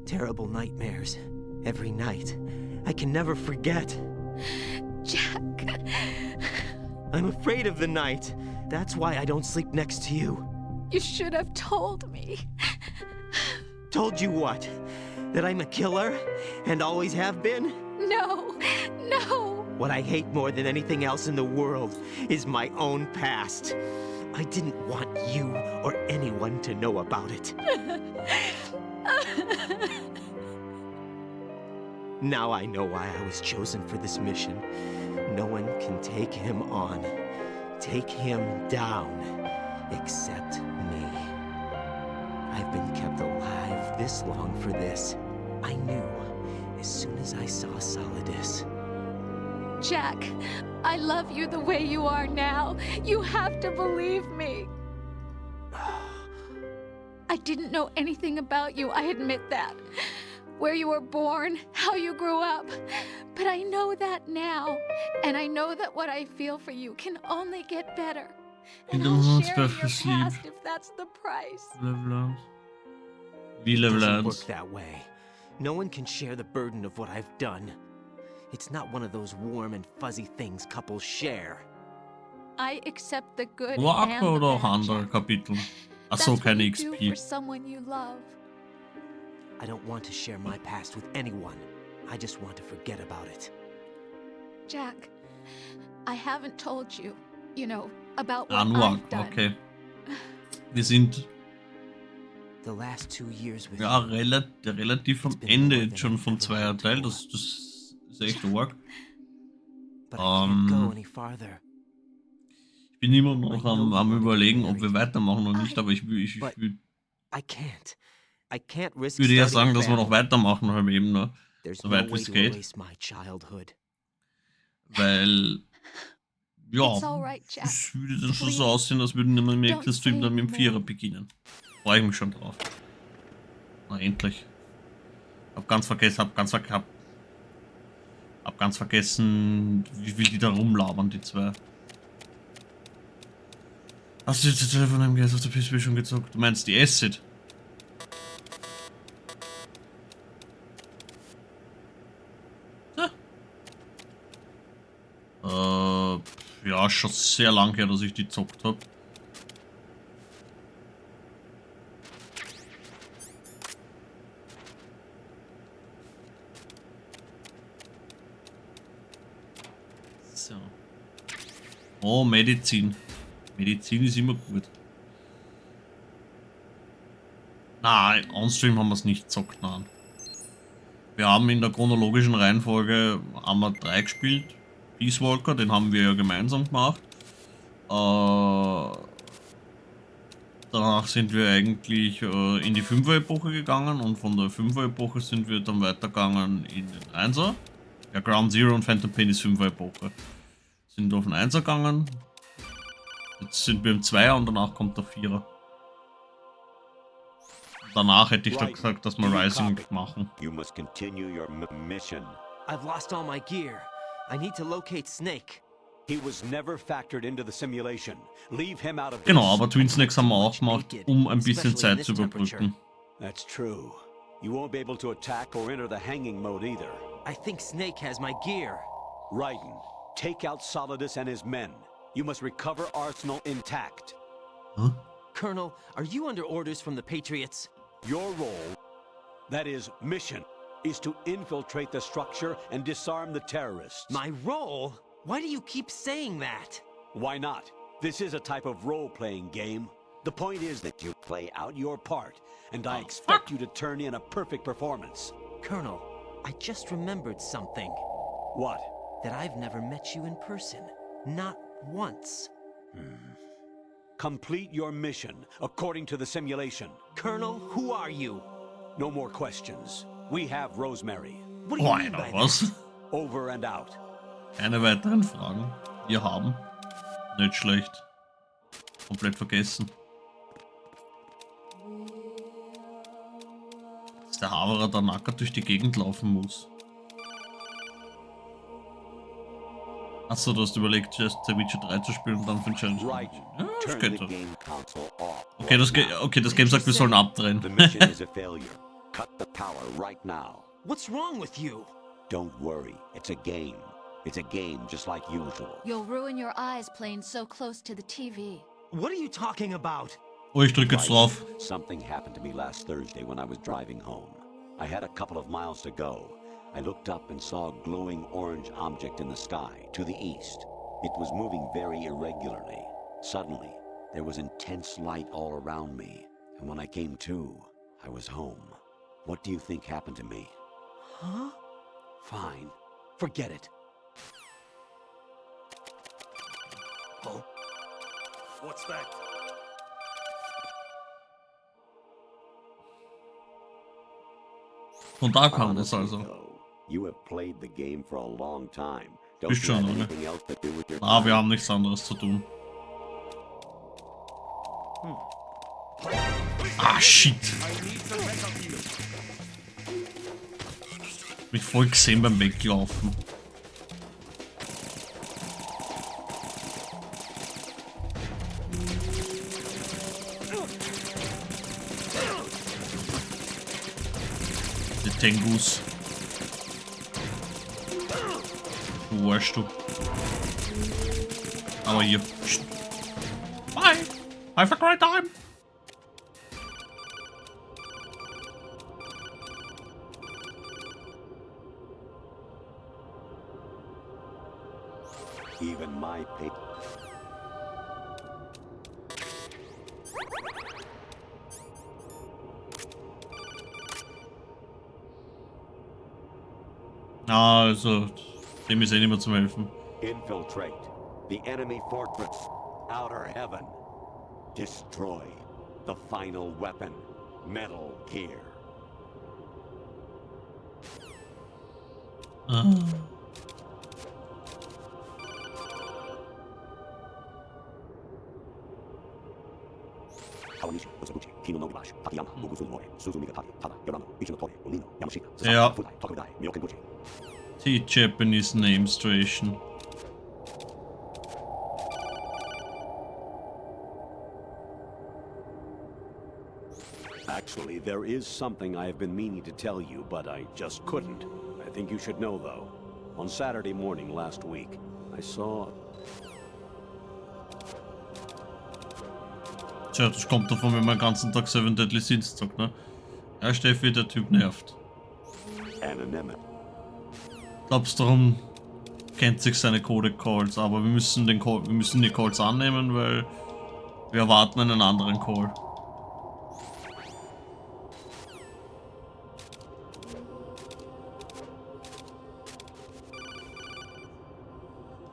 Terrible nightmares. Every night. I can never forget. Jack. I'm afraid of the night. That's why I don't sleep next to you. You should have told me. Told you what? That I'm a killer? And always have been? No, no. What I hate more than anything else in the world is my own past. I didn't want you or anyone to know about it. Now I know why I was chosen for this mission. No one can take him on, take him down, except me. I've been kept alive this long for this. I knew as soon as I saw Solidus. Jack, I love you the way you are now. You have to believe me. I didn't know anything about you, I admit that. Where you were born, how you grew up. But I know that now. And I know that what I feel for you can only get better. And I'll share in your past if that's the price. It doesn't work that way. No one can share the burden of what I've done. It's not one of those warm and fuzzy things couples share. I accept the good Oder and the auch bad, andere Jack. Kapitel. That's Achso, what keine you do XP. for someone you love. I don't want to share my past with anyone. I just want to forget about it. Jack, I haven't told you, you know, about what Anwar, I've done. okay. Wir sind The last 2 years with ja you, relativ am Ende jetzt schon vom zweiten Teil. Das ist echt arg. but I can't go any farther. Ich bin immer noch am Überlegen, ob wir weitermachen oder nicht, aber ich I can't. I can't risk würde ja starting sagen, a dass wir noch family. weitermachen, halt eben, ne? There's no Soweit wie way es to geht. erase my childhood. Weil, ja, It's all right, Jack. es würde dann schon so aussehen, als würden wir im nächsten Stream dann mit dem Vierer beginnen. Freue ich mich schon drauf. Na, endlich. Hab ganz vergessen, wie viel die da rumlabern, die zwei. Hast du jetzt das Telefon am Geist auf der PSP schon gezockt? Du meinst die Acid? Ja, schon sehr lang her, dass ich die gezockt habe. So. Oh, Medizin. Medizin ist immer gut. Nein, on-stream haben wir es nicht gezockt, nein. Wir haben in der chronologischen Reihenfolge 3 gespielt. Peace Walker, den haben wir ja gemeinsam gemacht. Danach sind wir eigentlich in die 5er-Epoche gegangen und von der 5er-Epoche sind wir dann weitergegangen in den 1er. Ja, Ground Zero und Phantom Pain ist 5er-Epoche. Sind auf den 1er gegangen. Jetzt sind wir im 2er und danach kommt der 4er. Danach hätte ich da gesagt, dass wir Rising machen. You must continue your mission. I've lost all my gear. I need to locate Snake. He was never factored into the simulation. Leave him out of this. Genau, aber Twin Snakes haben wir auch gemacht, um ein bisschen Zeit zu überbrücken. That's true. You won't be able to attack or enter the hanging mode either. I think Snake has my gear. Raiden, take out Solidus and his men. You must recover Arsenal intact. Huh? Colonel, are you under orders from the Patriots? Your role, that is, mission, is to infiltrate the structure and disarm the terrorists. My role? Why do you keep saying that? Why not? This is a type of role-playing game. The point is that you play out your part, and I expect you to turn in a perfect performance. Colonel, I just remembered something. What? That I've never met you in person. Not once. Complete your mission, according to the simulation. Colonel, who are you? No more questions. We have Rosemary. What do you mean by was? that? Over and out. Keine weiteren Fragen. Wir haben. Nicht schlecht. Komplett vergessen. Dass der Haverer da nackert durch die Gegend laufen muss. Achso, du hast überlegt, erst The Witcher 3 zu spielen und dann für den Challenge. Ja, das geht so. Okay, das Game sagt, wir sollen abdrehen. The mission is a failure. Cut the power right now. What's wrong with you? Don't worry, it's a game. It's a game just like usual. You'll ruin your eyes playing so close to the TV. What are you talking about? Oh, ich drücke jetzt drauf. Something happened to me last Thursday when I was driving home. I had a couple of miles to go. I looked up and saw a glowing orange object in the sky, to the east. It was moving very irregularly. Suddenly, there was intense light all around me. And when I came to, I was home. What do you think happened to me? Huh? Fine. Forget it. Oh? What's that? Und da kam es also. You have played the game for a long time. Ist schon, oder? Ah, wir haben nichts anderes zu tun. Ah, shit. Mich voll gesehen beim Weglaufen. Die Tengus. Du Arsch, du. Aber hier. Bye. Have a great time. Even my pay. Also, dem ist eh nicht mehr zum helfen. Infiltrate the enemy fortress, outer heaven. Destroy the final weapon, Metal Gear. Ja. Die Japanese Name Station. Actually, there is something I have been meaning to tell you, but I just couldn't. I think you should know, though. On Saturday morning last week, I saw... Tja, das kommt davon, wenn man den ganzen Tag 7 Deadly Sins sagt, ne? Ja, Steffi, der Typ nervt. Glaubst darum kennt sich seine Codec-Calls, aber wir müssen die Calls annehmen, weil wir erwarten einen anderen Call.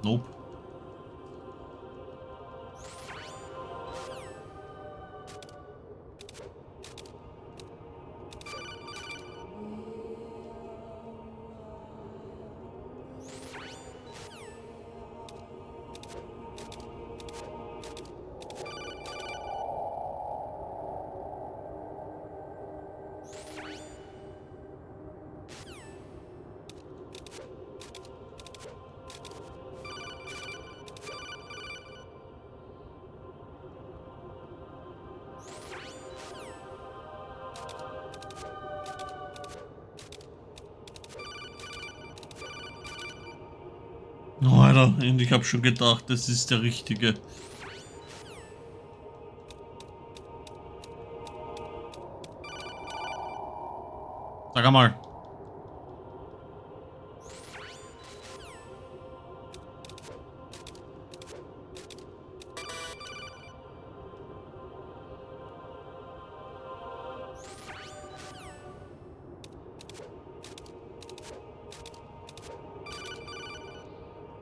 Nope. Oh, Alter, und ich hab schon gedacht, das ist der richtige. Sag einmal.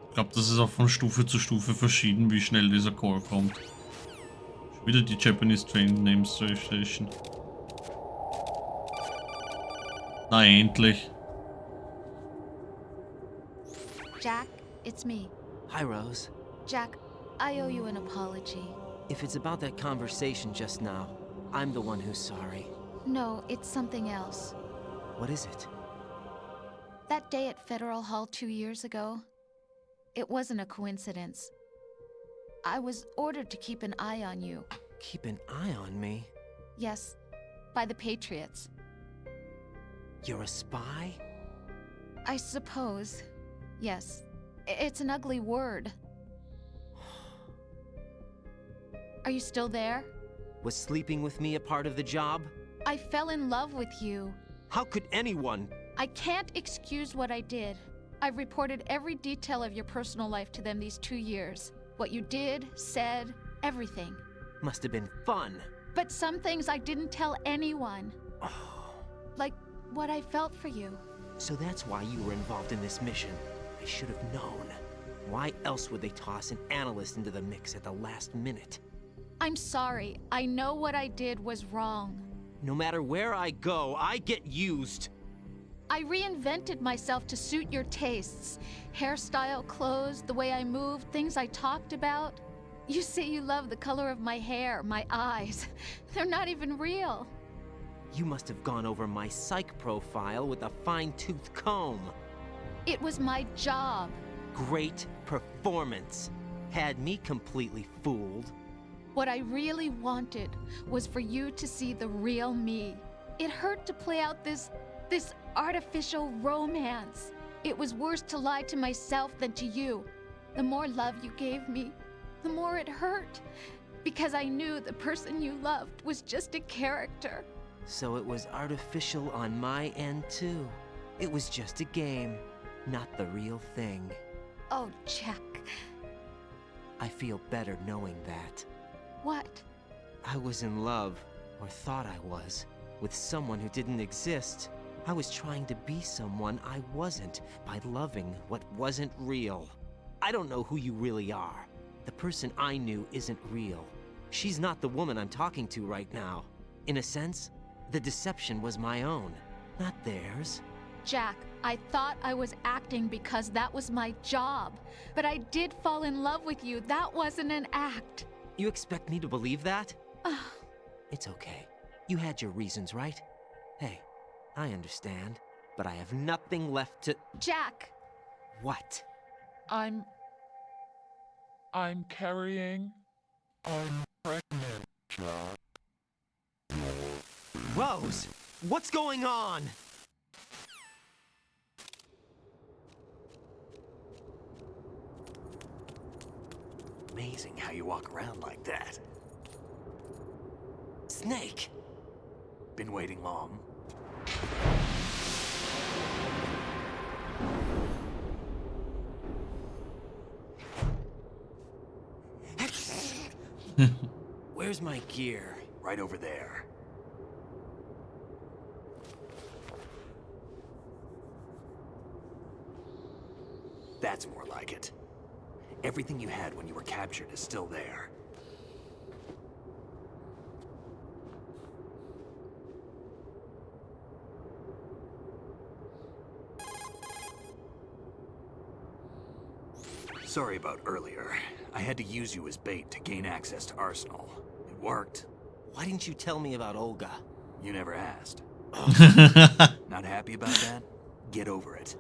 Ich glaube, das ist auch von Stufe zu Stufe verschieden, wie schnell dieser Call kommt. Schon wieder die Japanese Train Name Station. Na endlich. Jack, it's me. Hi, Rose. Jack, I owe you an apology. If it's about that conversation just now, I'm the one who's sorry. No, it's something else. What is it? That day at Federal Hall 2 years ago, it wasn't a coincidence. I was ordered to keep an eye on you. Keep an eye on me? Yes, by the Patriots. You're a spy? I suppose, yes. It's an ugly word. Are you still there? Was sleeping with me a part of the job? I fell in love with you. How could anyone? I can't excuse what I did. I've reported every detail of your personal life to them these 2 years. What you did, said, everything. Must have been fun. But some things I didn't tell anyone. Like what I felt for you. So that's why you were involved in this mission. I should have known. Why else would they toss an analyst into the mix at the last minute? I'm sorry. I know what I did was wrong. No matter where I go, I get used. I reinvented myself to suit your tastes. Hairstyle, clothes, the way I moved, things I talked about. You say you love the color of my hair, my eyes. They're not even real. You must have gone over my psych profile with a fine-tooth comb. It was my job. Great performance. Had me completely fooled. What I really wanted was for you to see the real me. It hurt to play out this artificial romance. It was worse to lie to myself than to you. The more love you gave me, the more it hurt. Because I knew the person you loved was just a character. So it was artificial on my end too. It was just a game, not the real thing. Oh, Jack. I feel better knowing that. What? I was in love, or thought I was, with someone who didn't exist. I was trying to be someone I wasn't by loving what wasn't real. I don't know who you really are. The person I knew isn't real. She's not the woman I'm talking to right now. In a sense, the deception was my own, not theirs. Jack, I thought I was acting because that was my job. But I did fall in love with you. That wasn't an act. You expect me to believe that? It's okay. You had your reasons, right? Hey, I understand, but I have nothing left to... Jack! What? I'm carrying... I'm pregnant, Jack. Rose! What's going on? Amazing how you walk around like that. Snake! Been waiting long? Where's my gear? Right over there. That's more like it. Everything you had when you were captured is still there. Sorry about earlier. I had to use you as bait to gain access to Arsenal. It worked. Why didn't you tell me about Olga? You never asked. Not happy about that? Get over it.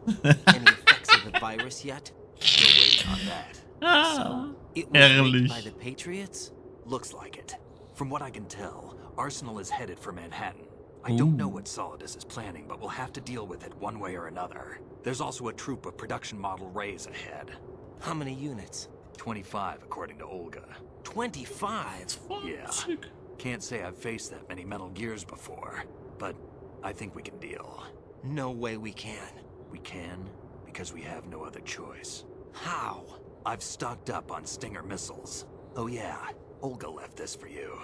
Any effects of the virus yet? Still waiting on that. So, it was made by the Patriots? Looks like it. From what I can tell, Arsenal is headed for Manhattan. I don't know what Solidus is planning, but we'll have to deal with it one way or another. There's also a troop of production model Rays ahead. How many units? 25, according to Olga. 25? Yeah. Can't say I've faced that many Metal Gears before, but I think we can deal. No way we can. We can, because we have no other choice. How? I've stocked up on Stinger missiles. Oh yeah, Olga left this for you.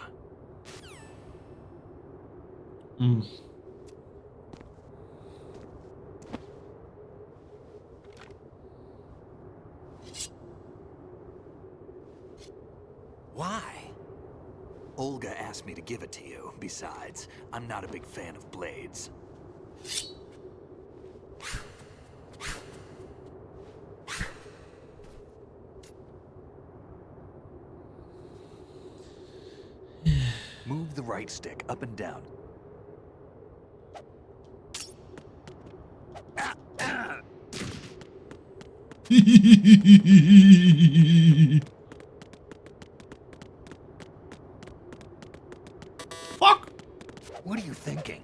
Why? Olga asked me to give it to you. Besides, I'm not a big fan of blades. Move the right stick up and down. Fuck! What are you thinking?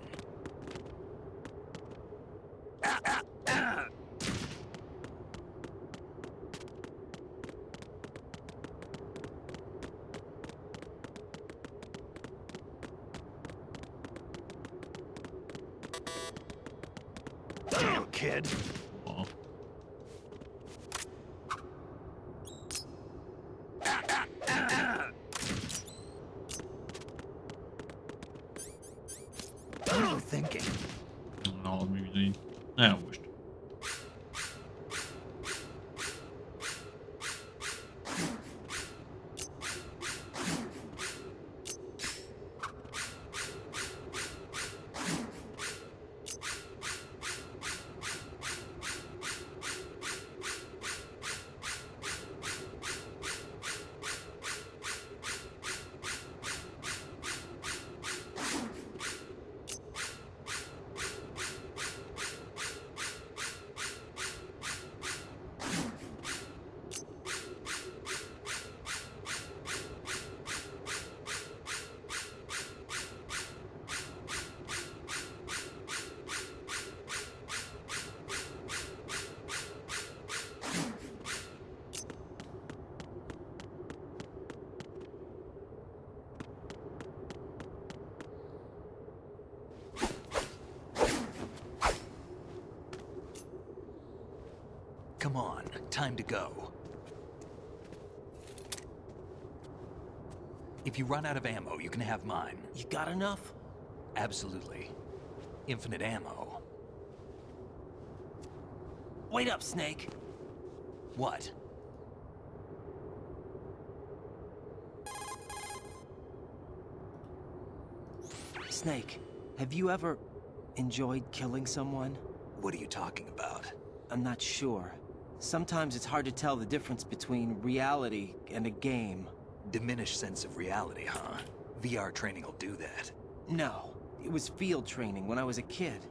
Damn, kid. Oh. What are you thinking? Ja, wie naja, wurscht. Come on, time to go. If you run out of ammo, you can have mine. You got enough? Absolutely. Infinite ammo. Wait up, Snake. What? Snake, have you ever enjoyed killing someone? What are you talking about? I'm not sure. Sometimes it's hard to tell the difference between reality and a game. Diminished sense of reality, huh? VR training will do that. No, it was field training when I was a kid.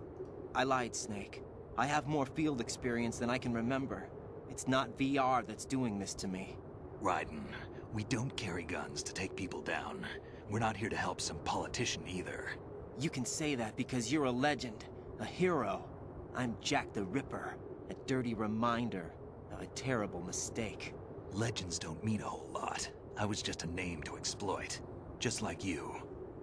I lied, Snake. I have more field experience than I can remember. It's not VR that's doing this to me. Raiden, we don't carry guns to take people down. We're not here to help some politician either. You can say that because you're a legend, a hero. I'm Jack the Ripper, a dirty reminder of a terrible mistake. Legends don't mean a whole lot. I was just a name to exploit, just like you.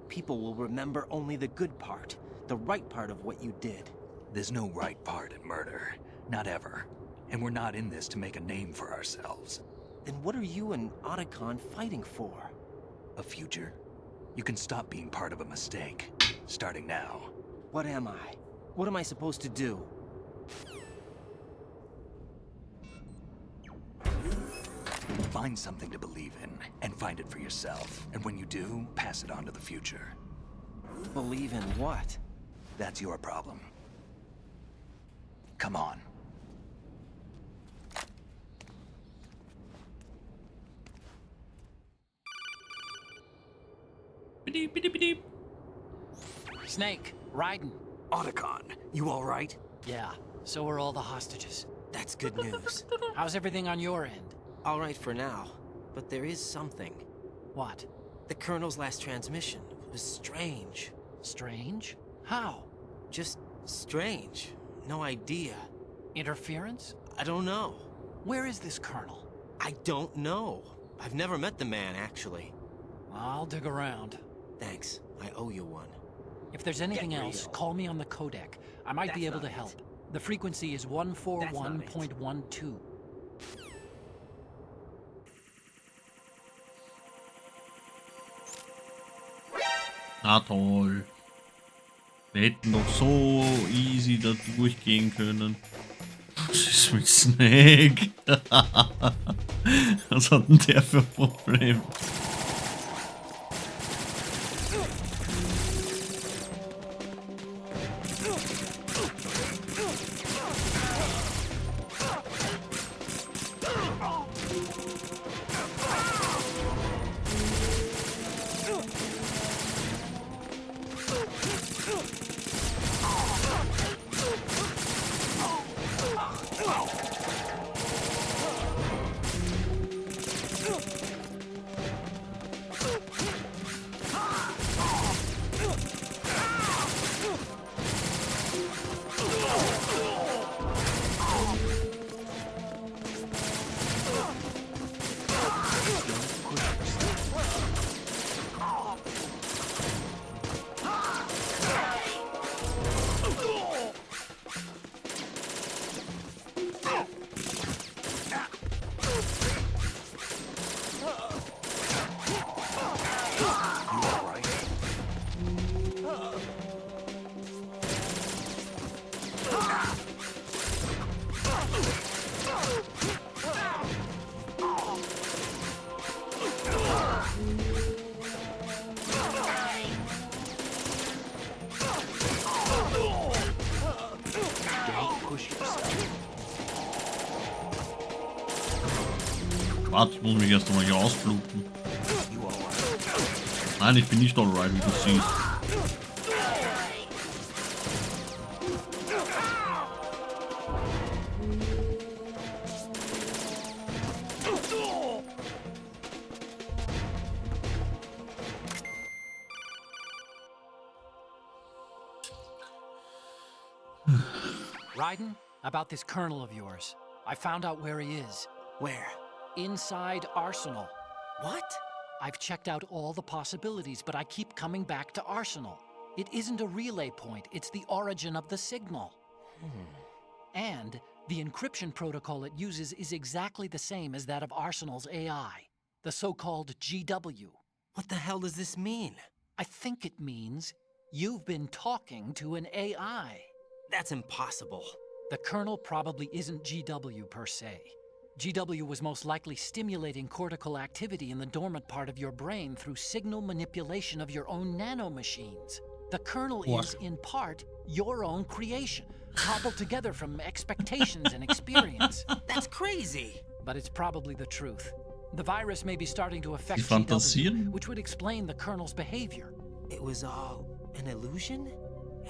People will remember only the good part, the right part of what you did. There's no right part in murder, not ever. And we're not in this to make a name for ourselves. Then what are you and Otacon fighting for? A future? You can stop being part of a mistake, starting now. What am I? What am I supposed to do? Find something to believe in, and find it for yourself. And when you do, pass it on to the future. Believe in what? That's your problem. Come on. Snake, Raiden. Otacon, you all right? Yeah, so are all the hostages. That's good news. How's everything on your end? All right for now, but there is something. What? The Colonel's last transmission was strange. Strange? How? Just strange. No idea. Interference? I don't know. Where is this Colonel? I don't know. I've never met the man, actually. I'll dig around. Thanks. I owe you one. If there's anything else, call me on the codec. I might be able to help. The frequency is 141.12. Na toll. Wir hätten doch so easy da durchgehen können. Was ist mit Snake? Was hat denn der für ein Problem? Quatsch, ich muss mich erst einmal hier ausbluten. Nein, ich bin nicht alright, wie du siehst. Raiden, about this colonel of yours. I found out where he is. Where? Inside Arsenal. What? I've checked out all the possibilities, but I keep coming back to Arsenal. It isn't a relay point, it's the origin of the signal. And the encryption protocol it uses is exactly the same as that of Arsenal's AI, the so-called GW. What the hell does this mean? I think it means you've been talking to an AI. That's impossible. The kernel probably isn't GW per se. GW was most likely stimulating cortical activity in the dormant part of your brain through signal manipulation of your own nanomachines. The kernel is, in part, your own creation, cobbled together from expectations and experience. That's crazy! But it's probably the truth. The virus may be starting to affect Die fantasieren? GW, which would explain the kernel's behavior. It was all an illusion?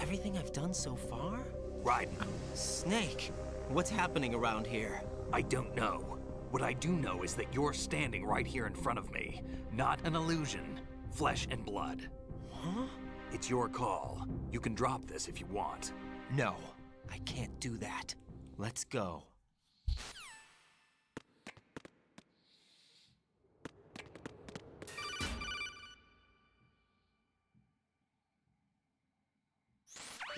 Everything I've done so far? Raiden. Snake, what's happening around here? I don't know. What I do know is that you're standing right here in front of me. Not an illusion. Flesh and blood. Huh? It's your call. You can drop this if you want. No, I can't do that. Let's go.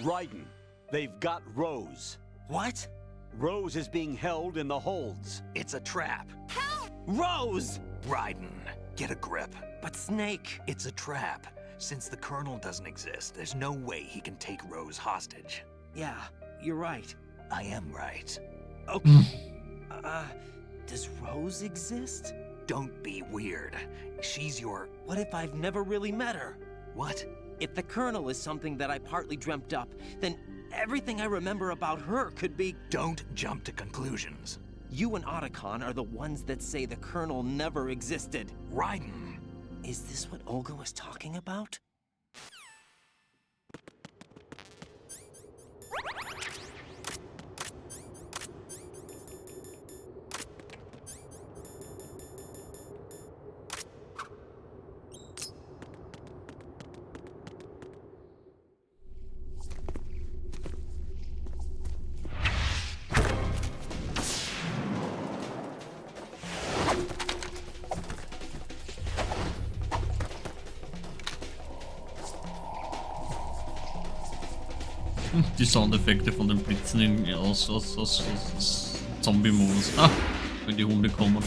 Raiden, they've got Rose. What? Rose is being held in the holds. It's a trap. Help! Rose! Raiden, get a grip. But Snake... It's a trap. Since the Colonel doesn't exist, there's no way he can take Rose hostage. Yeah, you're right. I am right. Okay. Does Rose exist? Don't be weird. She's your... What if I've never really met her? What? If the Colonel is something that I partly dreamt up, then everything I remember about her could be... Don't jump to conclusions. You and Otacon are the ones that say the Colonel never existed. Raiden. Is this what Olga was talking about? Die Soundeffekte von den Blitzen aus Zombie-Modus. Ah, wenn die Hunde kommen.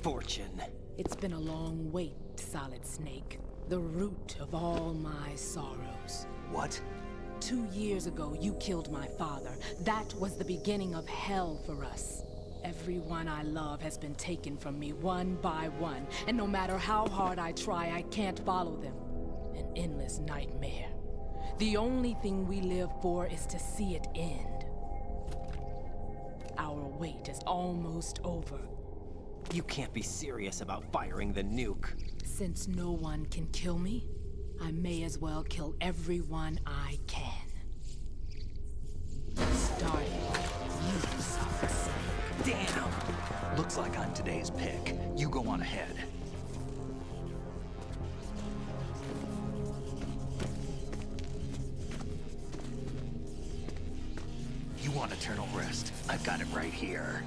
misfortune. It's been a long wait, Solid Snake. The root of all my sorrows. What? 2 years ago, you killed my father. That was the beginning of hell for us. Everyone I love has been taken from me one by one, and no matter how hard I try, I can't follow them. An endless nightmare. The only thing we live for is to see it end. Our wait is almost over. You can't be serious about firing the nuke. Since no one can kill me, I may as well kill everyone I can. Starting with you, Solid Snake. Damn! Looks like I'm today's pick. You go on ahead. You want eternal rest? I've got it right here.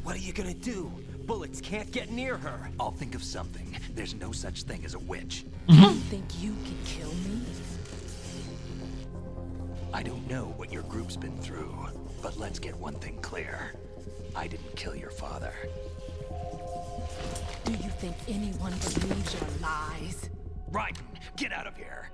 What are you gonna do? Bullets can't get near her. I'll think of something. There's no such thing as a witch. You think you can kill me? I don't know what your group's been through, but let's get one thing clear. I didn't kill your father. Do you think anyone believes your lies? Raiden, get out of here!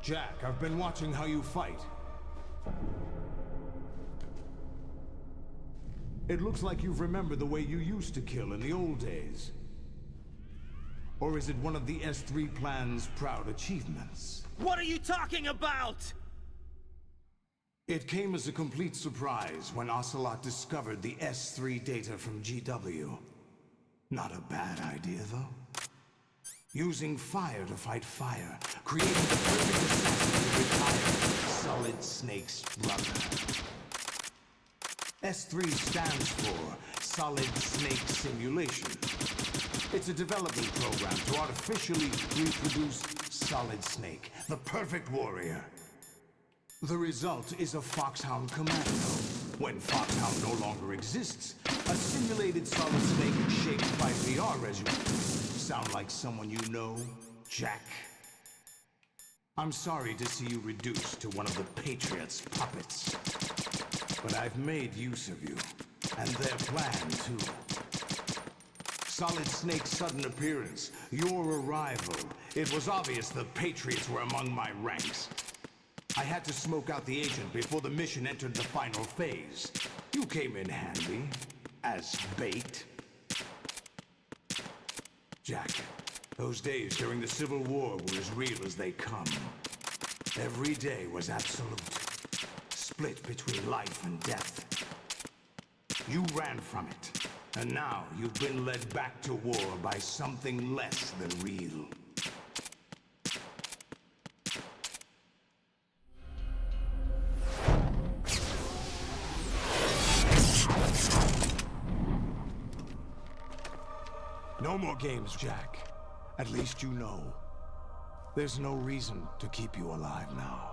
Jack, I've been watching how you fight. It looks like you've remembered the way you used to kill in the old days. Or is it one of the S3 plan's proud achievements? What are you talking about? It came as a complete surprise when Ocelot discovered the S3 data from GW. Not a bad idea, though. Using fire to fight fire, creating the perfect assassin to retire Solid Snake's brother. S3 stands for Solid Snake Simulation. It's a development program to artificially reproduce Solid Snake, the perfect warrior. The result is a Foxhound Commando. When Foxhound no longer exists, a simulated Solid Snake shaped by VR resolution. Sound like someone you know, Jack? I'm sorry to see you reduced to one of the Patriots' puppets. But I've made use of you, and their plan, too. Solid Snake's sudden appearance, your arrival. It was obvious the Patriots were among my ranks. I had to smoke out the agent before the mission entered the final phase. You came in handy, as bait. Jack, those days during the Civil War were as real as they come. Every day was absolute, split between life and death. You ran from it, and now you've been led back to war by something less than real. No more games, Jack. At least you know. There's no reason to keep you alive now.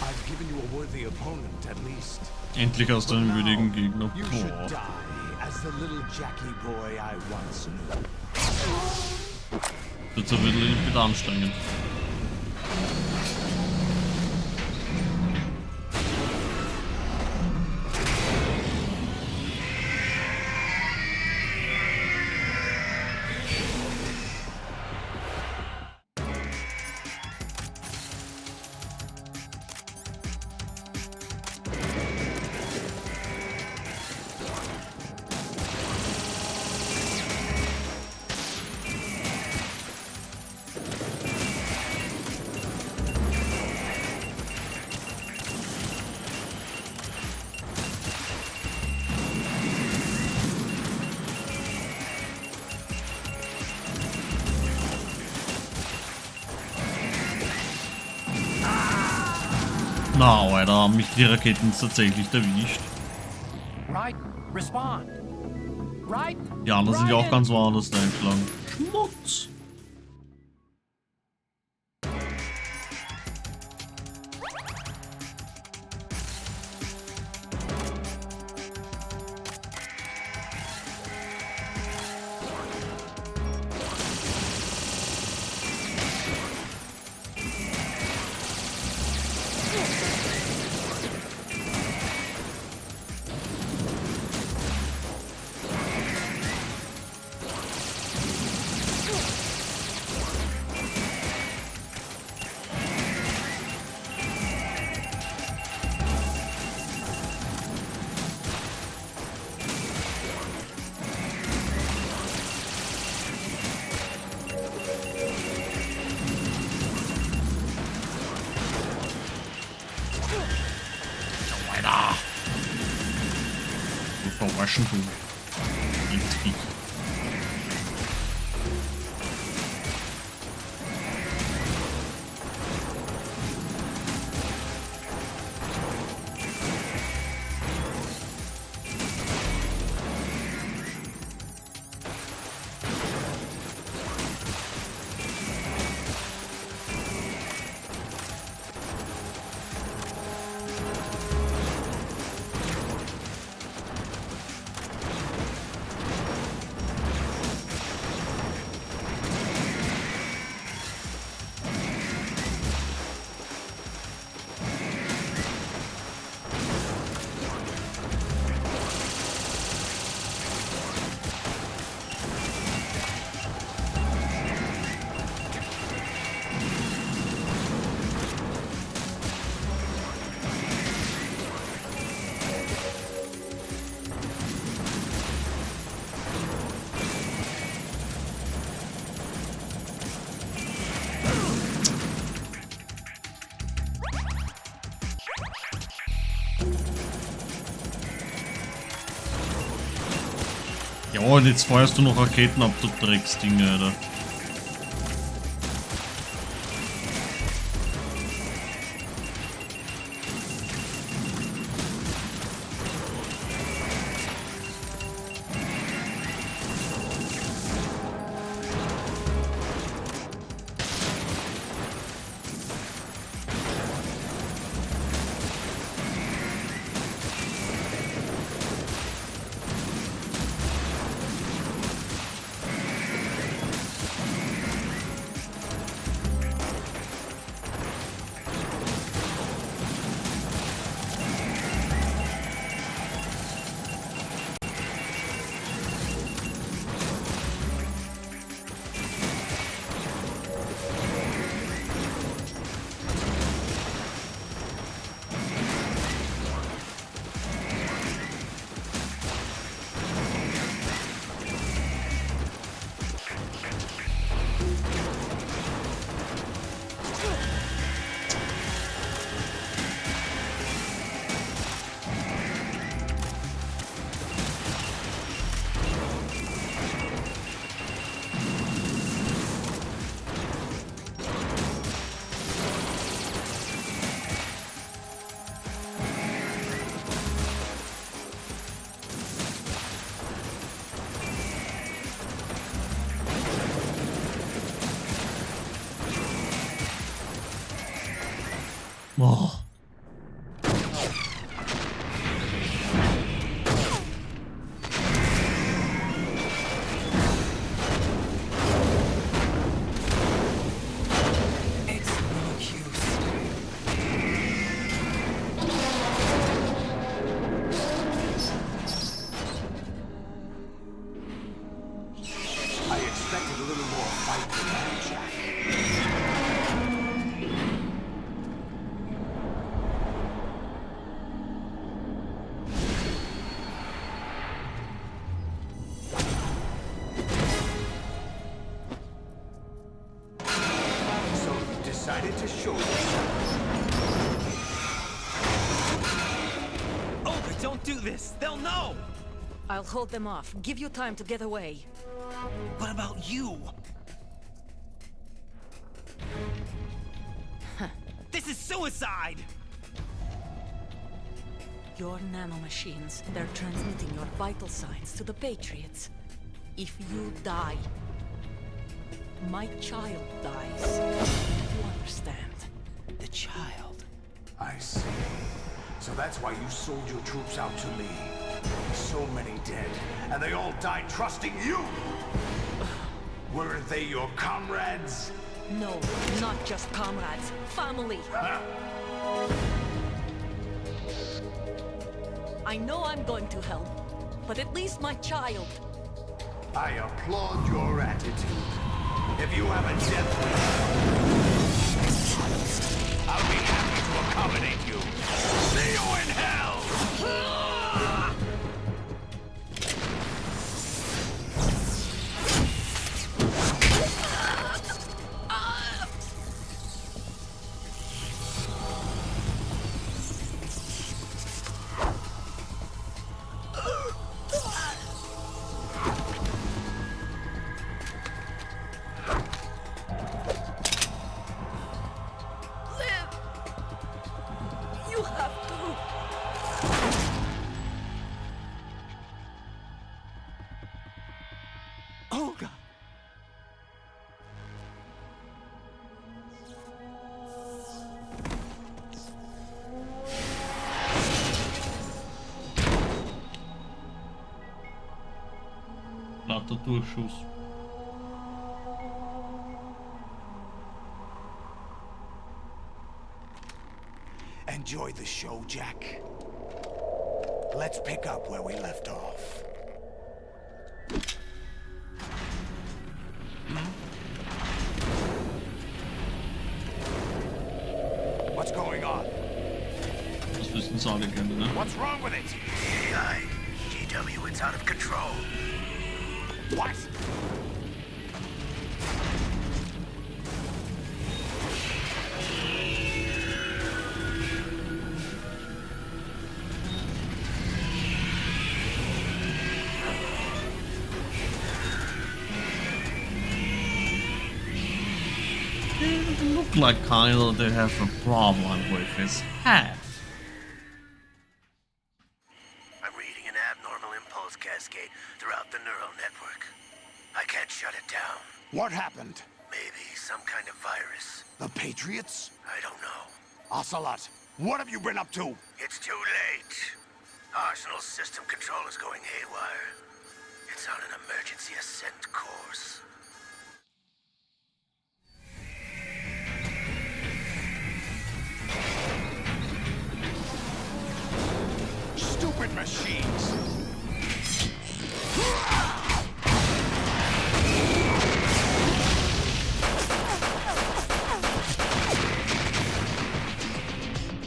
I've given you a worthy opponent, at least. Endlich hast du einen würdigen Gegner. You should die as the little Jackie boy I once knew. Wird so wieder anstrengend. Na, Alter, haben mich die Raketen tatsächlich erwischt. Raiden, respond. Raiden. Die anderen sind ja auch ganz woanders eingeschlagen. Schmutz. Verwaschen du. Intrigue. Ja, und jetzt feuerst du noch Raketen ab, du Drecksding, Alter. Boah. They'll know! I'll hold them off. Give you time to get away. What about you? Huh. This is suicide! Your nanomachines, they're transmitting your vital signs to the Patriots. If you die, my child dies. You understand? The child. I see. So that's why you sold your troops out to me. So many dead, and they all died trusting you! Weren't they your comrades? No, not just comrades. Family. I know I'm going to hell, but at least my child. I applaud your attitude. If you have a death wish, I'll be happy to accommodate you. See you in hell! Lauter Durchschuss. Enjoy the show, Jack. Let's pick up where we left off. What's going on? Das wissen sie alle gerne, ne? What's wrong with it? AI. GW, it's out of control. What? It look like Kyle they have a problem with his head. I'm reading an abnormal impulse cascade throughout the neural network. I can't shut it down. What happened? Maybe some kind of virus. The Patriots? I don't know. Ocelot, what have you been up to? It's too late. Arsenal's system control is going haywire. It's on an emergency ascent course. Stupid machines!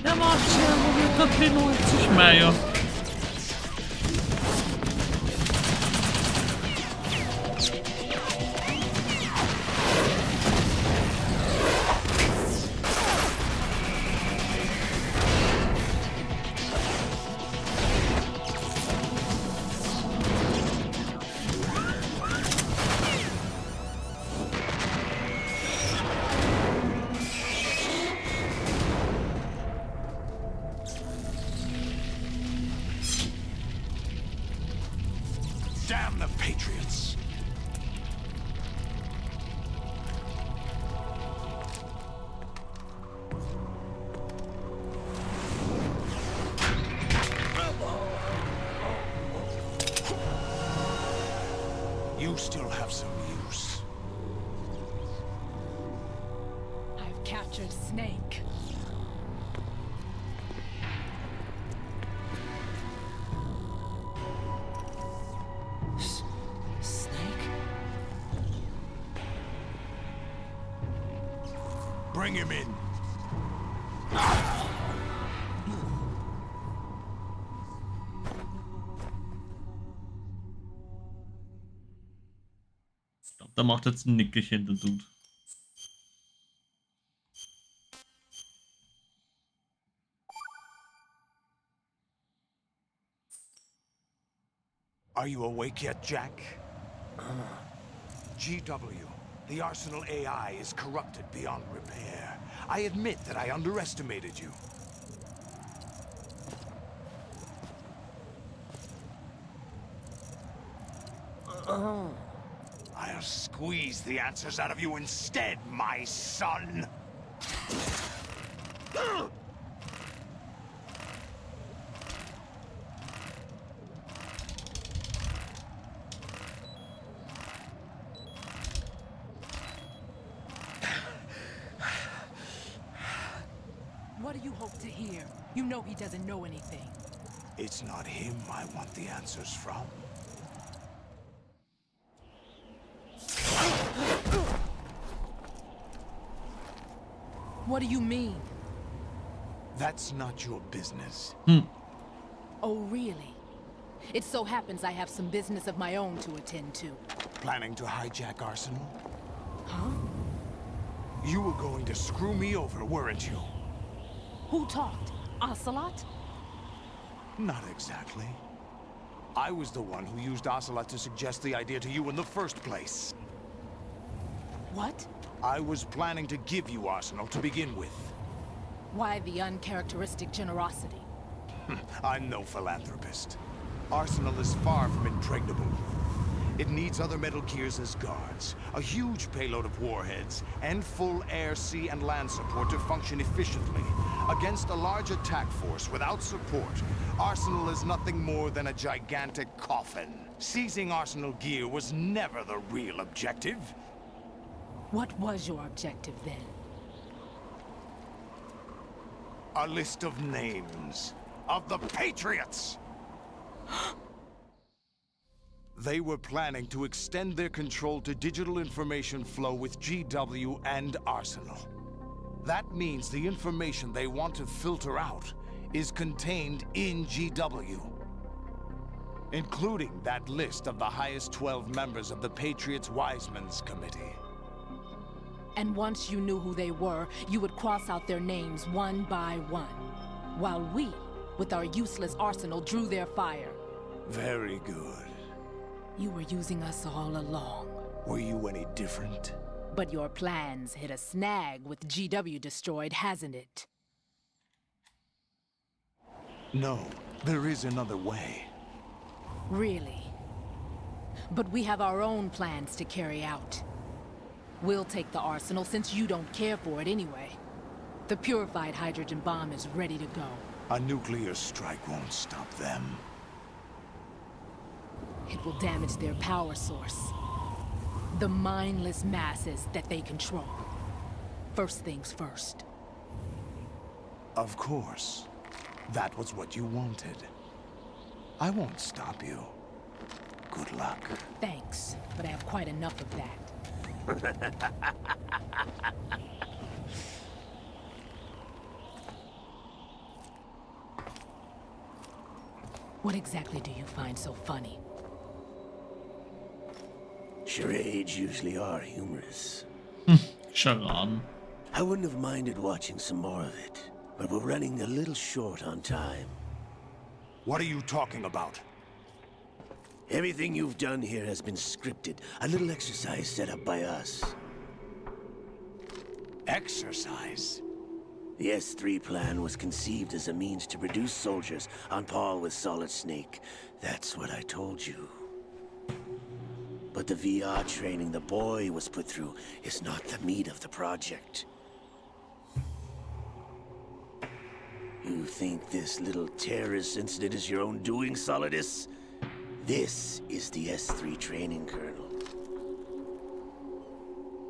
Ja, Max, dat vind ik volgens mij, joh. Damn the Patriots! You still have some use. I've captured Snake. Bring him in. Da macht jetzt ein Nickerchen, der Dude. Are you awake yet, Jack? GW, the Arsenal AI is corrupted beyond repair. I admit that I underestimated you. I'll squeeze the answers out of you instead, my son! What do you hope to hear? You know he doesn't know anything. It's not him I want the answers from. What do you mean? That's not your business. Oh, really? It so happens I have some business of my own to attend to. Planning to hijack Arsenal? Huh? You were going to screw me over, weren't you? Who talked? Ocelot? Not exactly. I was the one who used Ocelot to suggest the idea to you in the first place. What? I was planning to give you Arsenal to begin with. Why the uncharacteristic generosity? I'm no philanthropist. Arsenal is far from impregnable. It needs other Metal Gears as guards, a huge payload of warheads, and full air, sea, and land support to function efficiently. Against a large attack force without support, Arsenal is nothing more than a gigantic coffin. Seizing Arsenal gear was never the real objective. What was your objective then? A list of names of the Patriots! They were planning to extend their control to digital information flow with GW and Arsenal. That means the information they want to filter out is contained in GW, including that list of the highest 12 members of the Patriots Wiseman's Committee. And once you knew who they were, you would cross out their names one by one, while we, with our useless arsenal, drew their fire. Very good. You were using us all along. Were you any different? But your plans hit a snag with GW destroyed, hasn't it? No, there is another way. Really? But we have our own plans to carry out. We'll take the arsenal since you don't care for it anyway. The purified hydrogen bomb is ready to go. A nuclear strike won't stop them. It will damage their power source. The mindless masses that they control. First things first. Of course. That was what you wanted. I won't stop you. Good luck. Thanks, but I have quite enough of that. What exactly do you find so funny? Charades usually are humorous. Charade. I wouldn't have minded watching some more of it, but we're running a little short on time. What are you talking about? Everything you've done here has been scripted. A little exercise set up by us. Exercise? The S3 plan was conceived as a means to produce soldiers on par with Solid Snake. That's what I told you. But the VR training the boy was put through is not the meat of the project. You think this little terrorist incident is your own doing, Solidus? This is the S3 training kernel.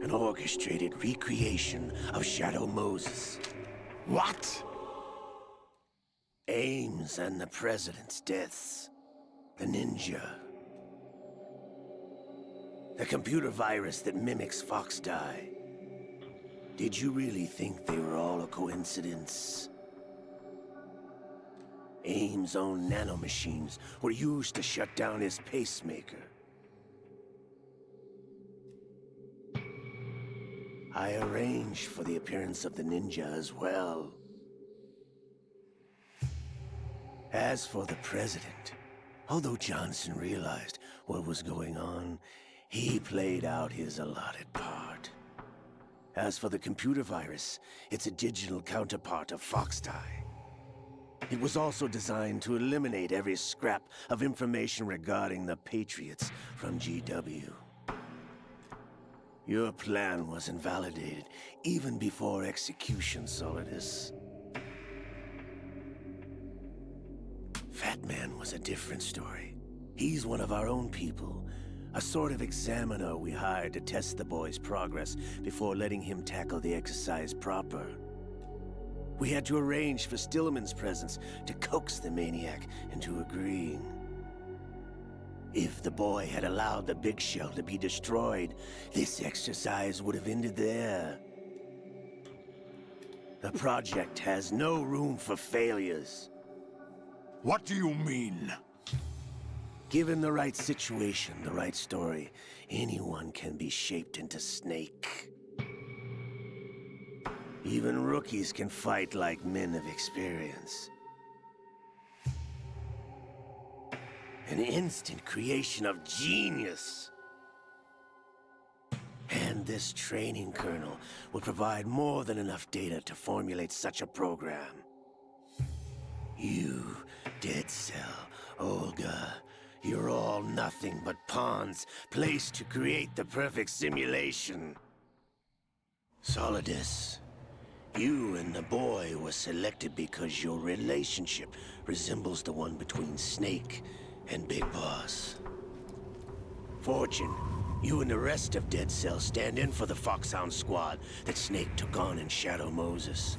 An orchestrated recreation of Shadow Moses. What? Ames and the President's deaths. The ninja. The computer virus that mimics Foxdie. Did you really think they were all a coincidence? Ames' own nanomachines were used to shut down his pacemaker. I arranged for the appearance of the ninja as well. As for the President, although Johnson realized what was going on, he played out his allotted part. As for the computer virus, it's a digital counterpart of Foxdie. It was also designed to eliminate every scrap of information regarding the Patriots from GW. Your plan was invalidated even before execution, Solidus. Fat Man was a different story. He's one of our own people, a sort of examiner we hired to test the boy's progress before letting him tackle the exercise proper. We had to arrange for Stillman's presence to coax the maniac into agreeing. If the boy had allowed the big shell to be destroyed, this exercise would have ended there. The project has no room for failures. What do you mean? Given the right situation, the right story, anyone can be shaped into Snake. Even rookies can fight like men of experience. An instant creation of genius. And this training kernel will provide more than enough data to formulate such a program. You, Dead Cell, Olga, you're all nothing but pawns placed to create the perfect simulation. Solidus, you and the boy were selected because your relationship resembles the one between Snake and Big Boss. Fortune, you and the rest of Dead Cell stand in for the Foxhound squad that Snake took on in Shadow Moses.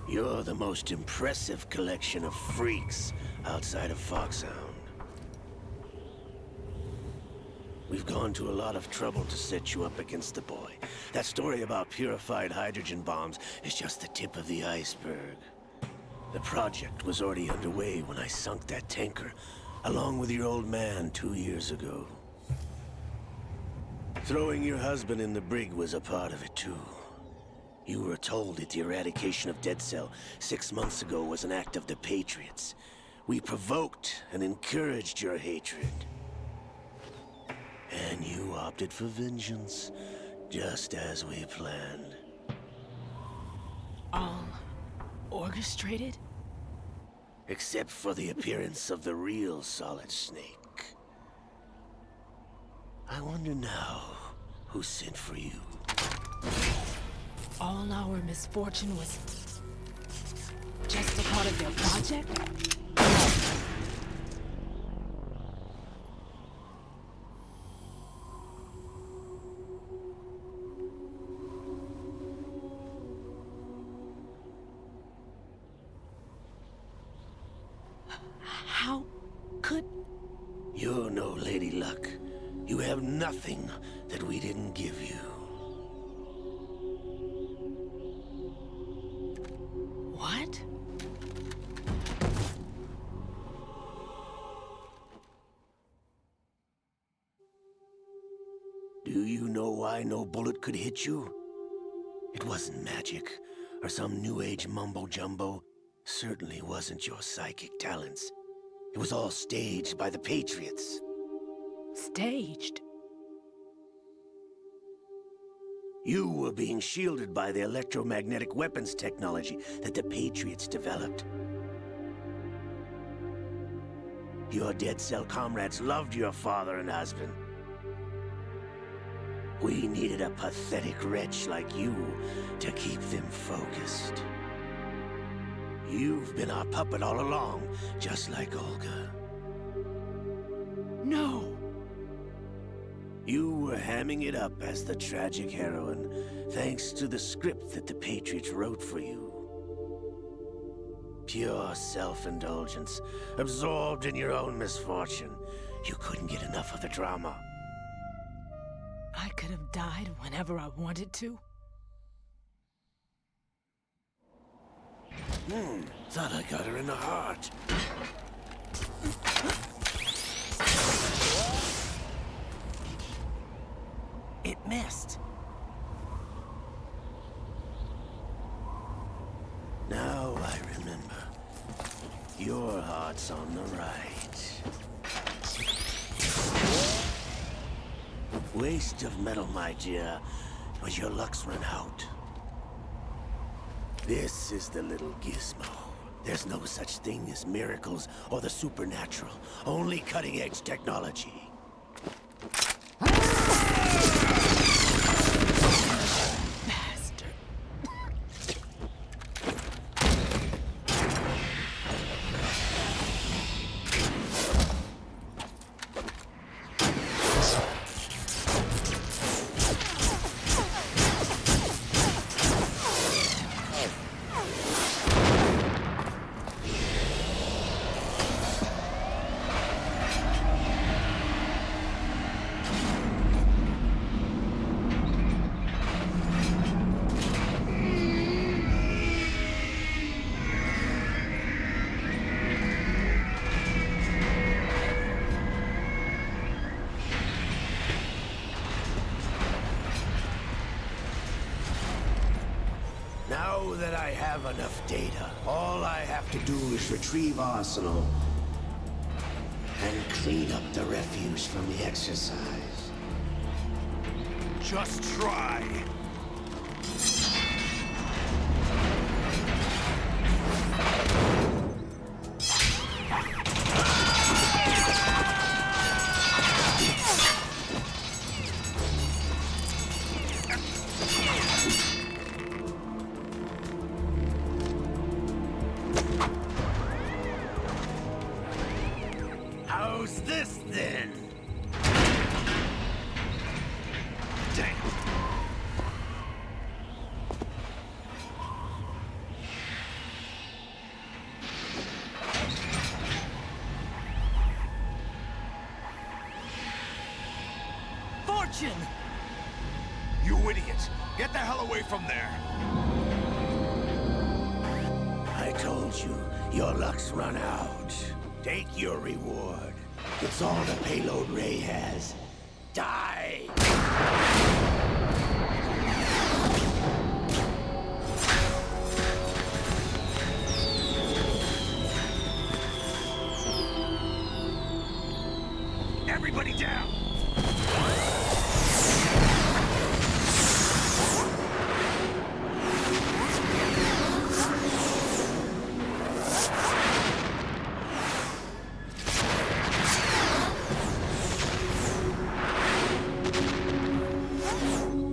You're the most impressive collection of freaks outside of Foxhound. We've gone to a lot of trouble to set you up against the boy. That story about purified hydrogen bombs is just the tip of the iceberg. The project was already underway when I sunk that tanker, along with your old man 2 years ago. Throwing your husband in the brig was a part of it too. You were told that the eradication of Dead Cell 6 months ago was an act of the Patriots. We provoked and encouraged your hatred. And you opted for vengeance, just as we planned. All orchestrated? Except for the appearance of the real Solid Snake. I wonder now who sent for you. All our misfortune was just a part of their project? How could... You're no Lady Luck. You have nothing that we didn't give you. What? Do you know why no bullet could hit you? It wasn't magic, or some new age mumbo-jumbo. Certainly wasn't your psychic talents. It was all staged by the Patriots. Staged? You were being shielded by the electromagnetic weapons technology that the Patriots developed. Your Dead Cell comrades loved your father and husband. We needed a pathetic wretch like you to keep them focused. You've been our puppet all along, just like Olga. No! You were hamming it up as the tragic heroine, thanks to the script that the Patriots wrote for you. Pure self-indulgence, absorbed in your own misfortune. You couldn't get enough of the drama. I could have died whenever I wanted to. Thought I got her in the heart. It missed. Now I remember. Your heart's on the right. Waste of metal, my dear, but your luck's run out. This is the little gizmo. There's no such thing as miracles or the supernatural. Only cutting-edge technology. Now that I have enough data, all I have to do is retrieve Arsenal and clean up the refuse from the exercise. Just try. How's this then? Damn. Fortune! You idiot! Get the hell away from there! I told you, your luck's run out. Take your reward. It's all the payload Ray has. Die! Everybody down!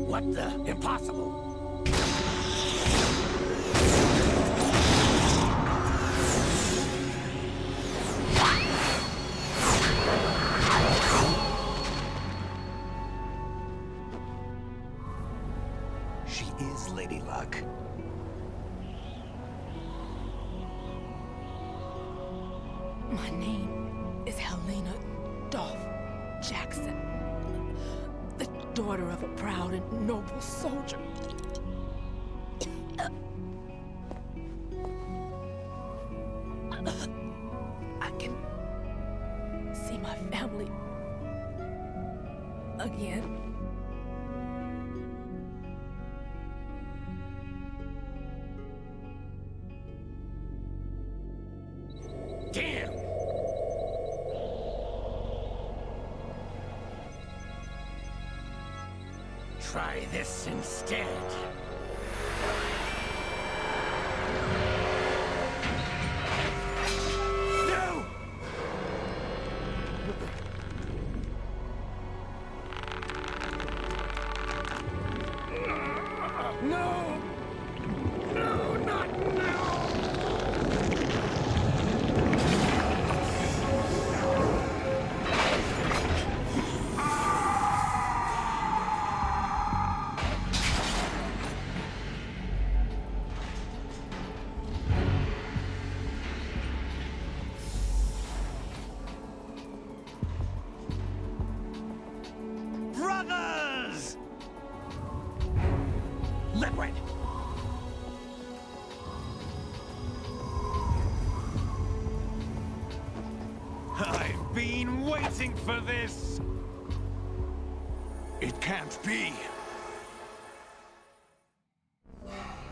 What the? Impossible! She is Lady Luck. My name is Helena Dolph Jackson, the daughter of a proud and noble soldier. I can see my family again. Damn! Try this instead. No! No! No, not now! Brothers! Liquid! I've been waiting for this! It can't be!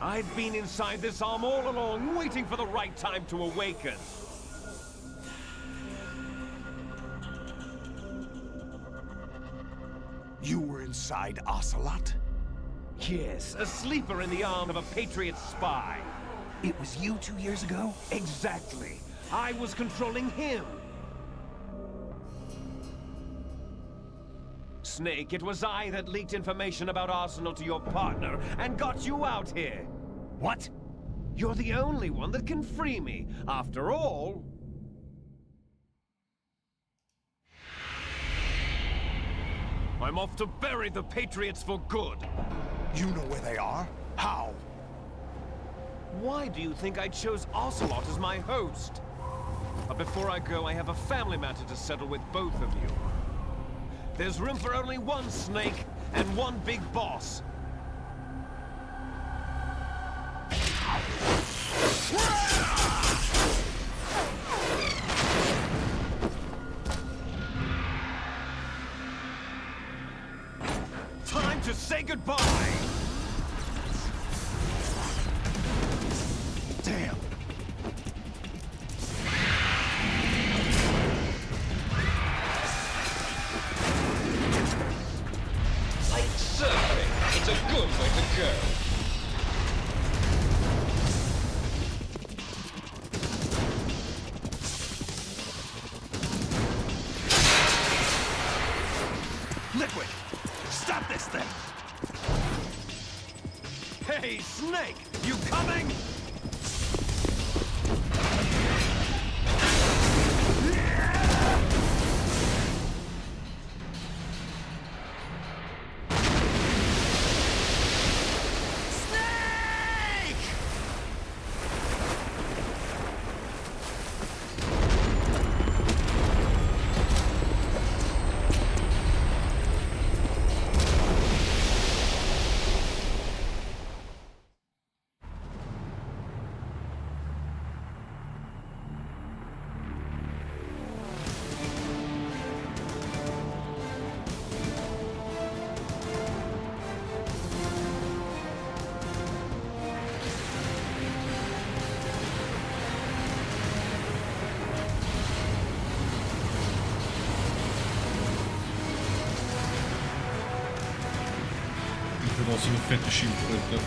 I've been inside this arm all along, waiting for the right time to awaken. You were inside Ocelot? Yes, a sleeper in the arm of a Patriot spy. It was you 2 years ago? Exactly. I was controlling him. Snake, it was I that leaked information about Arsenal to your partner and got you out here. What? You're the only one that can free me. After all... I'm off to bury the Patriots for good. You know where they are? How? Why do you think I chose Ocelot as my host? But before I go, I have a family matter to settle with both of you. There's room for only one Snake and one big boss. Time to say goodbye! Damn! Like surfing, it's a good way to go. Liquid! Stop this thing! Hey, Snake! You coming? Det var som en fette Schildkröte.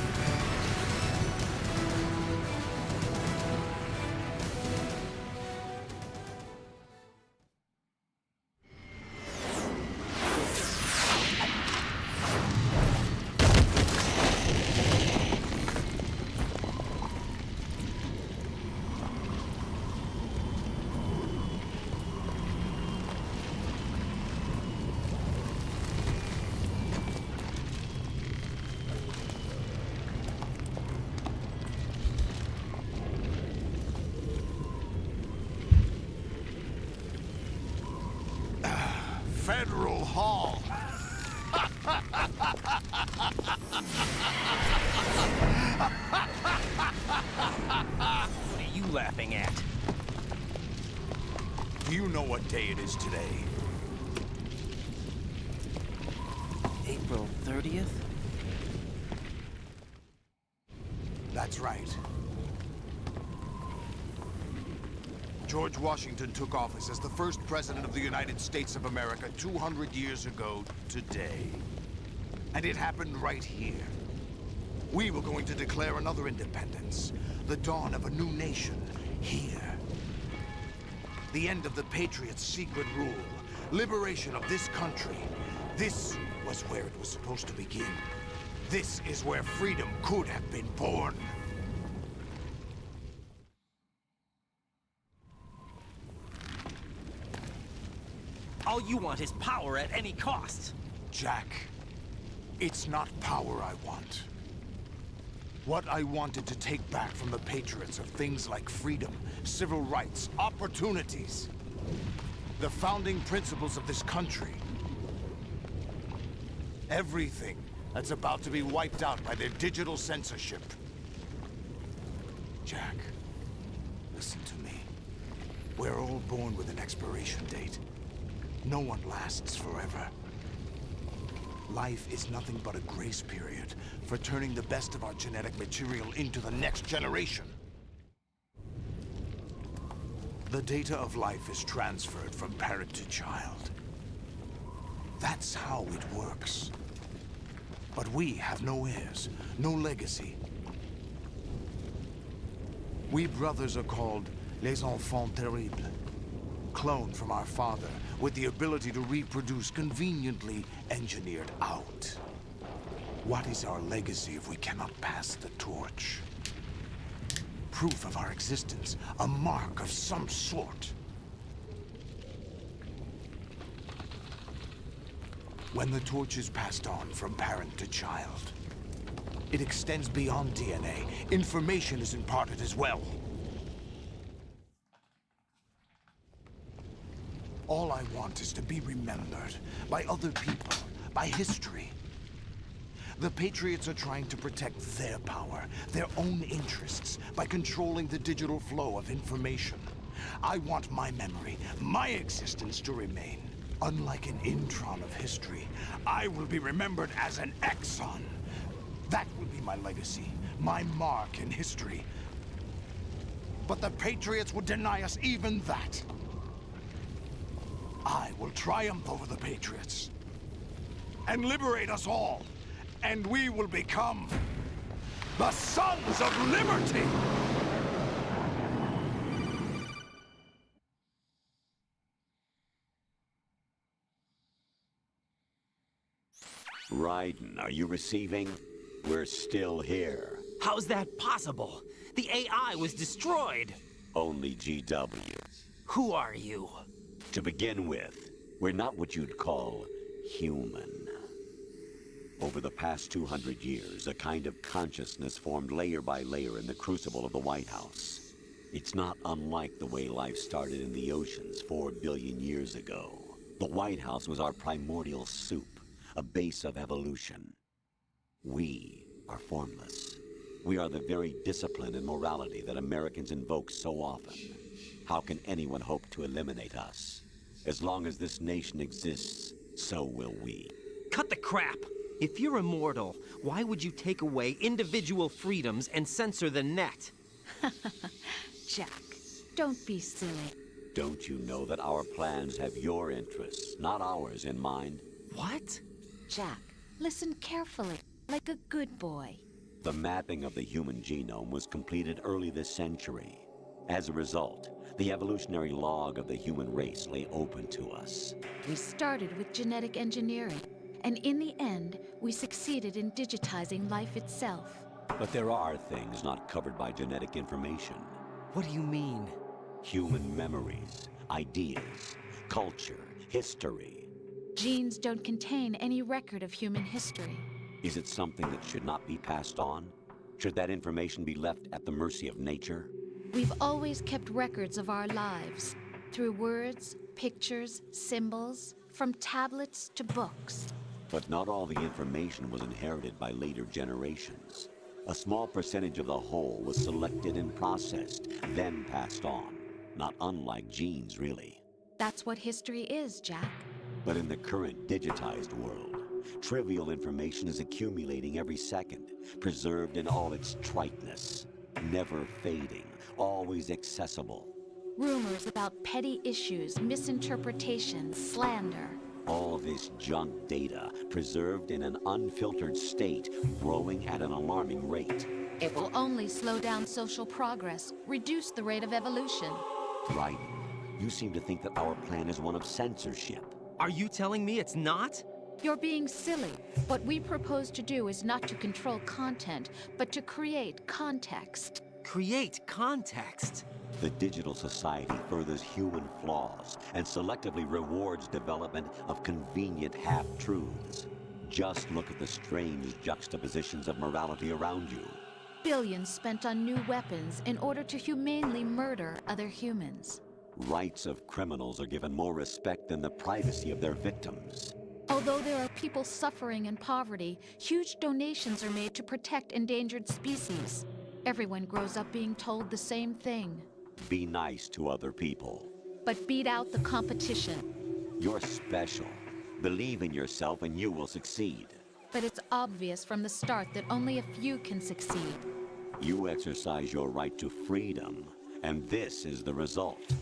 Federal Hall. What are you laughing at? Do you know what day it is today? April 30th? That's right. George Washington took office as the first president of the United States of America 200 years ago today. And it happened right here. We were going to declare another independence, the dawn of a new nation, here. The end of the Patriots' secret rule, liberation of this country. This was where it was supposed to begin. This is where freedom could have been born. All you want is power at any cost. Jack, it's not power I want. What I wanted to take back from the Patriots are things like freedom, civil rights, opportunities. The founding principles of this country. Everything that's about to be wiped out by their digital censorship. Jack, listen to me. We're all born with an expiration date. No one lasts forever. Life is nothing but a grace period for turning the best of our genetic material into the next generation. The data of life is transferred from parent to child. That's how it works. But we have no heirs, no legacy. We brothers are called les enfants terribles. Cloned from our father, with the ability to reproduce conveniently engineered out. What is our legacy if we cannot pass the torch? Proof of our existence, a mark of some sort. When the torch is passed on from parent to child, it extends beyond DNA. Information is imparted as well. All I want is to be remembered by other people, by history. The Patriots are trying to protect their power, their own interests, by controlling the digital flow of information. I want my memory, my existence to remain. Unlike an intron of history, I will be remembered as an exon. That will be my legacy, my mark in history. But the Patriots would deny us even that. I will triumph over the Patriots and liberate us all, and we will become the Sons of Liberty! Raiden, are you receiving? We're still here. How's that possible? The AI was destroyed. Only GW. Who are you? To begin with, we're not what you'd call human. Over the past 200 years, a kind of consciousness formed layer by layer in the crucible of the White House. It's not unlike the way life started in the oceans 4 billion years ago. The White House was our primordial soup, a base of evolution. We are formless. We are the very discipline and morality that Americans invoke so often. How can anyone hope to eliminate us? As long as this nation exists, so will we. Cut the crap! If you're immortal, why would you take away individual freedoms and censor the net? Jack, don't be silly. Don't you know that our plans have your interests, not ours, in mind? What? Jack, listen carefully, like a good boy. The mapping of the human genome was completed early this century. As a result, the evolutionary log of the human race lay open to us. We started with genetic engineering, and in the end, we succeeded in digitizing life itself. But there are things not covered by genetic information. What do you mean? Human memories, ideas, culture, history. Genes don't contain any record of human history. Is it something that should not be passed on? Should that information be left at the mercy of nature? We've always kept records of our lives, through words, pictures, symbols, from tablets to books. But not all the information was inherited by later generations. A small percentage of the whole was selected and processed, then passed on. Not unlike genes, really. That's what history is, Jack. But in the current digitized world, trivial information is accumulating every second, preserved in all its triteness, never fading, always accessible. Rumors about petty issues, misinterpretations, slander. All this junk data, preserved in an unfiltered state, growing at an alarming rate. It will only slow down social progress, reduce the rate of evolution. Right. You seem to think that our plan is one of censorship. Are you telling me it's not? You're being silly. What we propose to do is not to control content, but to create context. Create context? The digital society furthers human flaws and selectively rewards development of convenient half-truths. Just look at the strange juxtapositions of morality around you. Billions spent on new weapons in order to humanely murder other humans. Rights of criminals are given more respect than the privacy of their victims. Although there are people suffering in poverty, huge donations are made to protect endangered species. Everyone grows up being told the same thing. Be nice to other people. But beat out the competition. You're special. Believe in yourself and you will succeed. But it's obvious from the start that only a few can succeed. You exercise your right to freedom, and this is the result.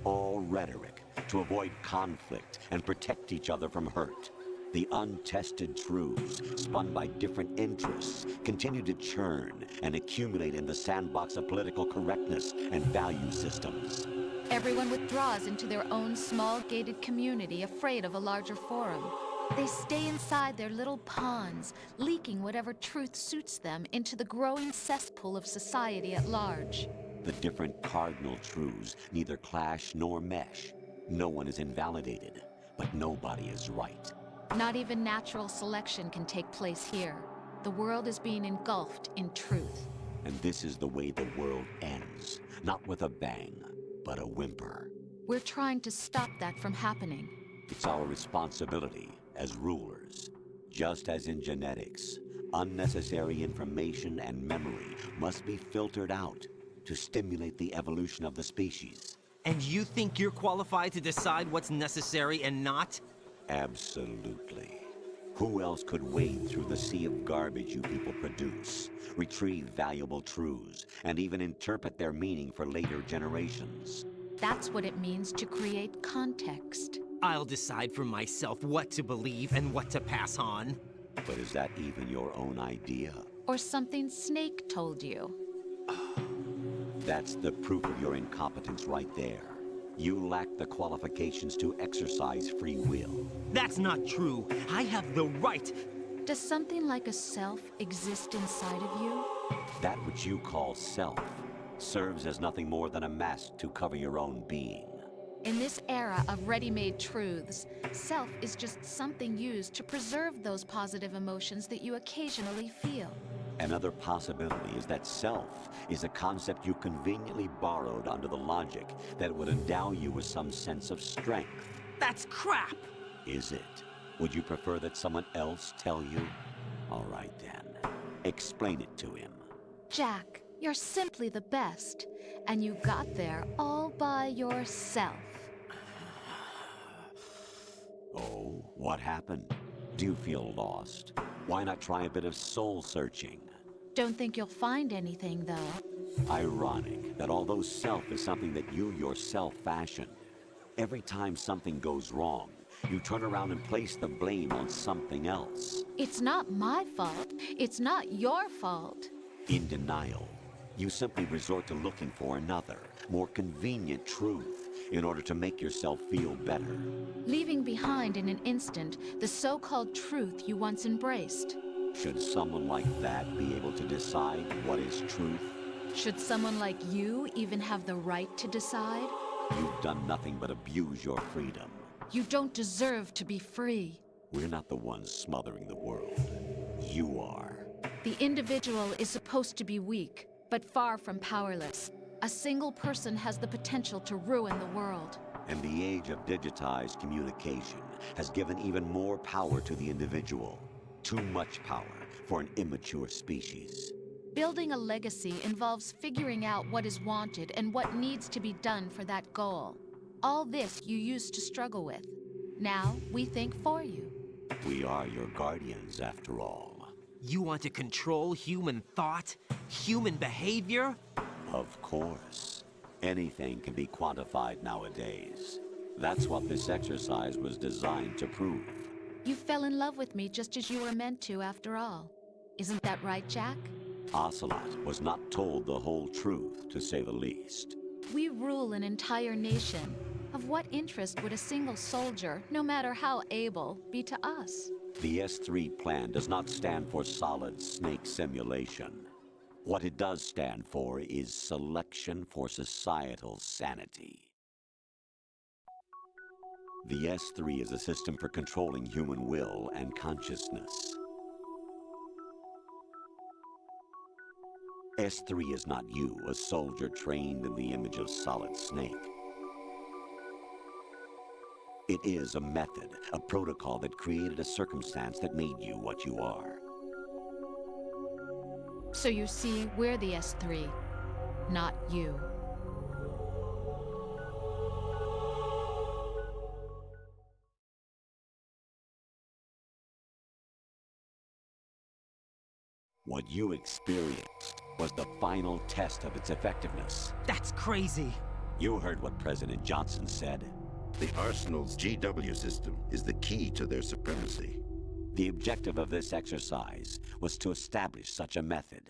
All rhetoric to avoid conflict and protect each other from hurt. The untested truths, spun by different interests, continue to churn and accumulate in the sandbox of political correctness and value systems. Everyone withdraws into their own small gated community, afraid of a larger forum. They stay inside their little ponds, leaking whatever truth suits them into the growing cesspool of society at large. The different cardinal truths neither clash nor mesh. No one is invalidated, but nobody is right. Not even natural selection can take place here. The world is being engulfed in truth. And this is the way the world ends, not with a bang, but a whimper. We're trying to stop that from happening. It's our responsibility as rulers. Just as in genetics, unnecessary information and memory must be filtered out to stimulate the evolution of the species. And you think you're qualified to decide what's necessary and not? Absolutely. Who else could wade through the sea of garbage you people produce, retrieve valuable truths, and even interpret their meaning for later generations? That's what it means to create context. I'll decide for myself what to believe and what to pass on. But is that even your own idea? Or something Snake told you? That's the proof of your incompetence right there. You lack the qualifications to exercise free will. That's not true. I have the right. Does something like a self exist inside of you? That which you call self serves as nothing more than a mask to cover your own being. In this era of ready-made truths, self is just something used to preserve those positive emotions that you occasionally feel. Another possibility is that self is a concept you conveniently borrowed under the logic that it would endow you with some sense of strength. That's crap! Is it? Would you prefer that someone else tell you? All right then. Explain it to him. Jack, you're simply the best, and you got there all by yourself. Oh, what happened? Do you feel lost? Why not try a bit of soul-searching? Don't think you'll find anything, though. Ironic that although self is something that you yourself fashioned, every time something goes wrong, you turn around and place the blame on something else. It's not my fault. It's not your fault. In denial, you simply resort to looking for another, more convenient truth in order to make yourself feel better. Leaving behind in an instant the so-called truth you once embraced. Should someone like that be able to decide what is truth? Should someone like you even have the right to decide? You've done nothing but abuse your freedom. You don't deserve to be free. We're not the ones smothering the world. You are. The individual is supposed to be weak, but far from powerless. A single person has the potential to ruin the world. And the age of digitized communication has given even more power to the individual. Too much power for an immature species. Building a legacy involves figuring out what is wanted and what needs to be done for that goal. All this you used to struggle with. Now we think for you. We are your guardians, after all. You want to control human thought? Human behavior? Of course. Anything can be quantified nowadays. That's what this exercise was designed to prove. You fell in love with me just as you were meant to, after all. Isn't that right, Jack? Ocelot was not told the whole truth, to say the least. We rule an entire nation. Of what interest would a single soldier, no matter how able, be to us? The S3 plan does not stand for solid snake simulation. What it does stand for is selection for societal sanity. The S3 is a system for controlling human will and consciousness. S3 is not you, a soldier trained in the image of Solid Snake. It is a method, a protocol that created a circumstance that made you what you are. So you see, we're the S3, not you. What you experienced was the final test of its effectiveness. That's crazy. You heard what President Johnson said. The Arsenal's GW system is the key to their supremacy. The objective of this exercise was to establish such a method.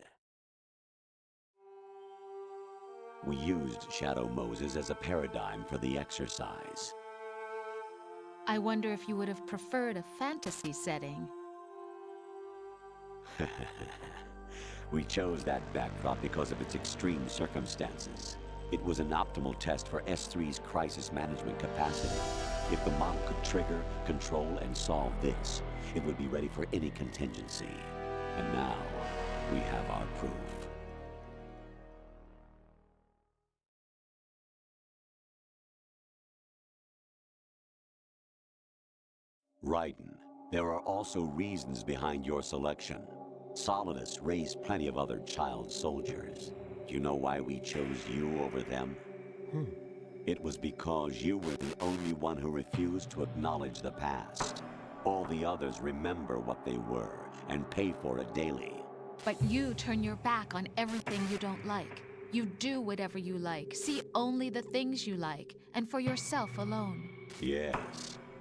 We used Shadow Moses as a paradigm for the exercise. I wonder if you would have preferred a fantasy setting. We chose that backdrop because of its extreme circumstances. It was an optimal test for S3's crisis management capacity. If the model could trigger, control, and solve this, it would be ready for any contingency. And now, we have our proof. Raiden, there are also reasons behind your selection. Solidus raised plenty of other child soldiers. Do you know why we chose you over them? It was because you were the only one who refused to acknowledge the past. All the others remember what they were and pay for it daily. But you turn your back on everything you don't like. You do whatever you like, see only the things you like, and for yourself alone. Yes,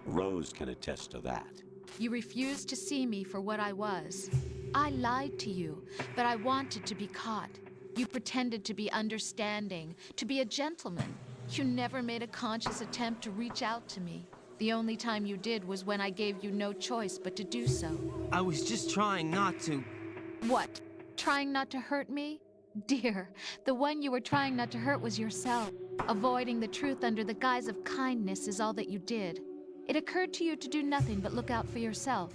Rose can attest to that. You refused to see me for what I was. I lied to you, but I wanted to be caught. You pretended to be understanding, to be a gentleman. You never made a conscious attempt to reach out to me. The only time you did was when I gave you no choice but to do so. I was just trying not to... What? Trying not to hurt me? Dear, the one you were trying not to hurt was yourself. Avoiding the truth under the guise of kindness is all that you did. It occurred to you to do nothing but look out for yourself.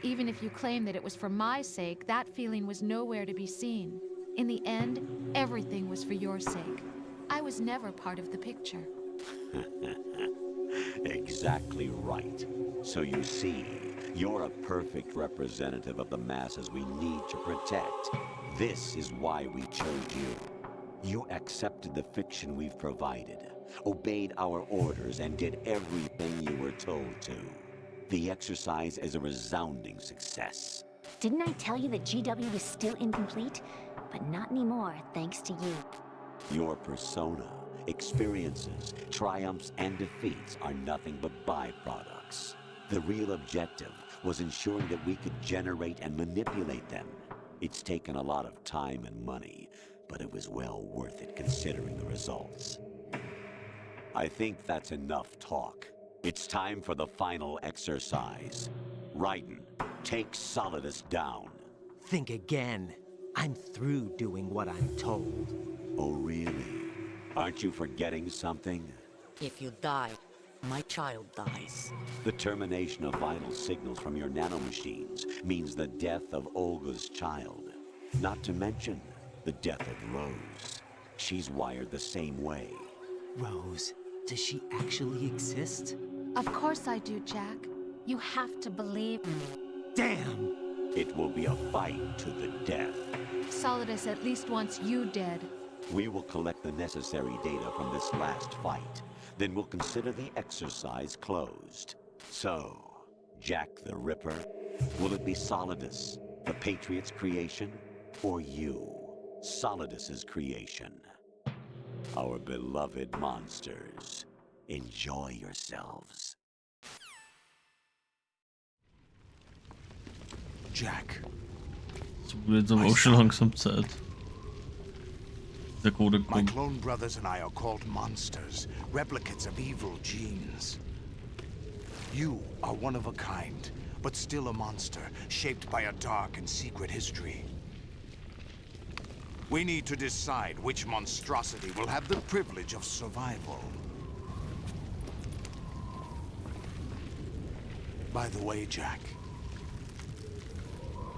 Even if you claim that it was for my sake, that feeling was nowhere to be seen. In the end, everything was for your sake. I was never part of the picture. Exactly right. So you see, you're a perfect representative of the masses we need to protect. This is why we chose you. You accepted the fiction we've provided, obeyed our orders, and did everything you were told to. The exercise is a resounding success. Didn't I tell you that GW was still incomplete? But not anymore, thanks to you. Your persona, experiences, triumphs, and defeats are nothing but byproducts. The real objective was ensuring that we could generate and manipulate them. It's taken a lot of time and money, but it was well worth it considering the results. I think that's enough talk. It's time for the final exercise. Raiden, take Solidus down. Think again. I'm through doing what I'm told. Oh, really? Aren't you forgetting something? If you die, my child dies. The termination of vital signals from your nanomachines means the death of Olga's child. Not to mention the death of Rose. She's wired the same way. Rose, does she actually exist? Of course I do, Jack. You have to believe me. Damn! It will be a fight to the death. Solidus at least wants you dead. We will collect the necessary data from this last fight. Then we'll consider the exercise closed. So, Jack the Ripper, will it be Solidus, the Patriot's creation, or you, Solidus's creation? Our beloved monsters, enjoy yourselves. Jack. So wird jetzt aber auch schon langsam Zeit. Der Code My kommt. clone brothers and I are called monsters, replicates of evil genes. You are one of a kind, but still a monster, shaped by a dark and secret history. We need to decide which monstrosity will have the privilege of survival. By the way, Jack,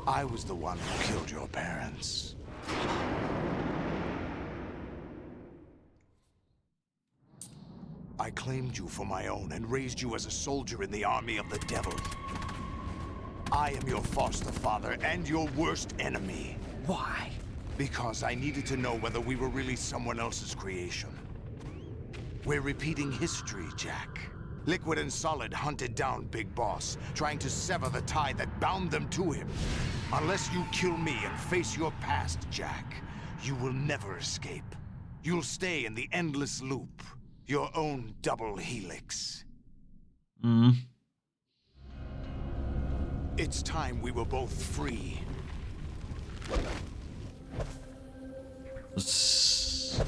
I was the one who killed your parents. I claimed you for my own and raised you as a soldier in the army of the devil. I am your foster father and your worst enemy. Why? Because I needed to know whether we were really someone else's creation. We're repeating history, Jack. Liquid and Solid hunted down Big Boss, trying to sever the tie that bound them to him. Unless you kill me and face your past, Jack, you will never escape. You'll stay in the endless loop, your own double helix. Mhm. It's time we were both free. Das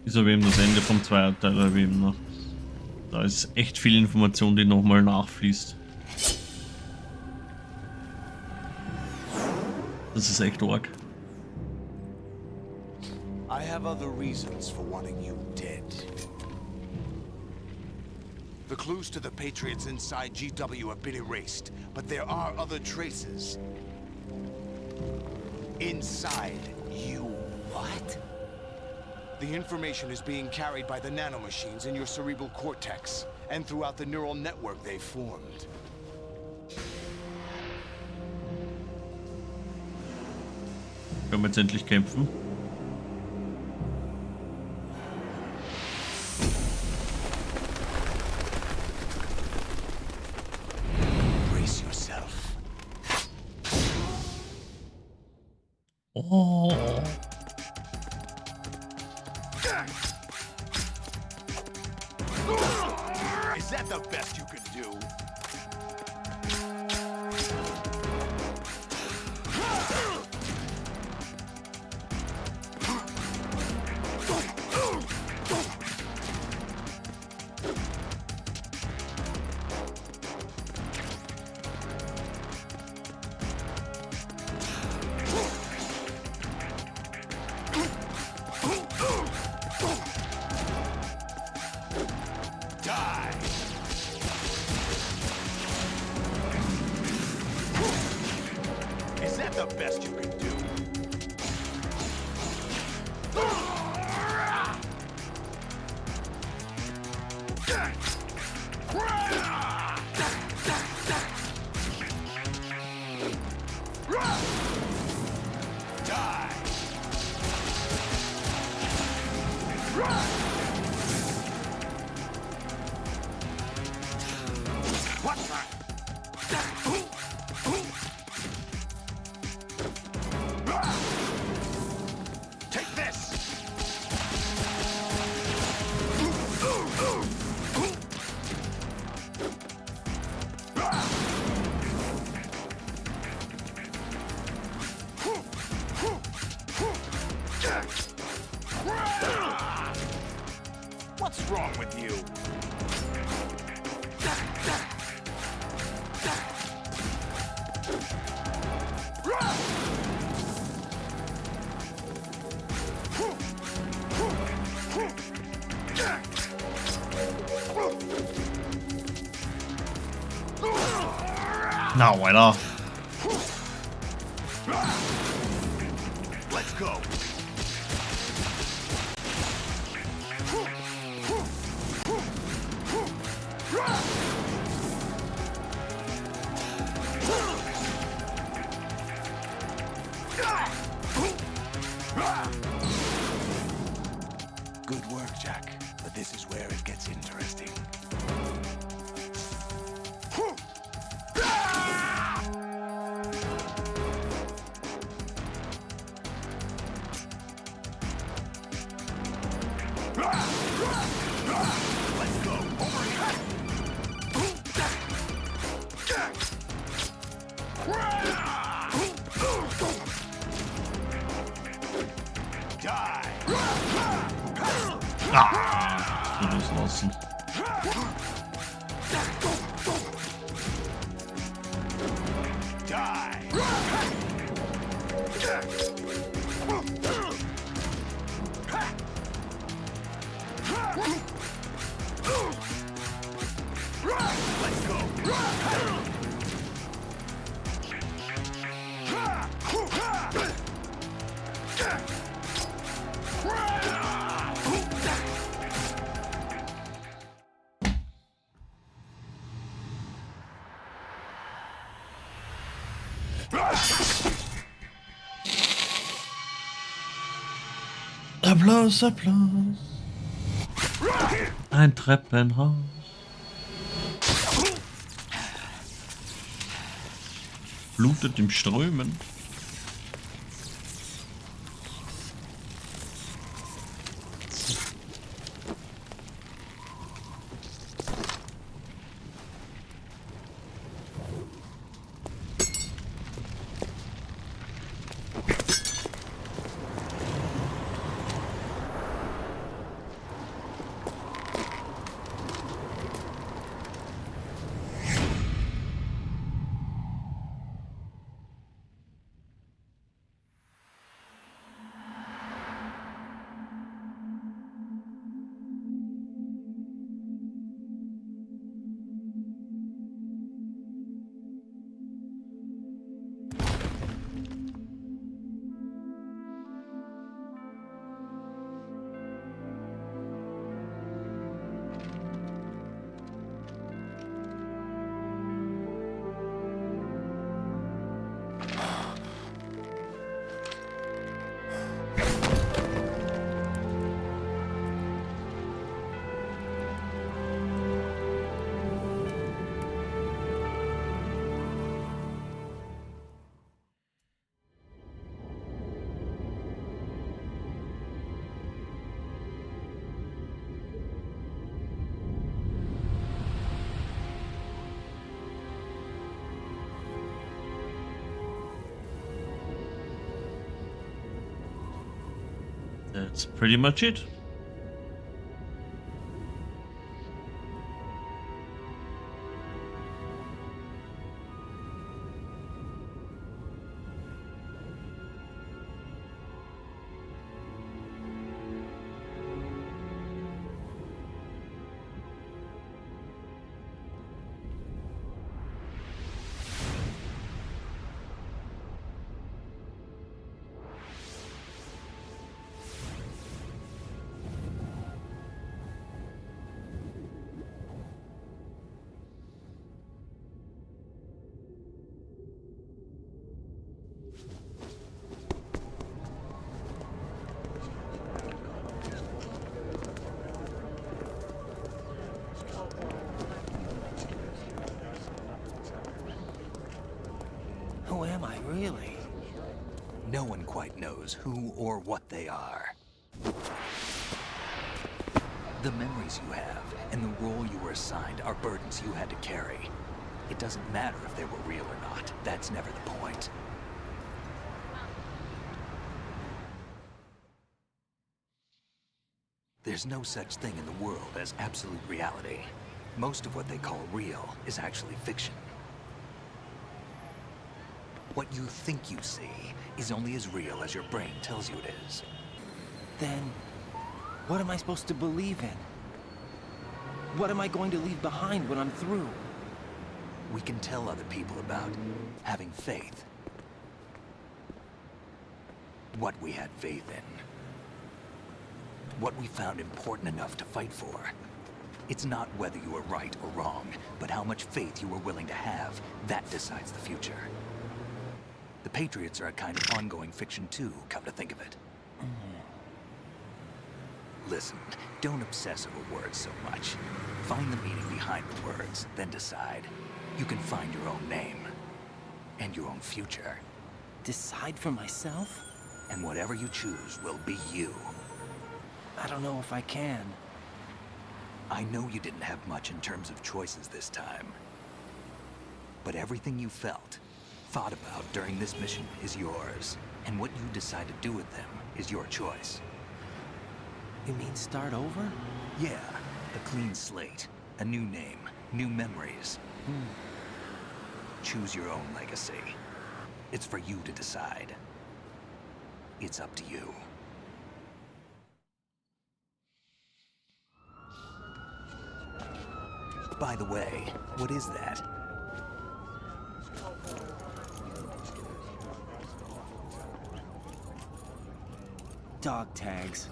ist aber eben das Ende vom zweiten Teil, aber eben noch. Da ist echt viel Information, die nochmal nachfließt. Das ist echt arg. I have other reasons for wanting you dead. The clues to the Patriots inside GW have been erased, but there are other traces. Inside you. What? The information is being carried by the nanomachines in your cerebral cortex, and throughout the neural network they formed. Können wir jetzt endlich kämpfen? Brace yourself. Oh. Is that the best you can do? Is that the best you can do? Take this! What's wrong with you? Na, Alter. Let's go. Good work, Jack. But this is where it gets interesting. Let's go. Over here. Die. Ah, loslassen. Let's go. Applaus, Applaus. Ein Treppenhaus. Blutet im Strömen. That's pretty much it. Who am I, really? No one quite knows who or what they are. The memories you have and the role you were assigned are burdens you had to carry. It doesn't matter if they were real or not. That's never the point. There's no such thing in the world as absolute reality. Most of what they call real is actually fiction. What you think you see is only as real as your brain tells you it is. Then, what am I supposed to believe in? What am I going to leave behind when I'm through? We can tell other people about having faith. What we had faith in. What we found important enough to fight for. It's not whether you were right or wrong, but how much faith you were willing to have. That decides the future. The Patriots are a kind of ongoing fiction too, come to think of it. Listen, don't obsess over words so much. Find the meaning behind the words, then decide. You can find your own name. And your own future. Decide for myself? And whatever you choose will be you. I don't know if I can. I know you didn't have much in terms of choices this time. But everything you felt, thought about during this mission is yours. And what you decide to do with them is your choice. You mean start over? Yeah, a clean slate, a new name, new memories. Choose your own legacy. It's for you to decide. It's up to you. By the way, what is that? Dog tags.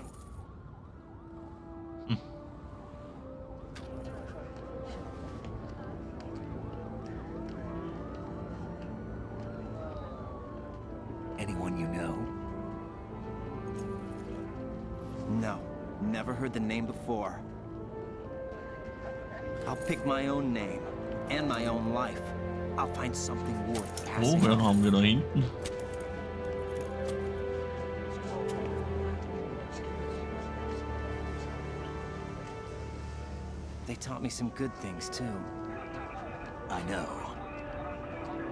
Anyone you know? No, never heard the name before. I'll pick my own name and my own life. I'll find something worth passing. Oh, wer haben wir da hinten? They taught me some good things too. I know.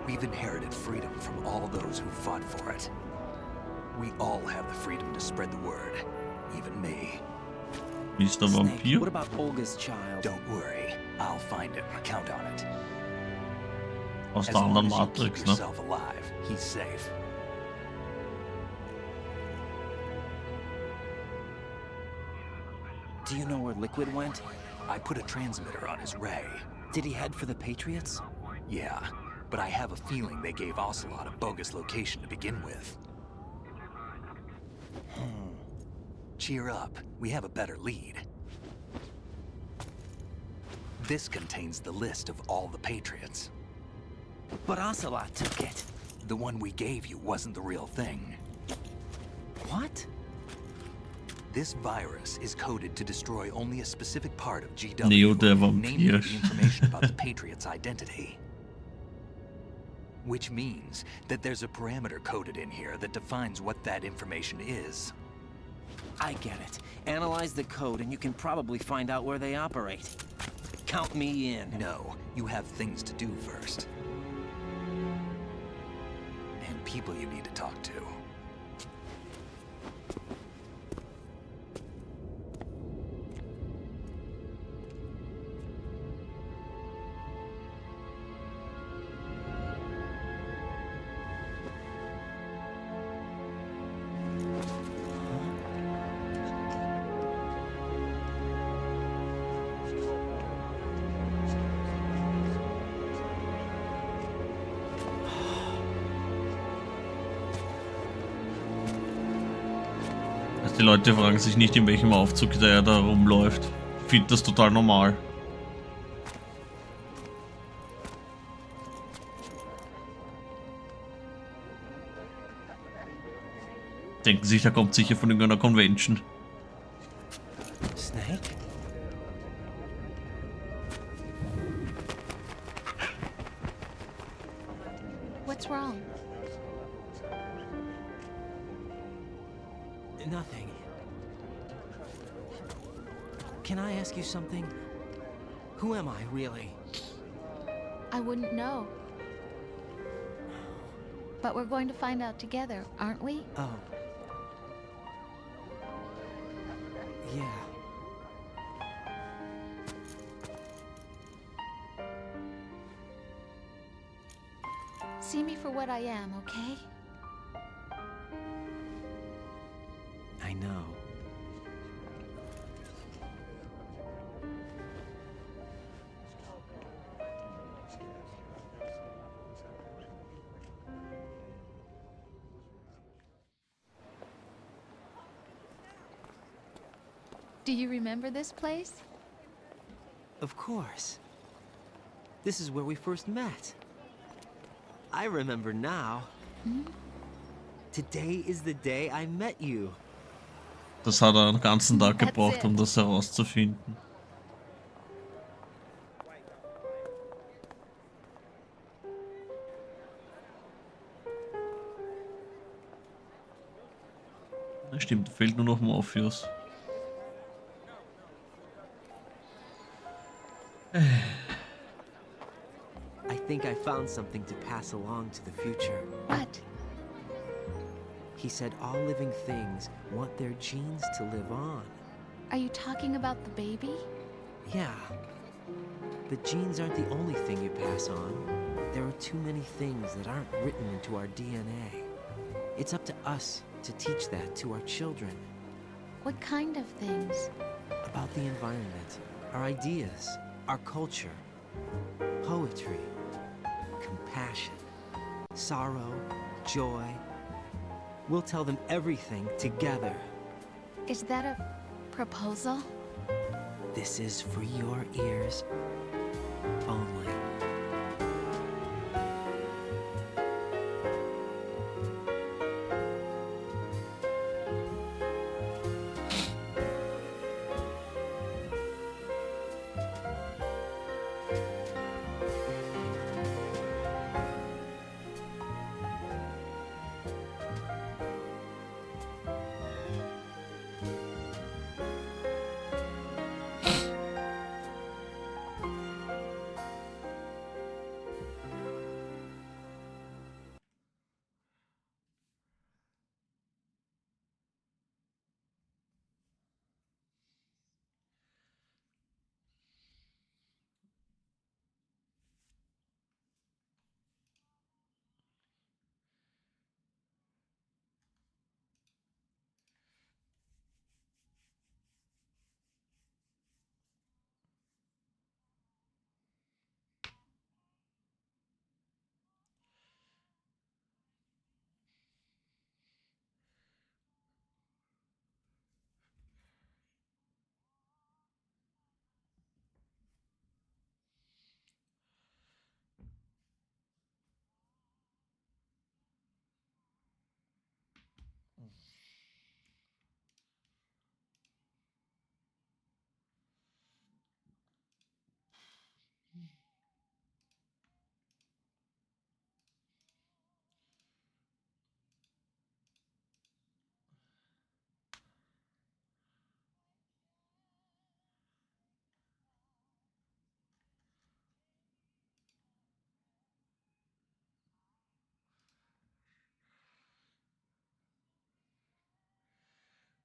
We've inherited freedom from all those who fought for it. We all have the freedom to spread the word. Even me. Mr. Vampir? What about Olga's child? Don't worry. I'll find him. Count on it. Aus As der long anderen as you Matrix, keep ne? yourself alive, he's safe. Do you know where Liquid went? I put a transmitter on his ray. Did he head for the Patriots? Yeah, but I have a feeling they gave Ocelot a bogus location to begin with. Cheer up. We have a better lead. This contains the list of all the Patriots. But Ocelot took it. The one we gave you wasn't the real thing. What? This virus is coded to destroy only a specific part of GW, Neo der namely Vampir. the information about the Patriot's identity. Which means that there's a parameter coded in here that defines what that information is. I get it. Analyze the code and you can probably find out where they operate. Count me in. No, you have things to do first. And people you need to talk to. Die Leute fragen sich nicht, in welchem Aufzug der da rumläuft. Ich finde das total normal. Denken sich, der kommt sicher von irgendeiner Convention. Snake? What's wrong? Nothing. Can I ask you something? Who am I, really? I wouldn't know. But we're going to find out together, aren't we? Oh. Yeah. See me for what I am, okay? I know. Do you remember this place? Of course. This is where we first met. I remember now. Today is the day I met you. Das hat er einen ganzen Tag gebraucht, um das herauszufinden. Ja, stimmt, fehlt nur noch Morpheus. I think I found something to pass along to the future. What? He said all living things want their genes to live on. Are you talking about the baby? Yeah. But genes aren't the only thing you pass on. There are too many things that aren't written into our DNA. It's up to us to teach that to our children. What kind of things? About the environment, our ideas, our culture, poetry, compassion, sorrow, joy. We'll tell them everything together. Is that a proposal? This is for your ears only.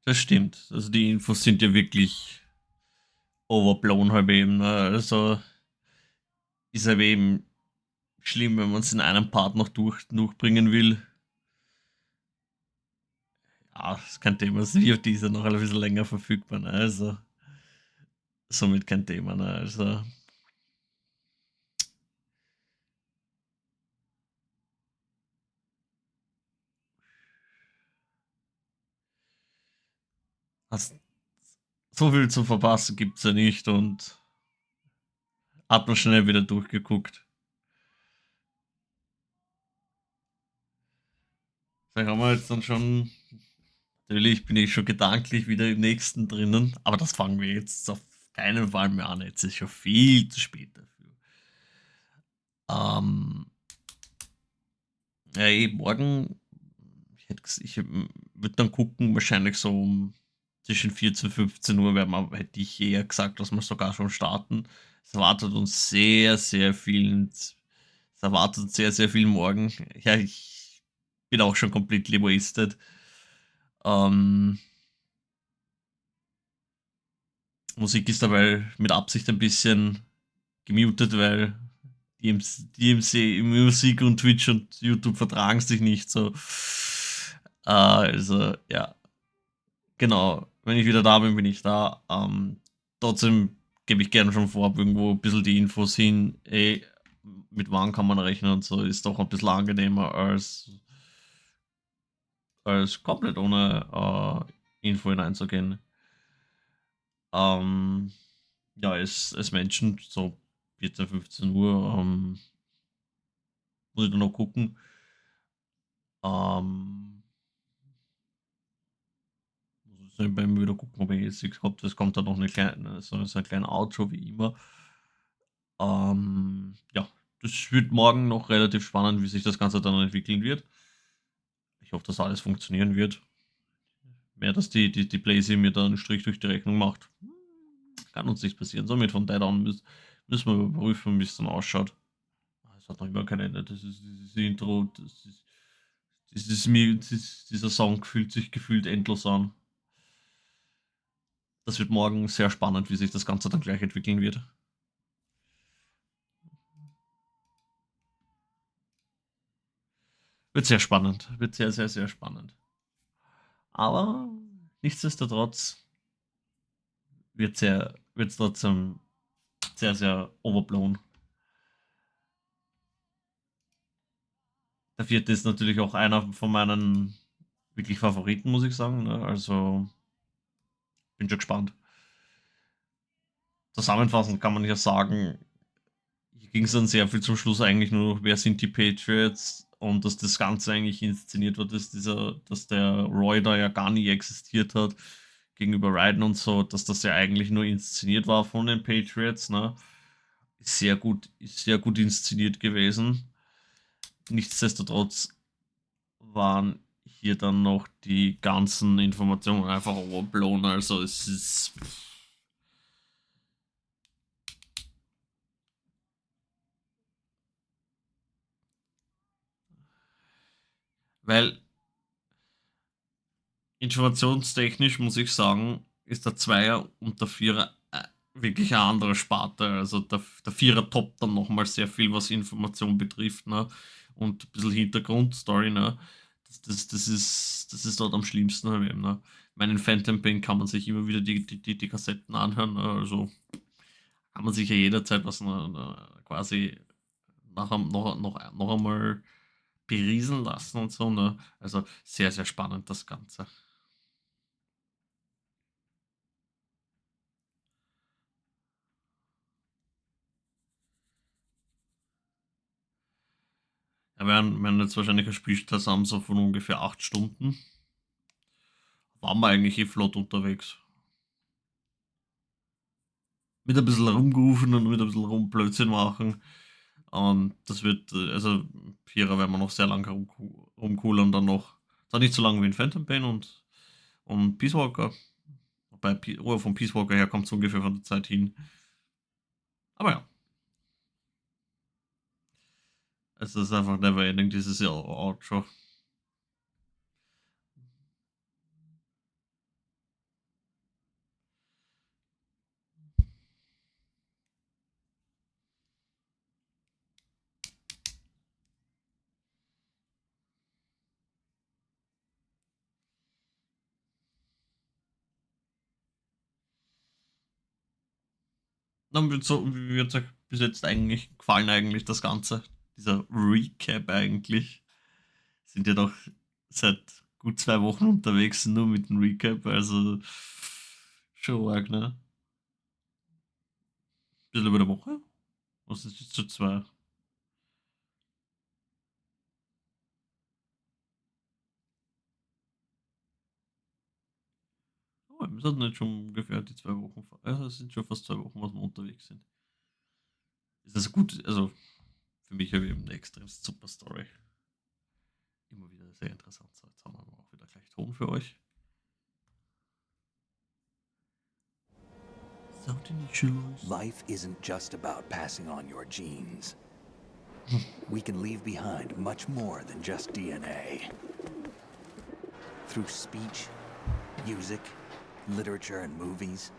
Das stimmt. Also die Infos sind ja wirklich overblown halt eben. Ne? Also ist halt eben schlimm, wenn man es in einem Part noch durchbringen will. Ja, das ist kein Thema. Das VOD ist ja noch ein bisschen länger verfügbar. Ne? Also somit kein Thema. Ne? Also so viel zu verpassen gibt's ja nicht und hat man schnell wieder durchgeguckt. Da haben wir jetzt dann schon, natürlich bin ich schon gedanklich wieder im nächsten drinnen, aber das fangen wir jetzt auf keinen Fall mehr an. Jetzt ist schon viel zu spät dafür. Ja, morgen, ich würde dann gucken, wahrscheinlich so zwischen 14 und 15 Uhr hätte ich eher gesagt, dass wir sogar schon starten. Es erwartet uns sehr, sehr viel. Es erwartet sehr, sehr viel morgen. Ja, ich bin auch schon completely wasted. Musik ist dabei mit Absicht ein bisschen gemutet, weil DMC, Musik und Twitch und YouTube vertragen sich nicht so. Also, ja. Genau, wenn ich wieder da bin, bin ich da. Trotzdem gebe ich gerne schon vorab irgendwo ein bisschen die Infos hin. Mit wann kann man rechnen und so, ist doch ein bisschen angenehmer als komplett ohne Info hineinzugehen. Ja, es Menschen, so 14, 15 Uhr, muss ich dann noch gucken. Muss ich bei mir wieder gucken, ob ich jetzt nichts habe. Das kommt dann noch eine kleine, so ein kleiner Outro wie immer. Ja, das wird morgen noch relativ spannend, wie sich das Ganze dann entwickeln wird. Ich hoffe, dass alles funktionieren wird. Mehr, dass die Blazy mir da einen Strich durch die Rechnung macht. Kann uns nichts passieren. Somit von da an müssen wir überprüfen, wie es dann ausschaut. Es hat noch immer kein Ende. Das ist dieses Intro. Dieser Song fühlt sich gefühlt endlos an. Das wird morgen sehr spannend, wie sich das Ganze dann gleich entwickeln wird. Wird sehr spannend. Wird sehr, sehr, sehr spannend. Aber nichtsdestotrotz wird es trotzdem sehr, sehr overblown. Der 4. ist natürlich auch einer von meinen wirklich Favoriten, muss ich sagen. Ne? Also bin schon gespannt. Zusammenfassend kann man ja sagen, hier ging es dann sehr viel zum Schluss eigentlich nur noch, wer sind die Patriots und dass das Ganze eigentlich inszeniert wird, dass der Roy da ja gar nie existiert hat gegenüber Raiden und so, dass das ja eigentlich nur inszeniert war von den Patriots, ne? Ist sehr gut inszeniert gewesen. Nichtsdestotrotz waren hier dann noch die ganzen Informationen einfach overblown, also es ist... Weil informationstechnisch muss ich sagen, ist der Zweier und der Vierer wirklich eine andere Sparte. Also der Vierer toppt dann nochmal sehr viel, was Information betrifft, ne? Und ein bisschen Hintergrundstory, ne? Das ist dort am schlimmsten erwähnen, ne? Meinen Phantom Pain kann man sich immer wieder die Kassetten anhören, ne? Also kann man sich ja jederzeit was quasi noch einmal beriesen lassen und so, ne? Also sehr, sehr spannend das Ganze. Ja, wir werden jetzt wahrscheinlich ein Spieltag haben, so von ungefähr 8 Stunden. Waren wir eigentlich flott unterwegs. Mit ein bisschen rumgerufen und mit ein bisschen Blödsinn machen. Und das wird, also Vierer werden wir noch sehr lange rumcoolern dann noch. Zwar nicht so lange wie in Phantom Pain und Peace Walker. Wobei von Peace Walker her kommt es ungefähr von der Zeit hin. Aber ja. Es ist einfach never ending, dieses Outro. Dann wie hat euch bis jetzt eigentlich gefallen, eigentlich das Ganze? Dieser Recap eigentlich. Sind ja doch seit gut 2 Wochen unterwegs sind, nur mit dem Recap, also schon arg, ne? Bisschen über der Woche? Was ist jetzt so 2? Oh, wir sind jetzt schon ungefähr die 2 Wochen, also es sind schon fast 2 Wochen, was wir unterwegs sind. Ist also gut, also für mich habe ich eben eine extrem super Story. Immer wieder sehr interessant. So, jetzt haben wir aber auch wieder gleich Ton für euch. Life isn't just about passing on your genes. We can leave behind much more than just DNA. Through speech, music, literature, and movies,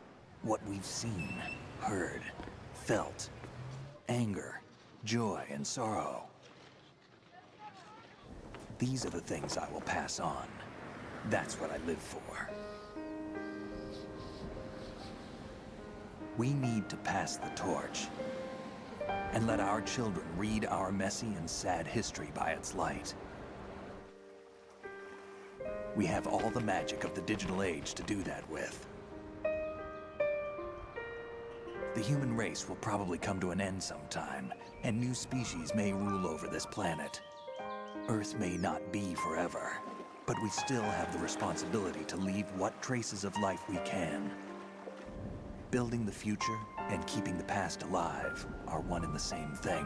what we've seen, heard, felt, anger, joy, and sorrow. These are the things I will pass on. That's what I live for. We need to pass the torch and let our children read our messy and sad history by its light. We have all the magic of the digital age to do that with. The human race will probably come to an end sometime, and new species may rule over this planet. Earth may not be forever, but we still have the responsibility to leave what traces of life we can. Building the future and keeping the past alive are one and the same thing.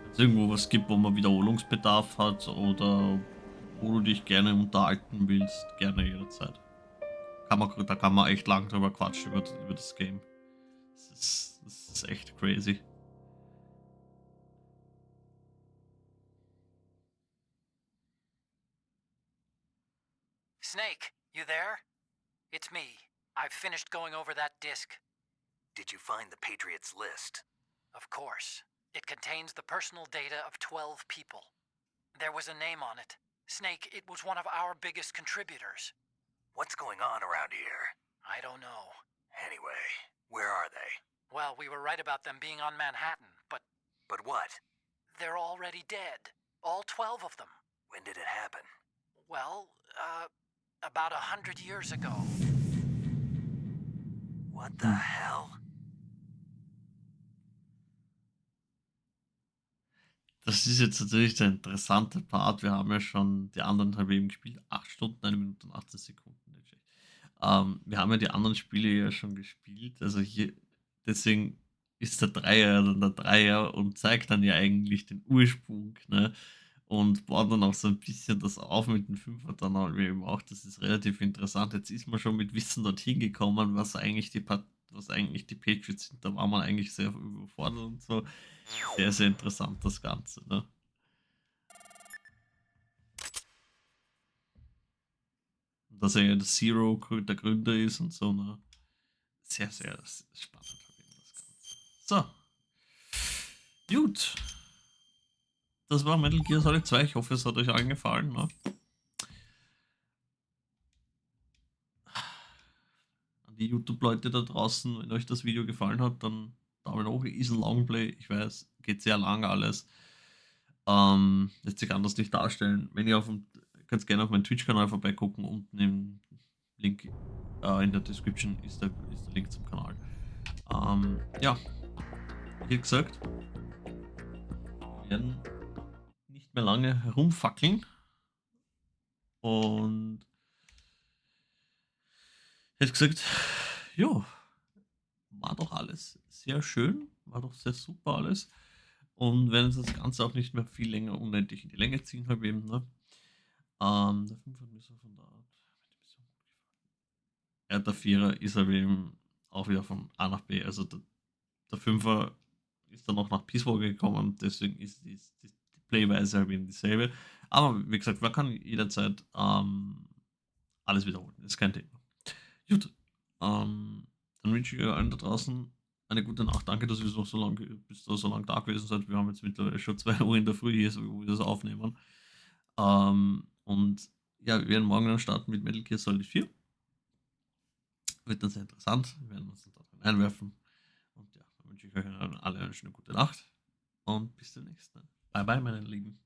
Wenn es irgendwo was gibt, wo man Wiederholungsbedarf hat oder wo du dich gerne unterhalten willst, gerne jederzeit. Da kann man echt lang drüber quatschen über das Game. Das ist echt crazy. Snake, you there? It's me. I've finished going over that disc. Did you find the Patriots list? Of course. It contains the personal data of 12 people. There was a name on it. Snake, it was one of our biggest contributors. What's going on around here? I don't know. Anyway, where are they? Well, we were right about them being on Manhattan, but... But what? They're already dead. All 12 of them. When did it happen? Well, about 100 years ago. What the hell? Das ist jetzt natürlich der interessante Part. Wir haben ja schon die anderen halb eben gespielt. 8 Stunden, 1 Minute und 18 Sekunden. Nicht schlecht. Wir haben ja die anderen Spiele ja schon gespielt. Also hier, deswegen ist der Dreier dann der Dreier und zeigt dann ja eigentlich den Ursprung, ne? Und baut dann auch so ein bisschen das auf mit dem Fünfer dann halt eben auch. Das ist relativ interessant. Jetzt ist man schon mit Wissen dorthin gekommen, was eigentlich die Patriots sind. Da war man eigentlich sehr überfordert und so. Sehr, sehr interessant das Ganze, ne? Und dass er ja der Zero der Gründer ist und so, ne? Sehr, sehr spannend das Ganze. So. Gut. Das war Metal Gear Solid 2. Ich hoffe, es hat euch allen gefallen. Ne? An die YouTube-Leute da draußen, wenn euch das Video gefallen hat, dann Daumen hoch. Ist ein Longplay. Ich weiß, geht sehr lang alles. Lässt sich anders nicht darstellen. Wenn ihr könnt gerne auf meinen Twitch-Kanal vorbeigucken. Unten im Link in der Description ist der Link zum Kanal. Ja, wie gesagt, wir werden nicht mehr lange herumfackeln und hätte gesagt, ja, war doch alles sehr schön, war doch sehr super alles und werden das Ganze auch nicht mehr viel länger unendlich in die Länge ziehen, halt eben, ne? Der 5 hat mir so von der Art ja, der 4er ist aber eben auch wieder von A nach B, also der 5er ist dann auch nach Peace Walker gekommen, deswegen ist die Playweise halt eben dieselbe. Aber wie gesagt, man kann jederzeit alles wiederholen. Das ist kein Thema. Gut. Dann wünsche ich euch allen da draußen eine gute Nacht. Danke, dass ihr noch so lange da gewesen seid. Wir haben jetzt mittlerweile schon 2 Uhr in der Früh hier, wo wir das aufnehmen. Und ja, wir werden morgen dann starten mit Metal Gear Solid 4. Wird dann sehr interessant. Wir werden uns da drin einwerfen. Und ja, dann wünsche ich euch alle eine schöne gute Nacht. Und bis zum nächsten Mal. Bye bye, meine Lieben.